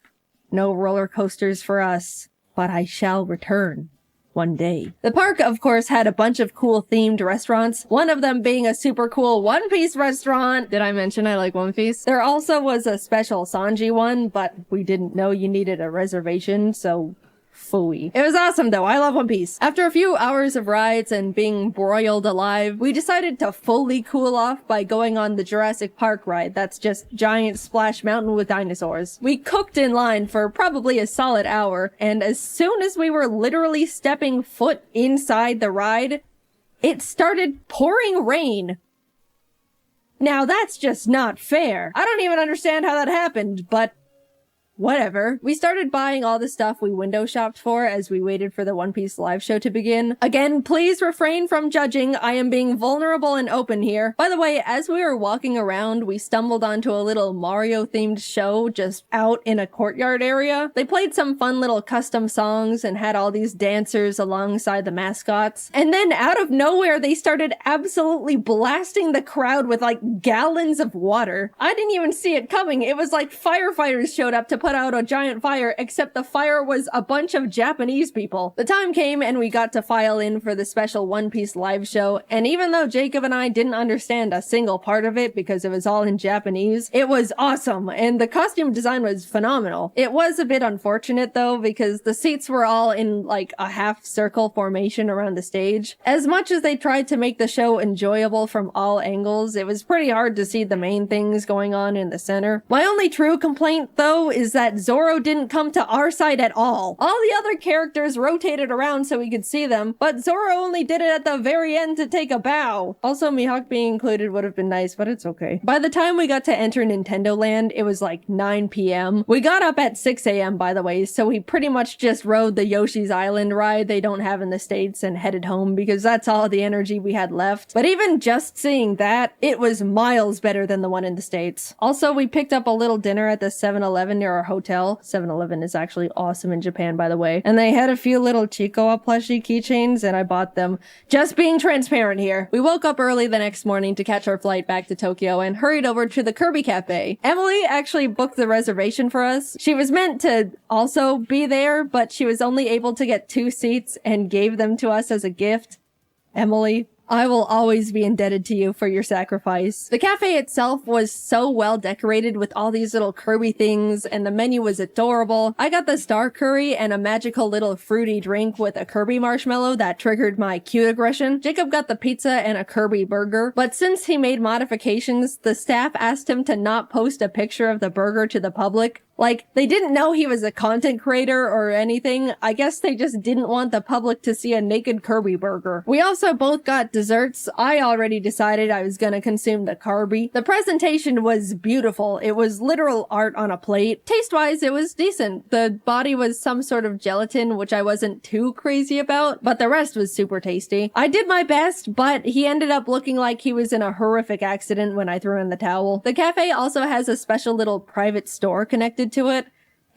no roller coasters for us, but I shall return one day. The park, of course, had a bunch of cool themed restaurants, one of them being a super cool One Piece restaurant. Did I mention I like One Piece? There also was a special Sanji one, but we didn't know you needed a reservation, so phooey. It was awesome though. I love One Piece. After a few hours of rides and being broiled alive, we decided to fully cool off by going on the Jurassic Park ride. That's just giant splash mountain with dinosaurs. We cooked in line for probably a solid hour, and as soon as we were literally stepping foot inside the ride, it started pouring rain. Now that's just not fair. I don't even understand how that happened, but whatever. We started buying all the stuff we window shopped for as we waited for the One Piece live show to begin. Again, please refrain from judging. I am being vulnerable and open here. By the way, as we were walking around, we stumbled onto a little Mario-themed show just out in a courtyard area. They played some fun little custom songs and had all these dancers alongside the mascots. And then out of nowhere, they started absolutely blasting the crowd with like gallons of water. I didn't even see it coming. It was like firefighters showed up to put out a giant fire, except the fire was a bunch of Japanese people. The time came and we got to file in for the special One Piece live show, and even though Jacob and I didn't understand a single part of it because it was all in Japanese, it was awesome, and the costume design was phenomenal. It was a bit unfortunate though, because the seats were all in like a half circle formation around the stage. As much as they tried to make the show enjoyable from all angles, it was pretty hard to see the main things going on in the center. My only true complaint though is that Zoro didn't come to our side at all. All the other characters rotated around so we could see them, but Zoro only did it at the very end to take a bow. Also, Mihawk being included would have been nice, but it's okay. By the time we got to enter Nintendo Land, it was like 9 p.m. We got up at 6 a.m. by the way, so we pretty much just rode the Yoshi's Island ride they don't have in the States and headed home because that's all the energy we had left. But even just seeing that, it was miles better than the one in the States. Also, we picked up a little dinner at the 7-Eleven near our our hotel. 7-Eleven is actually awesome in Japan, by the way. And they had a few little Chiikawa plushie keychains, and I bought them. Just being transparent here. We woke up early the next morning to catch our flight back to Tokyo and hurried over to the Kirby Cafe. Emily actually booked the reservation for us. She was meant to also be there, but she was only able to get 2 seats and gave them to us as a gift. Emily, I will always be indebted to you for your sacrifice. The cafe itself was so well decorated with all these little Kirby things, and the menu was adorable. I got the star curry and a magical little fruity drink with a Kirby marshmallow that triggered my cute aggression. Jacob got the pizza and a Kirby burger, but since he made modifications, the staff asked him to not post a picture of the burger to the public. Like, they didn't know he was a content creator or anything. I guess they just didn't want the public to see a naked Kirby burger. We also both got desserts. I already decided I was gonna consume the Kirby. The presentation was beautiful. It was literal art on a plate. Taste-wise, it was decent. The body was some sort of gelatin, which I wasn't too crazy about, but the rest was super tasty. I did my best, but he ended up looking like he was in a horrific accident when I threw in the towel. The cafe also has a special little private store connected to it.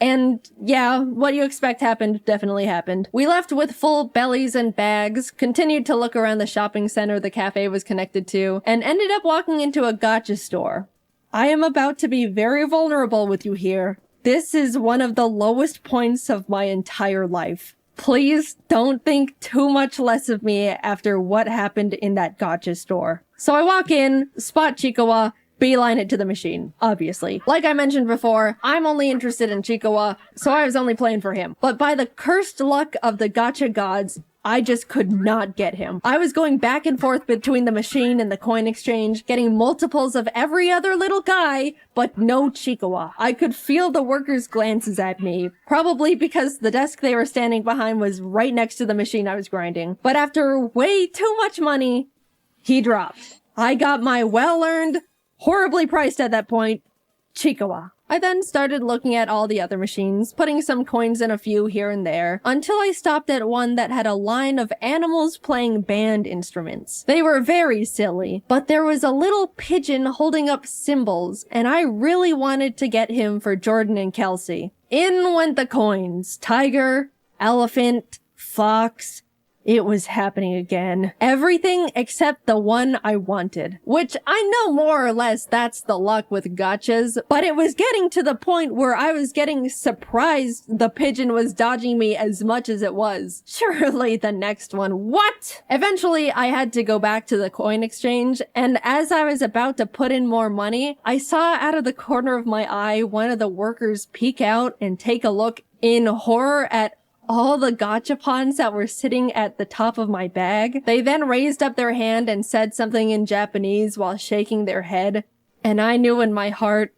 And yeah, what you expect happened definitely happened. We left with full bellies and bags, continued to look around the shopping center the cafe was connected to, and ended up walking into a gacha store. I am about to be very vulnerable with you here. This is one of the lowest points of my entire life. Please don't think too much less of me after what happened in that gacha store. So I walk in, spot Chiikawa, beeline it to the machine, obviously. Like I mentioned before, I'm only interested in Chiikawa, so I was only playing for him. But by the cursed luck of the gacha gods, I just could not get him. I was going back and forth between the machine and the coin exchange, getting multiples of every other little guy, but no Chiikawa. I could feel the workers' glances at me, probably because the desk they were standing behind was right next to the machine I was grinding. But after way too much money, he dropped. I got my well-earned, horribly priced at that point, Chiikawa. I then started looking at all the other machines, putting some coins in a few here and there, until I stopped at one that had a line of animals playing band instruments. They were very silly, but there was a little pigeon holding up cymbals, and I really wanted to get him for Jordan and Kelsey. In went the coins. Tiger, elephant, fox. It was happening again. Everything except the one I wanted. Which I know more or less that's the luck with gachas, but it was getting to the point where I was getting surprised the pigeon was dodging me as much as it was. Surely the next one. What? Eventually, I had to go back to the coin exchange, and as I was about to put in more money, I saw out of the corner of my eye one of the workers peek out and take a look in horror at all the gachapons that were sitting at the top of my bag. They then raised up their hand and said something in Japanese while shaking their head, and I knew in my heart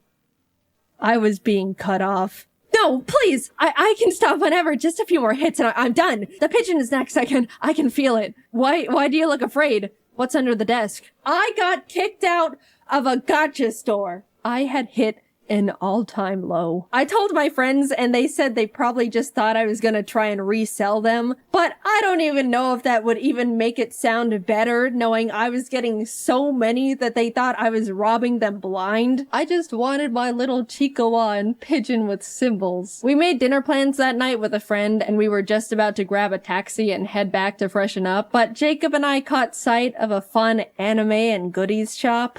I was being cut off. No, please! I can stop whenever. Just a few more hits and I'm done. The pigeon is next. I can feel it. Why do you look afraid? What's under the desk? I got kicked out of a gacha store. I had hit an all-time low. I told my friends and they said they probably just thought I was gonna try and resell them, but I don't even know if that would even make it sound better knowing I was getting so many that they thought I was robbing them blind. I just wanted my little Chiikawa and pigeon with cymbals. We made dinner plans that night with a friend and we were just about to grab a taxi and head back to freshen up, but Jacob and I caught sight of a fun anime and goodies shop.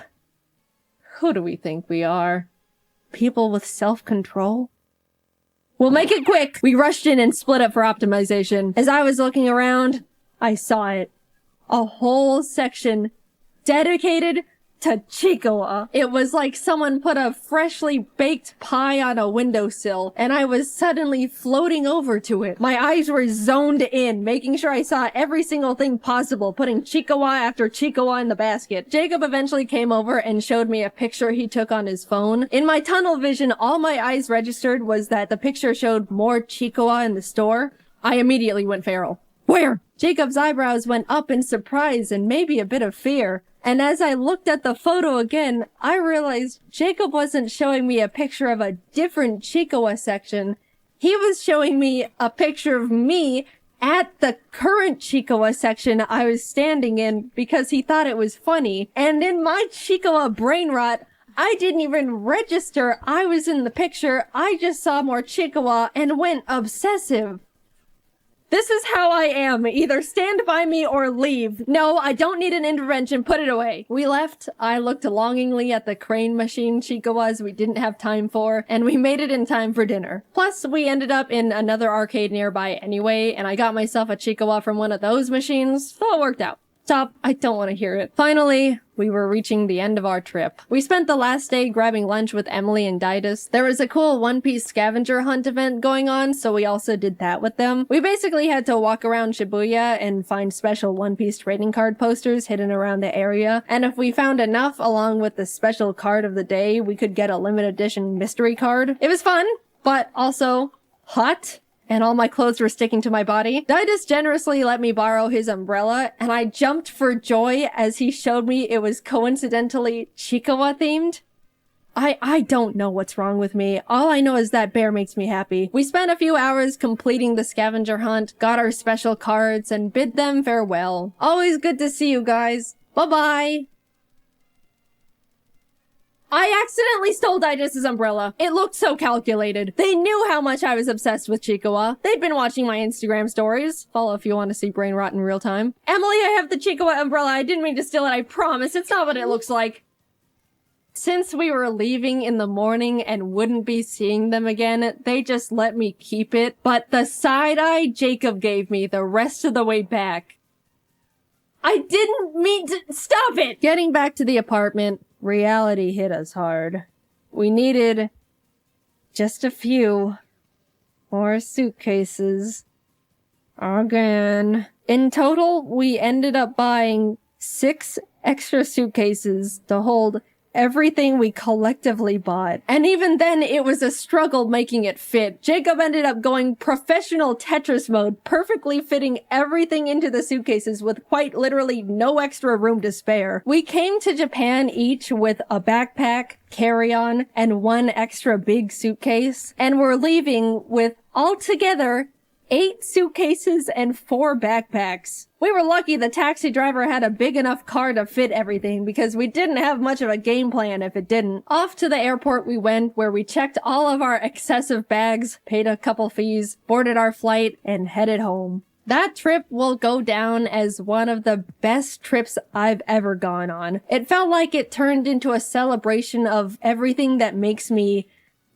Who do we think we are? People with self-control? We'll make it quick! We rushed in and split up for optimization. As I was looking around, I saw it. A whole section dedicated to Chiikawa. It was like someone put a freshly baked pie on a windowsill, and I was suddenly floating over to it. My eyes were zoned in, making sure I saw every single thing possible, putting Chiikawa after Chiikawa in the basket. Jacob eventually came over and showed me a picture he took on his phone. In my tunnel vision, all my eyes registered was that the picture showed more Chiikawa in the store. I immediately went feral. Where? Jacob's eyebrows went up in surprise and maybe a bit of fear. And as I looked at the photo again, I realized Jacob wasn't showing me a picture of a different Chiikawa section. He was showing me a picture of me at the current Chiikawa section I was standing in because he thought it was funny. And in my Chiikawa brain rot, I didn't even register I was in the picture. I just saw more Chikawa and went obsessive. This is how I am. Either stand by me or leave. No, I don't need an intervention. Put it away. We left. I looked longingly at the crane machine Chikawas we didn't have time for, and we made it in time for dinner. Plus, we ended up in another arcade nearby anyway, and I got myself a Chikawa from one of those machines, so it worked out. Stop. I don't want to hear it. Finally, we were reaching the end of our trip. We spent the last day grabbing lunch with Emily and Didus. There was a cool One Piece scavenger hunt event going on, so we also did that with them. We basically had to walk around Shibuya and find special One Piece trading card posters hidden around the area, and if we found enough along with the special card of the day, we could get a limited edition mystery card. It was fun, but also hot. And all my clothes were sticking to my body. Didus generously let me borrow his umbrella, and I jumped for joy as he showed me it was coincidentally Chikawa themed. I don't know what's wrong with me. All I know is that bear makes me happy. We spent a few hours completing the scavenger hunt, got our special cards, and bid them farewell. Always good to see you guys. Bye-bye. I accidentally stole Didus' umbrella. It looked so calculated. They knew how much I was obsessed with Chikawa. They'd been watching my Instagram stories. Follow if you want to see brain rot in real time. Emily, I have the Chikawa umbrella. I didn't mean to steal it. I promise. It's not what it looks like. Since we were leaving in the morning and wouldn't be seeing them again, they just let me keep it. But the side-eye Jacob gave me the rest of the way back. I didn't mean to— stop it! Getting back to the apartment, reality hit us hard. We needed just a few more suitcases. Again. In total, we ended up buying 6 extra suitcases to hold everything we collectively bought. And even then, it was a struggle making it fit. Jacob ended up going professional Tetris mode, perfectly fitting everything into the suitcases with quite literally no extra room to spare. We came to Japan each with a backpack, carry-on, and 1 extra big suitcase, and we're leaving with altogether 8 suitcases and 4 backpacks. We were lucky the taxi driver had a big enough car to fit everything because we didn't have much of a game plan if it didn't. Off to the airport we went, where we checked all of our excessive bags, paid a couple fees, boarded our flight, and headed home. That trip will go down as one of the best trips I've ever gone on. It felt like it turned into a celebration of everything that makes me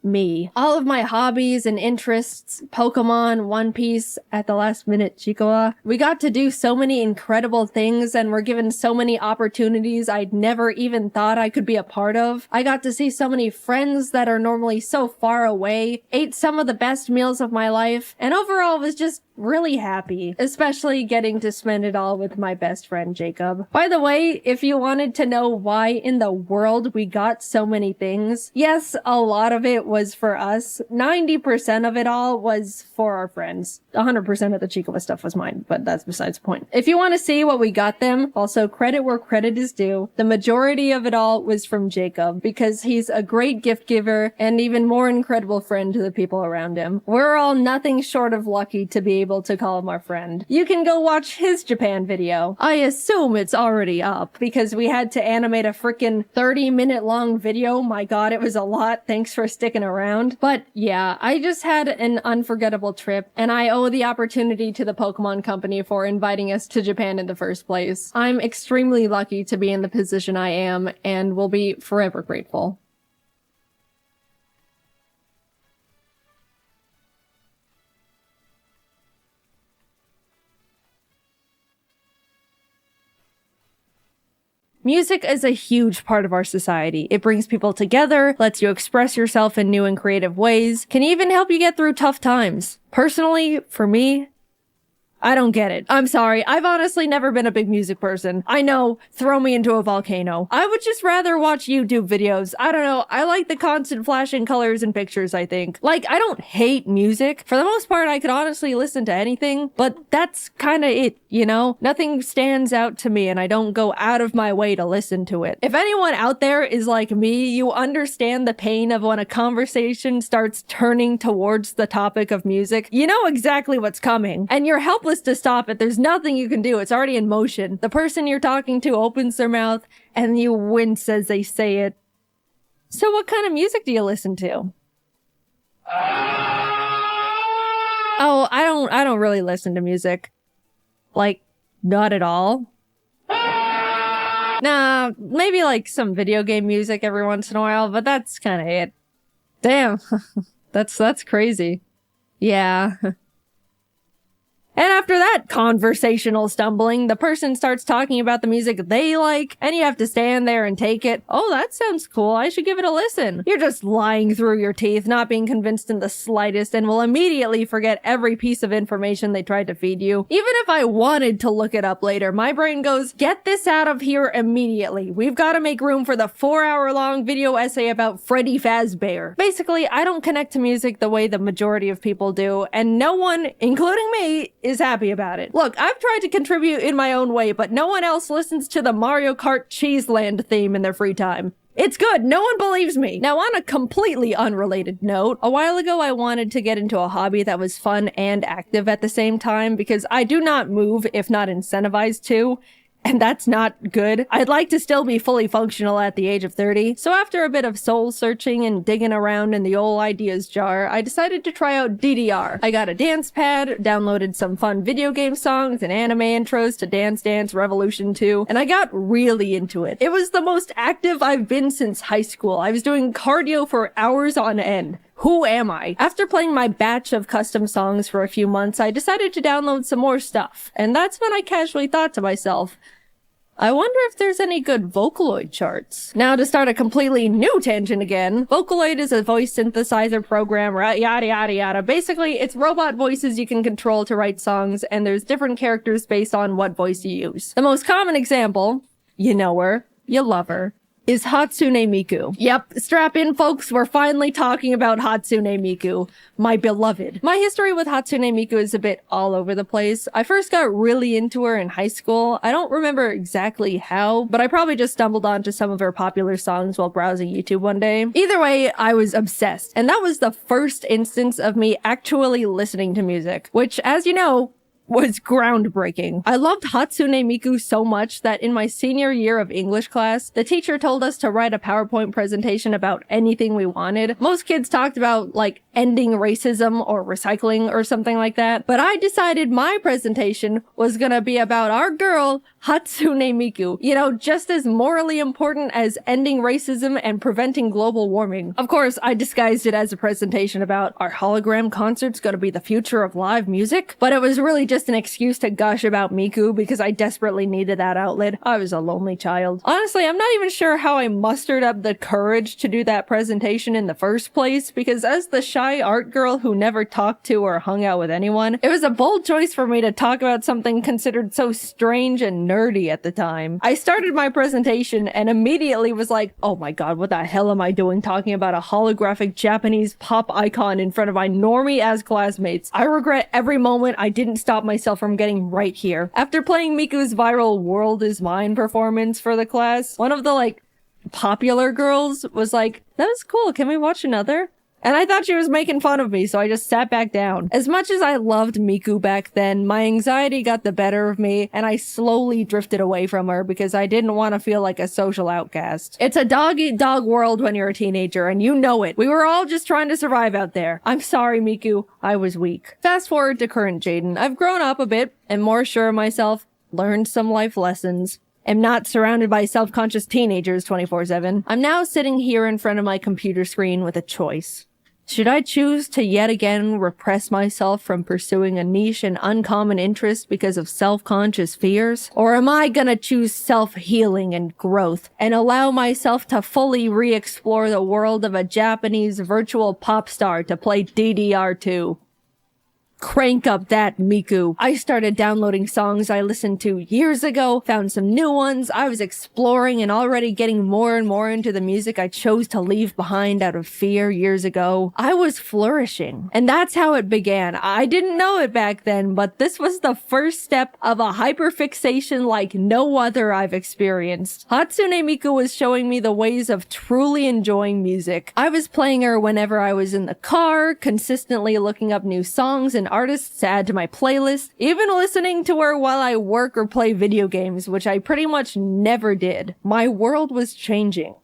me. All of my hobbies and interests, Pokemon, One Piece, at the last minute Chikawa. We got to do so many incredible things and were given so many opportunities I'd never even thought I could be a part of. I got to see so many friends that are normally so far away, ate some of the best meals of my life, and overall was just really happy, especially getting to spend it all with my best friend Jacob. By the way, if you wanted to know why in the world we got so many things, yes, a lot of it was for us. 90% of it all was for our friends. 100% of the Chikawa stuff was mine, but that's besides the point. If you want to see what we got them, also credit where credit is due, the majority of it all was from Jacob, because he's a great gift giver and even more incredible friend to the people around him. We're all nothing short of lucky to be able to call him our friend. You can go watch his Japan video. I assume it's already up, because we had to animate a frickin' 30-minute long video. My god, it was a lot. Thanks for sticking around. But yeah, I just had an unforgettable trip, and I owe the opportunity to the Pokemon Company for inviting us to Japan in the first place. I'm extremely lucky to be in the position I am, and will be forever grateful. Music is a huge part of our society. It brings people together, lets you express yourself in new and creative ways, can even help you get through tough times. Personally, for me, I don't get it. I'm sorry. I've honestly never been a big music person. I know, throw me into a volcano. I would just rather watch YouTube videos. I don't know. I like the constant flashing colors and pictures, I think. Like, I don't hate music. For the most part, I could honestly listen to anything, but that's kinda it, you know? Nothing stands out to me and I don't go out of my way to listen to it. If anyone out there is like me, you understand the pain of when a conversation starts turning towards the topic of music. You know exactly what's coming, and you're helpless to stop it. There's nothing you can do. It's already in motion. The person you're talking to opens their mouth and you wince as they say it. So what kind of music do you listen to? Oh, I don't really listen to music. Like, not at all. Nah, maybe like some video game music every once in a while, but that's kind of it. Damn. That's crazy. Yeah. And after that conversational stumbling, the person starts talking about the music they like, and you have to stand there and take it. Oh, that sounds cool. I should give it a listen. You're just lying through your teeth, not being convinced in the slightest, and will immediately forget every piece of information they tried to feed you. Even if I wanted to look it up later, my brain goes, get this out of here immediately. We've got to make room for the 4-hour-long video essay about Freddy Fazbear. Basically, I don't connect to music the way the majority of people do, and no one, including me, is happy about it. Look, I've tried to contribute in my own way, but no one else listens to the Mario Kart Cheeseland theme in their free time. It's good. No one believes me. Now, on a completely unrelated note, a while ago I wanted to get into a hobby that was fun and active at the same time because I do not move if not incentivized to. And that's not good. I'd like to still be fully functional at the age of 30. So after a bit of soul searching and digging around in the old ideas jar, I decided to try out DDR. I got a dance pad, downloaded some fun video game songs and anime intros to Dance Dance Revolution 2, and I got really into it. It was the most active I've been since high school. I was doing cardio for hours on end. Who am I? After playing my batch of custom songs for a few months, I decided to download some more stuff. And that's when I casually thought to myself, I wonder if there's any good Vocaloid charts. Now to start a completely new tangent again, Vocaloid is a voice synthesizer program, yada yada yada. Basically, it's robot voices you can control to write songs, and there's different characters based on what voice you use. The most common example, you know her, you love her, is Hatsune Miku. Yep, strap in folks, we're finally talking about Hatsune Miku, my beloved. My history with Hatsune Miku is a bit all over the place. I first got really into her in high school. I don't remember exactly how, but I probably just stumbled onto some of her popular songs while browsing YouTube one day. Either way, I was obsessed, and that was the first instance of me actually listening to music, which, as you know, was groundbreaking. I loved Hatsune Miku so much that in my senior year of English class, the teacher told us to write a PowerPoint presentation about anything we wanted. Most kids talked about, like, ending racism or recycling or something like that, but I decided my presentation was gonna be about our girl, Hatsune Miku. You know, just as morally important as ending racism and preventing global warming. Of course, I disguised it as a presentation about our hologram concert's gonna be the future of live music, but it was really just an excuse to gush about Miku because I desperately needed that outlet. I was a lonely child. Honestly, I'm not even sure how I mustered up the courage to do that presentation in the first place, because as the shy art girl who never talked to or hung out with anyone, it was a bold choice for me to talk about something considered so strange and nerdy at the time. I started my presentation and immediately was like, oh my god, what the hell am I doing talking about a holographic Japanese pop icon in front of my normie-ass classmates? I regret every moment I didn't stop myself from getting right here. After playing Miku's viral World Is Mine performance for the class, one of the, like, popular girls was like, that was cool, can we watch another? And I thought she was making fun of me, so I just sat back down. As much as I loved Miku back then, my anxiety got the better of me, and I slowly drifted away from her because I didn't want to feel like a social outcast. It's a dog-eat-dog world when you're a teenager, and you know it. We were all just trying to survive out there. I'm sorry, Miku. I was weak. Fast forward to current Jaiden. I've grown up a bit, and more sure of myself, learned some life lessons. Am not surrounded by self-conscious teenagers 24/7. I'm now sitting here in front of my computer screen with a choice. Should I choose to yet again repress myself from pursuing a niche and uncommon interest because of self-conscious fears? Or am I gonna choose self-healing and growth and allow myself to fully re-explore the world of a Japanese virtual pop star to play DDR2? Crank up that, Miku. I started downloading songs I listened to years ago, found some new ones. I was exploring and already getting more and more into the music I chose to leave behind out of fear years ago. I was flourishing. And that's how it began. I didn't know it back then, but this was the first step of a hyperfixation like no other I've experienced. Hatsune Miku was showing me the ways of truly enjoying music. I was playing her whenever I was in the car, consistently looking up new songs and artists to add to my playlist, even listening to her while I work or play video games, which I pretty much never did. My world was changing.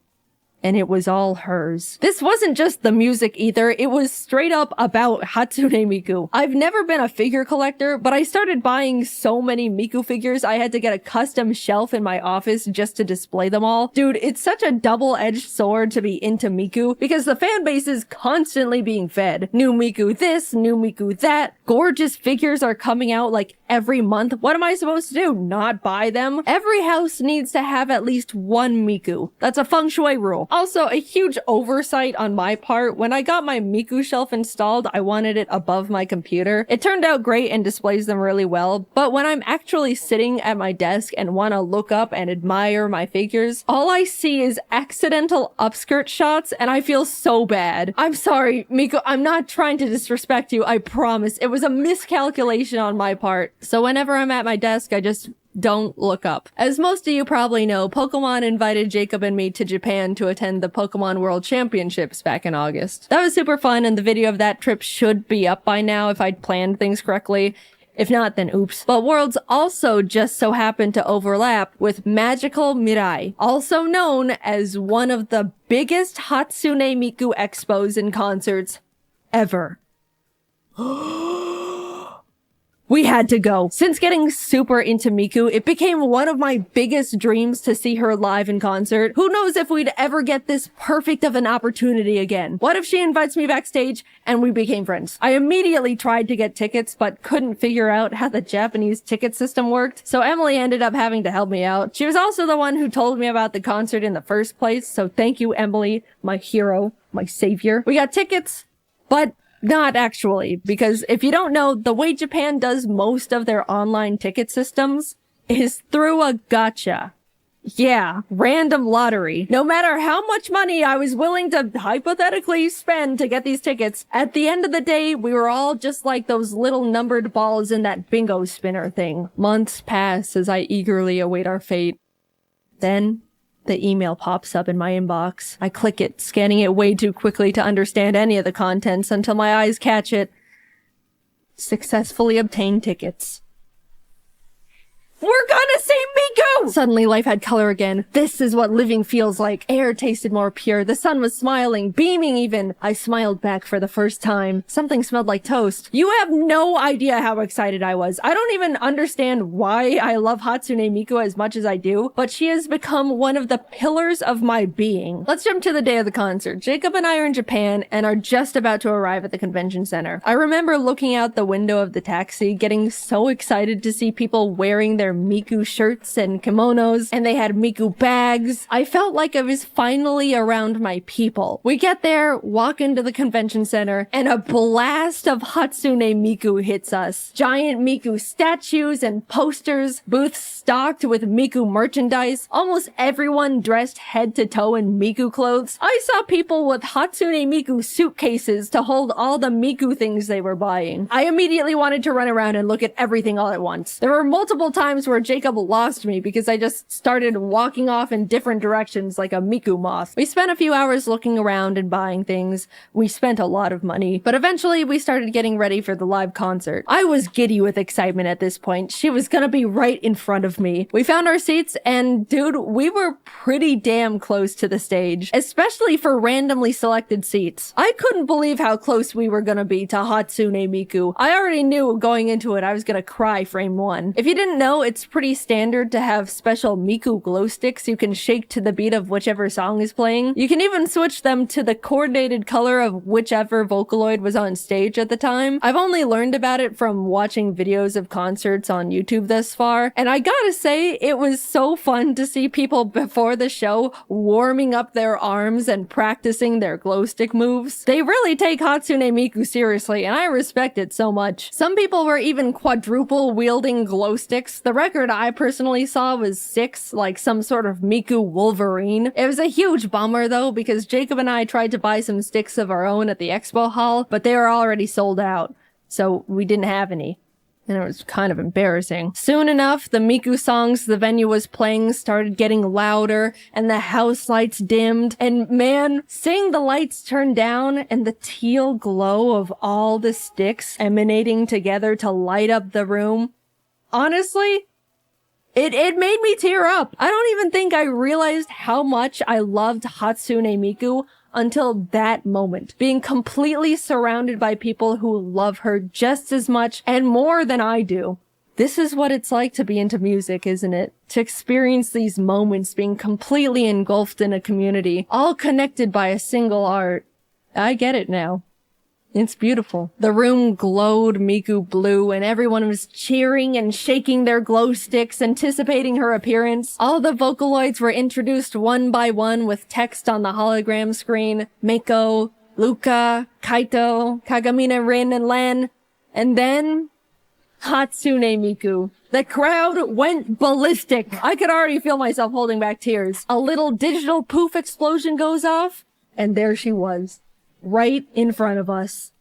and it was all hers. This wasn't just the music either, it was straight up about Hatsune Miku. I've never been a figure collector, but I started buying so many Miku figures I had to get a custom shelf in my office just to display them all. Dude, it's such a double-edged sword to be into Miku, because the fan base is constantly being fed. New Miku this, new Miku that. Gorgeous figures are coming out like every month. What am I supposed to do? Not buy them? Every house needs to have at least one Miku. That's a feng shui rule. Also, a huge oversight on my part. When I got my Miku shelf installed, I wanted it above my computer. It turned out great and displays them really well, but when I'm actually sitting at my desk and want to look up and admire my figures, all I see is accidental upskirt shots and I feel so bad. I'm sorry, Miku, I'm not trying to disrespect you, I promise. It was a miscalculation on my part. So whenever I'm at my desk, I just don't look up. As most of you probably know, Pokemon invited Jacob and me to Japan to attend the Pokemon World Championships back in August. That was super fun, and the video of that trip should be up by now if I'd planned things correctly. If not, then oops. But Worlds also just so happened to overlap with Magical Mirai, also known as one of the biggest Hatsune Miku expos and concerts ever. We had to go. Since getting super into Miku, it became one of my biggest dreams to see her live in concert. Who knows if we'd ever get this perfect of an opportunity again? What if she invites me backstage and we became friends? I immediately tried to get tickets, but couldn't figure out how the Japanese ticket system worked, so Emily ended up having to help me out. She was also the one who told me about the concert in the first place, so thank you, Emily, my hero, my savior. We got tickets, but not actually, because if you don't know, the way Japan does most of their online ticket systems is through a gacha. Yeah, random lottery. No matter how much money I was willing to hypothetically spend to get these tickets, at the end of the day, we were all just like those little numbered balls in that bingo spinner thing. Months pass as I eagerly await our fate. Then the email pops up in my inbox. I click it, scanning it way too quickly to understand any of the contents until my eyes catch it. Successfully obtained tickets. We're gonna see Miku! Suddenly life had color again. This is what living feels like. Air tasted more pure. The sun was smiling, beaming even. I smiled back for the first time. Something smelled like toast. You have no idea how excited I was. I don't even understand why I love Hatsune Miku as much as I do, but she has become one of the pillars of my being. Let's jump to the day of the concert. Jacob and I are in Japan and are just about to arrive at the convention center. I remember looking out the window of the taxi, getting so excited to see people wearing their Miku shirts and kimonos, and they had Miku bags. I felt like I was finally around my people. We get there, walk into the convention center, and a blast of Hatsune Miku hits us. Giant Miku statues and posters, booths stocked with Miku merchandise, almost everyone dressed head to toe in Miku clothes. I saw people with Hatsune Miku suitcases to hold all the Miku things they were buying. I immediately wanted to run around and look at everything all at once. There were multiple times where Jacob lost me because I just started walking off in different directions like a Miku moth. We spent a few hours looking around and buying things. We spent a lot of money, but eventually we started getting ready for the live concert. I was giddy with excitement at this point. She was gonna be right in front of me. We found our seats and dude, we were pretty damn close to the stage, especially for randomly selected seats. I couldn't believe how close we were gonna be to Hatsune Miku. I already knew going into it I was gonna cry frame one. If you didn't know, it's pretty standard to have special Miku glow sticks you can shake to the beat of whichever song is playing. You can even switch them to the coordinated color of whichever Vocaloid was on stage at the time. I've only learned about it from watching videos of concerts on YouTube thus far, and I gotta say, it was so fun to see people before the show warming up their arms and practicing their glow stick moves. They really take Hatsune Miku seriously, and I respect it so much. Some people were even quadruple wielding glow sticks. The record I personally saw was 6, like some sort of Miku Wolverine. It was a huge bummer though, because Jacob and I tried to buy some sticks of our own at the expo hall, but they were already sold out, so we didn't have any. And it was kind of embarrassing. Soon enough, the Miku songs the venue was playing started getting louder, and the house lights dimmed, and man, seeing the lights turn down and the teal glow of all the sticks emanating together to light up the room, honestly, It made me tear up. I don't even think I realized how much I loved Hatsune Miku until that moment. Being completely surrounded by people who love her just as much and more than I do. This is what it's like to be into music, isn't it? To experience these moments being completely engulfed in a community, all connected by a single art. I get it now. It's beautiful. The room glowed Miku blue and everyone was cheering and shaking their glow sticks, anticipating her appearance. All the Vocaloids were introduced one by one with text on the hologram screen. Mako, Luka, Kaito, Kagamine Rin, and Lan. And then Hatsune Miku. The crowd went ballistic. I could already feel myself holding back tears. A little digital poof explosion goes off, and there she was. Right in front of us.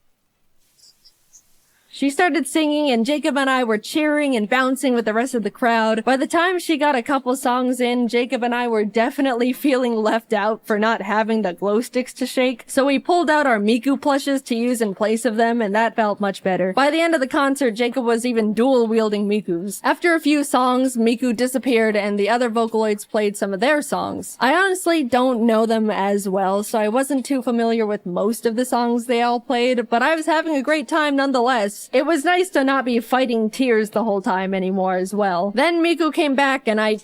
She started singing and Jacob and I were cheering and bouncing with the rest of the crowd. By the time she got a couple songs in, Jacob and I were definitely feeling left out for not having the glow sticks to shake. So we pulled out our Miku plushes to use in place of them, and that felt much better. By the end of the concert, Jacob was even dual wielding Mikus. After a few songs, Miku disappeared and the other Vocaloids played some of their songs. I honestly don't know them as well, so I wasn't too familiar with most of the songs they all played, but I was having a great time nonetheless. It was nice to not be fighting tears the whole time anymore as well. Then Miku came back and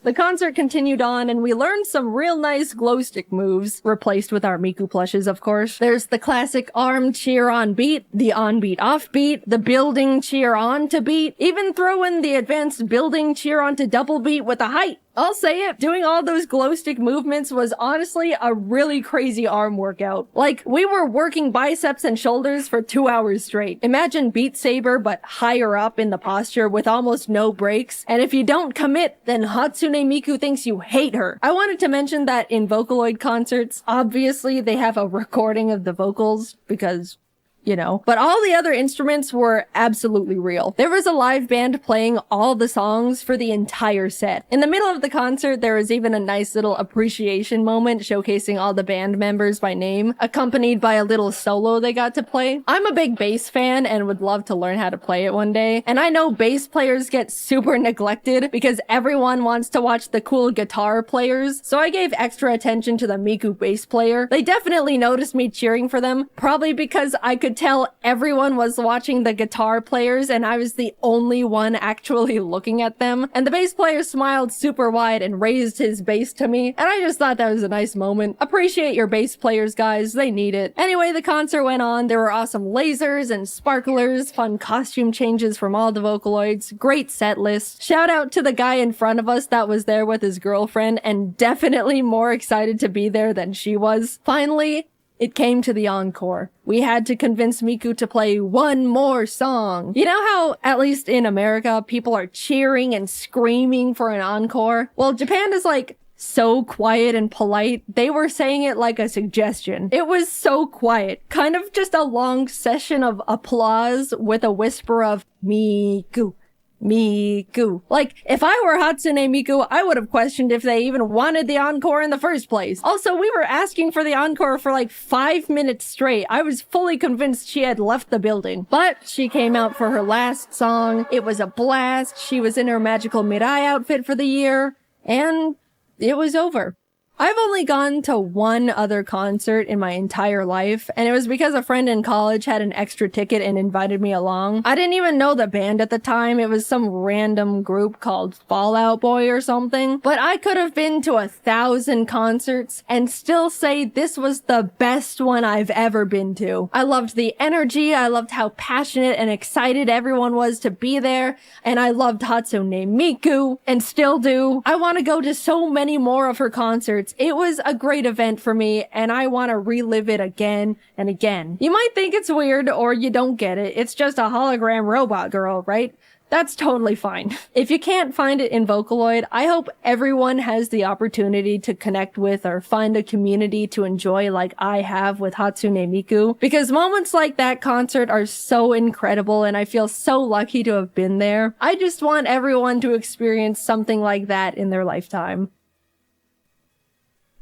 the concert continued on and we learned some real nice glow stick moves, replaced with our Miku plushes, of course. There's the classic arm cheer on beat, the on beat off beat, the building cheer on to beat, even throw in the advanced building cheer on to double beat with a height. I'll say it, doing all those glow stick movements was honestly a really crazy arm workout. Like, we were working biceps and shoulders for 2 hours straight. Imagine Beat Saber, but higher up in the posture with almost no breaks. And if you don't commit, then Hatsune Miku thinks you hate her. I wanted to mention that in Vocaloid concerts, obviously they have a recording of the vocals because, you know, but all the other instruments were absolutely real. There was a live band playing all the songs for the entire set. In the middle of the concert, there was even a nice little appreciation moment showcasing all the band members by name, accompanied by a little solo they got to play. I'm a big bass fan and would love to learn how to play it one day. And I know bass players get super neglected because everyone wants to watch the cool guitar players, so I gave extra attention to the Miku bass player. They definitely noticed me cheering for them, probably because I could tell everyone was watching the guitar players and I was the only one actually looking at them. And the bass player smiled super wide and raised his bass to me, and I just thought that was a nice moment. Appreciate your bass players, guys. They need it. Anyway, the concert went on. There were awesome lasers and sparklers, fun costume changes from all the Vocaloids, great set list. Shout out to the guy in front of us that was there with his girlfriend and definitely more excited to be there than she was. Finally, it came to the encore. We had to convince Miku to play one more song. You know how, at least in America, people are cheering and screaming for an encore? Well, Japan is like so quiet and polite. They were saying it like a suggestion. It was so quiet. Kind of just a long session of applause with a whisper of Miku. Miku. Like, if I were Hatsune Miku, I would have questioned if they even wanted the encore in the first place. Also, we were asking for the encore for like 5 minutes straight. I was fully convinced she had left the building. But she came out for her last song. It was a blast. She was in her magical Mirai outfit for the year. And it was over. I've only gone to one other concert in my entire life, and it was because a friend in college had an extra ticket and invited me along. I didn't even know the band at the time. It was some random group called Fall Out Boy or something. But I could have been to 1,000 concerts and still say this was the best one I've ever been to. I loved the energy, I loved how passionate and excited everyone was to be there, and I loved Hatsune Miku, and still do. I want to go to so many more of her concerts. It was a great event for me, and I want to relive it again and again. You might think it's weird, or you don't get it. It's just a hologram robot girl, right? That's totally fine. If you can't find it in Vocaloid, I hope everyone has the opportunity to connect with or find a community to enjoy like I have with Hatsune Miku, because moments like that concert are so incredible and I feel so lucky to have been there. I just want everyone to experience something like that in their lifetime.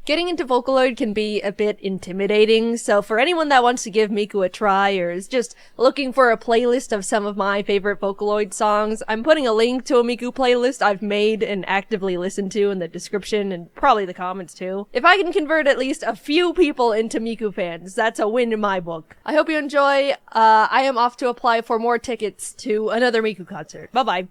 Getting into Vocaloid can be a bit intimidating, so for anyone that wants to give Miku a try or is just looking for a playlist of some of my favorite Vocaloid songs, I'm putting a link to a Miku playlist I've made and actively listened to in the description and probably the comments too. If I can convert at least a few people into Miku fans, that's a win in my book. I hope you enjoy. I am off to apply for more tickets to another Miku concert. Bye bye.